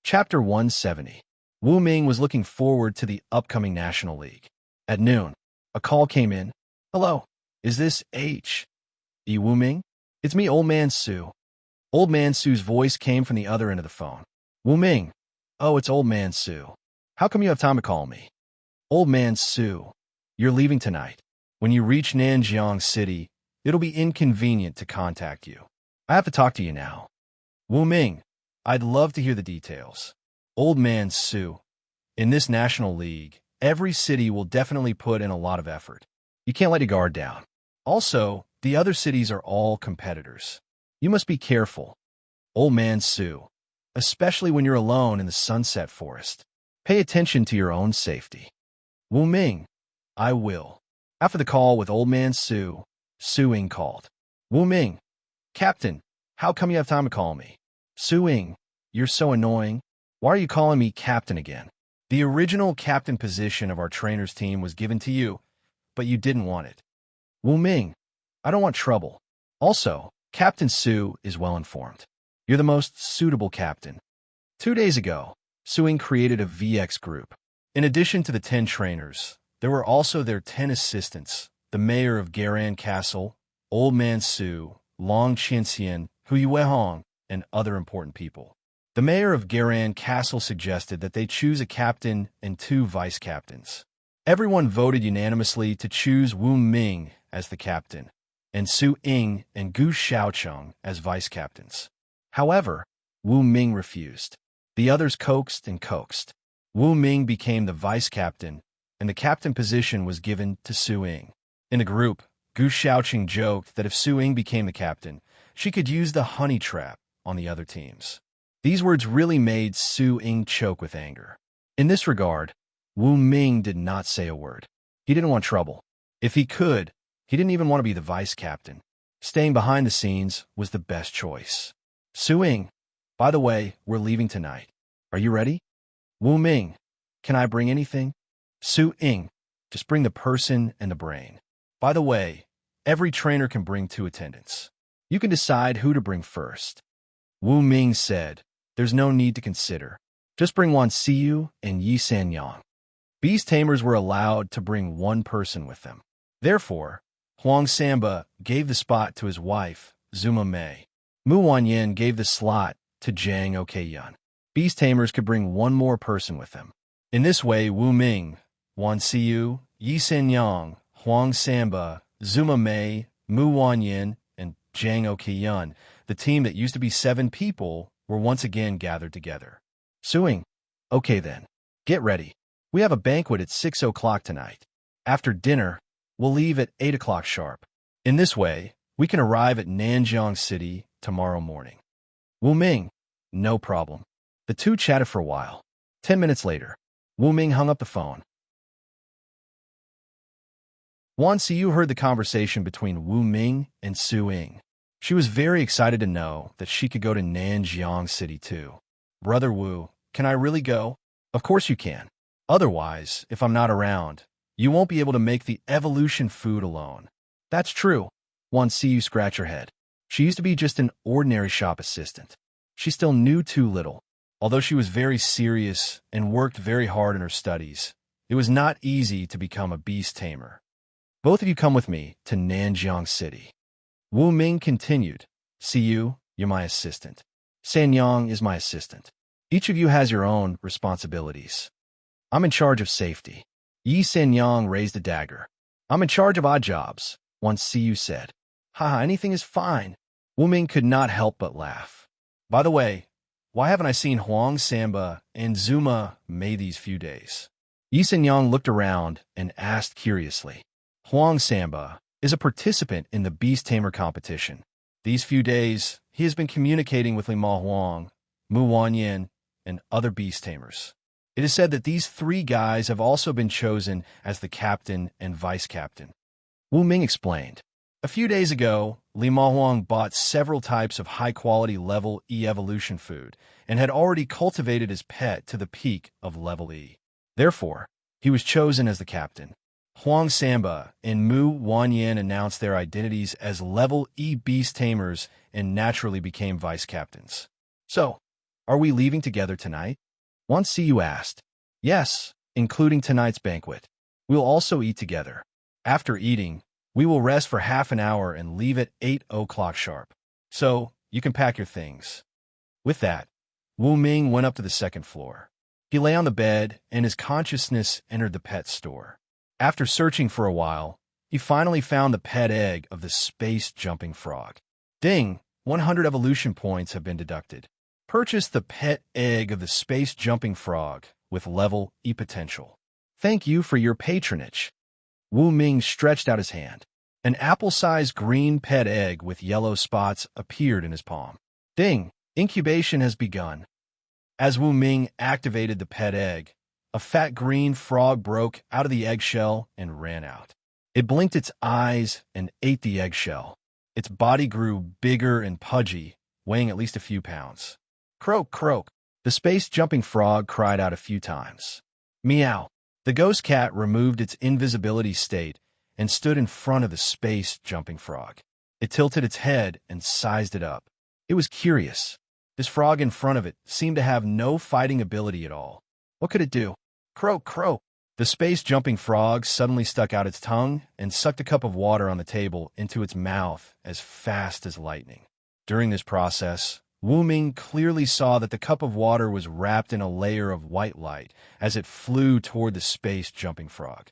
Chapter 170. Wu Ming was looking forward to the upcoming National League. At noon, a call came in. Hello, is this Wu Ming? It's me, Old Man Su. Old Man Su's voice came from the other end of the phone. Wu Ming. Oh, it's Old Man Su. How come you have time to call me? Old Man Su, you're leaving tonight. When you reach Nanjiang City, it'll be inconvenient to contact you. I have to talk to you now. Wu Ming, I'd love to hear the details. Old Man Su, in this National League, every city will definitely put in a lot of effort. You can't let your guard down. Also, the other cities are all competitors. You must be careful. Old Man Su, especially when you're alone in the Sunset Forest. Pay attention to your own safety. Wu Ming, I will. After the call with Old Man Su, Su Ying called. Wu Ming, Captain, how come you have time to call me? Su-ing, you're so annoying. Why are you calling me Captain again? The original captain position of our trainer's team was given to you, but you didn't want it. Wu Ming, I don't want trouble. Also, Captain Su is well informed. You're the most suitable captain. 2 days ago, Su-ing created a VX group. In addition to the 10 trainers, there were also their 10 assistants, the mayor of Garan Castle, Old Man Su, Long Qianxian, Hu Yuehong, and other important people. The mayor of Garan Castle suggested that they choose a captain and 2 vice captains. Everyone voted unanimously to choose Wu Ming as the captain, and Su Ying and Gu Xiaocheng as vice captains. However, Wu Ming refused. The others coaxed and coaxed. Wu Ming became the vice captain, and the captain position was given to Su Ying. In the group, Gu Xiaocheng joked that if Su Ying became the captain, she could use the honey trap on the other teams. These words really made Su Ying choke with anger. In this regard, Wu Ming did not say a word. He didn't want trouble. If he could, he didn't even want to be the vice captain. Staying behind the scenes was the best choice. Su Ying, by the way, we're leaving tonight. Are you ready? Wu Ming, can I bring anything? Su Ying, just bring the person and the brain. By the way, every trainer can bring 2 attendants. You can decide who to bring first. Wu Ming said, there's no need to consider. Just bring Wan Xiyu and Yi Sanyang. Beast tamers were allowed to bring 1 person with them. Therefore, Huang Samba gave the spot to his wife, Zuma Mei. Mu Wanyan gave the slot to Zhang Okeyun. Beast tamers could bring 1 more person with them. In this way, Wu Ming, Wan Xiyu, Yi Sanyang, Huang Samba, Zuma Mei, Mu Wanyan, and Zhang Okeyun, the team that used to be 7 people, were once again gathered together. Su-ing, okay then. Get ready. We have a banquet at 6 o'clock tonight. After dinner, we'll leave at 8 o'clock sharp. In this way, we can arrive at Nanjiang City tomorrow morning. Wu Ming, no problem. The 2 chatted for a while. 10 minutes later, Wu Ming hung up the phone. Wan Xiyu heard the conversation between Wu Ming and Su Ying. She was very excited to know that she could go to Nanjiang City too. Brother Wu, can I really go? Of course you can. Otherwise, if I'm not around, you won't be able to make the evolution food alone. That's true. Wan Xiyu scratched her head. She used to be just an ordinary shop assistant. She still knew too little. Although she was very serious and worked very hard in her studies, it was not easy to become a beast tamer. Both of you come with me to Nanjiang City. Wu Ming continued, Xiyu, you're my assistant. Sanyang is my assistant. Each of you has your own responsibilities. I'm in charge of safety. Yi Sanyang raised a dagger. I'm in charge of odd jobs, Wan Xiyu said. Haha, anything is fine. Wu Ming could not help but laugh. By the way, why haven't I seen Huang Samba and Zuma Mei these few days? Yi Sanyang looked around and asked curiously. Huang Samba is a participant in the Beast Tamer competition. These few days, he has been communicating with Lima Huang, Mu Wanyan, and other Beast Tamers. It is said that these 3 guys have also been chosen as the captain and vice captain. Wu Ming explained. A few days ago, Lima Huang bought several types of high-quality level E evolution food and had already cultivated his pet to the peak of level E. Therefore, he was chosen as the captain. Huang Samba and Mu Wanyan announced their identities as level E beast tamers and naturally became vice captains. So, are we leaving together tonight? Wan Xiyu asked. Yes, including tonight's banquet. We'll also eat together. After eating, we will rest for half an hour and leave at 8 o'clock sharp. So, you can pack your things. With that, Wu Ming went up to the 2nd floor. He lay on the bed and his consciousness entered the pet store. After searching for a while, he finally found the pet egg of the space-jumping frog. Ding! 100 evolution points have been deducted. Purchase the pet egg of the space-jumping frog with level E potential. Thank you for your patronage. Wu Ming stretched out his hand. An apple-sized green pet egg with yellow spots appeared in his palm. Ding! Incubation has begun. As Wu Ming activated the pet egg, a fat green frog broke out of the eggshell and ran out. It blinked its eyes and ate the eggshell. Its body grew bigger and pudgy, weighing at least a few pounds. Croak, croak. The space-jumping frog cried out a few times. Meow. The ghost cat removed its invisibility state and stood in front of the space-jumping frog. It tilted its head and sized it up. It was curious. This frog in front of it seemed to have no fighting ability at all. What could it do? Croak, croak. The space-jumping frog suddenly stuck out its tongue and sucked a cup of water on the table into its mouth as fast as lightning. During this process, Wu Ming clearly saw that the cup of water was wrapped in a layer of white light as it flew toward the space-jumping frog.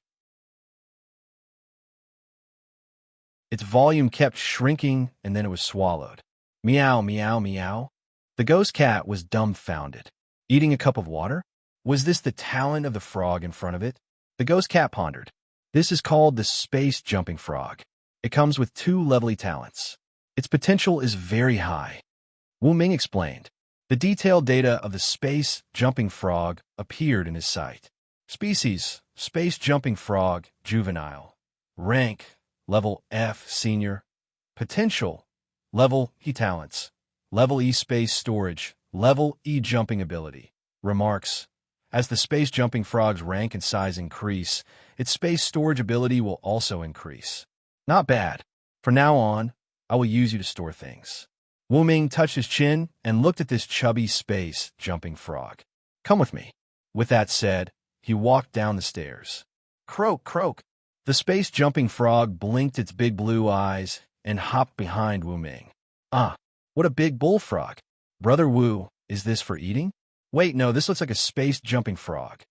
Its volume kept shrinking, and then it was swallowed. Meow, meow, meow. The ghost cat was dumbfounded. Eating a cup of water? Was this the talent of the frog in front of it? The ghost cat pondered. This is called the space-jumping frog. It comes with 2 lovely talents. Its potential is very high. Wu Ming explained. The detailed data of the space-jumping frog appeared in his sight. Species, space-jumping frog, juvenile. Rank, level F, senior. Potential, level E, talents. Level E, space storage. Level E, jumping ability. Remarks. As the space-jumping frog's rank and size increase, its space storage ability will also increase. Not bad. From now on, I will use you to store things. Wu Ming touched his chin and looked at this chubby space-jumping frog. Come with me. With that said, he walked down the stairs. Croak, croak. The space-jumping frog blinked its big blue eyes and hopped behind Wu Ming. Ah, what a big bullfrog. Brother Wu, is this for eating? Wait, no, this looks like a space-jumping frog.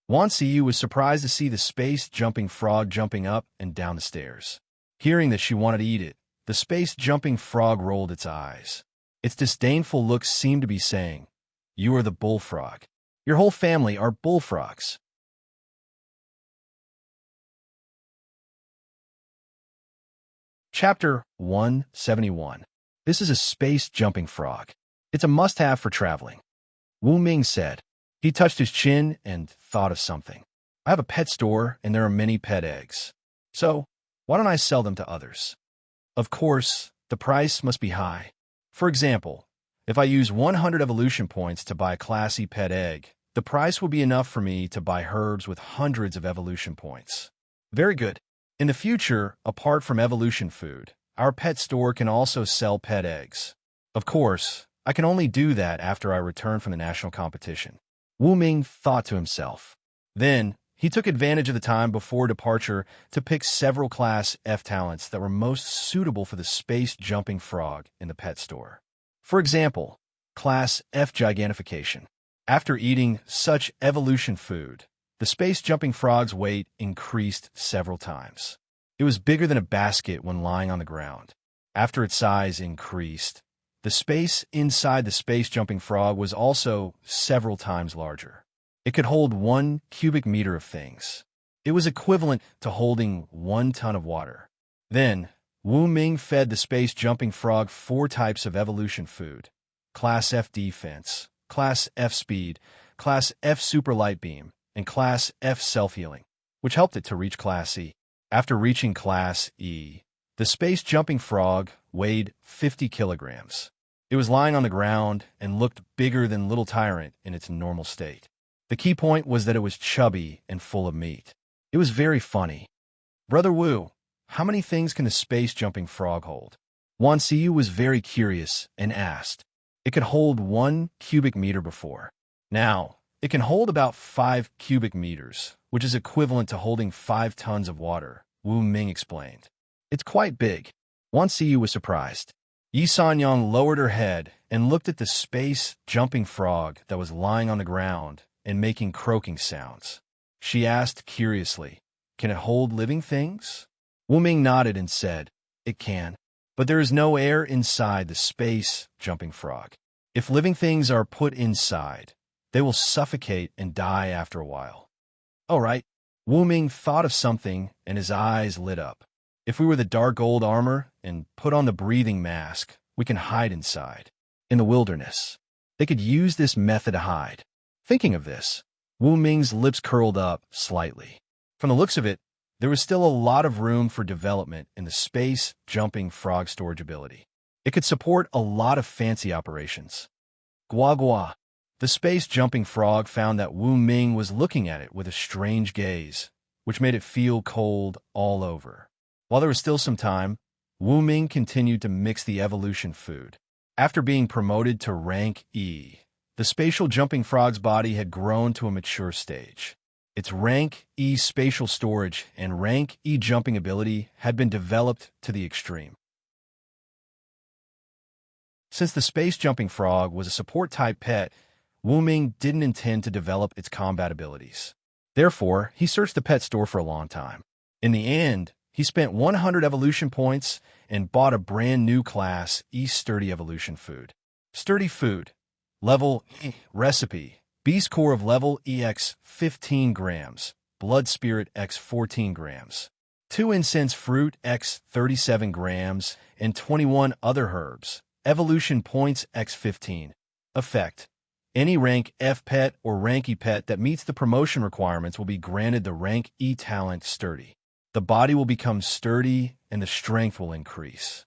Wan Siyu was surprised to see the space-jumping frog jumping up and down the stairs. Hearing that she wanted to eat it, the space-jumping frog rolled its eyes. Its disdainful look seemed to be saying, "You are the bullfrog. Your whole family are bullfrogs." Chapter 171. This is a space-jumping frog. It's a must-have for traveling. Wu Ming said. He touched his chin and thought of something. I have a pet store and there are many pet eggs. So, why don't I sell them to others? Of course, the price must be high. For example, if I use 100 evolution points to buy a classy pet egg, the price will be enough for me to buy herbs with hundreds of evolution points. Very good. In the future, apart from evolution food, our pet store can also sell pet eggs. Of course, I can only do that after I return from the national competition. Wu Ming thought to himself. Then, he took advantage of the time before departure to pick several Class F talents that were most suitable for the space-jumping frog in the pet store. For example, Class F gigantification. After eating such evolution food, the space-jumping frog's weight increased several times. It was bigger than a basket when lying on the ground. After its size increased, the space inside the space-jumping frog was also several times larger. It could hold 1 cubic meter of things. It was equivalent to holding 1 ton of water. Then, Wu Ming fed the space-jumping frog 4 types of evolution food: Class F defense, Class F speed, Class F super light beam, and Class F self-healing, which helped it to reach Class E. After reaching Class E, the space-jumping frog weighed 50 kilograms. It was lying on the ground and looked bigger than Little Tyrant in its normal state. The key point was that it was chubby and full of meat. It was very funny. Brother Wu, how many things can the space-jumping frog hold? Wan Siyu was very curious and asked. It could hold 1 cubic meter before. Now, it can hold about 5 cubic meters, which is equivalent to holding 5 tons of water, Wu Ming explained. It's quite big. Wan Siyu was surprised. Yi Sanyang lowered her head and looked at the space-jumping frog that was lying on the ground and making croaking sounds. She asked curiously, "Can it hold living things?" Wu Ming nodded and said, "It can, but there is no air inside the space-jumping frog. If living things are put inside, they will suffocate and die after a while." All right. Wu Ming thought of something and his eyes lit up. If we were the dark gold armor and put on the breathing mask, we can hide inside. In the wilderness, they could use this method to hide. Thinking of this, Wu Ming's lips curled up slightly. From the looks of it, there was still a lot of room for development in the space jumping frog storage ability. It could support a lot of fancy operations. Gua gua. The space jumping frog found that Wu Ming was looking at it with a strange gaze, which made it feel cold all over. While there was still some time, Wu Ming continued to mix the evolution food. After being promoted to rank E, the spatial jumping frog's body had grown to a mature stage. Its rank E spatial storage and rank E jumping ability had been developed to the extreme. Since the space jumping frog was a support-type pet, Wu Ming didn't intend to develop its combat abilities. Therefore, he searched the pet store for a long time. In the end, he spent 100 evolution points and bought a brand new class E Sturdy evolution food. Sturdy food. Level E. Recipe. Beast core of level EX 15 grams. Blood spirit X 14 grams. 2 incense fruit X 37 grams and 21 other herbs. Evolution points X 15. Effect. Any rank F pet or rank E pet that meets the promotion requirements will be granted the rank E talent Sturdy. The body will become sturdy and the strength will increase.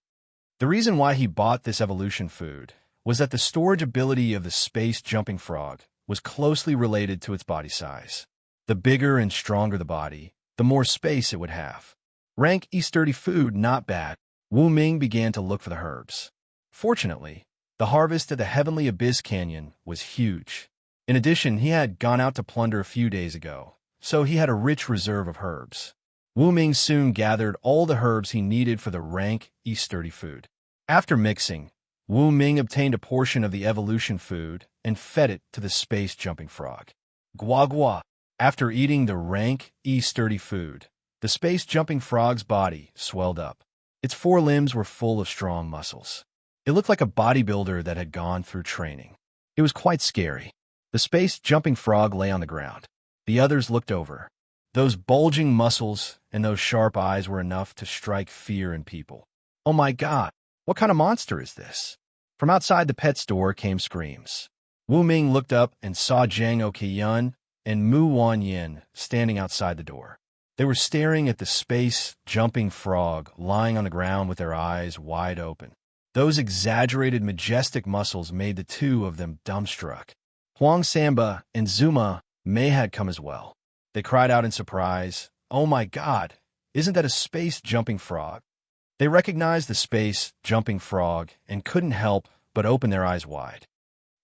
The reason why he bought this evolution food was that the storage ability of the space jumping frog was closely related to its body size. The bigger and stronger the body, the more space it would have. Rank E sturdy food not bad. Wu Ming began to look for the herbs. Fortunately, the harvest at the Heavenly Abyss Canyon was huge. In addition, he had gone out to plunder a few days ago, so he had a rich reserve of herbs. Wu Ming soon gathered all the herbs he needed for the rank E sturdy food. After mixing, Wu Ming obtained a portion of the evolution food and fed it to the space jumping frog. Gua gua. After eating the rank E sturdy food, the space jumping frog's body swelled up. Its forelimbs were full of strong muscles. It looked like a bodybuilder that had gone through training. It was quite scary. The space jumping frog lay on the ground. The others looked over. Those bulging muscles and those sharp eyes were enough to strike fear in people. Oh my God, what kind of monster is this? From outside the pet store came screams. Wu Ming looked up and saw Zhang Oqiyun and Mu Wanyin standing outside the door. They were staring at the space jumping frog lying on the ground with their eyes wide open. Those exaggerated, majestic muscles made the two of them dumbstruck. Huang Samba and Zuma Mei had come as well. They cried out in surprise, "Oh my God, isn't that a space jumping frog?" They recognized the space jumping frog and couldn't help but open their eyes wide.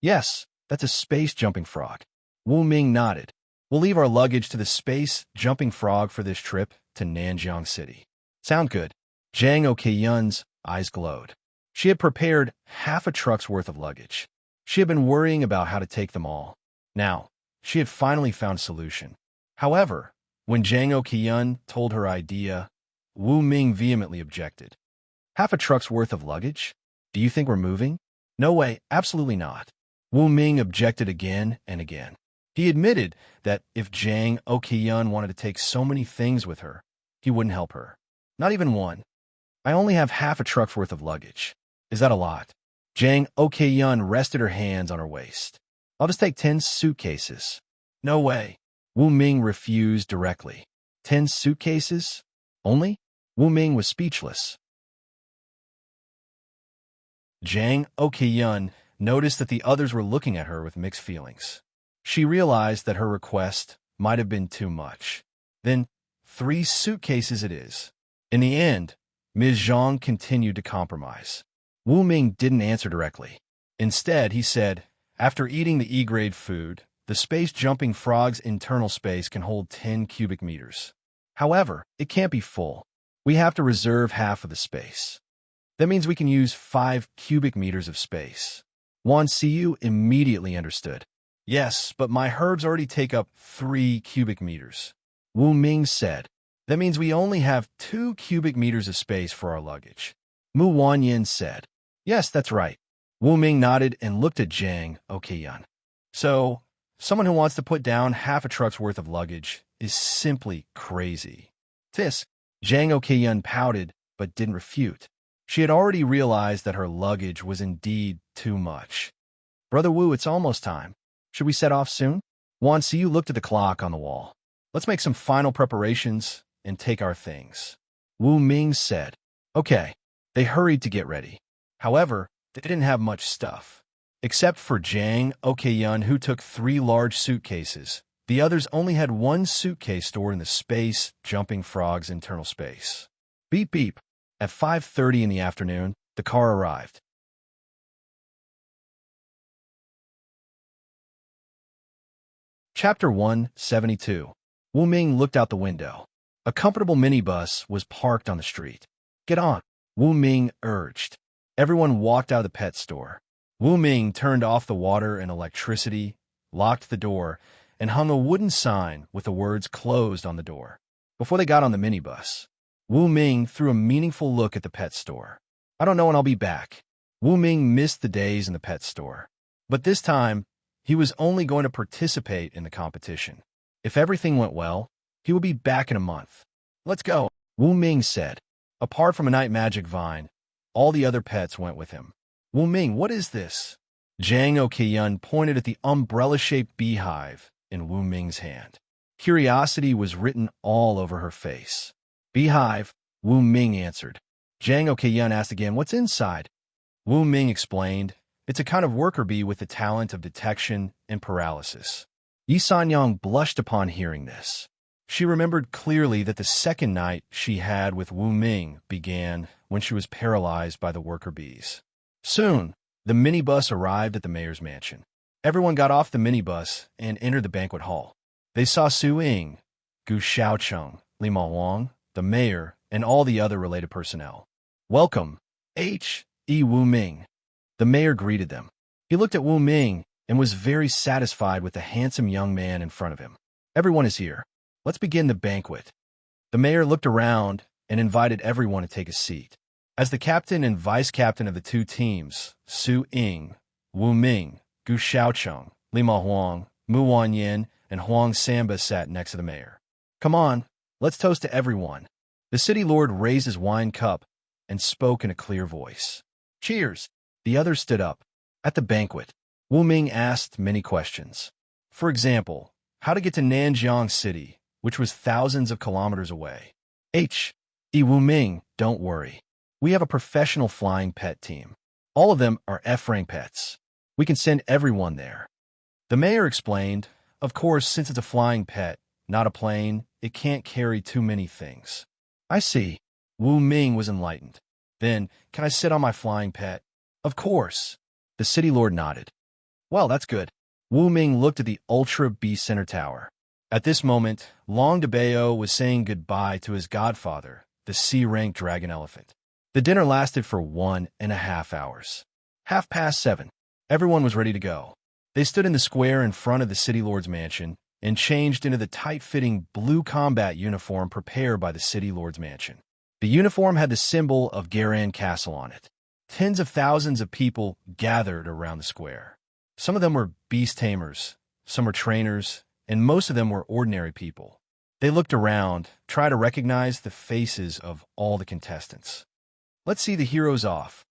"Yes, that's a space jumping frog." Wu Ming nodded. "We'll leave our luggage to the space jumping frog for this trip to Nanjiang City." "Sound good." Zhang Oqiyun's eyes glowed. She had prepared half a truck's worth of luggage. She had been worrying about how to take them all. Now, she had finally found a solution. However, when Zhang Oqiyun told her idea, Wu Ming vehemently objected. "Half a truck's worth of luggage? Do you think we're moving?" "No way, absolutely not." Wu Ming objected again and again. He admitted that if Zhang Oqiyun wanted to take so many things with her, he wouldn't help her. "Not even one. I only have half a truck's worth of luggage. Is that a lot?" Zhang Oqiyun rested her hands on her waist. "I'll just take 10 suitcases." "No way." Wu Ming refused directly. 10 suitcases? Only? Wu Ming was speechless. Zhang Oqiyun noticed that the others were looking at her with mixed feelings. She realized that her request might have been too much. "Then 3 suitcases it is." In the end, Ms. Zhang continued to compromise. Wu Ming didn't answer directly. Instead, he said, "After eating the E-grade food, the space-jumping frog's internal space can hold 10 cubic meters. However, it can't be full. We have to reserve half of the space. That means we can use 5 cubic meters of space." Wan Siyu immediately understood. "Yes, but my herbs already take up 3 cubic meters." Wu Ming said, "That means we only have 2 cubic meters of space for our luggage." Mu Wanyin said, "Yes, that's right." Wu Ming nodded and looked at Zhang Oqiyun. "So, someone who wants to put down half a truck's worth of luggage is simply crazy." Tisk. Zhang Oqiyun pouted but didn't refute. She had already realized that her luggage was indeed too much. "Brother Wu, it's almost time. Should we set off soon?" Wan Siyu looked at the clock on the wall. "Let's make some final preparations and take our things. Wu Ming said. Okay. They hurried to get ready. However, they didn't have much stuff. Except for Zhang Okeyun, who took 3 large suitcases. The others only had 1 suitcase stored in the space jumping frog's internal space. Beep beep. At 5:30 in the afternoon, the car arrived. Chapter 172. Wu Ming looked out the window. A comfortable minibus was parked on the street. Get on, Wu Ming urged. Everyone walked out of the pet store. Wu Ming turned off the water and electricity, locked the door, and hung a wooden sign with the words "closed" on the door. Before they got on the minibus, Wu Ming threw a meaningful look at the pet store. I don't know when I'll be back. Wu Ming missed the days in the pet store. But this time, he was only going to participate in the competition. If everything went well, he would be back in a month. Let's go, Wu Ming said. Apart from a night magic vine, all the other pets went with him. Wu Ming, what is this? Zhang Okeyun pointed at the umbrella-shaped beehive in Wu Ming's hand. Curiosity was written all over her face. Beehive, Wu Ming answered. Zhang Okeyun asked again, what's inside? Wu Ming explained, it's a kind of worker bee with the talent of detection and paralysis. Yi Sanyang blushed upon hearing this. She remembered clearly that the second night she had with Wu Ming began when she was paralyzed by the worker bees. Soon, the minibus arrived at the mayor's mansion. Everyone got off the minibus and entered the banquet hall. They saw Su Ying, Gu Xiaocheng, Li Mahuang, the mayor, and all the other related personnel. Welcome, H.E. Wu Ming. The mayor greeted them. He looked at Wu Ming and was very satisfied with the handsome young man in front of him. Everyone is here. Let's begin the banquet. The mayor looked around and invited everyone to take a seat. As the captain and vice-captain of the 2 teams, Su Ying, Wu Ming, Gu Xiaocheng, Li Mahuang, Mu Wanyan, and Huang Samba sat next to the mayor. Come on, let's toast to everyone. The city lord raised his wine cup and spoke in a clear voice. Cheers! The others stood up. At the banquet, Wu Ming asked many questions. For example, how to get to Nanjiang City, which was thousands of kilometers away. H.E. Wu Ming, don't worry. We have a professional flying pet team. All of them are F-rank pets. We can send everyone there. The mayor explained, of course, since it's a flying pet, not a plane, it can't carry too many things. I see. Wu Ming was enlightened. Then, can I sit on my flying pet? Of course. The city lord nodded. Well, that's good. Wu Ming looked at the Ultra Beast Center Tower. At this moment, Long DeBeo was saying goodbye to his godfather, the C-rank dragon elephant. The dinner lasted for 1.5 hours. 7:30. Everyone was ready to go. They stood in the square in front of the city lord's mansion and changed into the tight-fitting blue combat uniform prepared by the city lord's mansion. The uniform had the symbol of Garan Castle on it. Tens of thousands of people gathered around the square. Some of them were beast tamers, some were trainers, and most of them were ordinary people. They looked around, tried to recognize the faces of all the contestants. Let's see the heroes off.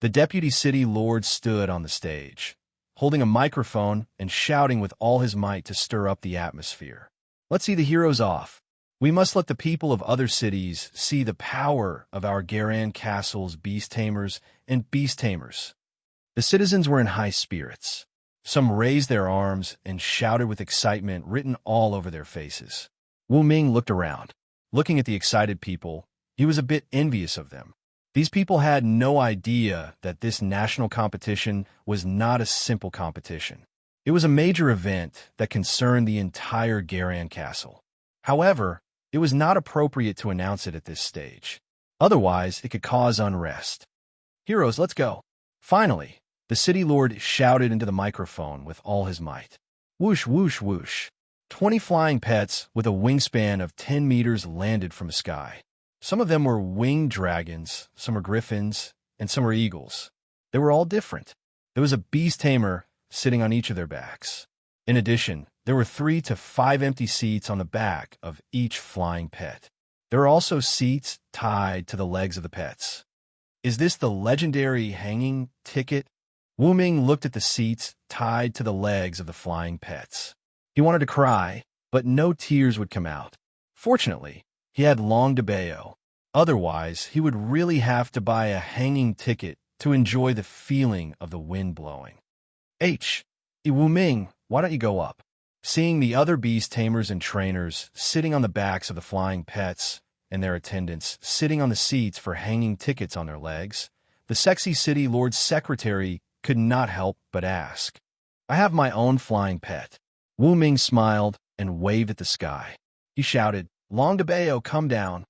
The deputy city lord stood on the stage, holding a microphone and shouting with all his might to stir up the atmosphere. Let's see the heroes off. We must let the people of other cities see the power of our Garan Castle's beast tamers and beast tamers. The citizens were in high spirits. Some raised their arms and shouted with excitement written all over their faces. Wu Ming looked around. Looking at the excited people, he was a bit envious of them. These people had no idea that this national competition was not a simple competition. It was a major event that concerned the entire Garan Castle. However, it was not appropriate to announce it at this stage. Otherwise, it could cause unrest. Heroes, let's go. Finally, the city lord shouted into the microphone with all his might. Whoosh, whoosh, whoosh. 20 flying pets with a wingspan of 10 meters landed from the sky. Some of them were winged dragons, some were griffins, and some were eagles. They were all different. There was a beast tamer sitting on each of their backs. In addition, there were 3 to 5 empty seats on the back of each flying pet. There were also seats tied to the legs of the pets. Is this the legendary hanging ticket? Wu Ming looked at the seats tied to the legs of the flying pets. He wanted to cry, but no tears would come out. Fortunately, he had Long DeBeo. Otherwise, he would really have to buy a hanging ticket to enjoy the feeling of the wind blowing. Wu Ming, why don't you go up? Seeing the other beast tamers and trainers sitting on the backs of the flying pets and their attendants sitting on the seats for hanging tickets on their legs, the sexy city lord's secretary could not help but ask. I have my own flying pet. Wu Ming smiled and waved at the sky. He shouted, Long DeBeo, come down.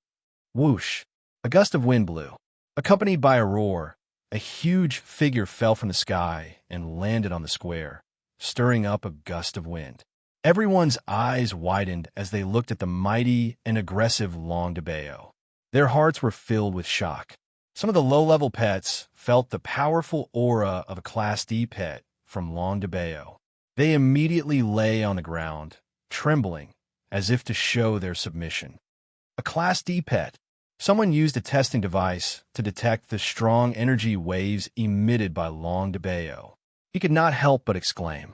Whoosh! A gust of wind blew. Accompanied by a roar, a huge figure fell from the sky and landed on the square, stirring up a gust of wind. Everyone's eyes widened as they looked at the mighty and aggressive Long DeBeo. Their hearts were filled with shock. Some of the low-level pets felt the powerful aura of a Class D pet from Long DeBeo. They immediately lay on the ground, trembling, as if to show their submission. A Class D pet. Someone used a testing device to detect the strong energy waves emitted by Long DeBeo. He could not help but exclaim.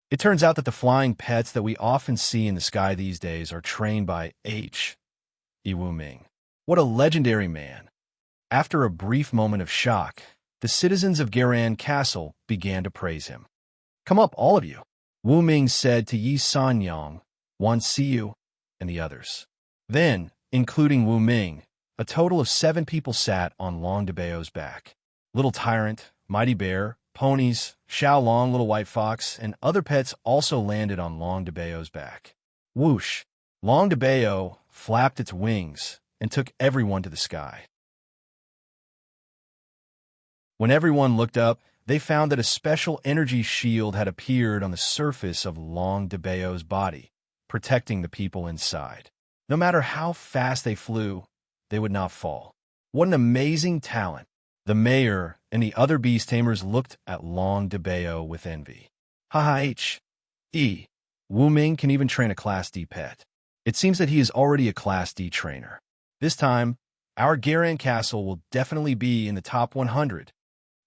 It turns out that the flying pets that we often see in the sky these days are trained by Wu Ming. What a legendary man. After a brief moment of shock, the citizens of Garan Castle began to praise him. Come up, all of you, Wu Ming said to Yi Sanyang, Wan Siyu, and the others. Then, including Wu Ming, a total of 7 people sat on Long DeBeo's back. Little Tyrant, Mighty Bear, ponies, Xiao Long, Little White Fox, and other pets also landed on Long DeBeo's back. Whoosh! Long DeBeo flapped its wings and took everyone to the sky. When everyone looked up, they found that a special energy shield had appeared on the surface of Long DeBeo's body, protecting the people inside. No matter how fast they flew, they would not fall. What an amazing talent! The mayor and the other beast tamers looked at Long DeBeo with envy. Wu Ming can even train a Class D pet. It seems that he is already a Class D trainer. This time, our Garan Castle will definitely be in the top 100.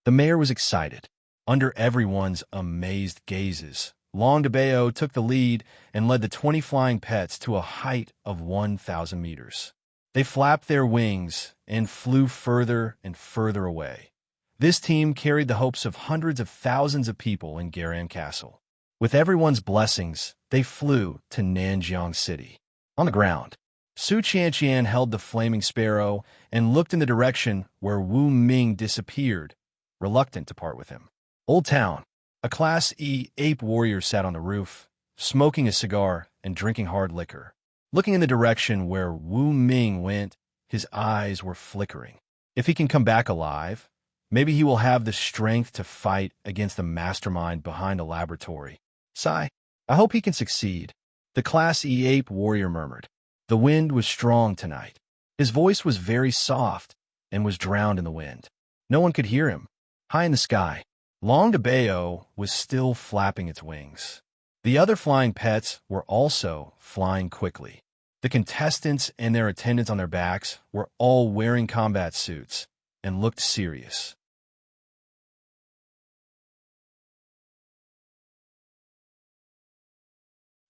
The mayor was excited. Under everyone's amazed gazes, Long DeBeo took the lead and led the 20 flying pets to a height of 1,000 meters. They flapped their wings and flew further and further away. This team carried the hopes of hundreds of thousands of people in Garan Castle. With everyone's blessings, they flew to Nanjiang City. On the ground, Su Qianqian held the flaming sparrow and looked in the direction where Wu Ming disappeared, reluctant to part with him. Old Town. A Class E ape warrior sat on the roof, smoking a cigar and drinking hard liquor. Looking in the direction where Wu Ming went, his eyes were flickering. If he can come back alive, maybe he will have the strength to fight against the mastermind behind the laboratory. Sigh. I hope he can succeed. The Class E ape warrior murmured. The wind was strong tonight. His voice was very soft and was drowned in the wind. No one could hear him. High in the sky, Long DeBeo was still flapping its wings. The other flying pets were also flying quickly. The contestants and their attendants on their backs were all wearing combat suits and looked serious.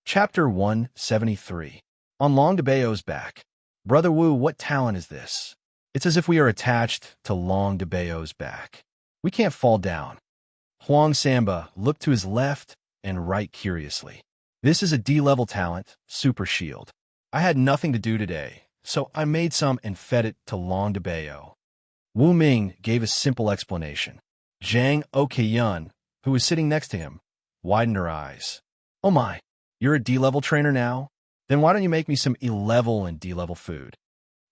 Chapter 173. On Long DeBeo's back. Brother Wu, what talent is this? It's as if we are attached to Long DeBeo's back. We can't fall down. Huang Samba looked to his left and right curiously. This is a D-level talent, Super Shield. I had nothing to do today, so I made some and fed it to Long DeBeo. Wu Ming gave a simple explanation. Zhang Okeyun, who was sitting next to him, widened her eyes. Oh my, you're a D-level trainer now? Then why don't you make me some E-level and D-level food?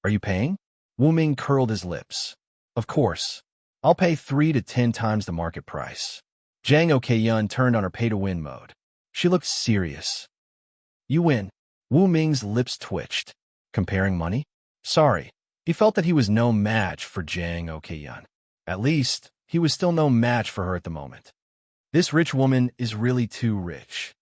Are you paying? Wu Ming curled his lips. Of course. I'll pay 3 to 10 times the market price. Zhang Okeyun turned on her pay-to-win mode. She looked serious. You win. Wu Ming's lips twitched. Comparing money? Sorry. He felt that he was no match for Zhang Okeyun. At least, he was still no match for her at the moment. This rich woman is really too rich.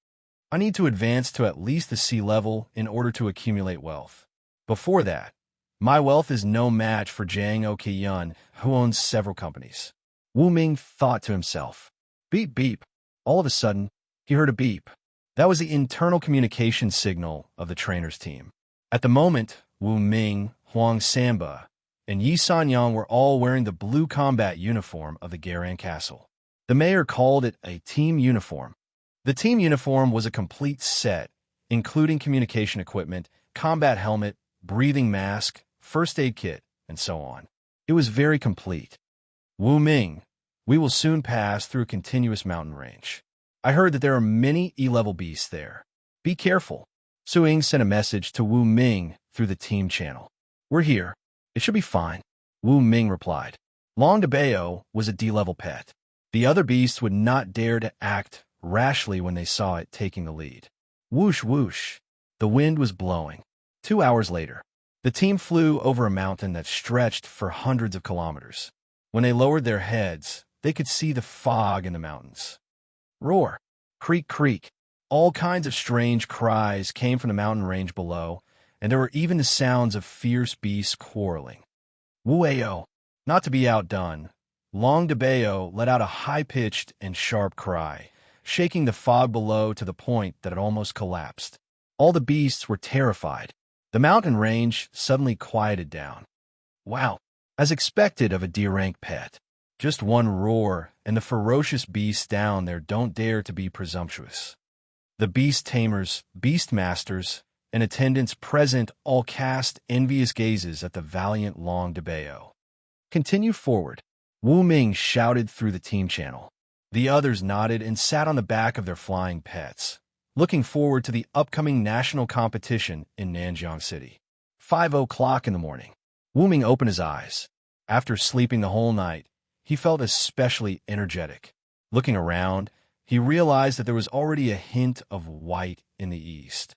I need to advance to at least the C level in order to accumulate wealth. Before that, my wealth is no match for Zhang Okeyun, who owns several companies. Wu Ming thought to himself. Beep, beep. All of a sudden, he heard a beep. That was the internal communication signal of the trainer's team. At the moment, Wu Ming, Huang Samba, and Yi Sanyang were all wearing the blue combat uniform of the Garan Castle. The mayor called it a team uniform. The team uniform was a complete set, including communication equipment, combat helmet, breathing mask, first aid kit, and so on. It was very complete. Wu Ming, we will soon pass through a continuous mountain range. I heard that there are many E-level beasts there. Be careful. Su Ying sent a message to Wu Ming through the team channel. We're here. It should be fine. Wu Ming replied. Long Dabeo was a D-level pet. The other beasts would not dare to act rashly when they saw it taking the lead. Whoosh, whoosh. The wind was blowing. 2 hours later, the team flew over a mountain that stretched for hundreds of kilometers. When they lowered their heads, they could see the fog in the mountains. Roar, creak, creak. All kinds of strange cries came from the mountain range below, and there were even the sounds of fierce beasts quarreling. Wueo, not to be outdone, Long Dabeo let out a high-pitched and sharp cry, shaking the fog below to the point that it almost collapsed. All the beasts were terrified. The mountain range suddenly quieted down. Wow, as expected of a D-rank pet. Just one roar, and the ferocious beasts down there don't dare to be presumptuous. The beast tamers, beast masters, and attendants present all cast envious gazes at the valiant Long Dabeo. Continue forward, Wu Ming shouted through the team channel. The others nodded and sat on the back of their flying pets, looking forward to the upcoming national competition in Nanjiang City. 5 o'clock in the morning. Wu Ming opened his eyes. After sleeping the whole night, he felt especially energetic. Looking around, he realized that there was already a hint of white in the east.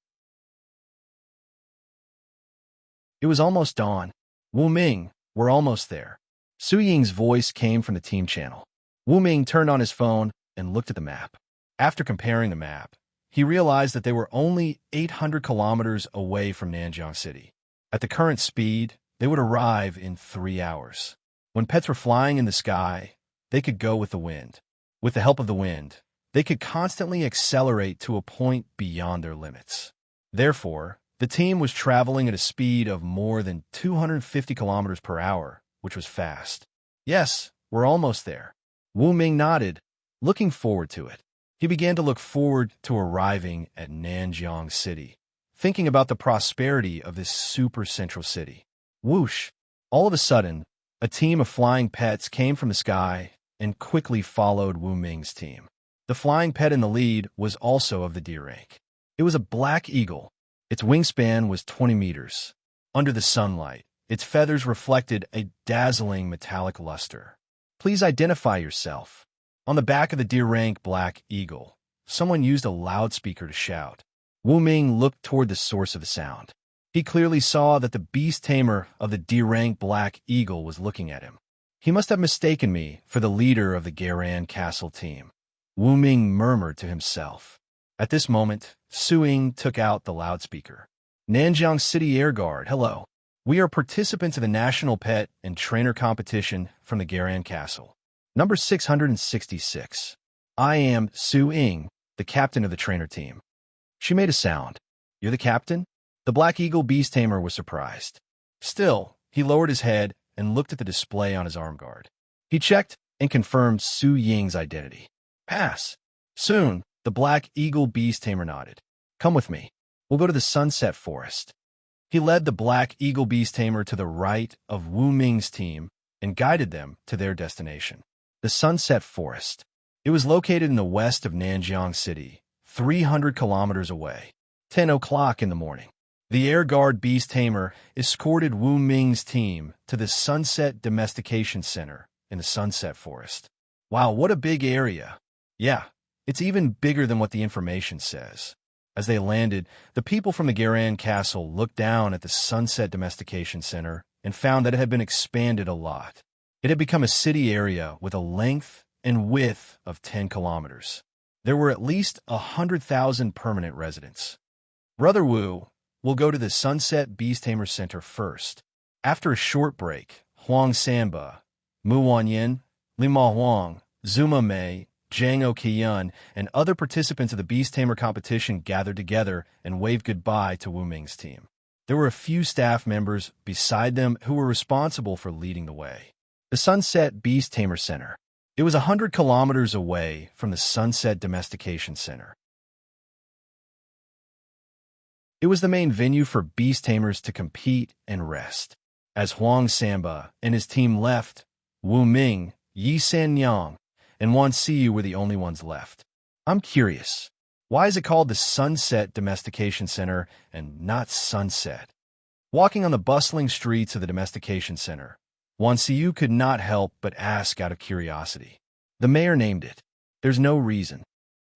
It was almost dawn. Wu Ming, we're almost there. Su Ying's voice came from the team channel. Wu Ming turned on his phone and looked at the map. After comparing the map, he realized that they were only 800 kilometers away from Nanjiang City. At the current speed, they would arrive in 3 hours. When pets were flying in the sky, they could go with the wind. With the help of the wind, they could constantly accelerate to a point beyond their limits. Therefore, the team was traveling at a speed of more than 250 kilometers per hour, which was fast. Yes, we're almost there. Wu Ming nodded, looking forward to it. He began to look forward to arriving at Nanjiang City, thinking about the prosperity of this super central city. Whoosh! All of a sudden, a team of flying pets came from the sky and quickly followed Wu Ming's team. The flying pet in the lead was also of the D rank. It was a black eagle. Its wingspan was 20 meters. Under the sunlight, its feathers reflected a dazzling metallic luster. Please identify yourself. On the back of the D-rank black eagle, someone used a loudspeaker to shout. Wu Ming looked toward the source of the sound. He clearly saw that the beast tamer of the D-rank black eagle was looking at him. He must have mistaken me for the leader of the Garan Castle team. Wu Ming murmured to himself. At this moment, Su Ying took out the loudspeaker. Nanjiang City Air Guard, hello. We are participants of the National Pet and Trainer Competition from the Garan Castle. Number 666. I am Su Ying, the captain of the trainer team. She made a sound. You're the captain? The Black Eagle Beast Tamer was surprised. Still, he lowered his head and looked at the display on his arm guard. He checked and confirmed Su Ying's identity. Pass. Soon, the Black Eagle Beast Tamer nodded. Come with me. We'll go to the Sunset Forest. He led the Black Eagle Beast Tamer to the right of Wu Ming's team and guided them to their destination, the Sunset Forest. It was located in the west of Nanjiang City, 300 kilometers away. 10 o'clock in the morning. The Air Guard Beast Tamer escorted Wu Ming's team to the Sunset Domestication Center in the Sunset Forest. Wow, what a big area. Yeah, it's even bigger than what the information says. As they landed, the people from the Garan Castle looked down at the Sunset Domestication Center and found that it had been expanded a lot. It had become a city area with a length and width of 10 kilometers. There were at least 100,000 permanent residents. Brother Wu will go to the Sunset Beast Tamer Center first. After a short break, Huang Samba, Mu Wanyan, Lima Huang, Zuma Mei, Jang Okyun, and other participants of the Beast Tamer competition gathered together and waved goodbye to Wu Ming's team. There were a few staff members beside them who were responsible for leading the way. The Sunset Beast Tamer Center. It was 100 kilometers away from the Sunset Domestication Center. It was the main venue for beast tamers to compete and rest. As Huang Samba and his team left, Wu Ming, Yi Sanyang, and Wan Siyu were the only ones left. I'm curious, why is it called the Sunset Domestication Center and not Sunset? Walking on the bustling streets of the Domestication Center, Wan Siyu could not help but ask out of curiosity. The mayor named it. There's no reason.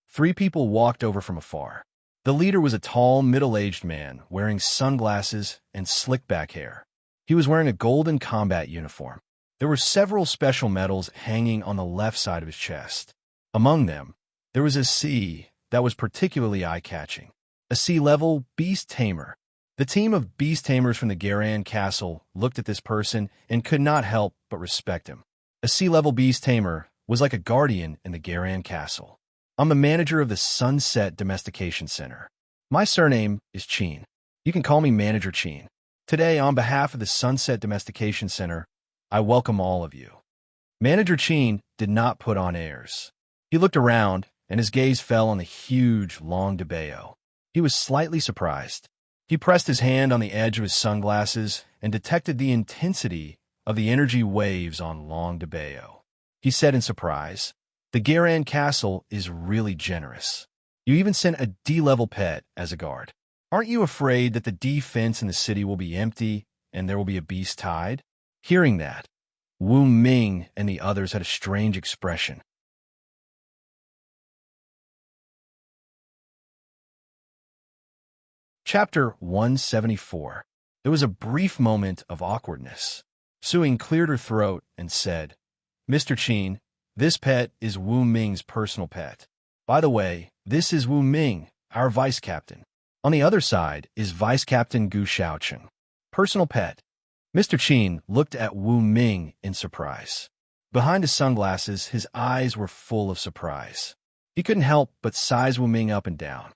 3 people walked over from afar. The leader was a tall, middle-aged man wearing sunglasses and slick-back hair. He was wearing a golden combat uniform. There were several special medals hanging on the left side of his chest. Among them, there was a C that was particularly eye-catching. A sea-level beast tamer. The team of beast tamers from the Garan Castle looked at this person and could not help but respect him. A sea-level beast tamer was like a guardian in the Garan Castle. I'm the manager of the Sunset Domestication Center. My surname is Chin. You can call me Manager Chin. Today, on behalf of the Sunset Domestication Center, I welcome all of you. Manager Chin did not put on airs. He looked around, and his gaze fell on the huge Long DeBeo. He was slightly surprised. He pressed his hand on the edge of his sunglasses and detected the intensity of the energy waves on Long DeBeo. He said in surprise, "The Garan Castle is really generous. You even sent a D-level pet as a guard. Aren't you afraid that the defense in the city will be empty and there will be a beast tide?" Hearing that, Wu Ming and the others had a strange expression. Chapter 174. There was a brief moment of awkwardness. Suing cleared her throat and said, "Mr. Chin, this pet is Wu Ming's personal pet. By the way, this is Wu Ming, our vice captain. On the other side is Vice Captain Gu Shaocheng. Personal pet." Mr. Chin looked at Wu Ming in surprise. Behind his sunglasses, his eyes were full of surprise. He couldn't help but size Wu Ming up and down.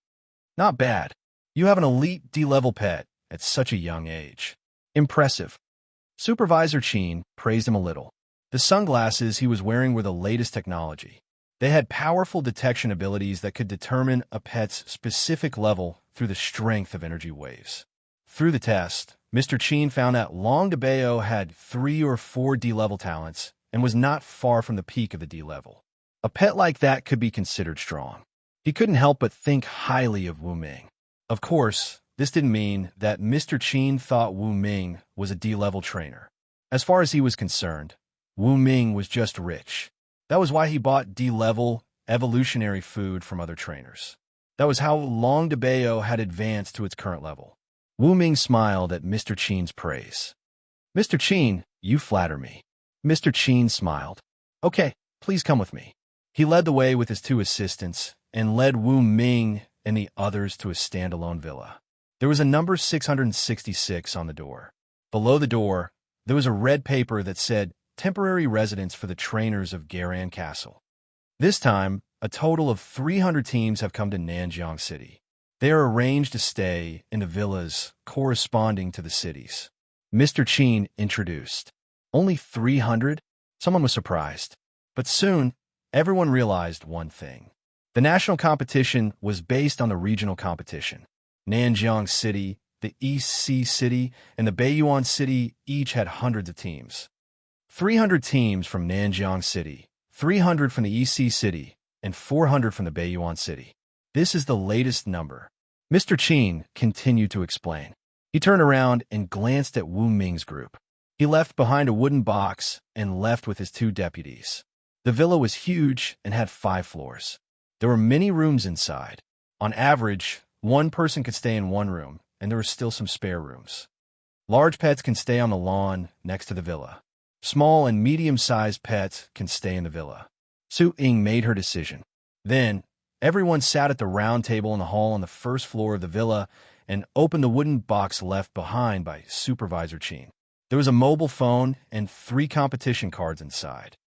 "Not bad. You have an elite D-level pet at such a young age. Impressive." Supervisor Chin praised him a little. The sunglasses he was wearing were the latest technology. They had powerful detection abilities that could determine a pet's specific level through the strength of energy waves. Through the test, Mr. Chin found that Long DeBeo had 3 or 4 D-level talents and was not far from the peak of the D-level. A pet like that could be considered strong. He couldn't help but think highly of Wu Ming. Of course, this didn't mean that Mr. Chin thought Wu Ming was a D-level trainer. As far as he was concerned, Wu Ming was just rich. That was why he bought D-level evolutionary food from other trainers. That was how Long DeBeo had advanced to its current level. Wu Ming smiled at Mr. Chin's praise. "Mr. Chin, you flatter me." Mr. Chin smiled. "Okay, please come with me." He led the way with his 2 assistants and led Wu Ming and the others to a standalone villa. There was a number 666 on the door. Below the door, there was a red paper that said, "Temporary residence for the trainers of Garan Castle." This time, a total of 300 teams have come to Nanjiang City. They are arranged to stay in the villas corresponding to the cities. Mr. Chin introduced. Only 300? Someone was surprised. But soon, everyone realized one thing. The national competition was based on the regional competition. Nanjiang City, the East Sea City, and the Beiyuan City each had hundreds of teams. 300 teams from Nanjiang City, 300 from the East Sea City, and 400 from the Beiyuan City. This is the latest number. Mr. Chin continued to explain. He turned around and glanced at Wu Ming's group. He left behind a wooden box and left with his 2 deputies. The villa was huge and had 5 floors. There were many rooms inside. On average, 1 person could stay in 1 room, and there were still some spare rooms. Large pets can stay on the lawn next to the villa. Small and medium-sized pets can stay in the villa. Su Ying made her decision. Then, everyone sat at the round table in the hall on the first floor of the villa and opened the wooden box left behind by Supervisor Chin. There was a mobile phone and 3 competition cards inside.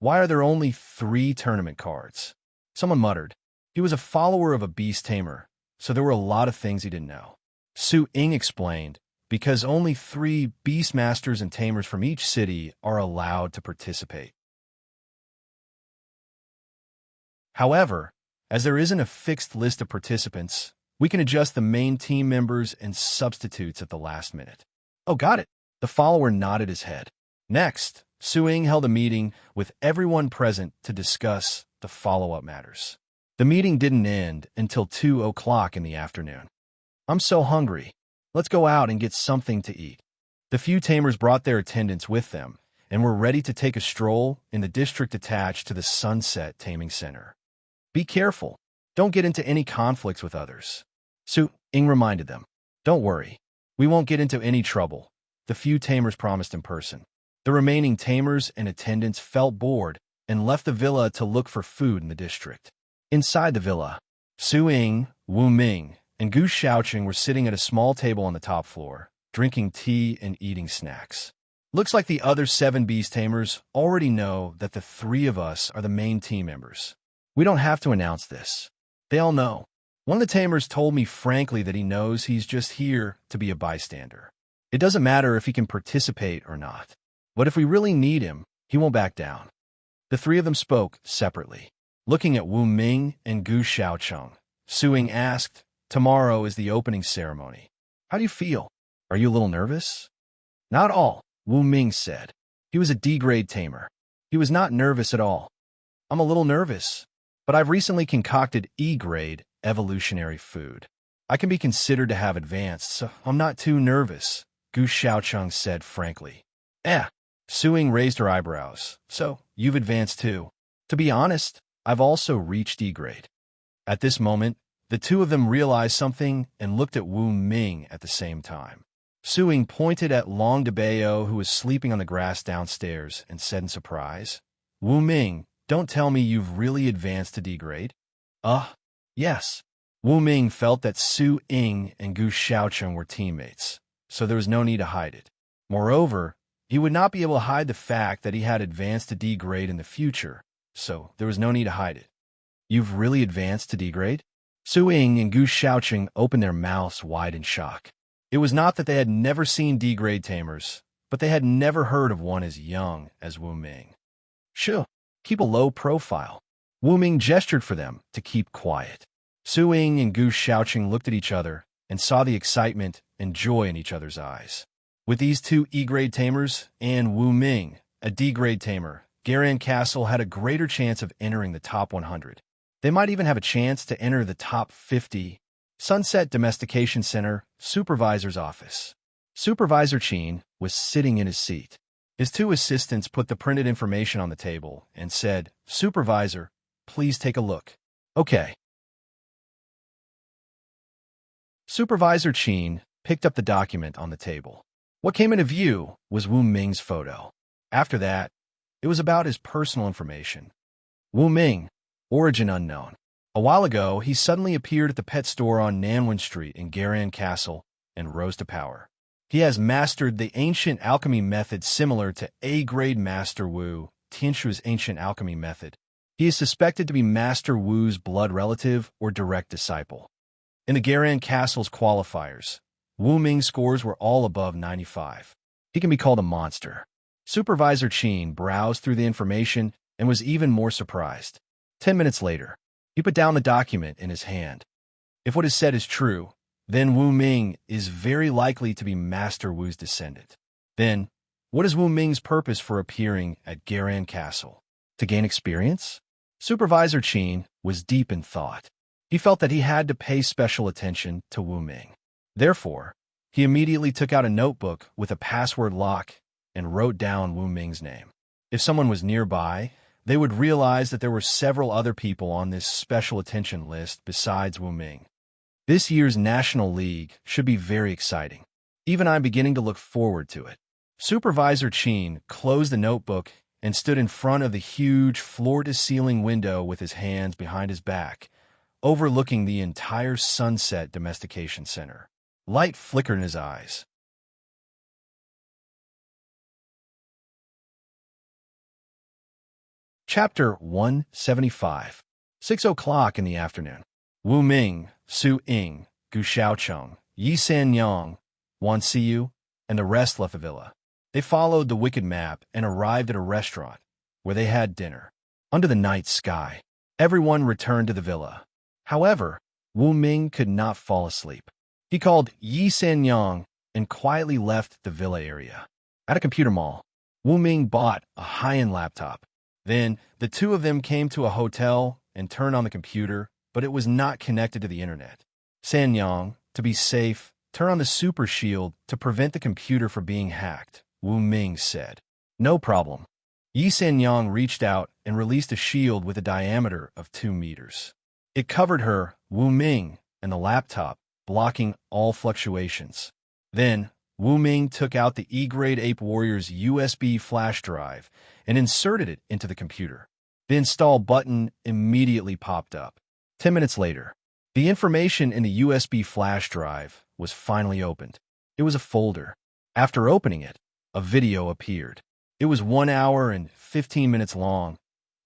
Why are there only 3 tournament cards? Someone muttered. He was a follower of a beast tamer, so there were a lot of things he didn't know. Su Ying explained, because only 3 beastmasters and tamers from each city are allowed to participate. However, as there isn't a fixed list of participants, we can adjust the main team members and substitutes at the last minute. Oh, got it. The follower nodded his head. Next, Su Ying held a meeting with everyone present to discuss the follow-up matters. The meeting didn't end until 2 o'clock in the afternoon. I'm so hungry. Let's go out and get something to eat. The few tamers brought their attendants with them and were ready to take a stroll in the district attached to the Sunset Taming Center. Be careful. Don't get into any conflicts with others. Su Ying reminded them. Don't worry. We won't get into any trouble, the few tamers promised in person. The remaining tamers and attendants felt bored and left the villa to look for food in the district. Inside the villa, Su Ying, Wu Ming, and Gu Xiaoqing were sitting at a small table on the top floor, drinking tea and eating snacks. Looks like the other 7 beast tamers already know that the 3 of us are the main team members. We don't have to announce this. They all know. One of the tamers told me frankly that he knows he's just here to be a bystander. It doesn't matter if he can participate or not. But if we really need him, he won't back down. The 3 of them spoke separately. Looking at Wu Ming and Gu Xiaoqing, Su Ying asked, tomorrow is the opening ceremony. How do you feel? Are you a little nervous? Not all, Wu Ming said. He was a D-grade tamer. He was not nervous at all. I'm a little nervous, but I've recently concocted E-grade evolutionary food. I can be considered to have advanced, so I'm not too nervous, Gu Xiaoqing said frankly. Su Ying raised her eyebrows. So, you've advanced too. To be honest, I've also reached E-grade. At this moment, the 2 of them realized something and looked at Wu Ming at the same time. Su Ying pointed at Long DeBayo, who was sleeping on the grass downstairs, and said in surprise, Wu Ming, don't tell me you've really advanced to D-grade? Yes. Wu Ming felt that Su Ying and Gu Xiaoqing were teammates, so there was no need to hide it. Moreover, he would not be able to hide the fact that he had advanced to D-grade in the future, so there was no need to hide it. You've really advanced to D-grade? Su Ying and Gu Xiaoqing opened their mouths wide in shock. It was not that they had never seen D-grade tamers, but they had never heard of one as young as Wu Ming. Sure, keep a low profile. Wu Ming gestured for them to keep quiet. Su Ying and Gu Xiaoqing looked at each other and saw the excitement and joy in each other's eyes. With these 2 E-grade tamers and Wu Ming, a D-grade tamer, Garan Castle had a greater chance of entering the top 100. They might even have a chance to enter the top 50. Sunset Domestication Center, Supervisor's Office. Supervisor Qin was sitting in his seat. His 2 assistants put the printed information on the table and said, Supervisor, please take a look. Okay. Supervisor Qin picked up the document on the table. What came into view was Wu Ming's photo. After that, it was about his personal information. Wu Ming, origin unknown. A while ago, he suddenly appeared at the pet store on Nanwen Street in Garan Castle and rose to power. He has mastered the ancient alchemy method similar to A-grade Master Wu, Tianshu's ancient alchemy method. He is suspected to be Master Wu's blood relative or direct disciple. In the Garan Castle's qualifiers, Wu Ming's scores were all above 95. He can be called a monster. Supervisor Qin browsed through the information and was even more surprised. 10 minutes later, he put down the document in his hand. If what is said is true, then Wu Ming is very likely to be Master Wu's descendant. Then, what is Wu Ming's purpose for appearing at Garan Castle? To gain experience? Supervisor Qin was deep in thought. He felt that he had to pay special attention to Wu Ming. Therefore, he immediately took out a notebook with a password lock and wrote down Wu Ming's name. If someone was nearby, they would realize that there were several other people on this special attention list besides Wu Ming. This year's National League should be very exciting. Even I'm beginning to look forward to it. Supervisor Qin closed the notebook and stood in front of the huge floor-to-ceiling window with his hands behind his back, overlooking the entire Sunset Domestication Center. Light flickered in his eyes. Chapter 175. 6 o'clock in the afternoon. Wu Ming, Su Ying, Gu Xiaocheng, Yi Sanyang, Wan Siyu, and the rest left the villa. They followed the wicked map and arrived at a restaurant, where they had dinner. Under the night sky, everyone returned to the villa. However, Wu Ming could not fall asleep. He called Yi Sanyang and quietly left the villa area. At a computer mall, Wu Ming bought a high-end laptop. Then, the two of them came to a hotel and turned on the computer, but it was not connected to the internet. Sanyang, to be safe, turned on the super shield to prevent the computer from being hacked, Wu Ming said. No problem. Yi Sanyang reached out and released a shield with a diameter of 2 meters. It covered her, Wu Ming, and the laptop, blocking all fluctuations. Then, Wu Ming took out the E-grade Ape Warrior's USB flash drive and inserted it into the computer. The install button immediately popped up. 10 minutes later, the information in the USB flash drive was finally opened. It was a folder. After opening it, a video appeared. It was 1 hour and 15 minutes long,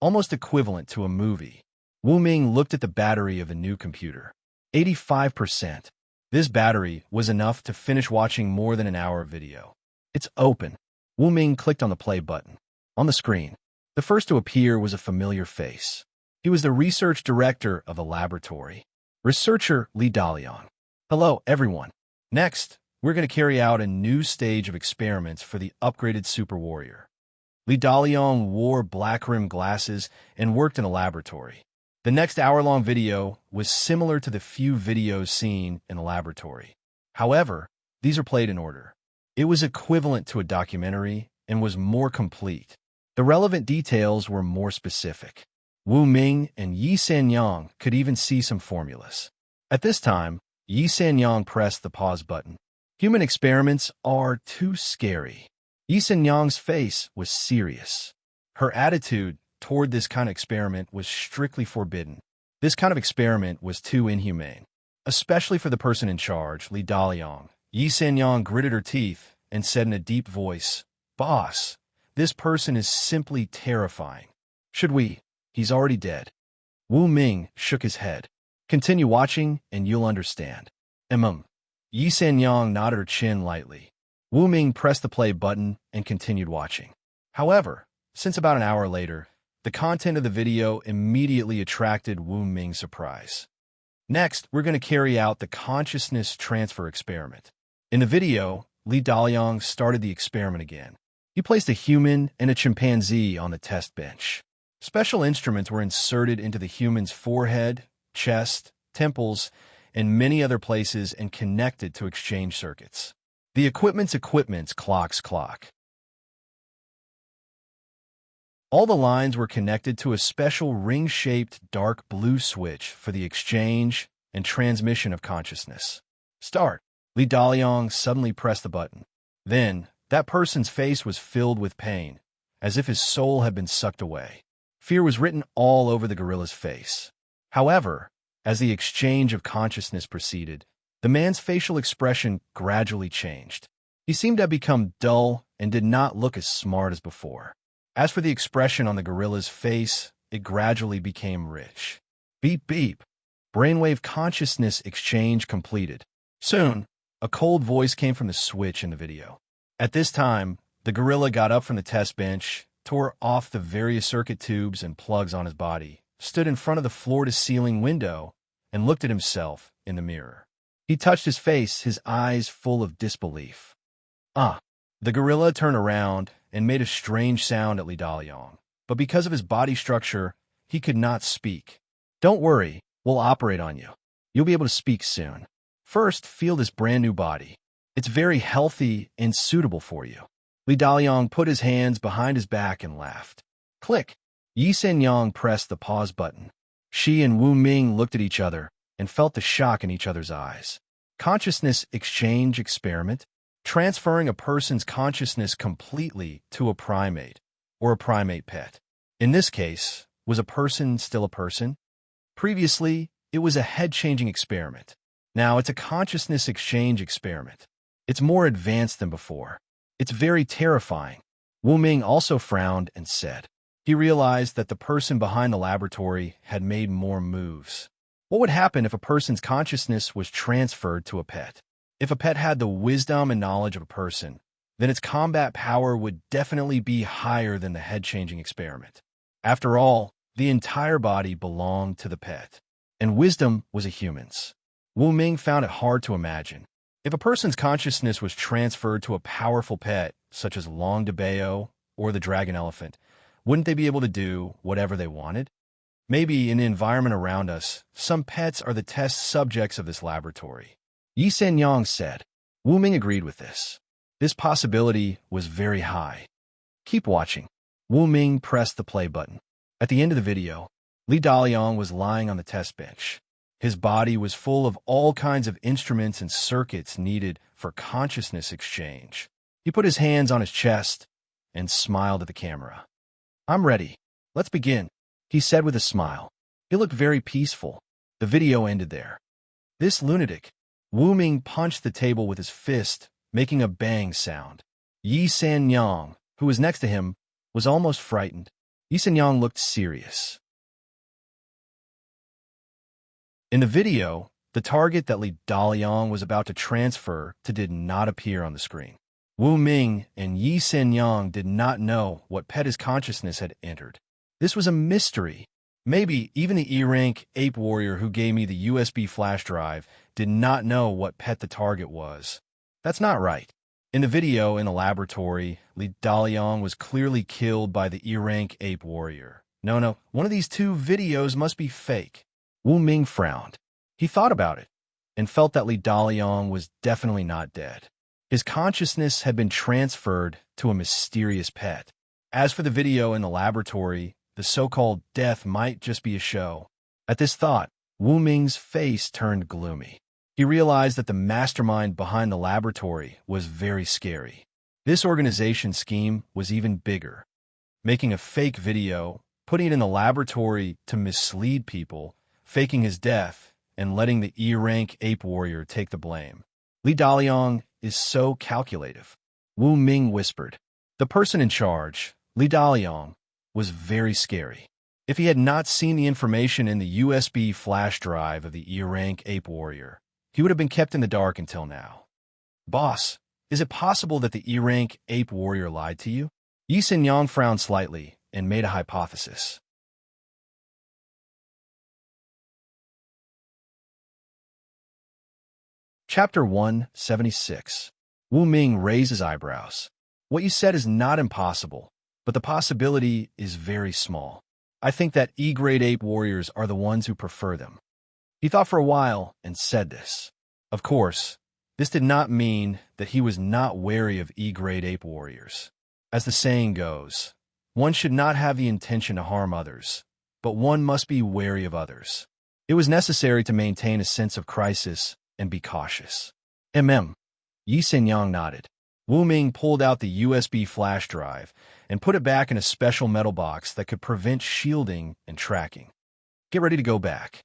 almost equivalent to a movie. Wu Ming looked at the battery of the new computer. 85%. This battery was enough to finish watching more than an hour of video. It's open. Wu Ming clicked on the play button. On the screen, the first to appear was a familiar face. He was the research director of the laboratory, researcher Li Daliang. Hello, everyone. Next, we're going to carry out a new stage of experiments for the upgraded Super Warrior. Li Daliang wore black-rimmed glasses and worked in a laboratory. The next hour-long video was similar to the few videos seen in the laboratory. However, these are played in order. It was equivalent to a documentary and was more complete. The relevant details were more specific. Wu Ming and Yi Sanyang could even see some formulas. At this time, Yi Sanyang pressed the pause button. Human experiments are too scary. Yi Sanyang's face was serious. Her attitude toward this kind of experiment was strictly forbidden. This kind of experiment was too inhumane, especially for the person in charge, Li Daliang. Yi Sanyang gritted her teeth and said in a deep voice, "Boss, this person is simply terrifying. Should we? He's already dead." Wu Ming shook his head. "Continue watching and you'll understand." Yi Sanyang nodded her chin lightly. Wu Ming pressed the play button and continued watching. However, since about an hour later, the content of the video immediately attracted Wu Ming's surprise. Next, we're going to carry out the consciousness transfer experiment. In the video, Li Daliang started the experiment again. He placed a human and a chimpanzee on the test bench. Special instruments were inserted into the human's forehead, chest, temples, and many other places and connected to exchange circuits. The equipment's clock. All the lines were connected to a special ring-shaped dark blue switch for the exchange and transmission of consciousness. Start. Li Daliang suddenly pressed the button. Then, that person's face was filled with pain, as if his soul had been sucked away. Fear was written all over the gorilla's face. However, as the exchange of consciousness proceeded, the man's facial expression gradually changed. He seemed to have become dull and did not look as smart as before. As for the expression on the gorilla's face, it gradually became rich. Beep beep. Brainwave consciousness exchange completed. Soon, a cold voice came from the switch in the video. At this time, the gorilla got up from the test bench, tore off the various circuit tubes and plugs on his body, stood in front of the floor-to-ceiling window, and looked at himself in the mirror. He touched his face, his eyes full of disbelief. The gorilla turned around and made a strange sound at Li Daliang, but because of his body structure, he could not speak. "Don't worry, we'll operate on you. You'll be able to speak soon. First, feel this brand new body. It's very healthy and suitable for you." Li Daliang put his hands behind his back and laughed. Click. Yi Sanyang pressed the pause button. She and Wu Ming looked at each other and felt the shock in each other's eyes. Consciousness exchange experiment? Transferring a person's consciousness completely to a primate or a primate pet. In this case, was a person still a person? Previously, it was a head-changing experiment. Now it's a consciousness exchange experiment. It's more advanced than before. It's very terrifying. Wu Ming also frowned and said, He realized that the person behind the laboratory had made more moves. What would happen if a person's consciousness was transferred to a pet? If a pet had the wisdom and knowledge of a person, then its combat power would definitely be higher than the head-changing experiment. After all, the entire body belonged to the pet, and wisdom was a human's. Wu Ming found it hard to imagine. If a person's consciousness was transferred to a powerful pet, such as Long DeBeo or the dragon elephant, wouldn't they be able to do whatever they wanted? Maybe in the environment around us, some pets are the test subjects of this laboratory. Yi Senyang said. Wu Ming agreed with this. This possibility was very high. Keep watching. Wu Ming pressed the play button. At the end of the video, Li Daliang was lying on the test bench. His body was full of all kinds of instruments and circuits needed for consciousness exchange. He put his hands on his chest and smiled at the camera. "I'm ready. Let's begin," he said with a smile. He looked very peaceful. The video ended there. This lunatic. Wu Ming punched the table with his fist, making a bang sound. Yi Sanyang, who was next to him, was almost frightened. Yi Sanyang looked serious. In the video, the target that Li Daliang was about to transfer to did not appear on the screen. Wu Ming and Yi Sanyang did not know what pet his consciousness had entered. This was a mystery. Maybe even the E-rank ape warrior who gave me the USB flash drive did not know what pet the target was. That's not right. In the video in the laboratory, Li Daliang was clearly killed by the E-rank ape warrior. No, one of these two videos must be fake. Wu Ming frowned. He thought about it and felt that Li Daliang was definitely not dead. His consciousness had been transferred to a mysterious pet. As for the video in the laboratory, the so-called death might just be a show. At this thought, Wu Ming's face turned gloomy. He realized that the mastermind behind the laboratory was very scary. This organization scheme was even bigger. Making a fake video, putting it in the laboratory to mislead people, faking his death, and letting the E-rank ape warrior take the blame. Li Daliang is so calculative. Wu Ming whispered. The person in charge, Li Daliang, was very scary. If he had not seen the information in the USB flash drive of the E-rank ape warrior, he would have been kept in the dark until now. Boss, is it possible that the E-rank ape warrior lied to you? Yi Senyang frowned slightly and made a hypothesis. Chapter 176. Wu Ming raised his eyebrows. What you said is not impossible, but the possibility is very small. I think that E-grade ape warriors are the ones who prefer them. He thought for a while and said this. Of course, this did not mean that he was not wary of E-grade ape warriors. As the saying goes, one should not have the intention to harm others, but one must be wary of others. It was necessary to maintain a sense of crisis and be cautious. Yi Senyang nodded. Wu Ming pulled out the USB flash drive and put it back in a special metal box that could prevent shielding and tracking. Get ready to go back.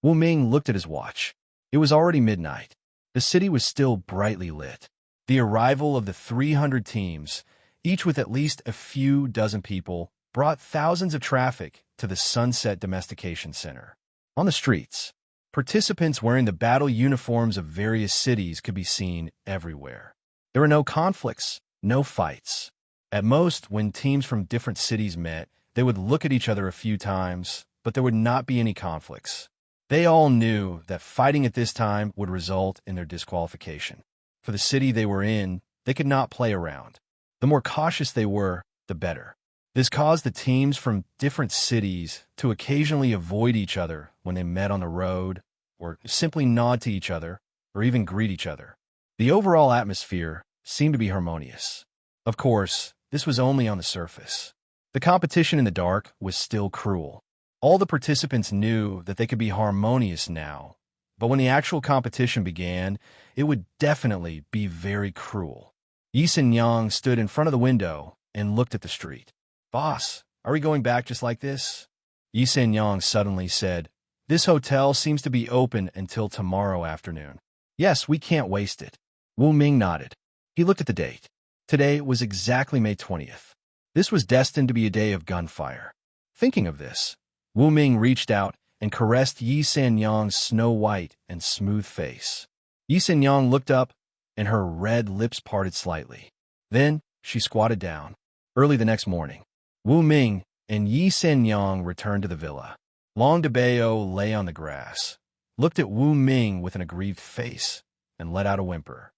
Wu Ming looked at his watch. It was already midnight. The city was still brightly lit. The arrival of the 300 teams, each with at least a few dozen people, brought thousands of traffic to the Sunset Domestication Center. On the streets, participants wearing the battle uniforms of various cities could be seen everywhere. There were no conflicts, no fights. At most, when teams from different cities met, they would look at each other a few times, but there would not be any conflicts. They all knew that fighting at this time would result in their disqualification. For the city they were in, they could not play around. The more cautious they were, the better. This caused the teams from different cities to occasionally avoid each other when they met on the road, or simply nod to each other, or even greet each other. The overall atmosphere seemed to be harmonious. Of course, this was only on the surface. The competition in the dark was still cruel. All the participants knew that they could be harmonious now, but when the actual competition began, it would definitely be very cruel. Yi Senyang stood in front of the window and looked at the street. Boss, are we going back just like this? Yi Senyang suddenly said, This hotel seems to be open until tomorrow afternoon. Yes, we can't waste it. Wu Ming nodded. He looked at the date. Today was exactly May 20th. This was destined to be a day of gunfire. Thinking of this, Wu Ming reached out and caressed Yi Sanyang's snow-white and smooth face. Yi Sanyang looked up, and her red lips parted slightly. Then she squatted down. Early the next morning, Wu Ming and Yi Sanyang returned to the villa. Long Debao lay on the grass, looked at Wu Ming with an aggrieved face, and let out a whimper.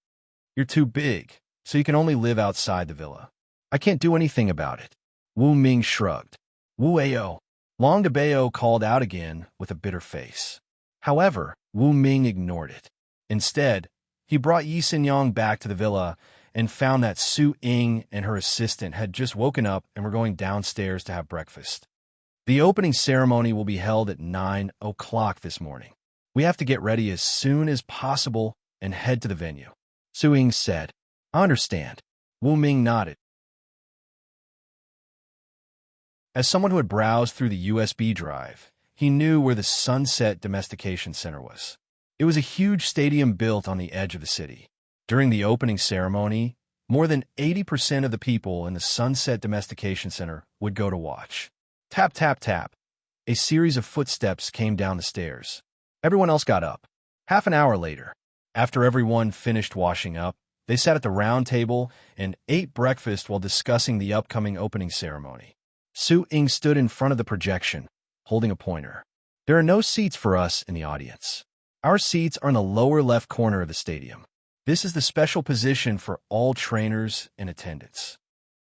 "You're too big, so you can only live outside the villa. I can't do anything about it." Wu Ming shrugged. "Wu Ao." Long Debao called out again with a bitter face. However, Wu Ming ignored it. Instead, he brought Yi Sanyang back to the villa and found that Su Ying and her assistant had just woken up and were going downstairs to have breakfast. "The opening ceremony will be held at 9 o'clock this morning. We have to get ready as soon as possible and head to the venue," Su Ying said. "I understand." Wu Ming nodded. As someone who had browsed through the USB drive, he knew where the Sunset Domestication Center was. It was a huge stadium built on the edge of the city. During the opening ceremony, more than 80% of the people in the Sunset Domestication Center would go to watch. Tap, tap, tap. A series of footsteps came down the stairs. Everyone else got up. Half an hour later, after everyone finished washing up, they sat at the round table and ate breakfast while discussing the upcoming opening ceremony. Su Ying stood in front of the projection, holding a pointer. "There are no seats for us in the audience. Our seats are in the lower left corner of the stadium. This is the special position for all trainers in attendance."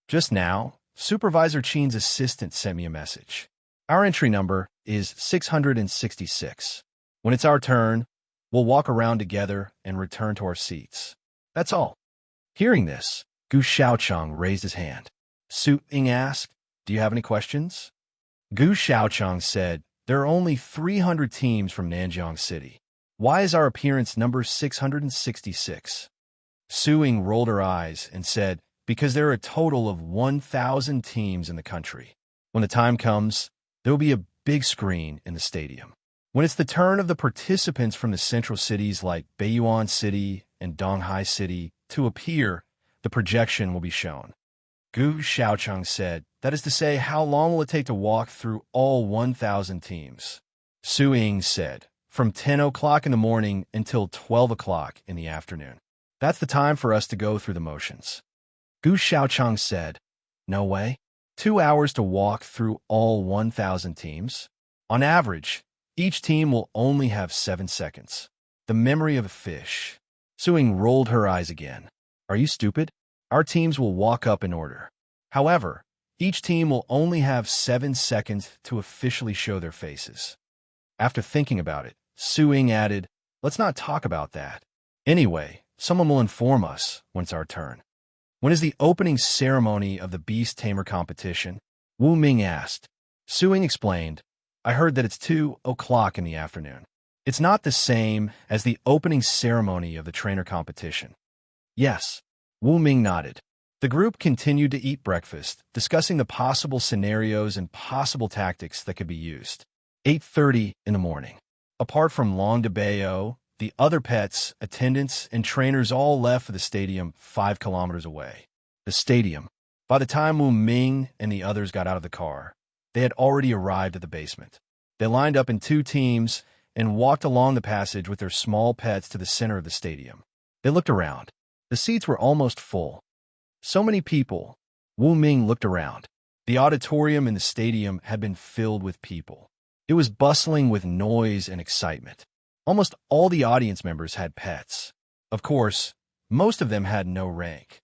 Just now, Supervisor Chen's assistant sent me a message. "Our entry number is 666. When it's our turn, we'll walk around together and return to our seats. That's all." Hearing this, Gu Xiaochang raised his hand. Su Ying asked, "Do you have any questions?" Gu Xiaochang said, "There are only 300 teams from Nanjiang City. Why is our appearance number 666? Su Ying rolled her eyes and said, "Because there are a total of 1,000 teams in the country. When the time comes, there will be a big screen in the stadium. When it's the turn of the participants from the central cities like Beiyuan City and Donghai City to appear, the projection will be shown." Gu Xiaochang said, "That is to say, how long will it take to walk through all 1,000 teams?" Su Ying said, "From 10 o'clock in the morning until 12 o'clock in the afternoon. That's the time for us to go through the motions." Gu Xiaochang said, "No way. 2 hours to walk through all 1,000 teams? On average, each team will only have 7 seconds. The memory of a fish." Su Ying rolled her eyes again. "Are you stupid? Our teams will walk up in order. However, each team will only have 7 seconds to officially show their faces." After thinking about it, Su Ying added, "Let's not talk about that. Anyway, someone will inform us when it's our turn." "When is the opening ceremony of the Beast Tamer competition?" Wu Ming asked. Su Ying explained, "I heard that it's 2 o'clock in the afternoon. It's not the same as the opening ceremony of the trainer competition." "Yes." Wu Ming nodded. The group continued to eat breakfast, discussing the possible scenarios and possible tactics that could be used. 8:30 in the morning. Apart from Long Debao, the other pets, attendants, and trainers all left for the stadium 5 kilometers away. The stadium. By the time Wu Ming and the others got out of the car, they had already arrived at the basement. They lined up in 2 teams and walked along the passage with their small pets to the center of the stadium. They looked around. The seats were almost full. So many people. Wu Ming looked around. The auditorium in the stadium had been filled with people. It was bustling with noise and excitement. Almost all the audience members had pets. Of course, most of them had no rank.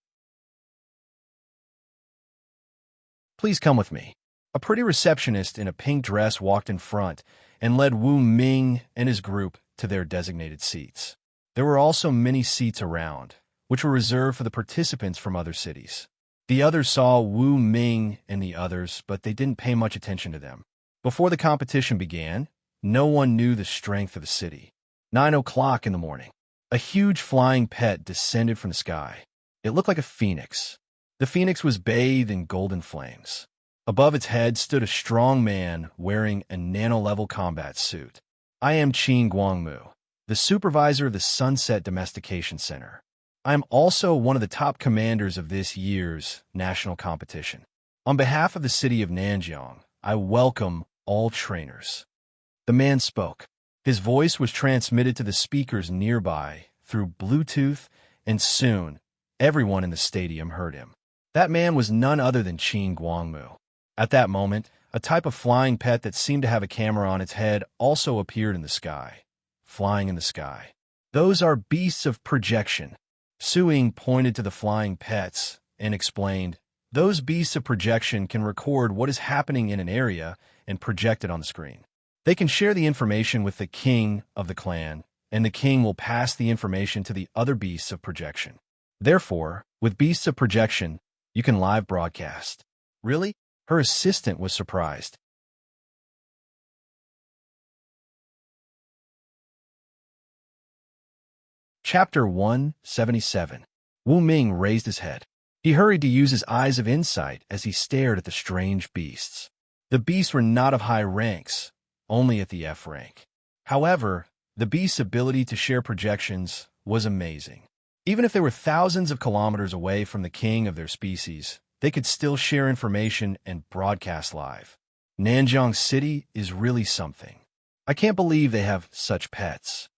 "Please come with me." A pretty receptionist in a pink dress walked in front and led Wu Ming and his group to their designated seats. There were also many seats around, which were reserved for the participants from other cities. The others saw Wu Ming and the others, but they didn't pay much attention to them. Before the competition began, no one knew the strength of the city. 9 o'clock in the morning. A huge flying pet descended from the sky. It looked like a phoenix. The phoenix was bathed in golden flames. Above its head stood a strong man wearing a nano-level combat suit. "I am Qin Guangmu, the supervisor of the Sunset Domestication Center. I am also one of the top commanders of this year's national competition. On behalf of the city of Nanjiang, I welcome all trainers. The man spoke. His voice was transmitted to the speakers nearby through Bluetooth, and soon, everyone in the stadium heard him. That man was none other than Qin Guangmu. At that moment, a type of flying pet that seemed to have a camera on its head also appeared in the sky, flying in the sky. Those are beasts of projection. Suing pointed to the flying pets and explained, those beasts of projection can record what is happening in an area and project it on the screen. They can share the information with the king of the clan, and the king will pass the information to the other beasts of projection. Therefore, with beasts of projection, you can live broadcast. Really? Her assistant was surprised. Chapter 177. Wu Ming raised his head. He hurried to use his eyes of insight as he stared at the strange beasts. The beasts were not of high ranks, only at the F rank. However, the beast's ability to share projections was amazing. Even if they were thousands of kilometers away from the king of their species, they could still share information and broadcast live. Nanjiang City is really something. I can't believe they have such pets.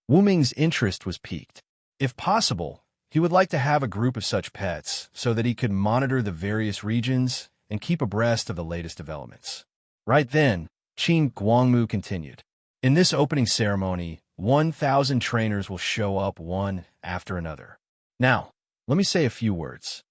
Wu Ming's interest was piqued. If possible, he would like to have a group of such pets so that he could monitor the various regions and keep abreast of the latest developments. Right then, Qin Guangmu continued. In this opening ceremony, 1,000 trainers will show up one after another. Now, let me say a few words.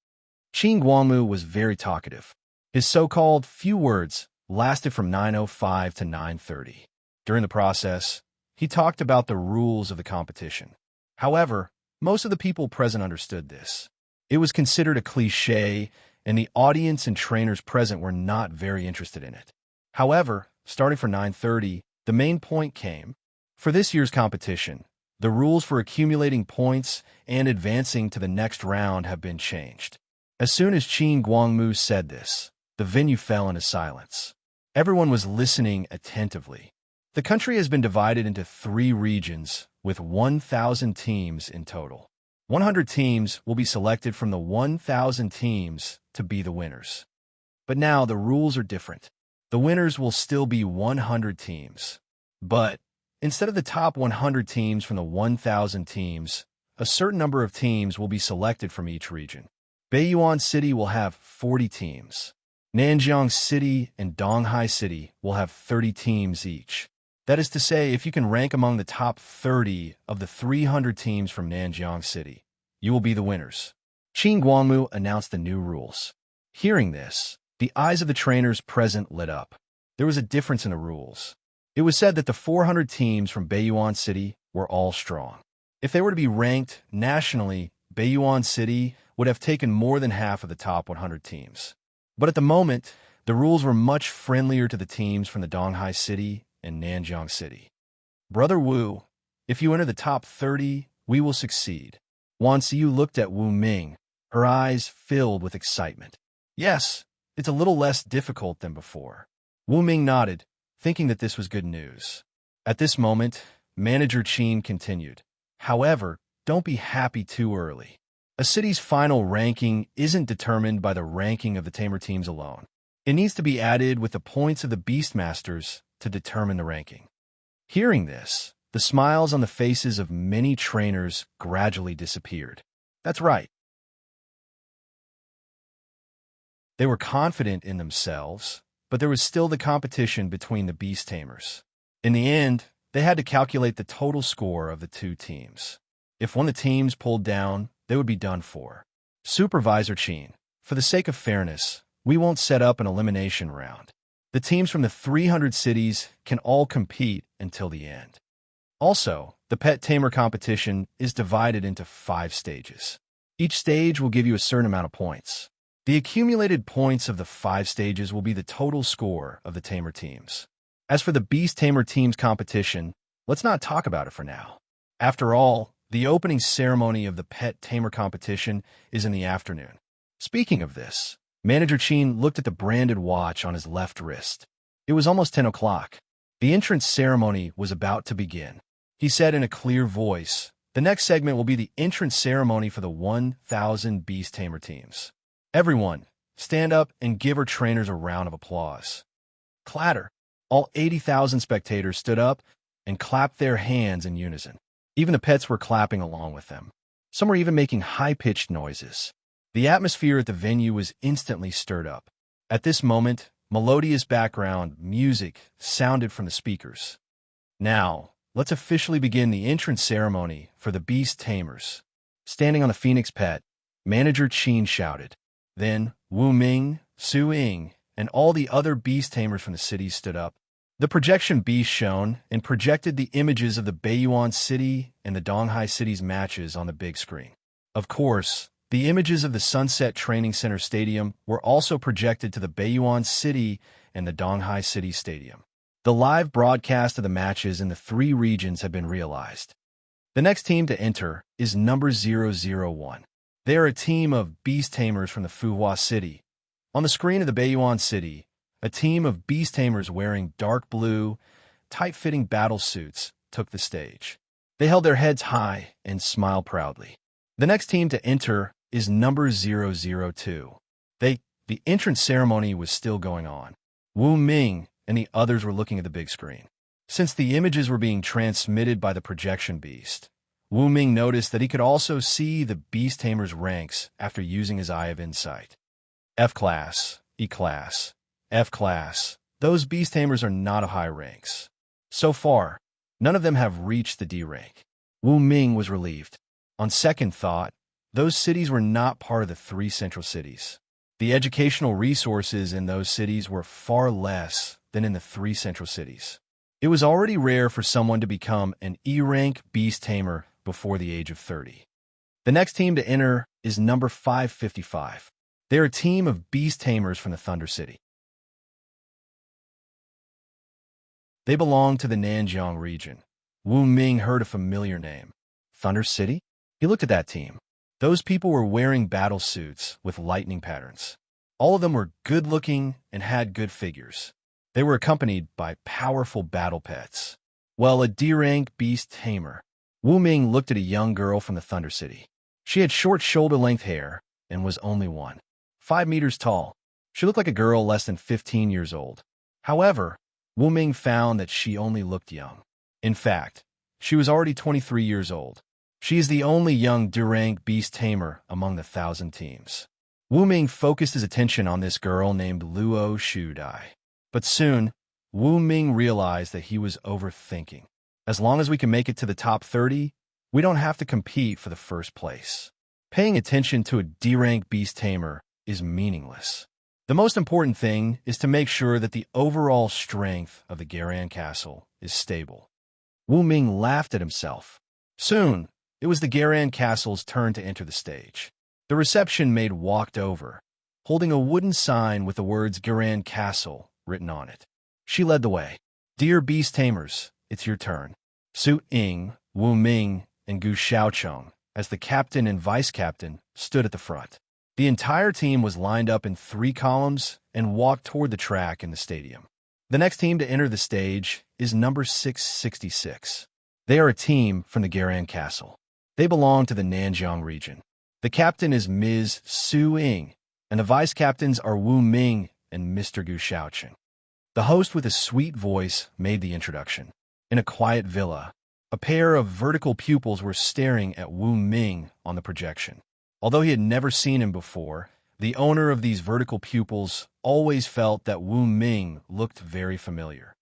Qin Guangmu was very talkative. His so-called few words lasted from 9:05 to 9:30. During the process, he talked about the rules of the competition. However, most of the people present understood this. It was considered a cliché, and the audience and trainers present were not very interested in it. However, starting from 9:30, the main point came. For this year's competition, the rules for accumulating points and advancing to the next round have been changed. As soon as Qin Guangmu said this, the venue fell into silence. Everyone was listening attentively. The country has been divided into 3 regions with 1,000 teams in total. 100 teams will be selected from the 1,000 teams to be the winners. But now the rules are different. The winners will still be 100 teams. But instead of the top 100 teams from the 1,000 teams, a certain number of teams will be selected from each region. Baiyuan City will have 40 teams. Nanjiang City and Donghai City will have 30 teams each. That is to say, if you can rank among the top 30 of the 300 teams from Nanjiang City, you will be the winners. Qin Guangmu announced the new rules. Hearing this, the eyes of the trainers present lit up. There was a difference in the rules. It was said that the 400 teams from Baiyuan City were all strong. If they were to be ranked nationally, Baiyuan City would have taken more than half of the top 100 teams. But at the moment, the rules were much friendlier to the teams from the Donghai City and Nanjiang City. Brother Wu, if you enter the top 30, we will succeed. Wan Xiu looked at Wu Ming, her eyes filled with excitement. Yes, it's a little less difficult than before. Wu Ming nodded, thinking that this was good news. At this moment, Manager Qin continued. However, don't be happy too early. A city's final ranking isn't determined by the ranking of the tamer teams alone. It needs to be added with the points of the Beastmasters to determine the ranking. Hearing this, the smiles on the faces of many trainers gradually disappeared. That's right. They were confident in themselves, but there was still the competition between the beast tamers. In the end, they had to calculate the total score of the 2 teams. If one of the teams pulled down, they would be done for. Supervisor Qin, for the sake of fairness, we won't set up an elimination round. The teams from the 300 cities can all compete until the end. Also, the pet tamer competition is divided into 5 stages. Each stage will give you a certain amount of points. The accumulated points of the 5 stages will be the total score of the tamer teams. As for the beast tamer teams competition, let's not talk about it for now. After all, the opening ceremony of the pet tamer competition is in the afternoon. Speaking of this, Manager Qin looked at the branded watch on his left wrist. It was almost 10 o'clock. The entrance ceremony was about to begin. He said in a clear voice, the next segment will be the entrance ceremony for the 1,000 beast tamer teams. Everyone, stand up and give her trainers a round of applause. Clatter. All 80,000 spectators stood up and clapped their hands in unison. Even the pets were clapping along with them. Some were even making high-pitched noises. The atmosphere at the venue was instantly stirred up. At this moment, melodious background music sounded from the speakers. Now, let's officially begin the entrance ceremony for the Beast Tamers. Standing on the Phoenix pet, Manager Qin shouted. Then, Wu Ming, Su Ying, and all the other beast tamers from the cities stood up. The projection beast shone and projected the images of the Baiyuan City and the Donghai City's matches on the big screen. Of course, the images of the Sunset Training Center Stadium were also projected to the Baiyuan City and the Donghai City Stadium. The live broadcast of the matches in the three regions have been realized. The next team to enter is number 001. They are a team of beast tamers from the Fuhua City. On the screen of the Baiyuan City, a team of beast tamers wearing dark blue, tight-fitting battle suits took the stage. They held their heads high and smiled proudly. The next team to enter is number 002. The entrance ceremony was still going on. Wu Ming and the others were looking at the big screen. Since the images were being transmitted by the projection beast, Wu Ming noticed that he could also see the beast tamer's ranks after using his Eye of Insight. F-Class, E-Class, F-Class. Those beast tamers are not of high ranks. So far, none of them have reached the D rank. Wu Ming was relieved. On second thought, those cities were not part of the three central cities. The educational resources in those cities were far less than in the three central cities. It was already rare for someone to become an E-rank beast tamer before the age of 30. The next team to enter is number 555. They're a team of beast tamers from the Thunder City. They belong to the Nanjiang region. Wu Ming heard a familiar name. Thunder City? He looked at that team. Those people were wearing battle suits with lightning patterns. All of them were good-looking and had good figures. They were accompanied by powerful battle pets. Well, a D-rank beast tamer. Wu Ming looked at a young girl from the Thunder City. She had short shoulder-length hair and was only 5 meters tall. She looked like a girl less than 15 years old. However, Wu Ming found that she only looked young. In fact, she was already 23 years old. She is the only young D-rank beast tamer among the 1,000 teams. Wu Ming focused his attention on this girl named Luo Shudai. But soon, Wu Ming realized that he was overthinking. As long as we can make it to the top 30, we don't have to compete for the first place. Paying attention to a D-rank beast tamer is meaningless. The most important thing is to make sure that the overall strength of the Garan Castle is stable. Wu Ming laughed at himself. Soon, it was the Garan Castle's turn to enter the stage. The reception maid walked over, holding a wooden sign with the words Garan Castle written on it. She led the way. Dear beast tamers, it's your turn. Su Ying, Wu Ming, and Gu Xiaocheng, as the captain and vice-captain, stood at the front. The entire team was lined up in 3 columns and walked toward the track in the stadium. The next team to enter the stage is number 666. They are a team from the Garan Castle. They belong to the Nanjiang region. The captain is Ms. Su Ying, and the vice-captains are Wu Ming and Mr. Gu Xiaocheng. The host with a sweet voice made the introduction. In a quiet villa, a pair of vertical pupils were staring at Wu Ming on the projection. Although he had never seen him before, the owner of these vertical pupils always felt that Wu Ming looked very familiar.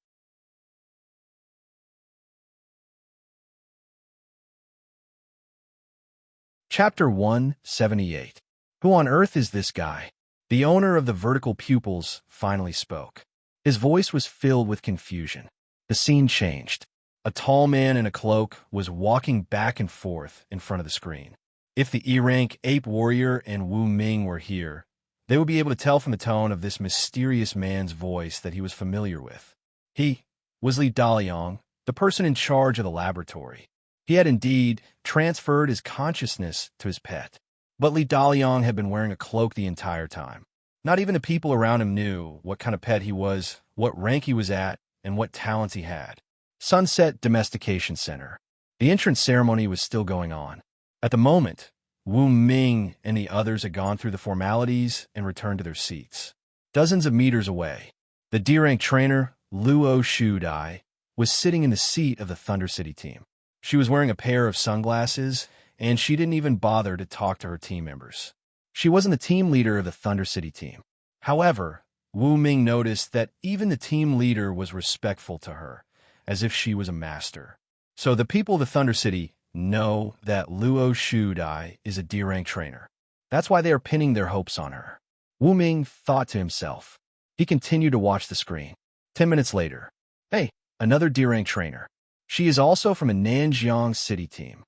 Chapter 178. Who on earth is this guy? The owner of the vertical pupils finally spoke. His voice was filled with confusion. The scene changed. A tall man in a cloak was walking back and forth in front of the screen. If the E-rank ape warrior and Wu Ming were here, they would be able to tell from the tone of this mysterious man's voice that he was familiar with. He was Li Daliang, the person in charge of the laboratory. He had indeed transferred his consciousness to his pet. But Li Daliang had been wearing a cloak the entire time. Not even the people around him knew what kind of pet he was, what rank he was at, and what talents he had. Sunset Domestication Center. The entrance ceremony was still going on. At the moment, Wu Ming and the others had gone through the formalities and returned to their seats. Dozens of meters away, the D-rank trainer, Luo Shudai, was sitting in the seat of the Thunder City team. She was wearing a pair of sunglasses, and she didn't even bother to talk to her team members. She wasn't the team leader of the Thunder City team. However, Wu Ming noticed that even the team leader was respectful to her, as if she was a master. So the people of the Thunder City know that Luo Shudai is a D-rank trainer. That's why they are pinning their hopes on her. Wu Ming thought to himself. He continued to watch the screen. 10 minutes later, hey, another D-rank trainer. She is also from a Nanjiang City team.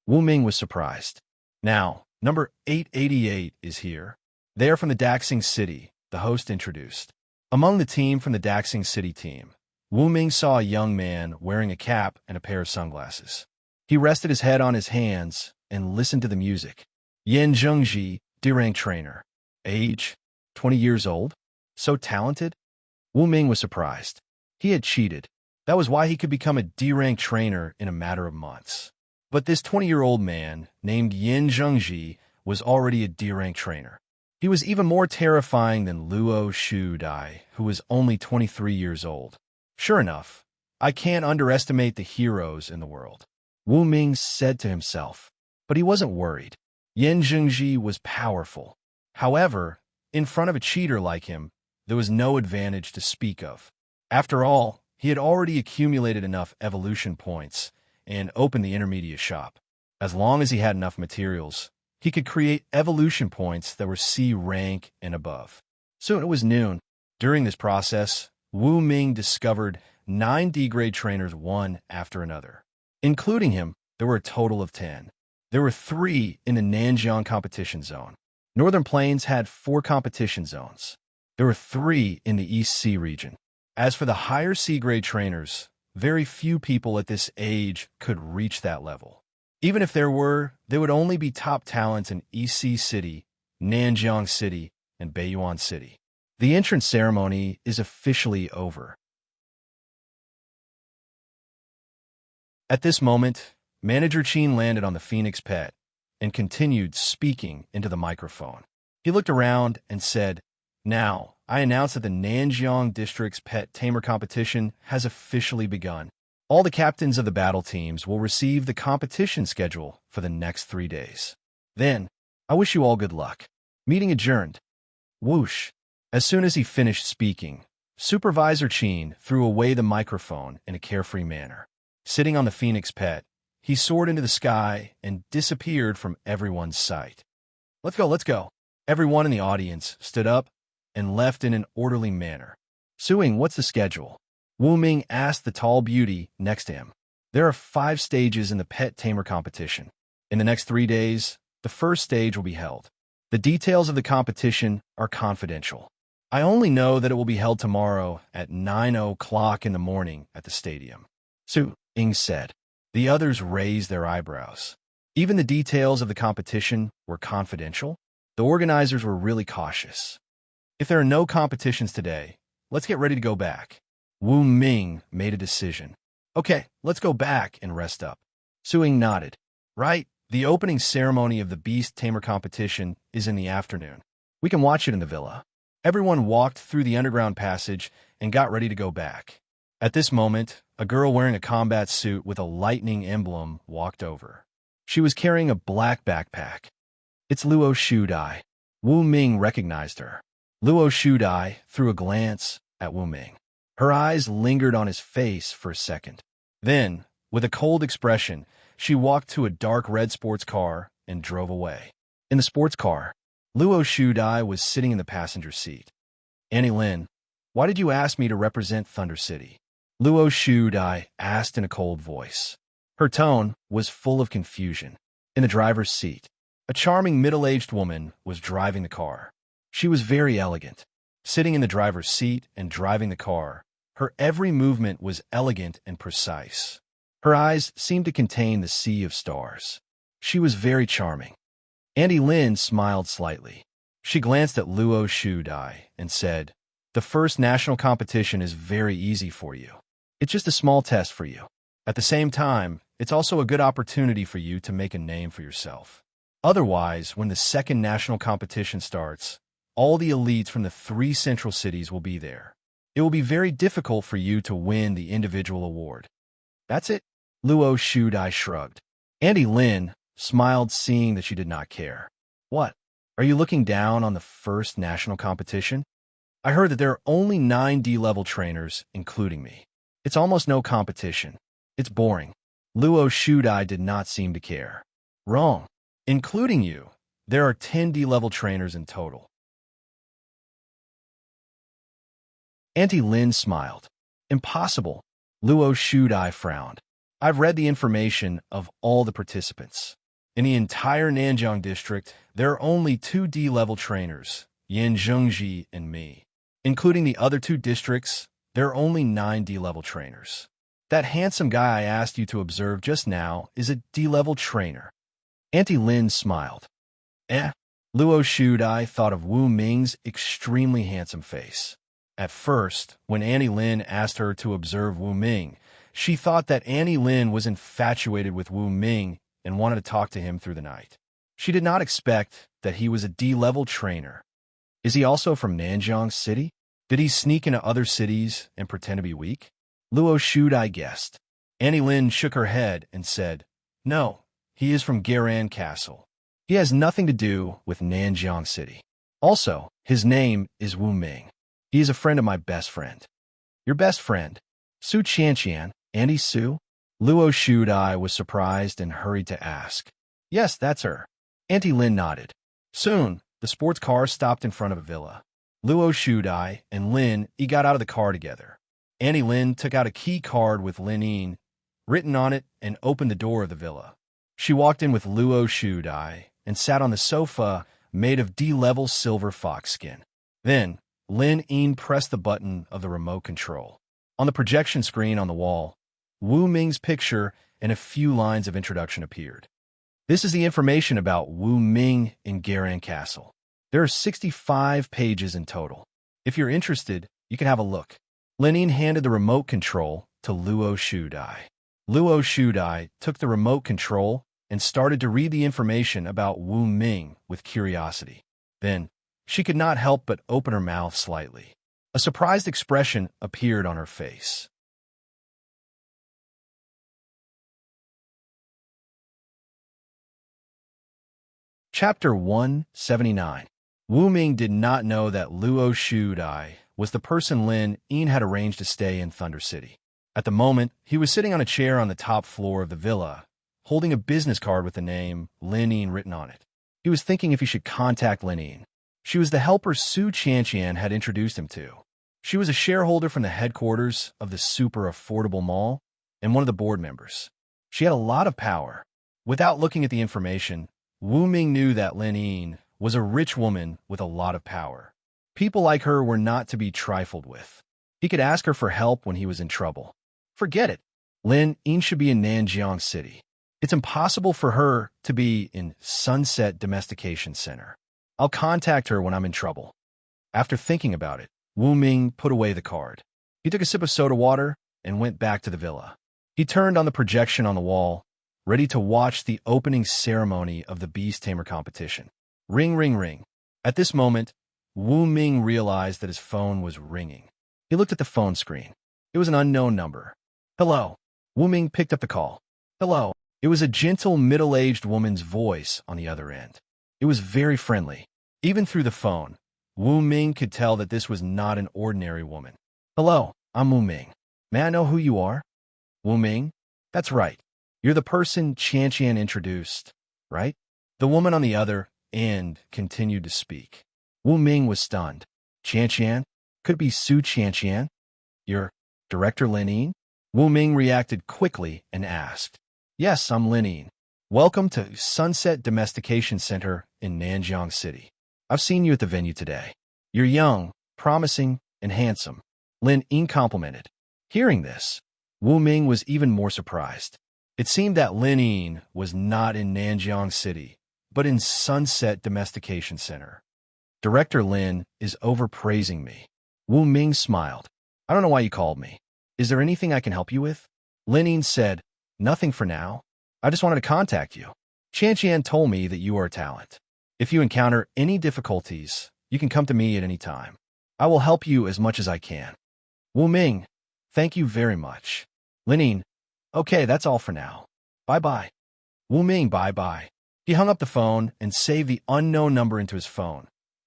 Wu Ming was surprised. Now, number 888 is here. They are from the Daxing City, the host introduced. Among the team from the Daxing City team, Wu Ming saw a young man wearing a cap and a pair of sunglasses. He rested his head on his hands and listened to the music. Yan Zhengji, D-rank trainer. Age, 20 years old. So talented? Wu Ming was surprised. He had cheated. That was why he could become a D-rank trainer in a matter of months. But this 20-year-old man, named Yan Zhengji, was already a D-rank trainer. He was even more terrifying than Luo Shudai, who was only 23 years old. Sure enough, I can't underestimate the heroes in the world, Wu Ming said to himself. But he wasn't worried. Yan Zhengji was powerful. However, in front of a cheater like him, there was no advantage to speak of. After all, he had already accumulated enough evolution points and opened the intermediate shop. As long as he had enough materials, he could create evolution points that were C rank and above. Soon it was noon. During this process, Wu Ming discovered 9 D-grade trainers one after another. Including him, there were a total of 10. There were 3 in the Nanjiang competition zone. Northern Plains had 4 competition zones. There were 3 in the East Sea region. As for the higher C-grade trainers, very few people at this age could reach that level. Even if there were, they would only be top talents in East Sea City, Nanjiang City, and Beiyuan City. The entrance ceremony is officially over. At this moment, Manager Qin landed on the Phoenix Pet and continued speaking into the microphone. He looked around and said, "Now, I announce that the Nanjiang District's Pet Tamer competition has officially begun. All the captains of the battle teams will receive the competition schedule for the next 3 days. Then, I wish you all good luck." Meeting adjourned. Whoosh. As soon as he finished speaking, Supervisor Qin threw away the microphone in a carefree manner. Sitting on the Phoenix Pet, he soared into the sky and disappeared from everyone's sight. Let's go, let's go. Everyone in the audience stood up and left in an orderly manner. Suing, what's the schedule? Wu Ming asked the tall beauty next to him. There are 5 stages in the Pet Tamer competition. In the next 3 days, the first stage will be held. The details of the competition are confidential. I only know that it will be held tomorrow at 9 o'clock in the morning at the stadium. Su Ing said. The others raised their eyebrows. Even the details of the competition were confidential. The organizers were really cautious. If there are no competitions today, let's get ready to go back. Wu Ming made a decision. Okay, let's go back and rest up. Suing nodded. Right, the opening ceremony of the Beast Tamer competition is in the afternoon. We can watch it in the villa. Everyone walked through the underground passage and got ready to go back. At this moment, a girl wearing a combat suit with a lightning emblem walked over. She was carrying a black backpack. It's Luo Shudai. Wu Ming recognized her. Luo Shudai threw a glance at Wu Ming. Her eyes lingered on his face for a second. Then, with a cold expression, she walked to a dark red sports car and drove away. In the sports car, Luo Shudai was sitting in the passenger seat. Annie Lin, why did you ask me to represent Thunder City? Luo Shudai asked in a cold voice. Her tone was full of confusion. In the driver's seat, a charming middle-aged woman was driving the car. She was very elegant. Sitting in the driver's seat and driving the car, her every movement was elegant and precise. Her eyes seemed to contain the sea of stars. She was very charming. Annie Lin smiled slightly. She glanced at Luo Shudai and said, "The first national competition is very easy for you. It's just a small test for you. At the same time, it's also a good opportunity for you to make a name for yourself. Otherwise, when the second national competition starts, all the elites from the 3 central cities will be there. It will be very difficult for you to win the individual award. That's it? Luo Shudai shrugged. Auntie Lin smiled, seeing that she did not care. What? Are you looking down on the first national competition? I heard that there are only 9 D-level trainers, including me. It's almost no competition. It's boring. Luo Shudai did not seem to care. Wrong. Including you, there are 10 D-level trainers in total. Auntie Lin smiled. Impossible. Luo Shudai frowned. I've read the information of all the participants. In the entire Nanjiang district, there are only 2 D-level trainers, Yan Zhengji and me. Including the other 2 districts, there are only 9 D-level trainers. That handsome guy I asked you to observe just now is a D-level trainer. Auntie Lin smiled. Luo Shudai thought of Wu Ming's extremely handsome face. At first, when Auntie Lin asked her to observe Wu Ming, she thought that Auntie Lin was infatuated with Wu Ming and wanted to talk to him through the night. She did not expect that he was a D-level trainer. Is he also from Nanjiang City? Did he sneak into other cities and pretend to be weak? Luo Shudai guessed. Auntie Lin shook her head and said, No, he is from Garan Castle. He has nothing to do with Nanjiang City. Also, his name is Wu Ming. He is a friend of my best friend. Your best friend? Su Qianqian, Auntie Su? Luo Shudai was surprised and hurried to ask. Yes, that's her. Auntie Lin nodded. Soon, the sports car stopped in front of a villa. Luo Shudai and Lin got out of the car together. Auntie Lin took out a key card with Lin Yin written on it and opened the door of the villa. She walked in with Luo Shudai and sat on the sofa made of D-level silver fox skin. Then, Lin Yin pressed the button of the remote control. On the projection screen on the wall, Wu Ming's picture and a few lines of introduction appeared. This is the information about Wu Ming in Garan Castle. There are 65 pages in total. If you're interested, you can have a look. Lin Yin handed the remote control to Luo Shudai. Luo Shudai took the remote control and started to read the information about Wu Ming with curiosity. Then, she could not help but open her mouth slightly. A surprised expression appeared on her face. Chapter 179. Wu Ming did not know that Luo Shudai was the person Lin Yin had arranged to stay in Thunder City. At the moment, he was sitting on a chair on the top floor of the villa, holding a business card with the name Lin Yin written on it. He was thinking if he should contact Lin Yin. She was the helper Su Qianqian had introduced him to. She was a shareholder from the headquarters of the super affordable mall and one of the board members. She had a lot of power. Without looking at the information, Wu Ming knew that Lin Yin was a rich woman with a lot of power. People like her were not to be trifled with. He could ask her for help when he was in trouble. Forget it. Lin Yin should be in Nanjiang City. It's impossible for her to be in Sunset Domestication Center. I'll contact her when I'm in trouble. After thinking about it, Wu Ming put away the card. He took a sip of soda water and went back to the villa. He turned on the projection on the wall, ready to watch the opening ceremony of the Beast Tamer competition. Ring, ring, ring. At this moment, Wu Ming realized that his phone was ringing. He looked at the phone screen. It was an unknown number. Hello. Wu Ming picked up the call. Hello. It was a gentle, middle-aged woman's voice on the other end. It was very friendly. Even through the phone, Wu Ming could tell that this was not an ordinary woman. Hello, I'm Wu Ming. May I know who you are? Wu Ming? That's right. You're the person Qianqian introduced, right? The woman on the other end continued to speak. Wu Ming was stunned. Qianqian? Could it be Su Qianqian? You're Director Lin Yin? Wu Ming reacted quickly and asked. Yes, I'm Lin Yin. Welcome to Sunset Domestication Center in Nanjiang City. I've seen you at the venue today. You're young, promising, and handsome. Lin Yin complimented. Hearing this, Wu Ming was even more surprised. It seemed that Lin Yin was not in Nanjiang City, but in Sunset Domestication Center. Director Lin is overpraising me. Wu Ming smiled. I don't know why you called me. Is there anything I can help you with? Lin Yin said, Nothing for now. I just wanted to contact you. Qian told me that you are a talent. If you encounter any difficulties, you can come to me at any time. I will help you as much as I can. Wu Ming, thank you very much. Lin, okay, that's all for now. Bye-bye. Wu Ming, bye-bye. He hung up the phone and saved the unknown number into his phone,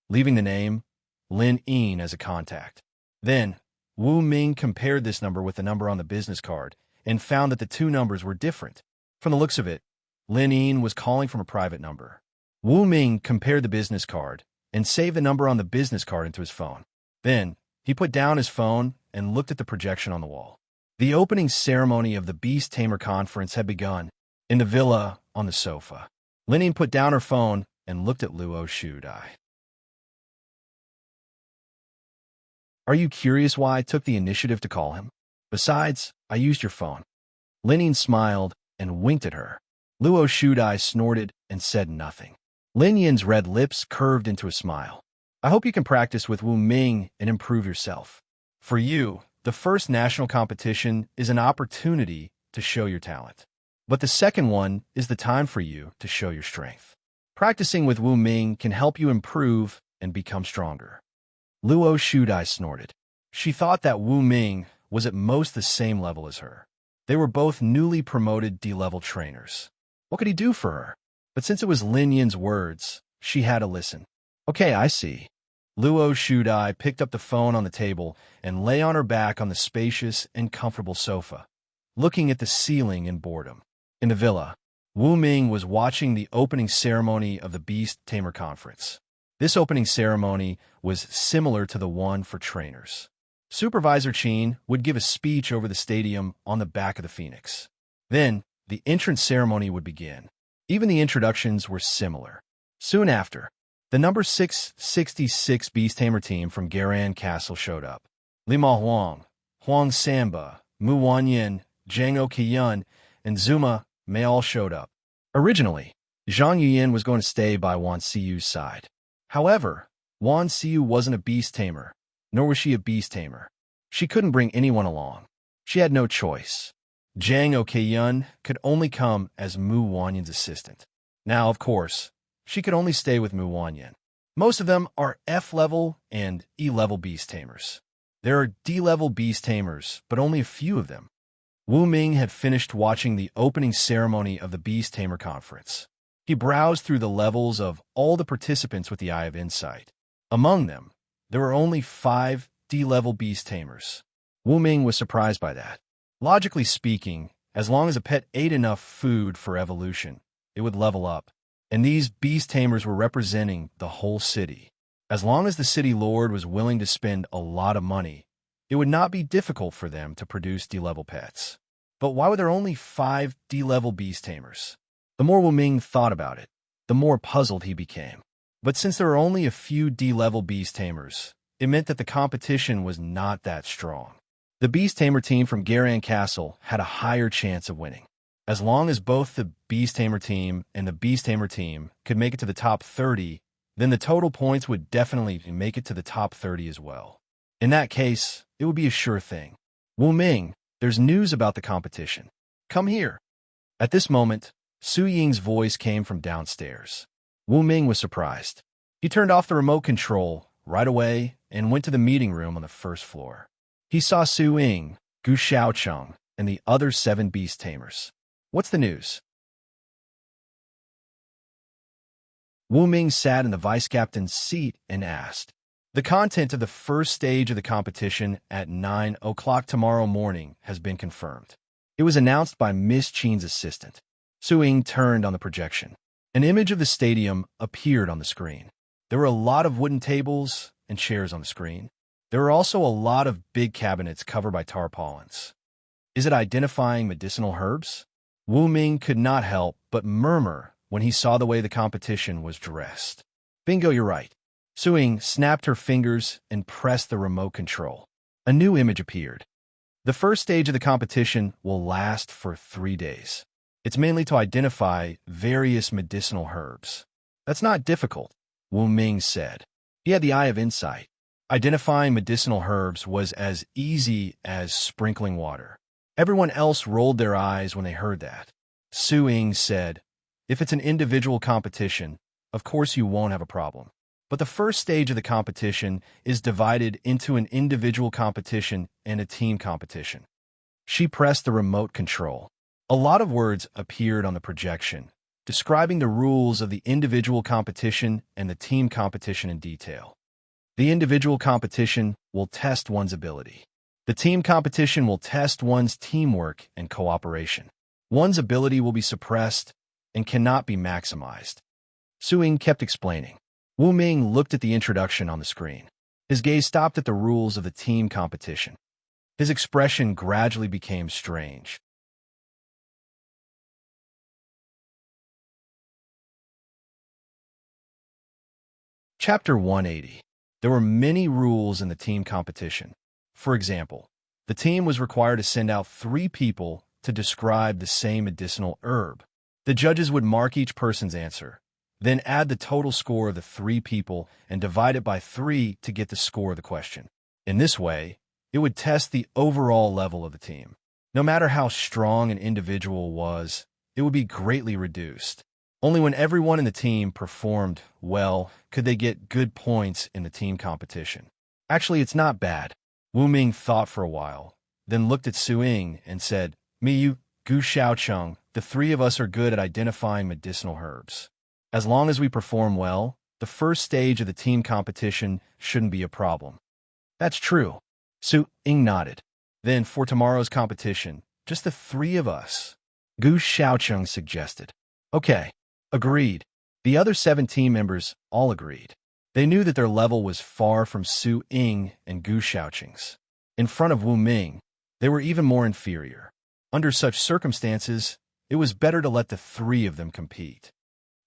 leaving the name Lin Yin as a contact. Then, Wu Ming compared this number with the number on the business card and found that the two numbers were different. From the looks of it, Lin Yin was calling from a private number. Wu Ming compared the business card and saved the number on the business card into his phone. Then, he put down his phone and looked at the projection on the wall. The opening ceremony of the Beast Tamer Conference had begun. In the villa, on the sofa, Lin Yin put down her phone and looked at Luo Shudai. Are you curious why I took the initiative to call him? Besides, I used your phone. Lin Yin smiled and winked at her. Luo Shudai snorted and said nothing. Lin Yin's red lips curved into a smile. I hope you can practice with Wu Ming and improve yourself. For you, the first national competition is an opportunity to show your talent. But the second one is the time for you to show your strength. Practicing with Wu Ming can help you improve and become stronger. Luo Shudai snorted. She thought that Wu Ming was at most the same level as her. They were both newly promoted D-level trainers. What could he do for her? But since it was Lin Yin's words, she had to listen. Okay, I see. Luo Shudai picked up the phone on the table and lay on her back on the spacious and comfortable sofa, looking at the ceiling in boredom. In the villa, Wu Ming was watching the opening ceremony of the Beast Tamer Conference. This opening ceremony was similar to the one for trainers. Supervisor Qin would give a speech over the stadium on the back of the phoenix. Then, the entrance ceremony would begin. Even the introductions were similar. Soon after, the number 666 Beast Tamer team from Garan Castle showed up. Lima Huang, Huang Samba, Mu Wanyin, Zhang Oqiyun, and Zuma Mei all showed up. Originally, Zhang Yuyin was going to stay by Wan Siyu's side. However, Wan Siyu wasn't a beast tamer, nor was she a beast tamer. She couldn't bring anyone along. She had no choice. Zhang Oqiyun could only come as Mu Wanyin's assistant. Now, of course, she could only stay with Mu Wanyin. Most of them are F-level and E-level beast tamers. There are D-level beast tamers, but only a few of them. Wu Ming had finished watching the opening ceremony of the Beast Tamer Conference. He browsed through the levels of all the participants with the Eye of Insight. Among them, there were only 5 D-level beast tamers. Wu Ming was surprised by that. Logically speaking, as long as a pet ate enough food for evolution, it would level up. And these beast tamers were representing the whole city. As long as the city lord was willing to spend a lot of money, it would not be difficult for them to produce D-level pets. But why were there only 5 D-level beast tamers? The more Wu Ming thought about it, the more puzzled he became. But since there were only a few D-level beast tamers, it meant that the competition was not that strong. The beast tamer team from Garan Castle had a higher chance of winning. As long as both the beast tamer team and the beast tamer team could make it to the top 30, then the total points would definitely make it to the top 30 as well. In that case, it would be a sure thing. Wu Ming, there's news about the competition. Come here. At this moment, Su Ying's voice came from downstairs. Wu Ming was surprised. He turned off the remote control right away and went to the meeting room on the first floor. He saw Su Ying, Gu Xiaocheng, and the other 7 beast tamers. What's the news? Wu Ming sat in the vice-captain's seat and asked. The content of the first stage of the competition at 9 o'clock tomorrow morning has been confirmed. It was announced by Miss Qin's assistant. Su Ying turned on the projection. An image of the stadium appeared on the screen. There were a lot of wooden tables and chairs on the screen. There were also a lot of big cabinets covered by tarpaulins. Is it identifying medicinal herbs? Wu Ming could not help but murmur when he saw the way the competition was dressed. Bingo, you're right. Su Ying snapped her fingers and pressed the remote control. A new image appeared. The first stage of the competition will last for 3 days. It's mainly to identify various medicinal herbs. That's not difficult, Wu Ming said. He had the Eye of Insight. Identifying medicinal herbs was as easy as sprinkling water. Everyone else rolled their eyes when they heard that. Su Ying said, If it's an individual competition, of course you won't have a problem. But the first stage of the competition is divided into an individual competition and a team competition. She pressed the remote control. A lot of words appeared on the projection, describing the rules of the individual competition and the team competition in detail. The individual competition will test one's ability. The team competition will test one's teamwork and cooperation. One's ability will be suppressed and cannot be maximized. Su-Ying kept explaining. Wu Ming looked at the introduction on the screen. His gaze stopped at the rules of the team competition. His expression gradually became strange. Chapter 180. There were many rules in the team competition. For example, the team was required to send out 3 people to describe the same medicinal herb. The judges would mark each person's answer, then add the total score of the 3 people and divide it by 3 to get the score of the question. In this way, it would test the overall level of the team. No matter how strong an individual was, it would be greatly reduced. Only when everyone in the team performed well could they get good points in the team competition. Actually, it's not bad. Wu Ming thought for a while, then looked at Su-Ying and said, "Miyu, Gu Xiaocheng, the 3 of us are good at identifying medicinal herbs. As long as we perform well, the first stage of the team competition shouldn't be a problem." "That's true." Su-Ying nodded. "Then for tomorrow's competition, just the 3 of us," Gu Xiaocheng suggested. "Okay." Agreed. The other 7 team members all agreed. They knew that their level was far from Su-Ying and Gu Xiaocheng's. In front of Wu Ming, they were even more inferior. Under such circumstances, it was better to let the 3 of them compete.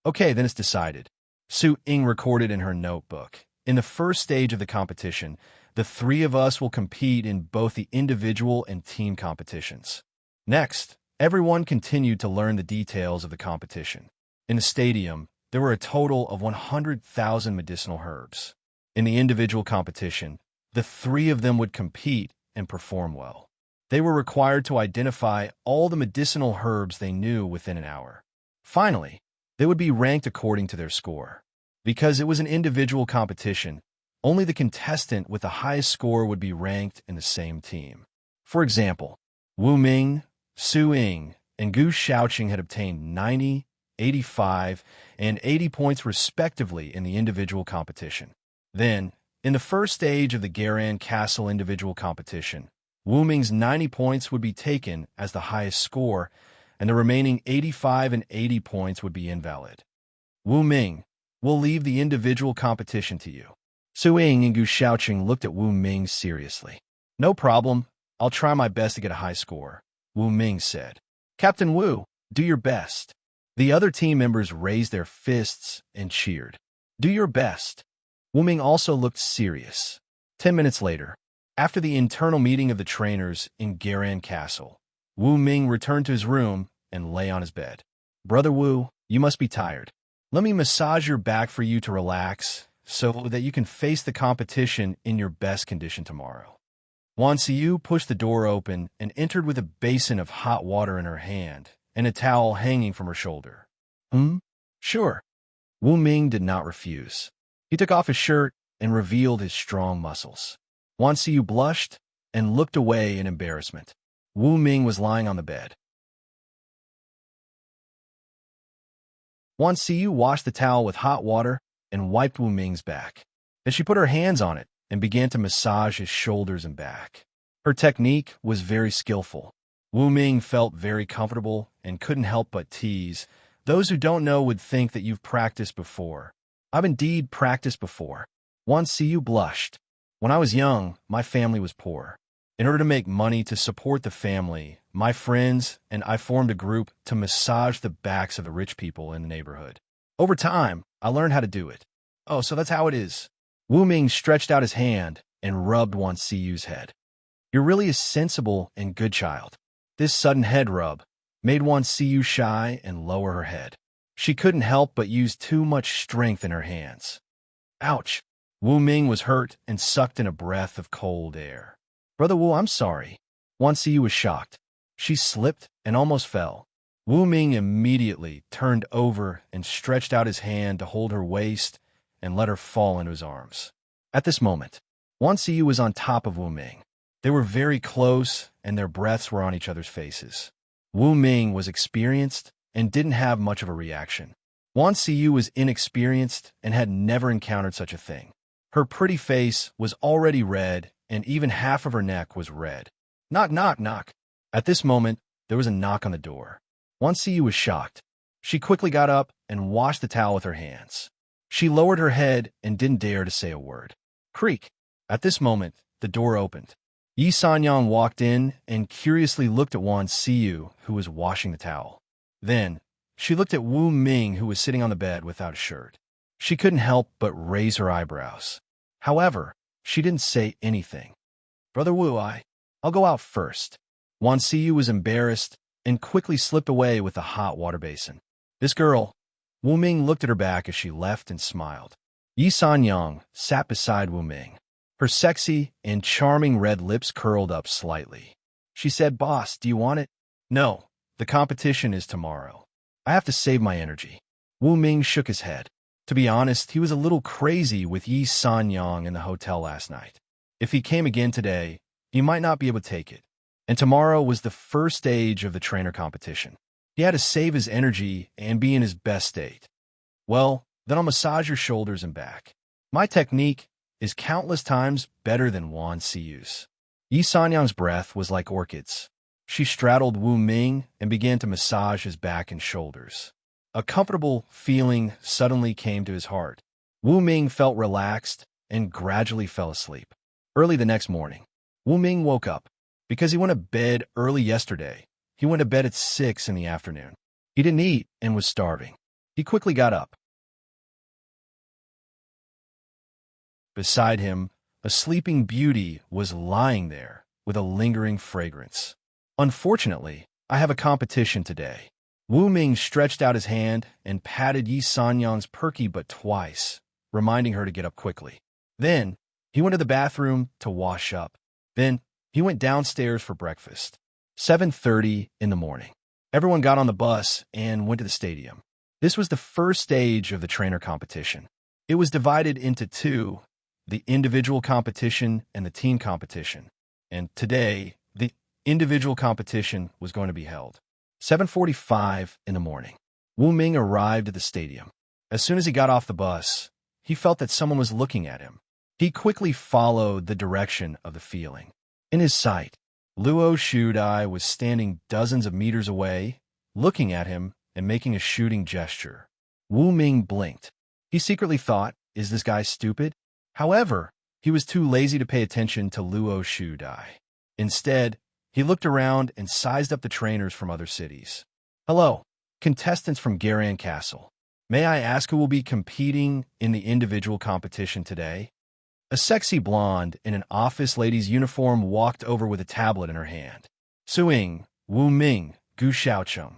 "Okay, then it's decided." Su-Ying recorded in her notebook. "In the first stage of the competition, the 3 of us will compete in both the individual and team competitions." Next, everyone continued to learn the details of the competition. In the stadium, there were a total of 100,000 medicinal herbs. In the individual competition, the 3 of them would compete and perform well. They were required to identify all the medicinal herbs they knew within an hour. Finally, they would be ranked according to their score. Because it was an individual competition, only the contestant with the highest score would be ranked in the same team. For example, Wu Ming, Su-Ying, and Gu Xiaocheng had obtained 90, 85, and 80 points respectively in the individual competition. Then, in the first stage of the Garan Castle individual competition, Wu Ming's 90 points would be taken as the highest score, and the remaining 85 and 80 points would be invalid. "Wu Ming, we'll leave the individual competition to you." Su-Ying and Gu Xiaocheng looked at Wu Ming seriously. "No problem. I'll try my best to get a high score," Wu Ming said. "Captain Wu, do your best." The other team members raised their fists and cheered. "Do your best." Wu Ming also looked serious. 10 minutes later, after the internal meeting of the trainers in Garan Castle, Wu Ming returned to his room and lay on his bed. "Brother Wu, you must be tired. Let me massage your back for you to relax so that you can face the competition in your best condition tomorrow." Wan Xiyu pushed the door open and entered with a basin of hot water in her hand and a towel hanging from her shoulder. Sure." Wu Ming did not refuse. He took off his shirt and revealed his strong muscles. Wan Xiyu blushed and looked away in embarrassment. Wu Ming was lying on the bed. Wan Xiyu washed the towel with hot water and wiped Wu Ming's back. Then she put her hands on it and began to massage his shoulders and back. Her technique was very skillful. Wu Ming felt very comfortable and couldn't help but tease. "Those who don't know would think that you've practiced before." "I've indeed practiced before." Wan Xiyu blushed. "When I was young, my family was poor. In order to make money to support the family, my friends and I formed a group to massage the backs of the rich people in the neighborhood. Over time, I learned how to do it." "Oh, so that's how it is." Wu Ming stretched out his hand and rubbed Wan Xiyu's head. "You're really a sensible and good child." This sudden head rub made Wan Xiyu shy and lower her head. She couldn't help but use too much strength in her hands. "Ouch!" Wu Ming was hurt and sucked in a breath of cold air. "Brother Wu, I'm sorry." Wan Xiyu was shocked. She slipped and almost fell. Wu Ming immediately turned over and stretched out his hand to hold her waist and let her fall into his arms. At this moment, Wan Siyu was on top of Wu Ming. They were very close, and their breaths were on each other's faces. Wu Ming was experienced and didn't have much of a reaction. Wan Siyu was inexperienced and had never encountered such a thing. Her pretty face was already red, and even half of her neck was red. Knock, knock, knock. At this moment, there was a knock on the door. Wan Siyu was shocked. She quickly got up and washed the towel with her hands. She lowered her head and didn't dare to say a word. Creak. At this moment, the door opened. Yi Sanyang walked in and curiously looked at Wan Siyu, who was washing the towel. Then, she looked at Wu Ming, who was sitting on the bed without a shirt. She couldn't help but raise her eyebrows. However, she didn't say anything. Brother Wu, I'll go out first. Wan Siyu was embarrassed and quickly slipped away with the hot water basin. This girl. Wu Ming looked at her back as she left and smiled. Yi Sanyang sat beside Wu Ming. Her sexy and charming red lips curled up slightly. She said, Boss, do you want it? No, the competition is tomorrow. I have to save my energy. Wu Ming shook his head. To be honest, he was a little crazy with Yi Sanyang in the hotel last night. If he came again today, he might not be able to take it. And tomorrow was the first stage of the trainer competition. He had to save his energy and be in his best state. Well, then I'll massage your shoulders and back. My technique is countless times better than Wan Siyu's. Yi Sanyang's breath was like orchids. She straddled Wu Ming and began to massage his back and shoulders. A comfortable feeling suddenly came to his heart. Wu Ming felt relaxed and gradually fell asleep. Early the next morning, Wu Ming woke up. Because he went to bed early yesterday, he went to bed at 6 in the afternoon. He didn't eat and was starving. He quickly got up. Beside him, a sleeping beauty was lying there with a lingering fragrance. Unfortunately, I have a competition today. Wu Ming stretched out his hand and patted Yi Sanyang's perky butt twice, reminding her to get up quickly. Then, he went to the bathroom to wash up. Then, he went downstairs for breakfast. 7:30 in the morning. Everyone got on the bus and went to the stadium. This was the first stage of the trainer competition. It was divided into two, the individual competition and the team competition. And today, the individual competition was going to be held. 7:45 in the morning. Wu Ming arrived at the stadium. As soon as he got off the bus, he felt that someone was looking at him. He quickly followed the direction of the feeling. In his sight, Luo Shudai was standing dozens of meters away, looking at him and making a shooting gesture. Wu Ming blinked. He secretly thought, is this guy stupid? However, he was too lazy to pay attention to Luo Shudai. Instead, he looked around and sized up the trainers from other cities. Hello, contestants from Garian Castle. May I ask who will be competing in the individual competition today? A sexy blonde in an office lady's uniform walked over with a tablet in her hand. Suing, Wu Ming, Gu Xiaocheng.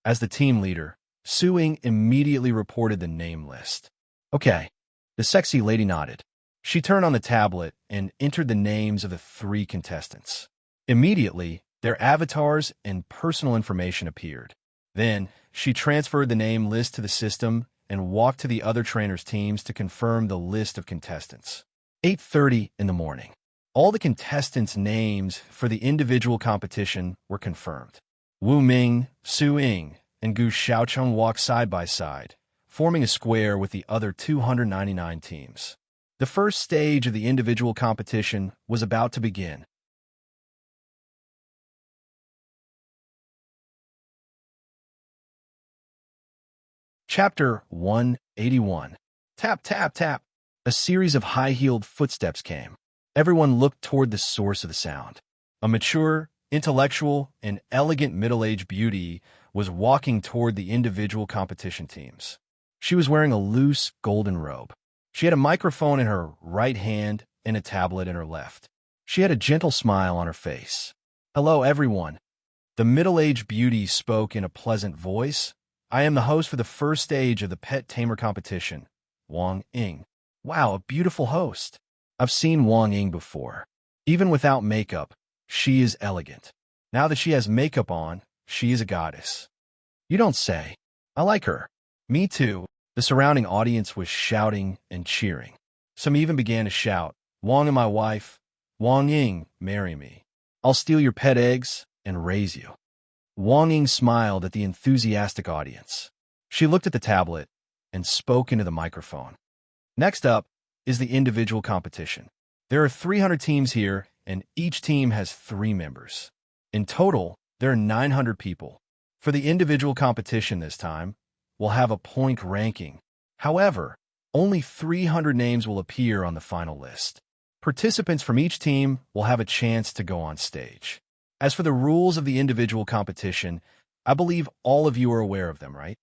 As the team leader, Suing immediately reported the name list. Okay, the sexy lady nodded. She turned on the tablet and entered the names of the 3 contestants. Immediately, their avatars and personal information appeared. Then, she transferred the name list to the system and walked to the other trainers' teams to confirm the list of contestants. 8:30 in the morning. All the contestants' names for the individual competition were confirmed. Wu Ming, Su Ying, and Gu Xiaocheng walked side by side, forming a square with the other 299 teams. The first stage of the individual competition was about to begin. Chapter 181. Tap, tap, tap. A series of high-heeled footsteps came. Everyone looked toward the source of the sound. A mature, intellectual, and elegant middle-aged beauty was walking toward the individual competition teams. She was wearing a loose, golden robe. She had a microphone in her right hand and a tablet in her left. She had a gentle smile on her face. Hello, everyone. The middle-aged beauty spoke in a pleasant voice. I am the host for the first stage of the Pet Tamer competition, Wang Ying. Wow, a beautiful host. I've seen Wang Ying before. Even without makeup, she is elegant. Now that she has makeup on, she is a goddess. You don't say. I like her. Me too. The surrounding audience was shouting and cheering. Some even began to shout, Wang and my wife. Wang Ying, marry me. I'll steal your pet eggs and raise you. Wang Ying smiled at the enthusiastic audience. She looked at the tablet and spoke into the microphone. Next up is the individual competition. There are 300 teams here, and each team has 3 members. In total, there are 900 people. For the individual competition this time, we'll have a point ranking. However, only 300 names will appear on the final list. Participants from each team will have a chance to go on stage. As for the rules of the individual competition, I believe all of you are aware of them, right?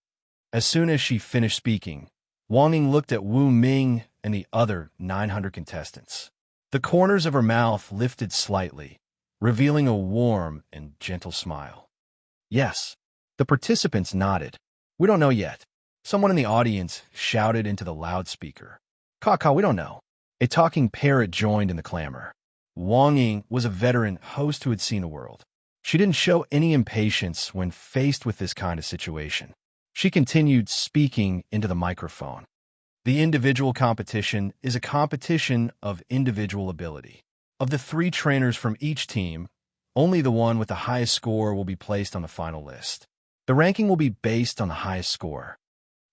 As soon as she finished speaking, Wang Ying looked at Wu Ming and the other 900 contestants. The corners of her mouth lifted slightly, revealing a warm and gentle smile. Yes, the participants nodded. We don't know yet. Someone in the audience shouted into the loudspeaker. Kaka, we don't know. A talking parrot joined in the clamor. Wang Ying was a veteran host who had seen the world. She didn't show any impatience when faced with this kind of situation. She continued speaking into the microphone. The individual competition is a competition of individual ability. Of the 3 trainers from each team, only the one with the highest score will be placed on the final list. The ranking will be based on the highest score.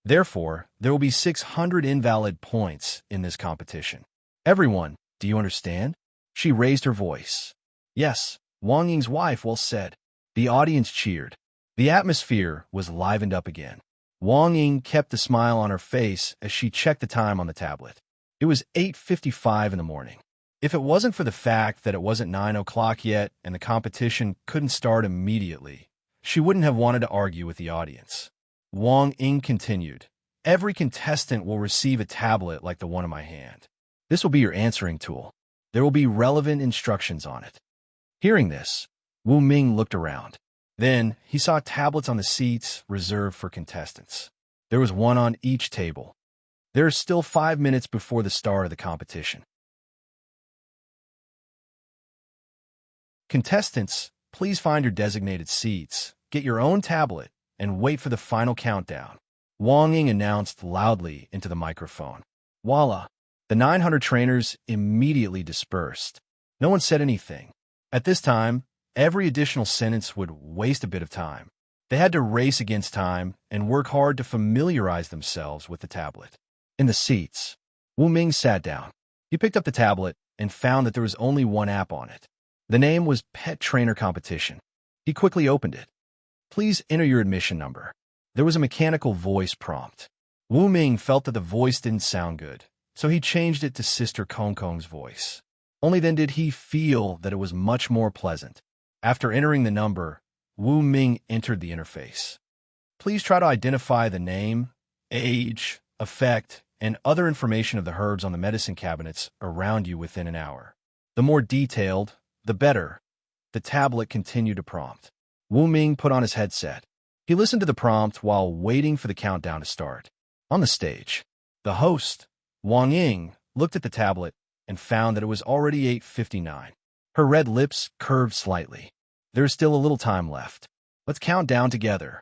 Therefore, there will be 600 invalid points in this competition. Everyone, do you understand? She raised her voice. Yes, Wang Ying's wife well said. The audience cheered. The atmosphere was livened up again. Wang Ying kept a smile on her face as she checked the time on the tablet. It was 8:55 in the morning. If it wasn't for the fact that it wasn't 9 o'clock yet and the competition couldn't start immediately, she wouldn't have wanted to argue with the audience. Wang Ying continued, Every contestant will receive a tablet like the one in my hand. This will be your answering tool. There will be relevant instructions on it. Hearing this, Wu Ming looked around. Then he saw tablets on the seats reserved for contestants. There was one on each table. There are still 5 minutes before the start of the competition. Contestants, please find your designated seats, get your own tablet, and wait for the final countdown. Wang Ying announced loudly into the microphone. Voila! The 900 trainers immediately dispersed. No one said anything. At this time, every additional sentence would waste a bit of time. They had to race against time and work hard to familiarize themselves with the tablet. In the seats, Wu Ming sat down. He picked up the tablet and found that there was only one app on it. The name was Pet Trainer Competition. He quickly opened it. Please enter your admission number. There was a mechanical voice prompt. Wu Ming felt that the voice didn't sound good, so he changed it to Sister Kong Kong's voice. Only then did he feel that it was much more pleasant. After entering the number, Wu Ming entered the interface. Please try to identify the name, age, effect, and other information of the herbs on the medicine cabinets around you within an hour. The more detailed, the better. The tablet continued to prompt. Wu Ming put on his headset. He listened to the prompt while waiting for the countdown to start. On the stage, the host, Wang Ying, looked at the tablet and found that it was already 8:59. Her red lips curved slightly. There is still a little time left. Let's count down together.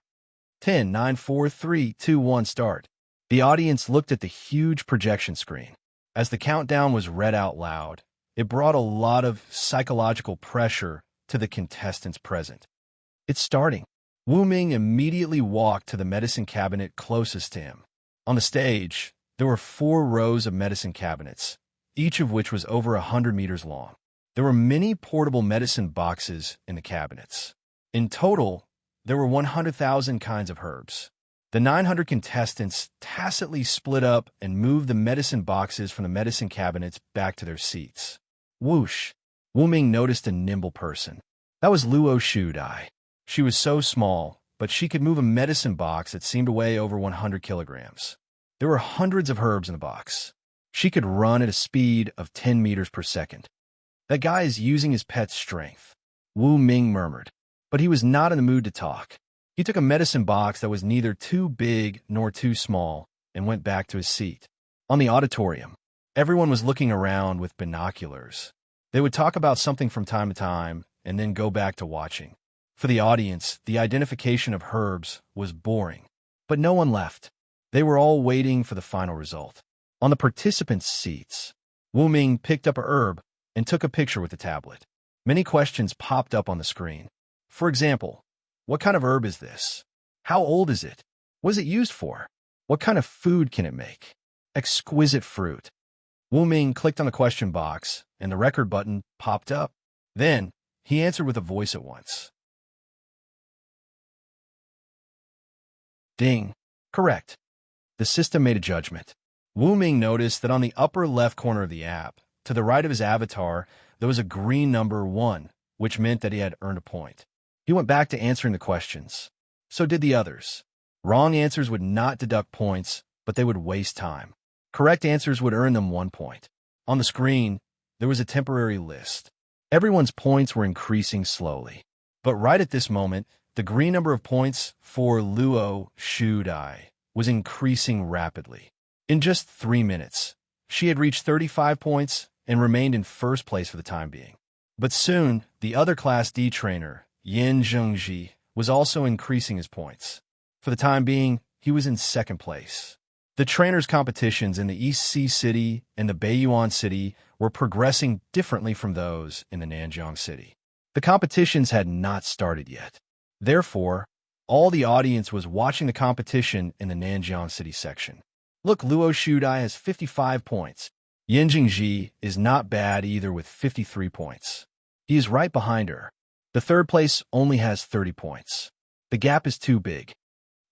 10, 9, 4, 3, 2, 1, start. The audience looked at the huge projection screen. As the countdown was read out loud, it brought a lot of psychological pressure to the contestants present. It's starting. Wu Ming immediately walked to the medicine cabinet closest to him. On the stage, there were 4 rows of medicine cabinets, each of which was over 100 meters long. There were many portable medicine boxes in the cabinets. In total, there were 100,000 kinds of herbs. The 900 contestants tacitly split up and moved the medicine boxes from the medicine cabinets back to their seats. Whoosh! Wu Ming noticed a nimble person. That was Luo Shudai. She was so small, but she could move a medicine box that seemed to weigh over 100 kilograms. There were hundreds of herbs in the box. She could run at a speed of 10 meters per second. That guy is using his pet's strength, Wu Ming murmured. But he was not in the mood to talk. He took a medicine box that was neither too big nor too small and went back to his seat. On the auditorium, everyone was looking around with binoculars. They would talk about something from time to time and then go back to watching. For the audience, the identification of herbs was boring. But no one left. They were all waiting for the final result. On the participants' seats, Wu Ming picked up a herb and took a picture with the tablet. Many questions popped up on the screen. For example, what kind of herb is this? How old is it? What is it used for? What kind of food can it make? Exquisite fruit. Wu Ming clicked on the question box, and the record button popped up. Then, he answered with a voice at once. Ding. Correct. The system made a judgment. Wu Ming noticed that on the upper left corner of the app, to the right of his avatar, there was a green number 1, which meant that he had earned a point. He went back to answering the questions. So did the others. Wrong answers would not deduct points, but they would waste time. Correct answers would earn them 1 point. On the screen, there was a temporary list. Everyone's points were increasing slowly. But right at this moment, the green number of points for Luo Shudai was increasing rapidly. In just 3 minutes, she had reached 35 points and remained in first place for the time being. But soon, the other Class D trainer, Yin Zhengji, was also increasing his points. For the time being, he was in second place. The trainers' competitions in the East Sea City and the Beiyuan City were progressing differently from those in the Nanjiang City. The competitions had not started yet. Therefore, all the audience was watching the competition in the Nanjiang City section. Look, Luo Shudai has 55 points. Yin Jingji is not bad either with 53 points. He is right behind her. The third place only has 30 points. The gap is too big.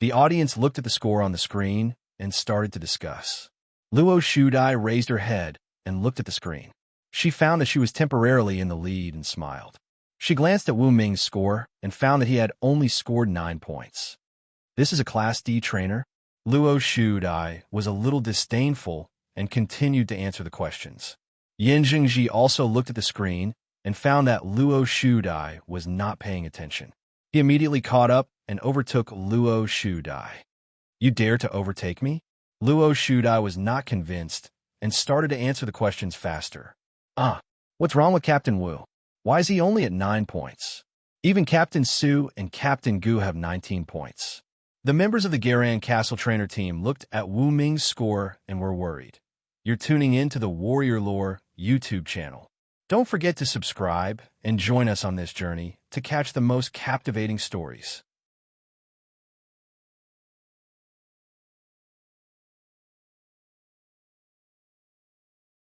The audience looked at the score on the screen and started to discuss. Luo Shudai raised her head and looked at the screen. She found that she was temporarily in the lead and smiled. She glanced at Wu Ming's score and found that he had only scored 9 points. This is a Class D trainer? Luo Shudai was a little disdainful and continued to answer the questions. Yin Jingji also looked at the screen and found that Luo Shudai was not paying attention. He immediately caught up and overtook Luo Shudai. You dare to overtake me? Luo Shudai was not convinced and started to answer the questions faster. What's wrong with Captain Wu? Why is he only at 9 points? Even Captain Su and Captain Gu have 19 points. The members of the Garan Castle Trainer team looked at Wu Ming's score and were worried. You're tuning in to the Warrior Lore YouTube channel. Don't forget to subscribe and join us on this journey to catch the most captivating stories.